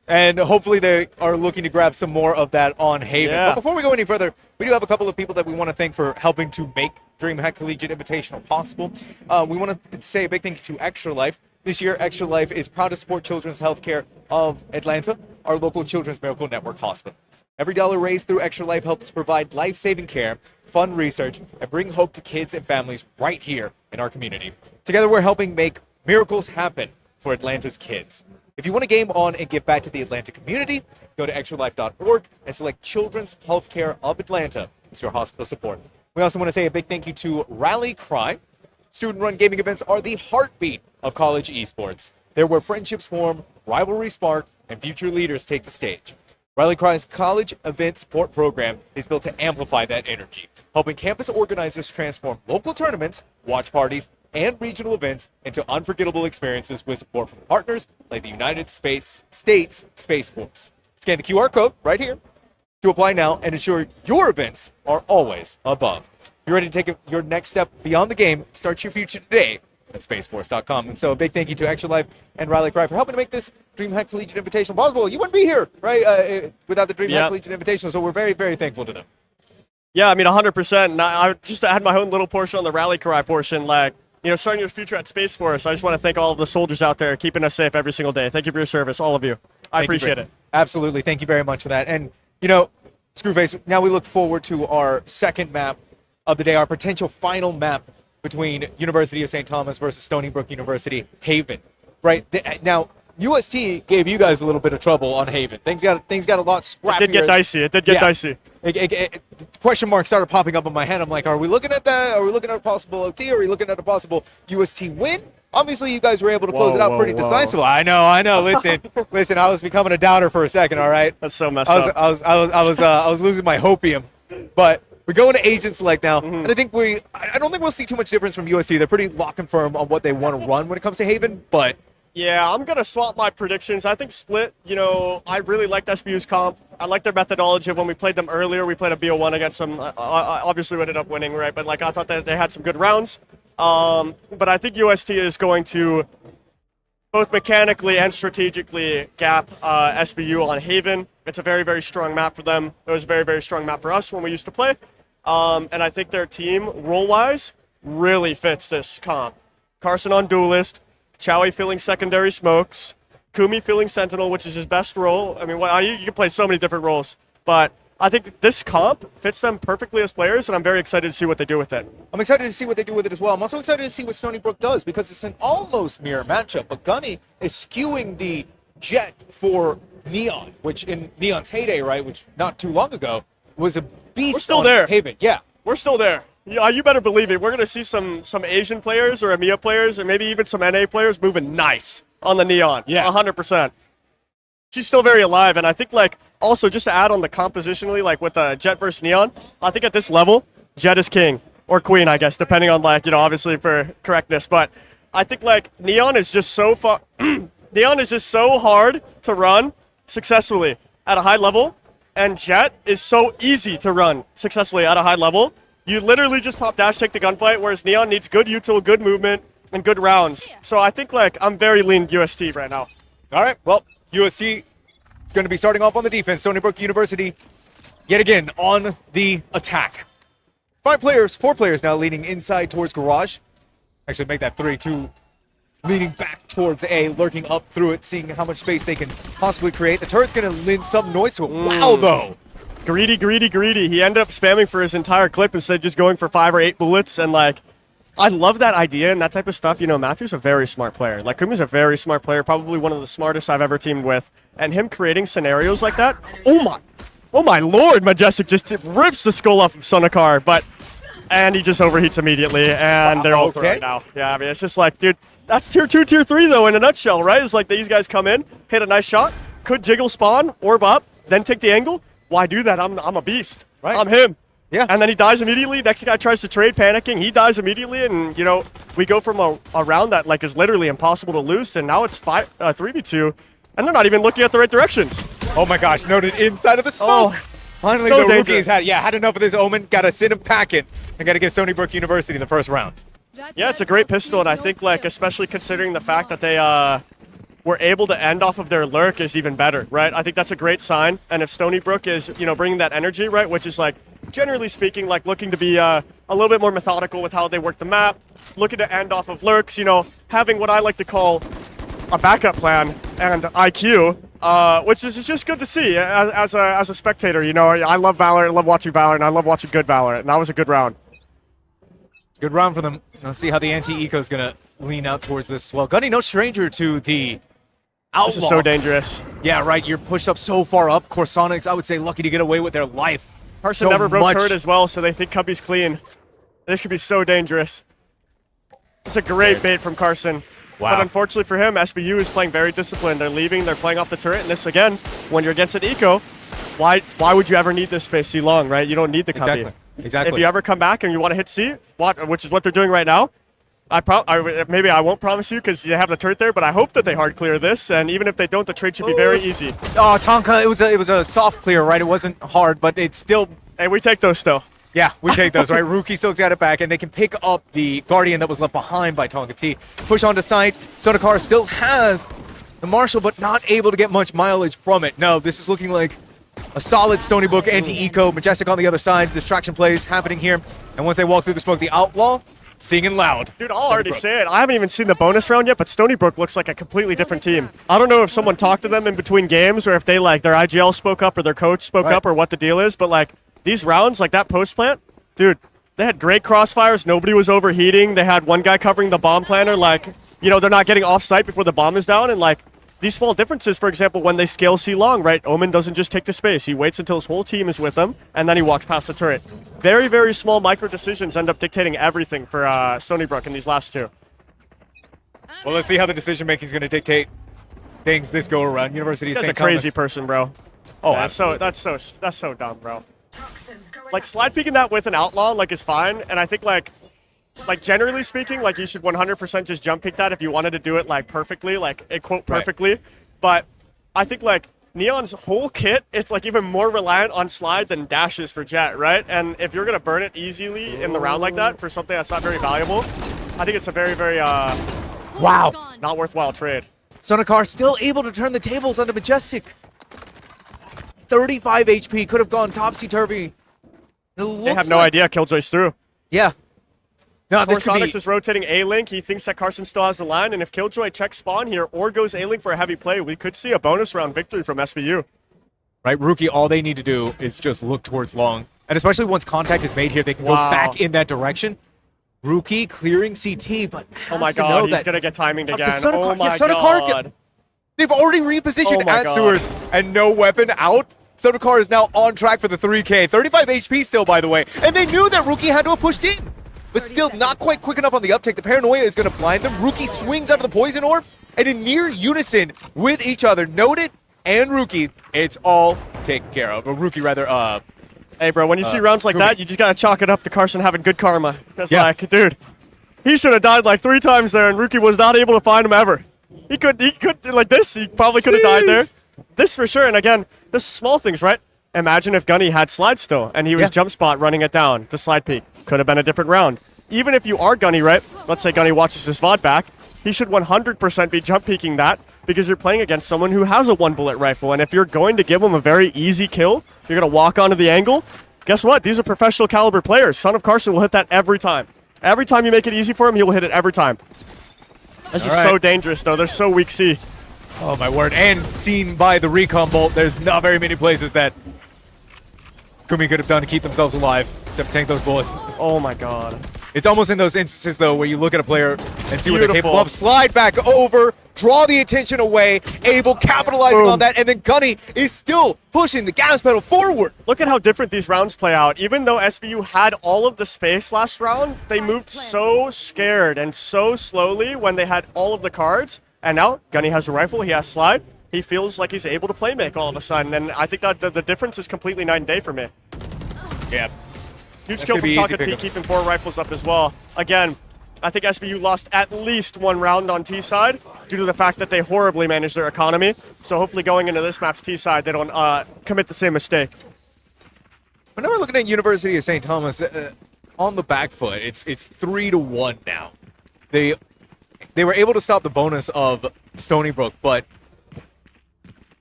And hopefully they are looking to grab some more of that on Haven. Yeah. But before we go any further, we do have a couple of people that we want to thank for helping to make DreamHack Collegiate Invitational possible. We want to say a big thank you to Extra Life. This year, Extra Life is proud to support Children's Healthcare of Atlanta, our local Children's Miracle Network hospital. Every dollar raised through Extra Life helps provide life-saving care, fund research, and bring hope to kids and families right here in our community. Together, we're helping make miracles happen for Atlanta's kids. If you want to game on and give back to the Atlanta community, go to extralife.org and select Children's Healthcare of Atlanta as your hospital support. We also want to say a big thank you to Rally Cry. Student-run gaming events are the heartbeat of college esports. They're where friendships form, rivalries spark, and future leaders take the stage. Rally Cry's college event support program is built to amplify that energy, helping campus organizers transform local tournaments, watch parties, and regional events into unforgettable experiences with support from partners like the United States Space Force. Scan the QR code right here to apply now and ensure your events are always above. If you're ready to take your next step beyond the game, start your future today at spaceforce.com. And so a big thank you to Extra Life and Rally Cry for helping to make this DreamHack Collegiate Invitational possible. You wouldn't be here, right, without the DreamHack Collegiate Invitational. So we're very, very thankful to them. Yeah, I mean, 100%. And I just had my own little portion on the Rally Cry portion, like, starting your future at Space Force. I just want to thank all of the soldiers out there keeping us safe every single day. Thank you for your service, all of you. I appreciate it. Absolutely. Thank you very much for that. And, Screwface, now we look forward to our second map of the day, our potential final map between University of St. Thomas versus Stony Brook University, Haven. Right? Now, UST gave you guys a little bit of trouble on Haven. Things got a lot scrappier. It did get dicey. Question marks started popping up in my head. I'm like, are we looking at that? Are we looking at a possible OT? Are we looking at a possible UST win? Obviously, you guys were able to close it out pretty decisively. I know. Listen. I was becoming a doubter for a second. All right. That's so messed up. I was losing my hopium, but we're going to agent select now, and I don't think we'll see too much difference from USC. They're pretty lock and firm on what they want to run when it comes to Haven, but yeah, I'm going to swap my predictions. I think Split, I really liked SBU's comp. I like their methodology. When we played them earlier, we played a BO1 against them. Obviously, we ended up winning, right? But, I thought that they had some good rounds. But I think UST is going to both mechanically and strategically gap SBU on Haven. It's a very, very strong map for them. It was a very, very strong map for us when we used to play. And I think their team, role-wise, really fits this comp. Carson on Duelist, Chowie filling secondary smokes, Kumi filling Sentinel, which is his best role. I mean, you can play so many different roles. But I think this comp fits them perfectly as players, and I'm very excited to see what they do with it. I'm excited to see what they do with it as well. I'm also excited to see what Stony Brook does because it's an almost mirror matchup, but Gunny is skewing the Jet for Neon, which in Neon's heyday, right, which not too long ago, was a beast. We're still on there. Haven. Yeah. We're still there. Yeah, you better believe it. We're going to see some Asian players or EMEA players or maybe even some NA players moving nice on the Neon. Yeah. 100%. She's still very alive, and I think, like, also just to add on the compositionally, like with Jet versus Neon, I think at this level, Jet is king or queen, I guess, depending on, like, you know, obviously for correctness. But I think, like, Neon is just so far, Neon is just so hard to run successfully at a high level, and Jet is so easy to run successfully at a high level. You literally just pop dash, take the gunfight, whereas Neon needs good util, good movement, and good rounds. So I think, like, I'm very lean UST right now. All right, well, UST is going to be starting off on the defense. Stony Brook University, yet again, on the attack. 4 players now leaning inside towards Garage. Actually, make that 3-2. Leaning back towards A, lurking up through it, seeing how much space they can possibly create. The turret's going to lend some noise to it. Wow, though. Greedy, greedy, greedy. He ended up spamming for his entire clip instead of just going for 5 or 8 bullets. And, like, I love that idea and that type of stuff. You know, Matthew's a very smart player. Like, Kumi's a very smart player, probably one of the smartest I've ever teamed with. And him creating scenarios like that, oh my lord, Majestic just rips the skull off of Sonikar, and he just overheats immediately, and they're all thrown now. Yeah, I mean, it's just like, dude, that's tier 2, tier 3, though, in a nutshell, right? It's like these guys come in, hit a nice shot, could jiggle spawn, orb up, then take the angle. Why do that? I'm a beast. Right. I'm him. Yeah. And then he dies immediately. Next guy tries to trade, panicking. He dies immediately, and, you know, we go from a round that, like, is literally impossible to lose to now it's 3v2, and they're not even looking at the right directions. Oh my gosh, noted inside of the smoke. Oh, finally, so the rookies had enough of this Omen. Got to send him packing and got to get Stony Brook University the first round. Yeah, it's a great pistol, and I think, like, especially considering the fact that they were able to end off of their lurk is even better, right? I think that's a great sign, and if Stony Brook is, you know, bringing that energy, right, which is, like, generally speaking, like, looking to be a little bit more methodical with how they work the map, looking to end off of lurks, you know, having what I like to call a backup plan and IQ, which is just good to see as a spectator. You know, I love Valorant, I love watching Valorant, and I love watching good Valorant, and that was a good round. Good round for them. Let's see how the anti-eco is going to lean out towards this as well. Gunny, no stranger to the outlaw. This is so dangerous. Yeah, right. You're pushed up so far up. Corsonics, I would say, lucky to get away with their life. Carson never broke turret as well, so they think Cubby's clean. This could be so dangerous. It's a great bait from Carson. Wow. But unfortunately for him, SBU is playing very disciplined. They're leaving, they're playing off the turret, and this, again, when you're against an eco, why would you ever need this space C long, right? You don't need the Cubby. Exactly. If you ever come back and you want to hit C, which is what they're doing right now, maybe I won't promise you because you have the turret there, but I hope that they hard clear this, and even if they don't, the trade should be very easy. Oh, Tonka, it was a soft clear, right? It wasn't hard, but it's still... Hey, we take those still. Yeah, we take those, right? Rookie Soak's got it back, and they can pick up the Guardian that was left behind by Tonka T. Push onto site. Sonikar still has the Marshal, but not able to get much mileage from it. No, this is looking like a solid Stony Brook anti-eco. Majestic on the other side. Distraction plays happening here. And once they walk through the smoke, the Outlaw singing loud. Dude, I'll already say it. I haven't even seen the bonus round yet, but Stony Brook looks like a completely different team. I don't know if someone talked to them in between games or if they, like, their IGL spoke up or their coach spoke up or what the deal is, but, like, these rounds, like that post plant, dude, they had great crossfires. Nobody was overheating. They had one guy covering the bomb planter. Like, you know, they're not getting off site before the bomb is down. And, like, these small differences, for example, when they scale C long, right? Omen doesn't just take the space. He waits until his whole team is with him, and then he walks past the turret. Very, very small micro decisions end up dictating everything for Stony Brook in these last two. Well, let's see how the decision making is going to dictate things this go around. University of He's St. a crazy person, bro. Oh, yeah, that's so dumb, bro. Like, slide peeking that with an outlaw, like, is fine, and I think, like generally speaking, like, you should 100% just jump peek that if you wanted to do it, like, perfectly, like, quote, perfectly. Right. But I think, like, Neon's whole kit, it's, like, even more reliant on slide than dashes for Jet, right? And if you're going to burn it easily in the round like that for something that's not very valuable, I think it's a very, very, wow, not worthwhile trade. Sonikar still able to turn the tables onto Majestic. 35 HP, could have gone topsy-turvy. They have no idea Killjoy's through. Yeah. No, this could be... is rotating A-Link. He thinks that Carson still has the line, and if Killjoy checks spawn here or goes A-Link for a heavy play, we could see a bonus round victory from SBU. right? Rookie, all they need to do is just look towards long. And especially once contact is made here, they can go back in that direction. Rookie clearing CT, but oh my god, he's going to get timing again. Oh my god. They've already repositioned at sewers and no weapon out. Sodakar is now on track for the 3K. 35 HP still, by the way. And they knew that Rookie had to have pushed in. But still not quite quick enough on the uptake. The paranoia is going to blind them. Rookie swings out of the poison orb. And in near unison with each other, Noted and Rookie, it's all taken care of. Or Rookie, rather, hey, bro, when you see rounds like that, you just got to chalk it up to Carson having good karma. That's like, dude, he should have died like 3 times there, and Rookie was not able to find him ever. He could, like this, he probably could have died there. This for sure, and again, this is small things, right? Imagine if Gunny had slide still, and he was jump spot running it down to slide peek. Could have been a different round. Even if you are Gunny, right? Let's say Gunny watches this VOD back, he should 100% be jump peeking that, because you're playing against someone who has a 1-bullet rifle, and if you're going to give him a very easy kill, you're going to walk onto the angle, guess what? These are professional caliber players. Son of Carson will hit that every time. Every time you make it easy for him, he will hit it every time. This is so dangerous, though. They're so weak C. Oh, my word. And seen by the recon bolt, there's not very many places that Kumi could have done to keep themselves alive, except tank those bullets. Oh, my god. It's almost in those instances, though, where you look at a player and see what they're capable of. Slide back over, draw the attention away, Abel capitalizing on that, and then Gunny is still pushing the gas pedal forward. Look at how different these rounds play out. Even though SBU had all of the space last round, they moved so scared and so slowly when they had all of the cards. And now Gunny has a rifle, he has slide. He feels like he's able to play make all of a sudden, and I think that the difference is completely night and day for me. Yeah. Huge kill from Taka T, keeping 4 rifles up as well. Again, I think SBU lost at least 1 round on T side due to the fact that they horribly managed their economy. So hopefully going into this map's T side, they don't commit the same mistake. Whenever we're looking at University of St. Thomas on the back foot, it's 3-1 now. They were able to stop the bonus of Stony Brook, but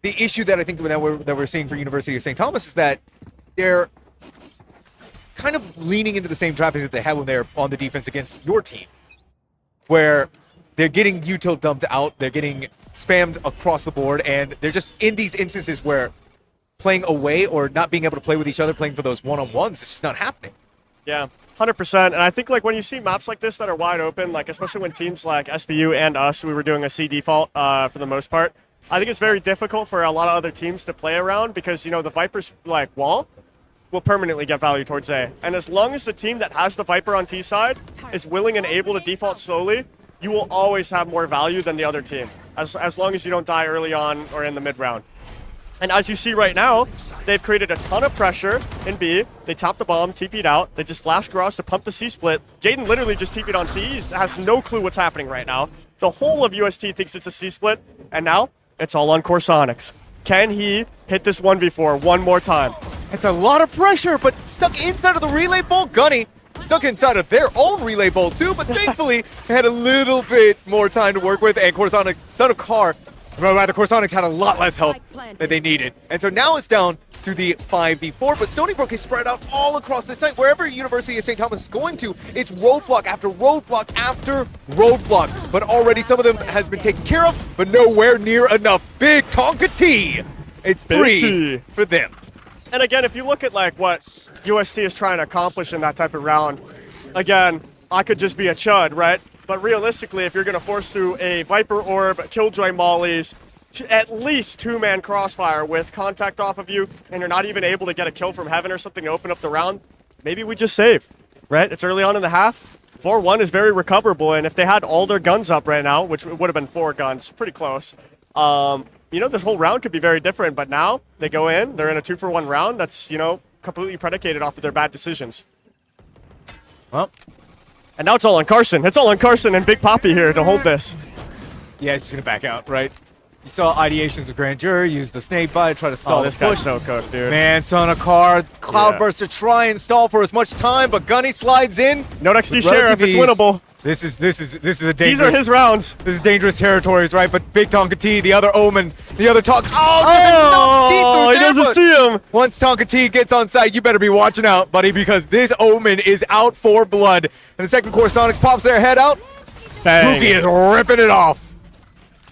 the issue that I think that we're seeing for University of St. Thomas is that they're kind of leaning into the same trappings that they had when they're on the defense against your team, where they're getting util dumped out, they're getting spammed across the board, and they're just in these instances where playing away or not being able to play with each other, playing for those one-on-ones, it's just not happening. Yeah, 100%. And I think like when you see maps like this that are wide open, like especially when teams like SBU and us, we were doing a C default for the most part, I think it's very difficult for a lot of other teams to play around because, you know, the Viper's like wall will permanently get value towards A. And as long as the team that has the Viper on T side is willing and able to default slowly, you will always have more value than the other team, as long as you don't die early on or in the mid round. And as you see right now, they've created a ton of pressure in B. They tapped the bomb, TP'd out. They just flashed garage to pump the C split. Jaden literally just TP'd on C. He has no clue what's happening right now. The whole of UST thinks it's a C split, and now it's all on Corsonics. Can he hit this 1v4 one more time? It's a lot of pressure, but stuck inside of the relay bolt. Gunny stuck inside of their own relay bolt too, but thankfully they had a little bit more time to work with, and Corsonics, Corsonics had a lot less health than they needed. And so now it's down to the 5v4, but Stony Brook is spread out all across the site. Wherever University of St. Thomas is going to, it's roadblock after roadblock after roadblock. But already some of them has been taken care of, but nowhere near enough. Big Tonka T! It's 3 for them. And again, if you look at like what UST is trying to accomplish in that type of round, again, I could just be a chud, right? But realistically, if you're going to force through a Viper Orb, Killjoy Mollies, at least 2-man crossfire with contact off of you, and you're not even able to get a kill from heaven or something to open up the round, maybe we just save, right? It's early on in the half. 4-1 is very recoverable, and if they had all their guns up right now, which would have been 4 guns, pretty close, you know, this whole round could be very different, but now they go in, they're in a 2-for-1 round that's, you know, completely predicated off of their bad decisions. Well, and now it's all on Carson. It's all on Carson and Big Poppy here to hold this. Yeah, he's just going to back out, right? You saw ideations of grandeur, use the snake bite, try to stall this guy's so cooked, dude. Man, son of car, Cloudburst to try and stall for as much time, but Gunny slides in. No XD Sheriff, it's winnable. This is a dangerous. These are his rounds. This is dangerous territories, right? But Big Tonka T, the other Omen, the other Tonka. Oh, he doesn't see him. Once Tonka T gets on site, you better be watching out, buddy, because this Omen is out for blood. And the second Corsonics pops their head out. Bang. Rookie is ripping it off.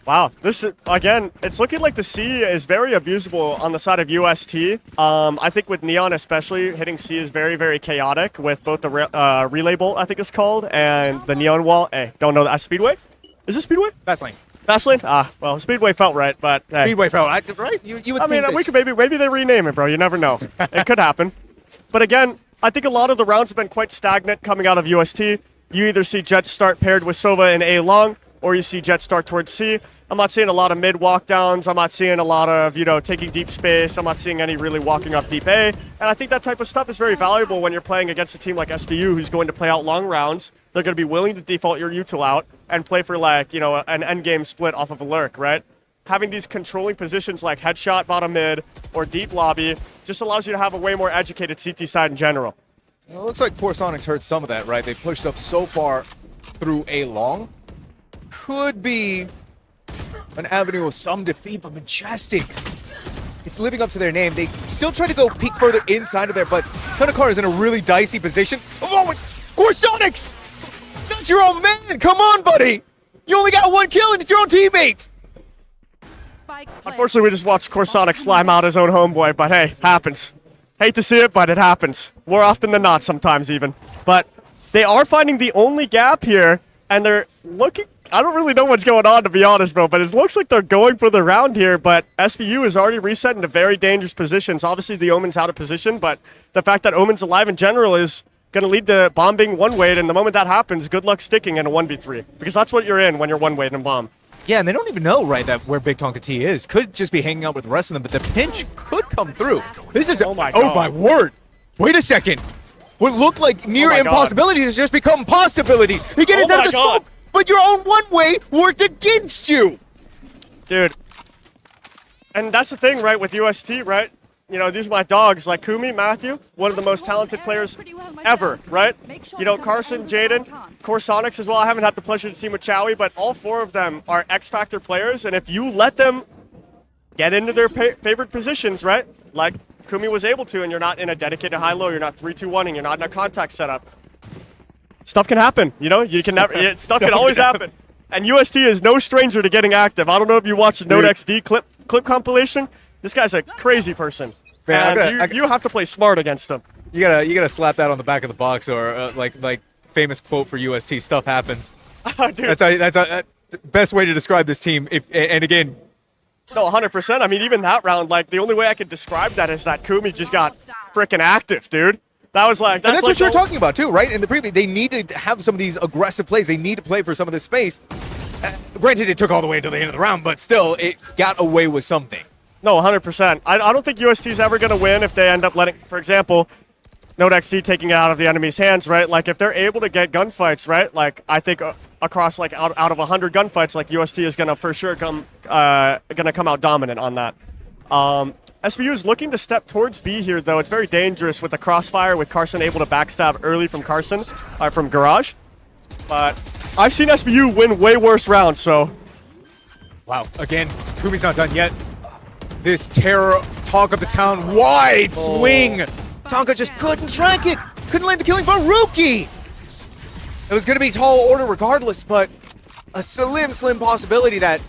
Wow, this is, again, it's looking like the C is very abusable on the side of UST. I think with Neon especially, hitting C is very, very chaotic with both the relay bolt, I think it's called, and the Neon wall. Hey, don't know that. Speedway? Is it Speedway? Fast lane. Fast lane? Ah, well, Speedway felt right, but hey. Speedway felt right. You would. I mean, we could maybe they rename it, bro. You never know. It could happen. But again, I think a lot of the rounds have been quite stagnant coming out of UST. You either see Jet start paired with Sova in A long, or you see Jet start towards C. I'm not seeing a lot of mid walkdowns. I'm not seeing a lot of, taking deep space. I'm not seeing any really walking up deep A. And I think that type of stuff is very valuable when you're playing against a team like SBU who's going to play out long rounds. They're going to be willing to default your util out and play for an endgame split off of a lurk, right? Having these controlling positions like headshot, bottom mid, or deep lobby just allows you to have a way more educated CT side in general. It looks like Core Sonics heard some of that, right? They pushed up so far through A long. Could be an avenue of some defeat, but Majestic, it's living up to their name. They still try to go peek further inside of there, but Sunakar is in a really dicey position. Oh, Core Sonics! Not your own man! Come on, buddy! You only got one kill and it's your own teammate! Unfortunately, we just watched Core Sonic slime out his own homeboy, but hey, happens. Hate to see it, but it happens. More often than not, sometimes even. But they are finding the only gap here, and they're looking... I don't really know what's going on, to be honest, bro, but it looks like they're going for the round here, but SBU is already reset into very dangerous positions. Obviously, the Omen's out of position, but the fact that Omen's alive in general is going to lead to bomb being one-weight, and the moment that happens, good luck sticking in a 1v3, because that's what you're in when you're one-weight in bomb. Yeah, and they don't even know, right, that where Big Tonka T is. Could just be hanging out with the rest of them, but the pinch could come through. This is... Oh, my God. Oh, my word. Wait a second. What looked like near impossibility has just become possibility. He gets out of the smoke. But your own one-way worked against you! Dude. And that's the thing, right, with UST, right? These are my dogs, like Kumi, Matthew, one of the most talented players ever, right? Carson, Jaden, Core Sonics as well. I haven't had the pleasure to team with Chowie, but all four of them are X-Factor players, and if you let them get into their favorite positions, right, like Kumi was able to, and you're not in a dedicated high-low, you're not 3-2-1-ing, you're not in a contact setup, stuff can happen, you can never, stuff can always happen. And UST is no stranger to getting active. I don't know if you watched the Node XD clip compilation. This guy's a crazy person. Man, you have to play smart against him. You gotta slap that on the back of the box, or like famous quote for UST, stuff happens. Dude. That's the best way to describe this team. And again, no, 100%. I mean, even that round, like the only way I could describe that is that Kumi just got freaking active, dude. That was like, that's what you're talking about too, right? In the preview, they need to have some of these aggressive plays. They need to play for some of this space. Granted, it took all the way until the end of the round, but still, it got away with something. No, 100%. I don't think UST's ever going to win if they end up letting, for example, Node XD taking it out of the enemy's hands, right? Like, if they're able to get gunfights, right? Like, I think across, like, out of 100 gunfights, like, UST is going to for sure come out dominant on that. SBU is looking to step towards B here, though. It's very dangerous with the crossfire, with Carson able to backstab early from from Garage. But I've seen SBU win way worse rounds, so... Wow, again, Kumi's not done yet. This terror talk of the town, wide swing. Tonka just couldn't track it. Couldn't land the killing Baruki. It was going to be tall order regardless, but a slim possibility that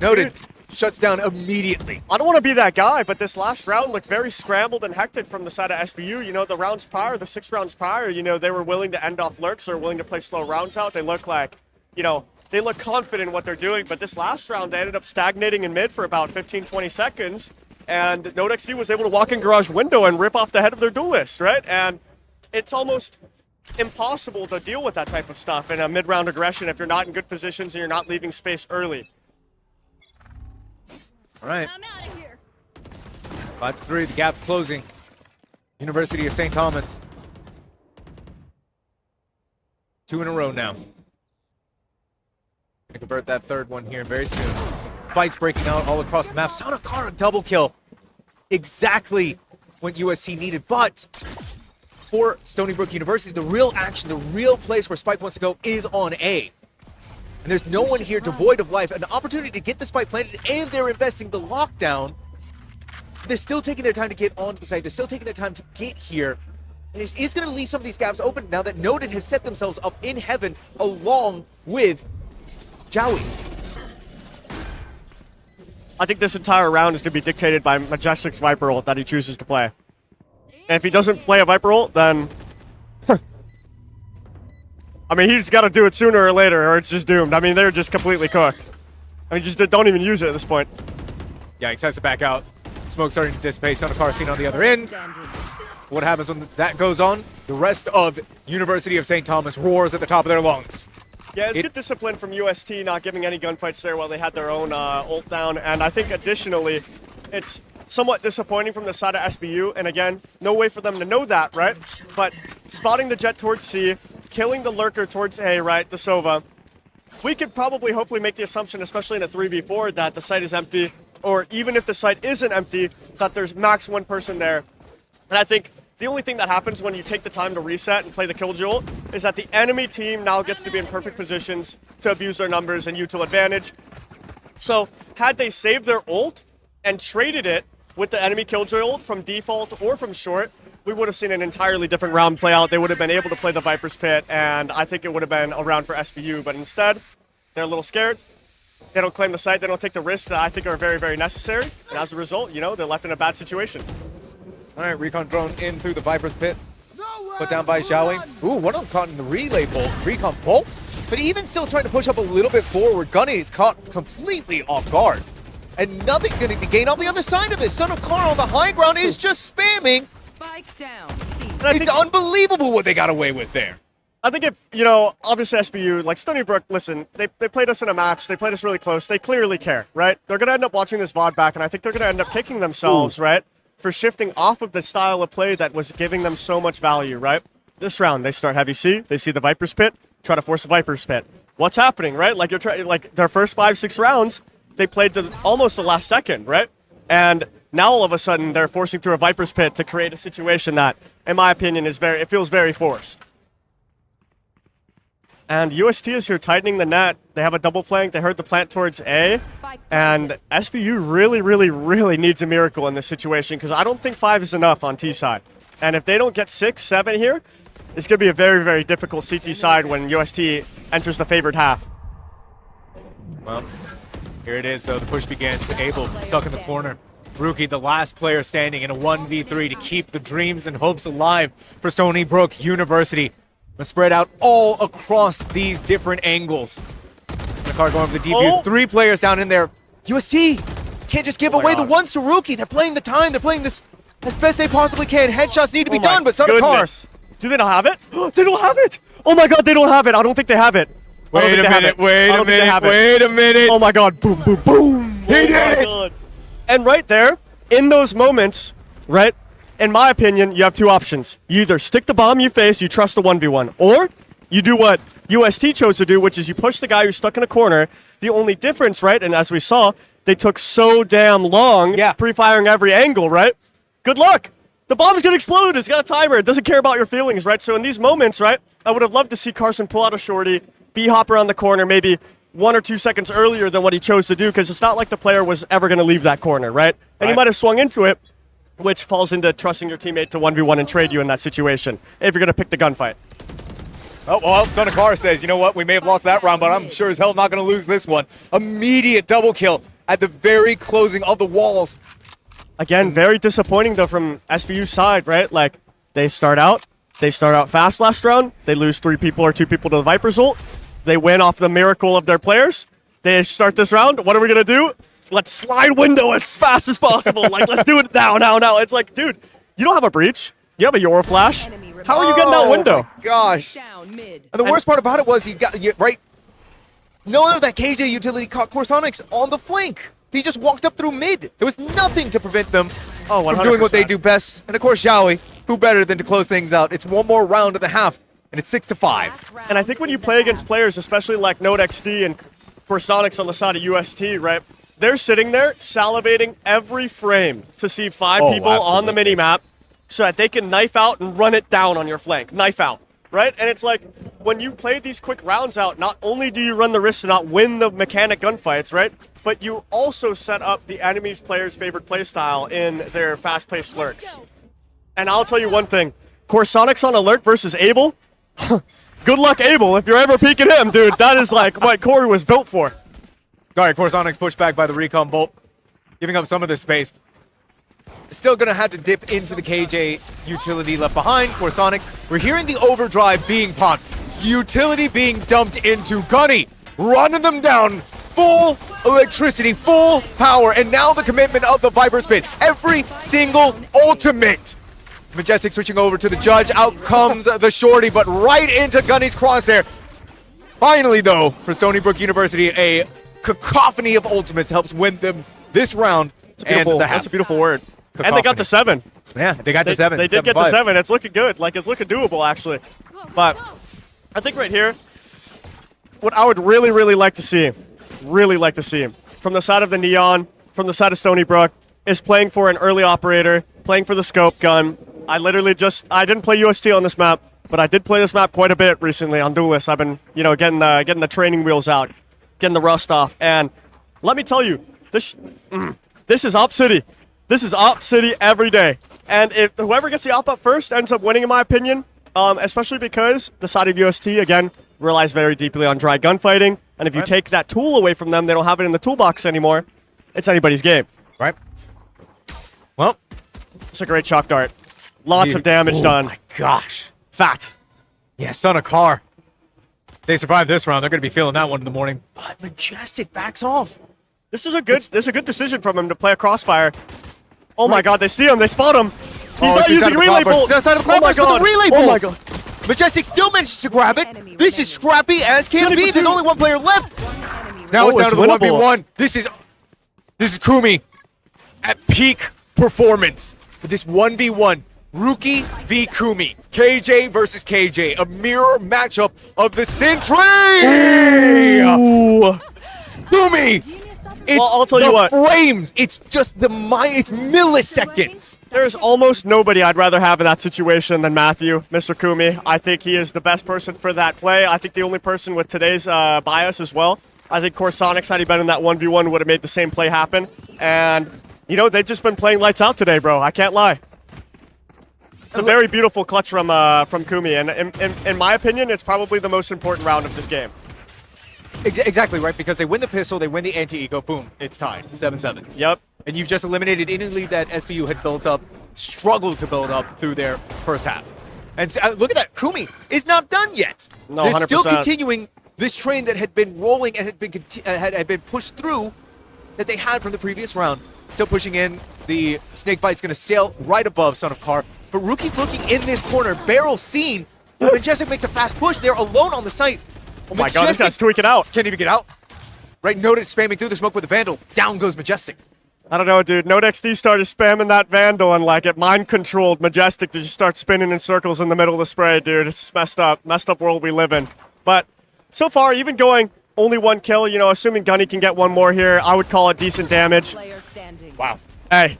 Noted shuts down immediately. I don't want to be that guy, but this last round looked very scrambled and hectic from the side of SBU. The rounds prior, the 6 rounds prior, they were willing to end off lurks or willing to play slow rounds out. They look like, they look confident in what they're doing, but this last round, they ended up stagnating in mid for about 15-20 seconds, and Node XD was able to walk in Garage window and rip off the head of their duelist, right? And it's almost impossible to deal with that type of stuff in a mid-round aggression if you're not in good positions and you're not leaving space early. All right. 5-3, the gap closing. University of St. Thomas. 2 in a row now. Gonna convert that third one here very soon. Fights breaking out all across the map. Sanakara double kill. Exactly what UST needed, but for Stony Brook University, the real action, the real place where Spike wants to go is on A. And there's no one here devoid of life. An opportunity to get the spike planted, and they're investing the lockdown. They're still taking their time to get onto the site. They're still taking their time to get here. And it is going to leave some of these gaps open now that Noted has set themselves up in heaven along with Jowie. I think this entire round is going to be dictated by Majestic's Viper ult that he chooses to play. And if he doesn't play a Viper ult, then... I mean, he's got to do it sooner or later, or it's just doomed. I mean, they're just completely cooked. I mean, just don't even use it at this point. Yikes, has to back out. Smoke starting to dissipate. Sonacar seen on the other end. What happens when that goes on? The rest of University of St. Thomas roars at the top of their lungs. Yeah, it's good discipline from UST not giving any gunfights there while they had their own ult down. And I think additionally, it's somewhat disappointing from the side of SBU. And again, no way for them to know that, right? But spotting the jet towards C, killing the lurker towards A, right, the Sova. We could probably hopefully make the assumption, especially in a 3v4, that the site is empty. Or even if the site isn't empty, that there's max one person there. And I think the only thing that happens when you take the time to reset and play the Killjoy ult is that the enemy team now gets to be in perfect positions to abuse their numbers and util advantage. So had they saved their ult and traded it with the enemy Killjoy ult from default or from short, we would have seen an entirely different round play out. They would have been able to play the Viper's Pit, and I think it would have been a round for SBU. But instead, they're a little scared. They don't claim the site. They don't take the risks that I think are very, very necessary. And as a result, you know, they're left in a bad situation. All right, Recon drone in through the Viper's Pit. Put down by Xiaowing. Ooh, one of them caught in the relay bolt. Recon bolt. But even still trying to push up a little bit forward, Gunny is caught completely off guard. And nothing's going to be gained on the other side of this. Son of Carl on the high ground is just spamming. Spike down. It's unbelievable what they got away with there. I think if, you know, obviously SBU, like Stony Brook, listen, they played us in a match. They played us really close. They clearly care, right? They're going to end up watching this VOD back, and I think they're going to end up kicking themselves, right? For shifting off of the style of play that was giving them so much value, right? This round, they start heavy C. They see the Viper's Pit, try to force the Viper's Pit. What's happening, right? Like, like their first 5-6 rounds, they played to almost the last second, right? And now all of a sudden, they're forcing through a Viper's Pit to create a situation that, in my opinion, it feels very forced. And UST is here tightening the net. They have a double flank. They heard the plant towards A. And SBU really, really, really needs a miracle in this situation because I don't think 5 is enough on T side. And if they don't get 6, 7 here, it's going to be a very, very difficult CT side when UST enters the favored half. Well, here it is, though. The push begins. Abel stuck in the corner. Rookie, the last player standing in a 1v3 to keep the dreams and hopes alive for Stony Brook University. Spread out all across these different angles. The car going for the defuse. 3 players down in there. UST can't just give away the ones to Rookie. They're playing the time. They're playing this as best they possibly can. Headshots need to be done, but Sonacar. Do they not have it? They don't have it. Oh my god, they don't have it. I don't think they have it. Wait a minute. Wait a minute. Oh my god. Boom, boom, boom. He did it. And right there, in those moments, right? In my opinion, you have 2 options. You either stick the bomb you face, you trust the 1v1, or you do what UST chose to do, which is you push the guy who's stuck in a corner. The only difference, right, and as we saw, they took so damn long pre-firing every angle, right? Good luck. The bomb's going to explode. It's got a timer. It doesn't care about your feelings, right? So in these moments, right, I would have loved to see Carson pull out a shorty, B-hop around the corner, maybe 1 or 2 seconds earlier than what he chose to do, because it's not like the player was ever going to leave that corner, right? And he might have swung into it, which falls into trusting your teammate to 1v1 and trade you in that situation, if you're going to pick the gunfight. Oh, well, Sonacar says, you know what, we may have lost that round, but I'm sure as hell not going to lose this one. Immediate double kill at the very closing of the walls. Again, very disappointing, though, from SBU's side, right? Like, they start out fast last round. They lose 3 people or 2 people to the Viper's ult. They win off the miracle of their players. They start this round. What are we going to do? Let's slide window as fast as possible. Like, let's do it now. It's like, dude, you don't have a breach. You have a Euro flash. How are you getting out window? Oh, my gosh. And the worst part about it was he got, right, no other that KJ utility caught Corsonics on the flank. He just walked up through mid. There was nothing to prevent them from doing what they do best. And, of course, Xiaowi, who better than to close things out? It's one more round of the half, and it's 6-5. And I think when you play against players, especially like Node XD and Corsonics on the side of UST, right, they're sitting there salivating every frame to see 5 people on the mini-map so that they can knife out and run it down on your flank. Knife out, right? And it's like, when you play these quick rounds out, not only do you run the risk to not win the mechanic gunfights, right? But you also set up the enemy's player's favorite playstyle in their fast-paced lurks. And I'll tell you one thing. Corsonics on alert versus Abel? Good luck, Abel. If you're ever peeking him, dude, that is like what Corey was built for. All right, Corsonics pushed back by the Recon Bolt. giving up some of the space. Still going to have to dip into the KJ utility left behind for Sonics. We're hearing the overdrive being popped. Utility being dumped into Gunny. Running them down. Full electricity, full power, and now the commitment of the Viper Spin. Every single ultimate. Majestic switching over to the Judge. Out comes the Shorty, but right into Gunny's crosshair. Finally, though, for Stony Brook University, a cacophony of ultimates helps win them this round. That's a beautiful word. Cacophony. And they got to 7. Yeah, they got to 7. They did get to 7. It's looking good. Like, it's looking doable, actually. But I think right here, what I would really like to see, from the side of the Neon, from the side of Stony Brook, is playing for an early operator, playing for the scope gun. I didn't play UST on this map, but I did play this map quite a bit recently on Duelist. I've been, getting the training wheels out, getting the rust off. And let me tell you, this is Op City. This is Op City every day. And if whoever gets the op up first ends up winning, in my opinion, especially because the side of UST, again, relies very deeply on dry gunfighting. And if you take that tool away from them, they don't have it in the toolbox anymore. It's anybody's game. Right. Well, it's a great shock dart. Lots of damage done. Oh my gosh. Fat. Yeah, Son of Car. They survived this round. They're going to be feeling that one in the morning. But Majestic backs off. This is a good decision from him to play a crossfire. Oh my god, they see him. They spot him. He's not using relay bolt. It's outside of the cloudburst with the relay bolt. Oh my god. Majestic still manages to grab it. This is scrappy as can be. There's only one player left. Now it's down to the 1v1. This is Kumi at peak performance. But this 1v1, Rookie v Kumi. KJ versus KJ. A mirror matchup of the century. Kumi. I'll tell you what. Frames. It's just it's milliseconds. There's almost nobody I'd rather have in that situation than Matthew, Mr. Kumi. I think he is the best person for that play. I think the only person with today's bias as well. I think Corsonics, had he been in that 1v1, would have made the same play happen. And, they've just been playing lights out today, bro. I can't lie. It's a very beautiful clutch from Kumi. And in my opinion, it's probably the most important round of this game. Exactly, right? Because they win the pistol, they win the anti-eco, boom, it's tied, 7-7. Yep. And you've just eliminated any lead that SBU had built up, struggled to build up through their first half. And look at that, Kumi is not done yet. No, They're 100%. still continuing this train that had been rolling and had been pushed through that they had from the previous round. Still pushing in. The snake bite's going to sail right above Son of Car. But Rookie's looking in this corner, barrel seen. Majestic makes a fast push. They're alone on the site. Oh my god, this guy's tweaking out. Can't even get out. Right, Noted spamming through the smoke with the Vandal. Down goes Majestic. I don't know, dude. NodeXD started spamming that Vandal and it mind-controlled Majestic to just start spinning in circles in the middle of the spray, dude. It's messed up world we live in. But so far, even going only one kill, assuming Gunny can get one more here, I would call it decent damage. Wow. Hey,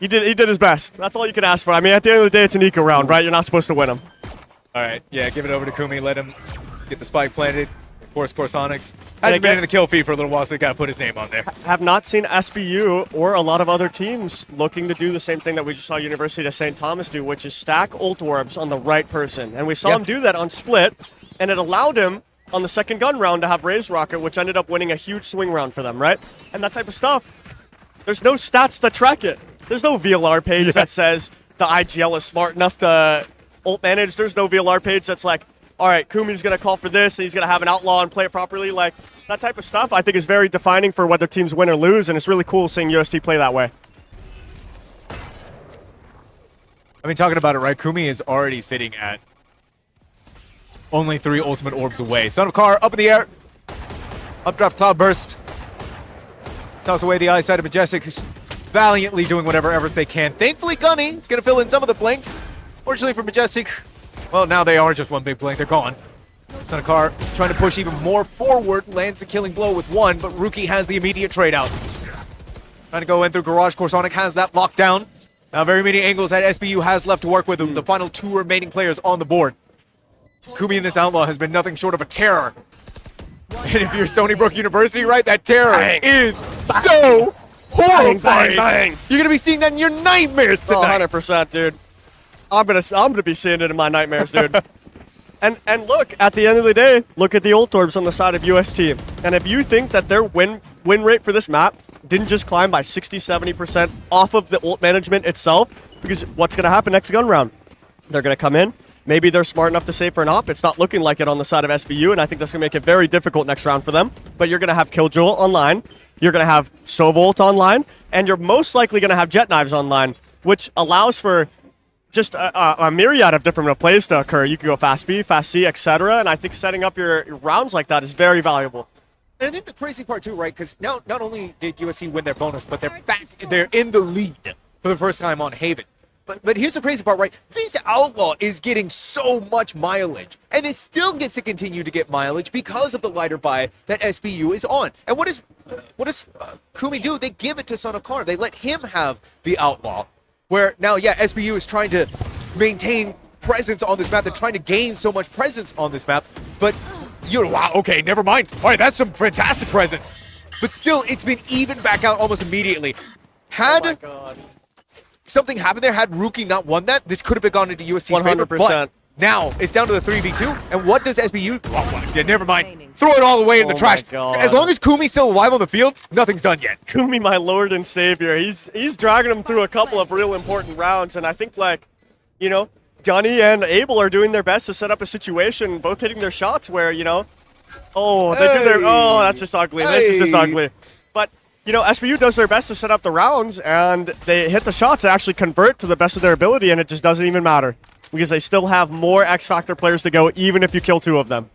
he did his best. That's all you can ask for. I mean, at the end of the day, it's an eco round, right? You're not supposed to win them. All right, yeah, give it over to Kumi. Let him get the spike planted. Of course, Corsonics hasn't been in the kill feed for a little while, so they got to put his name on there. Have not seen SBU or a lot of other teams looking to do the same thing that we just saw University of St. Thomas do, which is stack ult orbs on the right person. And we saw him do that on Split, and it allowed him on the second gun round to have Raised Rocket, which ended up winning a huge swing round for them, right? And that type of stuff, there's no stats to track it. There's no VLR page that says the IGL is smart enough to ult manage. There's no VLR page that's like, all right, Kumi's going to call for this, and he's going to have an outlaw and play it properly. Like, that type of stuff I think is very defining for whether teams win or lose, and it's really cool seeing UST play that way. I mean, talking about it, right? Kumi is already sitting at only 3 ultimate orbs away. Son of Car up in the air. Updraft Cloudburst. Toss away the eyesight of Majestic, who's valiantly doing whatever efforts they can. Thankfully, Gunny is going to fill in some of the blanks. Fortunately for Majestic, well, now they are just one big blank. They're gone. Son of Car trying to push even more forward. Lands a killing blow with 1, but Rookie has the immediate trade out. Trying to go in through Garage. Corsonic has that locked down. Now very many angles that SBU has left to work with. The final 2 remaining players on the board. Kumi in this Outlaw has been nothing short of a terror. And if you're Stony Brook University, right, that terror is so horrifying. You're going to be seeing that in your nightmares tonight. 100%, dude. I'm gonna be seeing it in my nightmares, dude. and look, at the end of the day, look at the ult orbs on the side of UST. And if you think that their win rate for this map didn't just climb by 60-70% off of the ult management itself, because what's going to happen next gun round? They're going to come in. Maybe they're smart enough to save for an op. It's not looking like it on the side of SBU, and I think that's going to make it very difficult next round for them. But you're going to have Killjoy online, you're going to have Sovolt online, and you're most likely going to have Jet Knives online, which allows for just a myriad of different plays to occur. You can go fast B, fast C, etc. And I think setting up your rounds like that is very valuable. And I think the crazy part too, right? Because now not only did USC win their bonus, but they're in the lead for the first time on Haven. But here's the crazy part, right? This Outlaw is getting so much mileage, and it still gets to continue to get mileage because of the lighter buy that SBU is on. And what does Kumi do? They give it to Son of Karn. They let him have the Outlaw, where now, yeah, SBU is trying to maintain presence on this map. They're trying to gain so much presence on this map, but wow, okay, never mind. All right, that's some fantastic presence. But still, it's been even back out almost immediately. Oh my God. Something happened there, had Rookie not won that, this could have been gone into USC's favor. 100%. But now it's down to the 3v2, and what does SBU? Oh, yeah, never mind. Throw it all away in the trash. God. As long as Kumi's still alive on the field, nothing's done yet. Kumi, my lord and savior, he's dragging him through a couple of real important rounds, and I think, like, you know, Gunny and Abel are doing their best to set up a situation, both hitting their shots where, you know, that's just ugly. This is just ugly. But, you know, SBU does their best to set up the rounds, and they hit the shots to actually convert to the best of their ability, and it just doesn't even matter because they still have more X-Factor players to go, even if you kill 2 of them.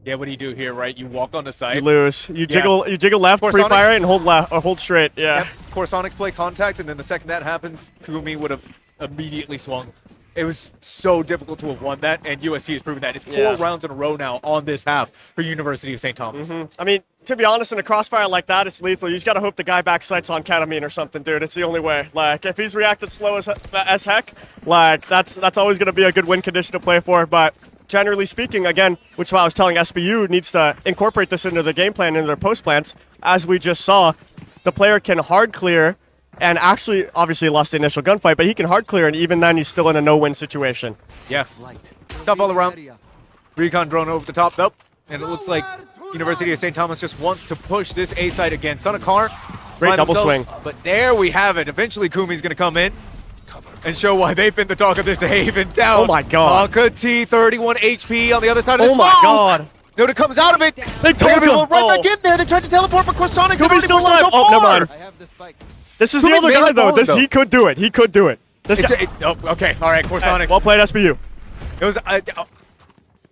Yeah, what do you do here, right? You walk on the side. You lose. You jiggle left, pre-fire it, and hold left or hold straight. Yeah. Yep. Corsonics play contact, and then the second that happens, Kumi would have immediately swung. It was so difficult to have won that, and USC has proven that. It's 4 rounds in a row now on this half for University of St. Thomas. I mean, to be honest, in a crossfire like that, it's lethal. You just got to hope the guy backsights on ketamine or something, dude. It's the only way. Like, if he's reacted slow as heck, like, that's always going to be a good win condition to play for. But generally speaking, again, which is why I was telling SBU needs to incorporate this into the game plan, into their post plans. As we just saw, the player can hard clear and actually, obviously, lost the initial gunfight, but he can hard clear, and even then, he's still in a no-win situation. Yeah. Tough all around. Recon drone over the top, though. And it looks like University of St. Thomas just wants to push this A side again. Son of Karn. Great double swing. But there we have it. Eventually, Kumi's going to come in and show why they've been the talk of this Haven down. Oh, my God. Tonka T, 31 HP on the other side of the smoke. Oh, my God. Noda comes out of it. They told him. Right back in there. They tried to teleport, but Corsonics Kumi's still alive. So oh, never mind. I have the spike. This is the other guy, though. He could do it. He could do it. This guy. Okay, all right, Corsonics. Well played, SBU. It was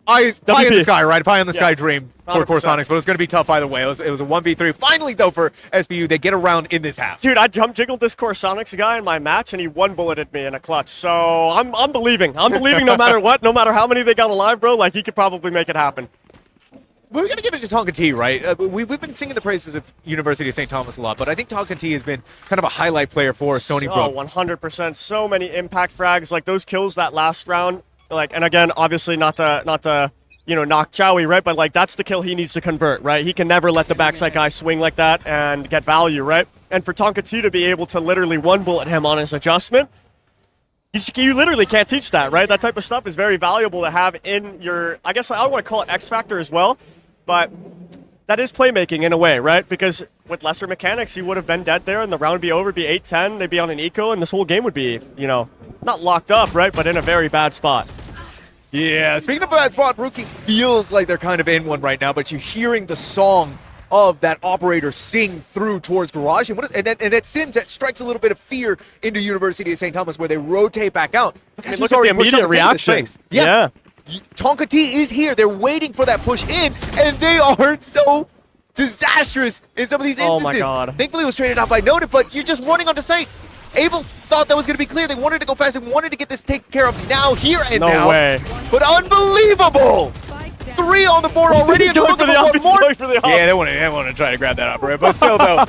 pie in the sky, right? Pie in the sky dream for 100%. Corsonics, but it was going to be tough either way. It was a 1v3. Finally, though, for SBU, they get around in this half. Dude, I jump jiggled this Corsonics guy in my match, and he one-bulleted me in a clutch. So I'm believing. I'm believing no matter what, no matter how many they got alive, bro. Like, he could probably make it happen. We're going to give it to Tonka T, right? We've been singing the praises of University of St. Thomas a lot, but I think Tonka T has been kind of a highlight player for Stony Brook. 100%. So many impact frags, like those kills that last round. Like, and again, obviously not to knock Chowie, right? But like that's the kill he needs to convert, right? He can never let the backside guy swing like that and get value, right? And for Tonka T to be able to literally one-bullet him on his adjustment, you literally can't teach that, right? That type of stuff is very valuable to have in your, I guess I don't want to call it X Factor as well, but that is playmaking in a way, right? Because with lesser mechanics, he would have been dead there and the round would be over, be 8-10, they'd be on an eco, and this whole game would be, you know, not locked up, right? But in a very bad spot. Yeah, speaking of bad spot, Rookie feels like they're kind of in one right now, but you're hearing the song of that operator sing through towards Garage, and that sends, that strikes a little bit of fear into University of St. Thomas where they rotate back out. Because look at the immediate reaction. Yeah. Tonka T is here. They're waiting for that push in, and they are so disastrous in some of these instances. Oh my God. Thankfully, it was traded out by Noted, but you're just running onto site. Abel thought that was going to be clear. They wanted to go fast and wanted to get this taken care of now, here and now. No way. But unbelievable! 3 on the board already. He's going for the up. Yeah, they want to try to grab that operator, but still, though,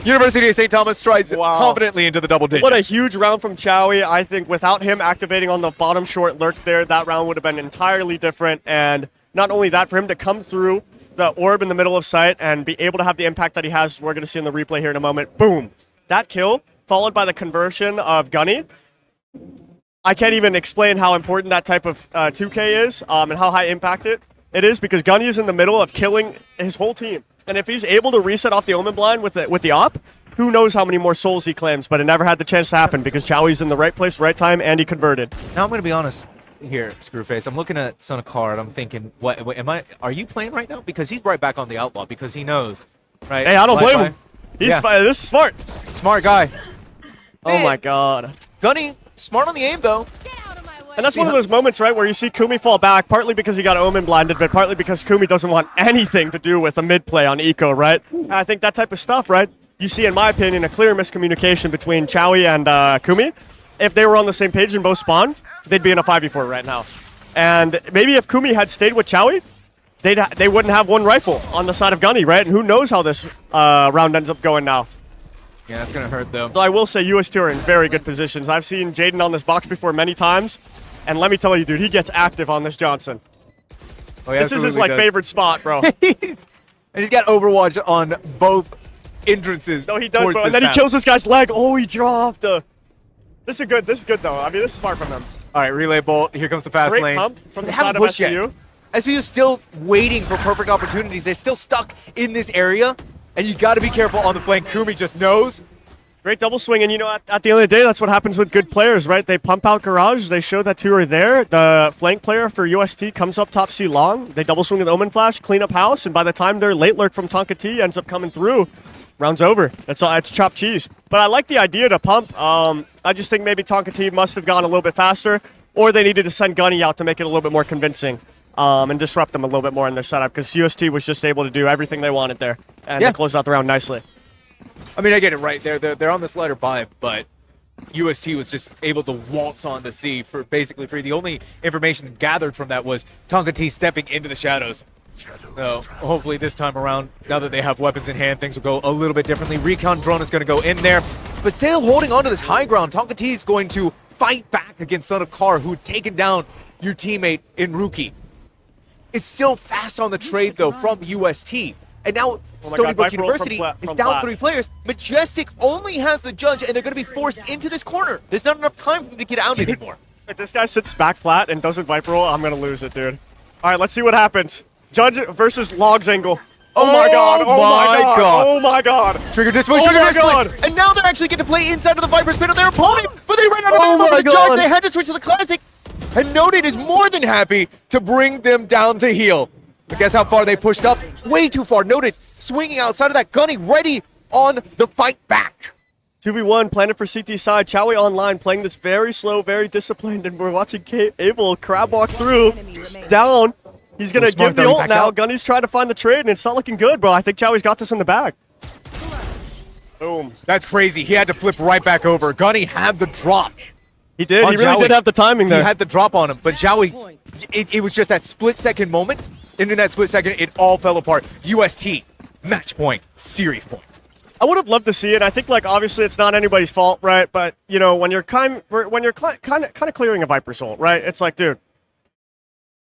University of St. Thomas strides confidently into the double digits. What a huge round from Chowie. I think without him activating on the bottom short lurk there, that round would have been entirely different. And not only that, for him to come through the orb in the middle of sight and be able to have the impact that he has, we're going to see in the replay here in a moment. Boom. That kill, followed by the conversion of Gunny. I can't even explain how important that type of 2K is and how high impact it is, because Gunny is in the middle of killing his whole team. And if he's able to reset off the Omen blind with the op, who knows how many more souls he claims, but it never had the chance to happen because Chowie's in the right place, right time, and he converted. Now I'm going to be honest here, Screwface. I'm looking at Son of Card. I'm thinking, what are you playing right now? Because he's right back on the Outlaw because he knows, right? Hey, I don't blame him. This is smart. Smart guy. Oh my god. Gunny, smart on the aim though. And that's one of those moments, right, where you see Kumi fall back, partly because he got Omen blinded, but partly because Kumi doesn't want anything to do with a mid-play on Eco, right? And I think that type of stuff, right, you see, in my opinion, a clear miscommunication between Chowie and Kumi. If they were on the same page in both spawn, they'd be in a 5v4 right now. And maybe if Kumi had stayed with Chowie, they wouldn't have one rifle on the side of Gunny, right? And who knows how this round ends up going now. Yeah, that's going to hurt, though. So I will say UST are in very good positions. I've seen Jaden on this box before many times, and let me tell you, dude, he gets active on this Johnson. Oh, yeah, this is his favorite spot, bro. And he's got Overwatch on both entrances. No, he does, bro. And then he kills this guy's leg. Oh, he dropped. This is good. This is good, though. I mean, this is smart from him. All right, relay bolt. Here comes the fast Great lane. pump from the side of SBU. SBU's still waiting for perfect opportunities. They're still stuck in this area, and you got to be careful on the flank. Kumi just knows. Great double swing, and you know, at the end of the day, that's what happens with good players, right? They pump out Garage, they show that two are there. The flank player for UST comes up top C long. They double swing with Omen Flash, clean up house, and by the time their late lurk from Tonka T ends up coming through, round's over. That's all. It's chopped cheese. But I like the idea to pump. I just think maybe Tonka T must have gone a little bit faster, or they needed to send Gunny out to make it a little bit more convincing and disrupt them a little bit more in their setup, because UST was just able to do everything they wanted there, and they closed out the round nicely. I mean, I get it, right? They're on this lighter buy, but UST was just able to waltz on the sea for basically free. The only information gathered from that was Tonka T stepping into the shadows. So hopefully this time around, now that they have weapons in hand, things will go a little bit differently. Recon drone is going to go in there, but still holding on to this high ground. Tonka T is going to fight back against Son of Kar, who had taken down your teammate in Rookie. It's still fast on the trade, though, from UST. And now Stony Brook University is down 3 players. Majestic only has the judge, and they're going to be forced into this corner. There's not enough time for them to get out anymore. If this guy sits back flat and doesn't Viper roll, I'm going to lose it, dude. All right, let's see what happens. Judge versus Logs angle. Oh my god, oh my god, oh my god. Trigger display, trigger display. And now they're actually getting to play inside of the Viper spin of their opponent, but they ran out of ammo for the judge. They had to switch to the classic. And Noted is more than happy to bring them down to heal. But guess how far they pushed up? Way too far. Noted swinging outside of that Gunny, ready on the fight back. 2v1 planted for CT side. Chowie online playing this very slow, very disciplined, and we're watching Abel crab walk through. Down. He's going to give the ult now. Gunny's trying to find the trade, and it's not looking good, bro. I think Chowie's got this in the bag. Boom. That's crazy. He had to flip right back over. Gunny had the drop. He did. He really did have the timing there. He had the drop on him, but Chowie, it was just that split-second moment. And in that split second, it all fell apart. UST, match point, series point. I would have loved to see it. I think, like, obviously it's not anybody's fault, right? But, you know, when you're kind of clearing a Viper's ult, right? It's like, dude,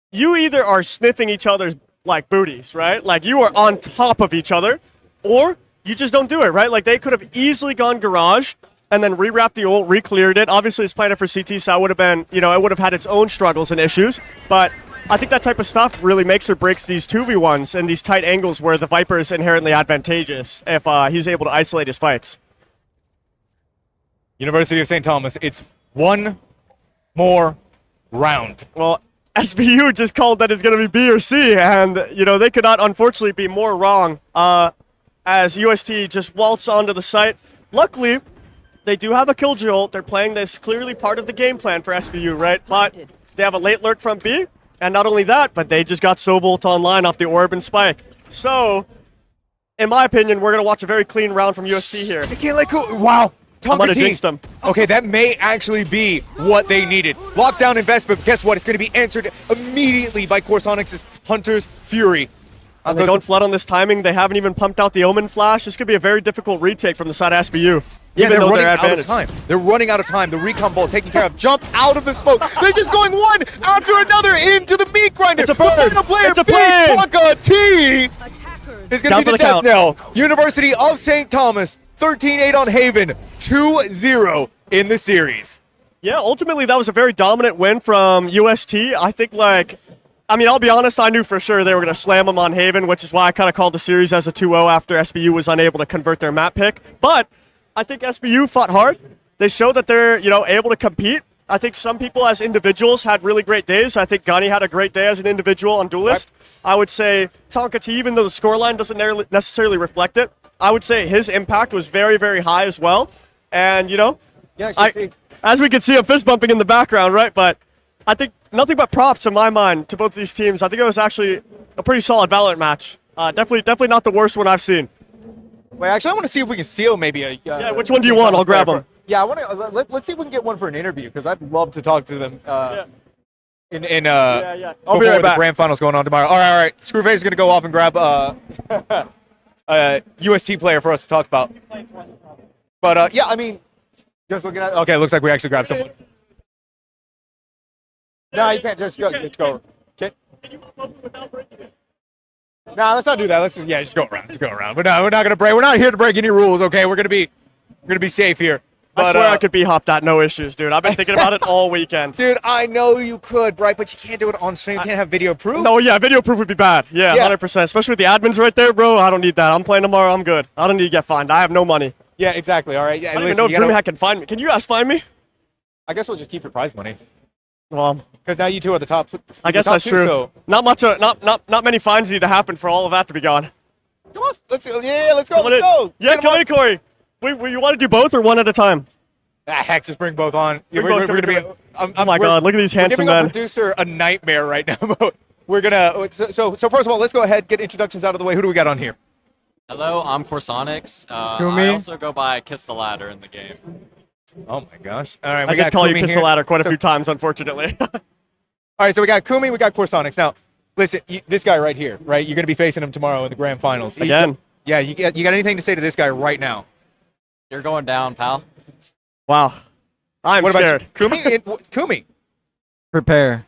you either are sniffing each other's, like, booties, right? Like, you are on top of each other, or you just don't do it, right? Like, they could have easily gone Garage and then re-wrapped the ult, re-cleared it. Obviously, it's planted for CT, so it would have been, you know, it would have had its own struggles and issues, but I think that type of stuff really makes or breaks these 2v1s and these tight angles where the Viper is inherently advantageous if he's able to isolate his fights. University of St. Thomas, it's one more round. Well, SBU just called that it's going to be B or C, and, you know, they could not, unfortunately, be more wrong as UST just waltz onto the site. Luckily, they do have a Killjoy ult. They're playing this clearly part of the game plan for SBU, right? But they have a late lurk from B. And not only that, but they just got Sobalt online off the Orb and Spike. So, in my opinion, we're going to watch a very clean round from UST here. They can't let go. Wow. I'm going to jinx them. Okay, that may actually be what they needed. Lockdown investment, guess what? It's going to be answered immediately by Corsonix's Hunter's Fury. They don't flood on this timing. They haven't even pumped out the Omen Flash. This could be a very difficult retake from the side of SBU. Yeah, they're running out of time. They're running out of time. The recon ball taken care of. Jump out of the smoke. They're just going one after another into the meat grinder. It's a bird. It's a play. Tonka T is going to be the death knell. University of St. Thomas, 13-8 on Haven, 2-0 in the series. Yeah, ultimately that was a very dominant win from UST. I think, like, I mean, I'll be honest, I knew for sure they were going to slam them on Haven, which is why I kind of called the series as a 2-0 after SBU was unable to convert their map pick. But I think SBU fought hard. They showed that they're, able to compete. I think some people as individuals had really great days. I think Gunny had a great day as an individual on Duelist. I would say Tonka T, even though the scoreline doesn't necessarily reflect it, I would say his impact was very, very high as well. And, as we can see him fist bumping in the background, right? But I think nothing but props in my mind to both these teams. I think it was actually a pretty solid Valorant match. Definitely not the worst one I've seen. Wait, actually, I want to see if we can steal maybe a. Yeah, which one do you want? I'll grab them. Yeah, I want to. Let's see if we can get one for an interview because I'd love to talk to them. Yeah. I'll be right back. The grand finals going on tomorrow. All right. Screwface is gonna go off and grab a UST player for us to talk about. But yeah, I mean, just looking at. Okay, looks like we actually grabbed someone. No, you can't just go. Just go. Okay. No, let's not do that. Let's just go around. Just go around. We're not gonna break. We're not here to break any rules. Okay, we're gonna be safe here. But, I swear I could be hopped at no issues, dude. I've been thinking about it all weekend. Dude, I know you could, right? But you can't do it on stream. You can't have video proof. No, yeah, video proof would be bad. Yeah, 100%. Especially with the admins right there, bro. I don't need that. I'm playing tomorrow. I'm good. I don't need to get fined. I have no money. Yeah, exactly. All right. Yeah, I don't even know if DreamHack can find me. Can you guys find me? I guess we'll just keep your prize money. Well, because now you two are the top. I guess that's true. So. Not much. Not many fines need to happen for all of that to be gone. Come on. Let's go. Let's go. Yeah, come in, Corey. You want to do both or one at a time? Heck, just bring both on. We're going to be. Oh my God! Look at these handsome men. We're giving our producer a nightmare right now. We're gonna. So first of all, let's go ahead get introductions out of the way. Who do we got on here? Hello, I'm Corsonix. I also go by Kiss the Ladder in the game. Oh my gosh! All right, I did call you Kiss the Ladder quite a few times, unfortunately. All right, so we got Kumi, we got Corsonix. Now, listen, this guy right here, right? You're going to be facing him tomorrow in the grand finals. Again? You got anything to say to this guy right now? You're going down, pal. Wow. I'm scared. Kumi? Kumi. Prepare.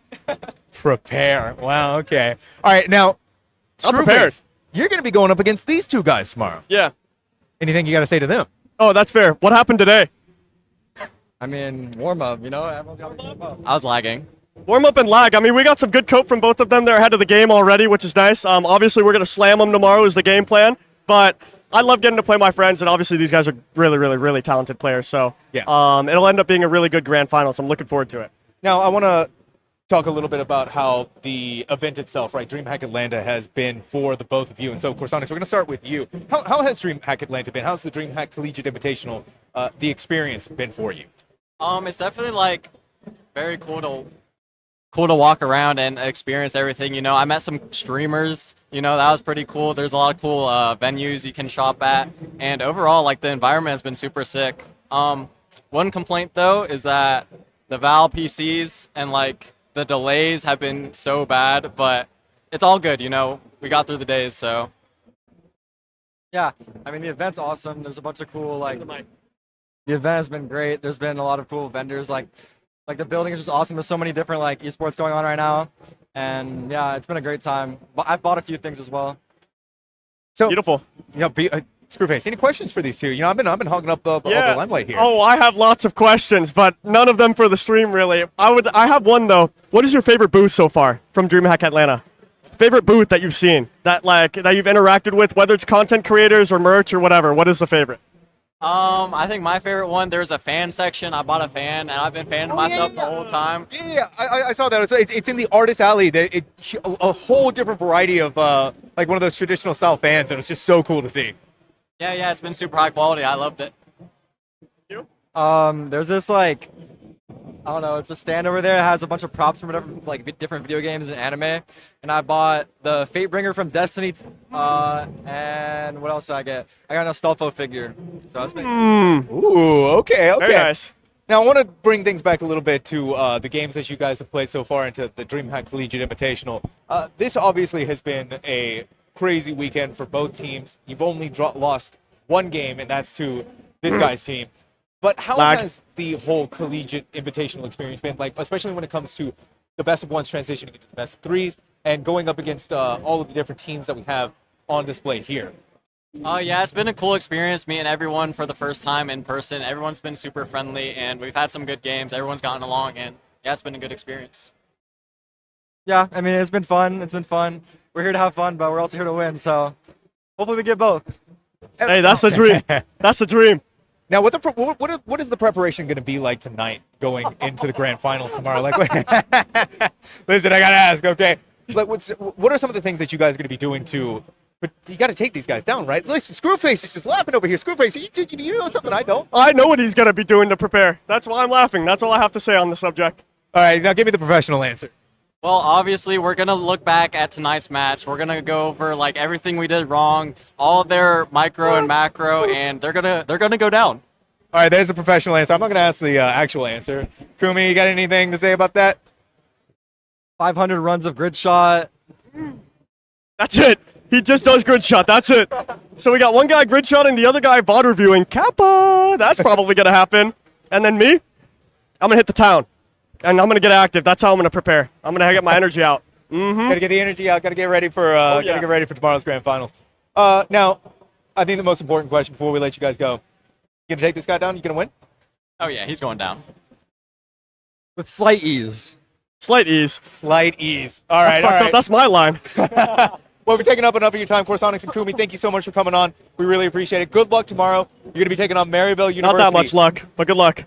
Prepare. Wow, okay. All right, now, I'm prepared. You're going to be going up against these two guys tomorrow. Yeah. Anything you got to say to them? Oh, that's fair. What happened today? I mean, warm-up, everyone's got to warm up. I was lagging. Warm-up and lag. I mean, we got some good cope from both of them. They're ahead of the game already, which is nice. Obviously, we're going to slam them tomorrow is the game plan. But I love getting to play my friends, and obviously these guys are really, really, really talented players. So it'll end up being a really good grand final, so I'm looking forward to it. Now, I want to talk a little bit about how the event itself, right, DreamHack Atlanta has been for the both of you. And so, Corsonix, we're going to start with you. How has DreamHack Atlanta been? How's the DreamHack Collegiate Invitational, the experience been for you? It's definitely very cool to walk around and experience everything. I met some streamers. That was pretty cool. There's a lot of cool venues you can shop at, and overall, the environment has been super sick. One complaint though is that the Val PCs and the delays have been so bad, but it's all good. We got through the days, so. Yeah, I mean the event's awesome. There's a bunch of cool The event has been great. There's been a lot of cool vendors. Like the building is just awesome. There's so many different esports going on right now, and yeah, it's been a great time. But I've bought a few things as well. So beautiful. Yeah, Screwface. Any questions for these two? I've been hogging up all the limelight here. Oh, I have lots of questions, but none of them for the stream really. I have one though. What is your favorite booth so far from DreamHack Atlanta? Favorite booth that you've seen that you've interacted with, whether it's content creators or merch or whatever. What is the favorite? I think my favorite one, there's a fan section. I bought a fan, and I've been fanning myself the whole time. Yeah, I saw that. It's in the artist alley. A whole different variety of one of those traditional style fans, and it's just so cool to see. Yeah, it's been super high quality. I loved it. You? There's this I don't know, it's a stand over there that has a bunch of props from different video games and anime. And I bought the Fatebringer from Destiny, and what else did I get? I got an Astolfo figure. So that's been Ooh, okay. Very nice. Now I want to bring things back a little bit to the games that you guys have played so far into the DreamHack Collegiate Invitational. This obviously has been a crazy weekend for both teams. You've only lost one game, and that's to this guy's team. But how has the whole Collegiate Invitational experience been, especially when it comes to the best of ones transitioning into the best of threes and going up against all of the different teams that we have on display here? Yeah, it's been a cool experience meeting everyone for the first time in person. Everyone's been super friendly, and we've had some good games. Everyone's gotten along, and yeah, it's been a good experience. Yeah, I mean, it's been fun. It's been fun. We're here to have fun, but we're also here to win. So hopefully we get both. Hey, that's the dream. That's the dream. Now, what is the preparation going to be like tonight going into the grand finals tomorrow? Like, listen, I got to ask, okay? Like, what are some of the things that you guys are going to be doing but you got to take these guys down, right? Listen, Screwface is just laughing over here. Screwface, you know something I don't? I know what he's going to be doing to prepare. That's why I'm laughing. That's all I have to say on the subject. All right, now give me the professional answer. Well, obviously, we're going to look back at tonight's match. We're going to go over like everything we did wrong, all of their micro and macro, and they're going to go down. All right, there's the professional answer. I'm not going to ask the actual answer. Kumi, you got anything to say about that? 500 runs of grid shot. That's it. He just does grid shot. That's it. So we got one guy grid shot and the other guy VOD reviewing. Kappa. That's probably going to happen. And then me, I'm going to hit the town. And I'm going to get active. That's how I'm going to prepare. I'm going to get my energy out. Got to get the energy out. Got to get ready for get ready for tomorrow's grand finals. Now, I think the most important question before we let you guys go. You going to take this guy down? You going to win? Oh, yeah, he's going down. With slight ease. Slight ease. Slight ease. All right, That's fucked up. That's my line. Well, we're taking up enough of your time, Corsonics and Kumi. Thank you so much for coming on. We really appreciate it. Good luck tomorrow. You're going to be taking on Maryville University. Not that much luck, but good luck.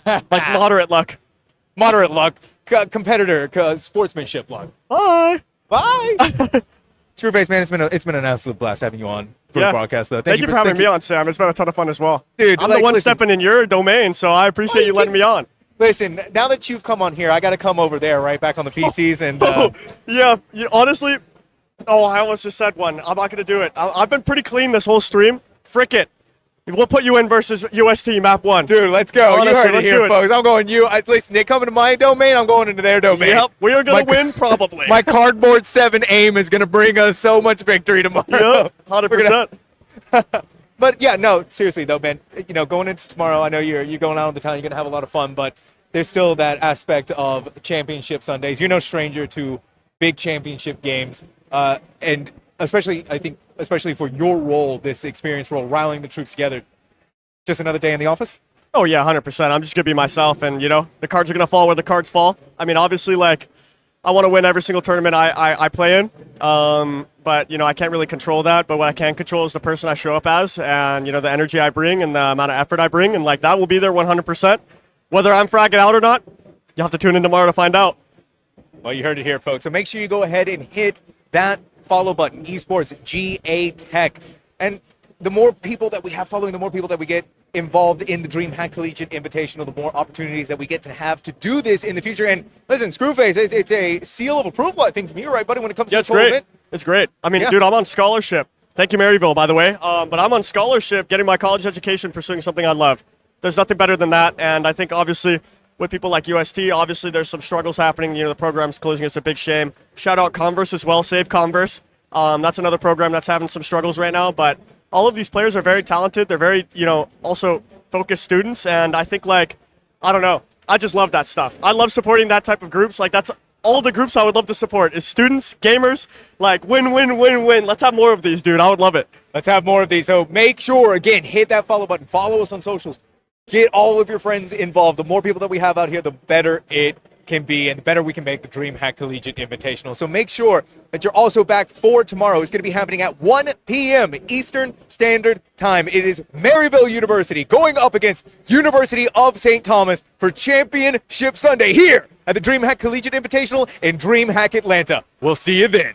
Like moderate luck. Moderate luck. Competitor. Sportsmanship luck. Bye. Bye. Screwface, man, it's been an absolute blast having you on for the broadcast, though. Thank you for having me on, Sam. It's been a ton of fun as well. Dude, I'm the one stepping in your domain, so I appreciate you letting me on. Listen, now that you've come on here, I got to come over there, right, back on the PCs. And yeah, honestly, I almost just said one. I'm not going to do it. I've been pretty clean this whole stream. Frick it. We'll put you in versus UST map 1. Dude, let's go. Honestly, you heard it let's here, do it. folks. I'm going listen, they come into my domain, I'm going into their domain. Yep, we are going to win, probably. My cardboard 7 aim is going to bring us so much victory tomorrow. Yep, 100%. But yeah, no, seriously though, man. You know, going into tomorrow, I know you're going out on the town, you're going to have a lot of fun, but there's still that aspect of championship Sundays. You're no stranger to big championship games, and especially for your role, this experienced role, rallying the troops together. Just another day in the office? Oh, yeah, 100%. I'm just going to be myself, and, the cards are going to fall where the cards fall. I mean, obviously, I want to win every single tournament I play in, but, I can't really control that. But what I can control is the person I show up as and, the energy I bring and the amount of effort I bring, and, that will be there 100%. Whether I'm fragging out or not, you'll have to tune in tomorrow to find out. Well, you heard it here, folks. So make sure you go ahead and hit that follow button, Esports GA Tech. And the more people that we have following, the more people that we get involved in the DreamHack Collegiate Invitational, the more opportunities that we get to have to do this in the future. And listen, Screwface, it's a seal of approval, I think, from you, right, buddy, when it comes to this whole event? It's great. I mean, dude, I'm on scholarship. Thank you, Maryville, by the way. But I'm on scholarship, getting my college education, pursuing something I love. There's nothing better than that. And I think, obviously, with people like UST, obviously there's some struggles happening. The program's closing. It's a big shame. Shout out Converse as well. Save Converse. That's another program that's having some struggles right now. But all of these players are very talented. They're very, also focused students. And I think, I don't know. I just love that stuff. I love supporting that type of groups. That's all the groups I would love to support is students, gamers, win, win, win, win. Let's have more of these, dude. I would love it. Let's have more of these. So make sure, again, hit that follow button. Follow us on socials. Get all of your friends involved. The more people that we have out here, the better it can be, and the better we can make the DreamHack Collegiate Invitational. So make sure that you're also back for tomorrow. It's going to be happening at 1 p.m. Eastern Standard Time. It is Maryville University going up against University of St. Thomas for Championship Sunday here at the DreamHack Collegiate Invitational in DreamHack Atlanta. We'll see you then.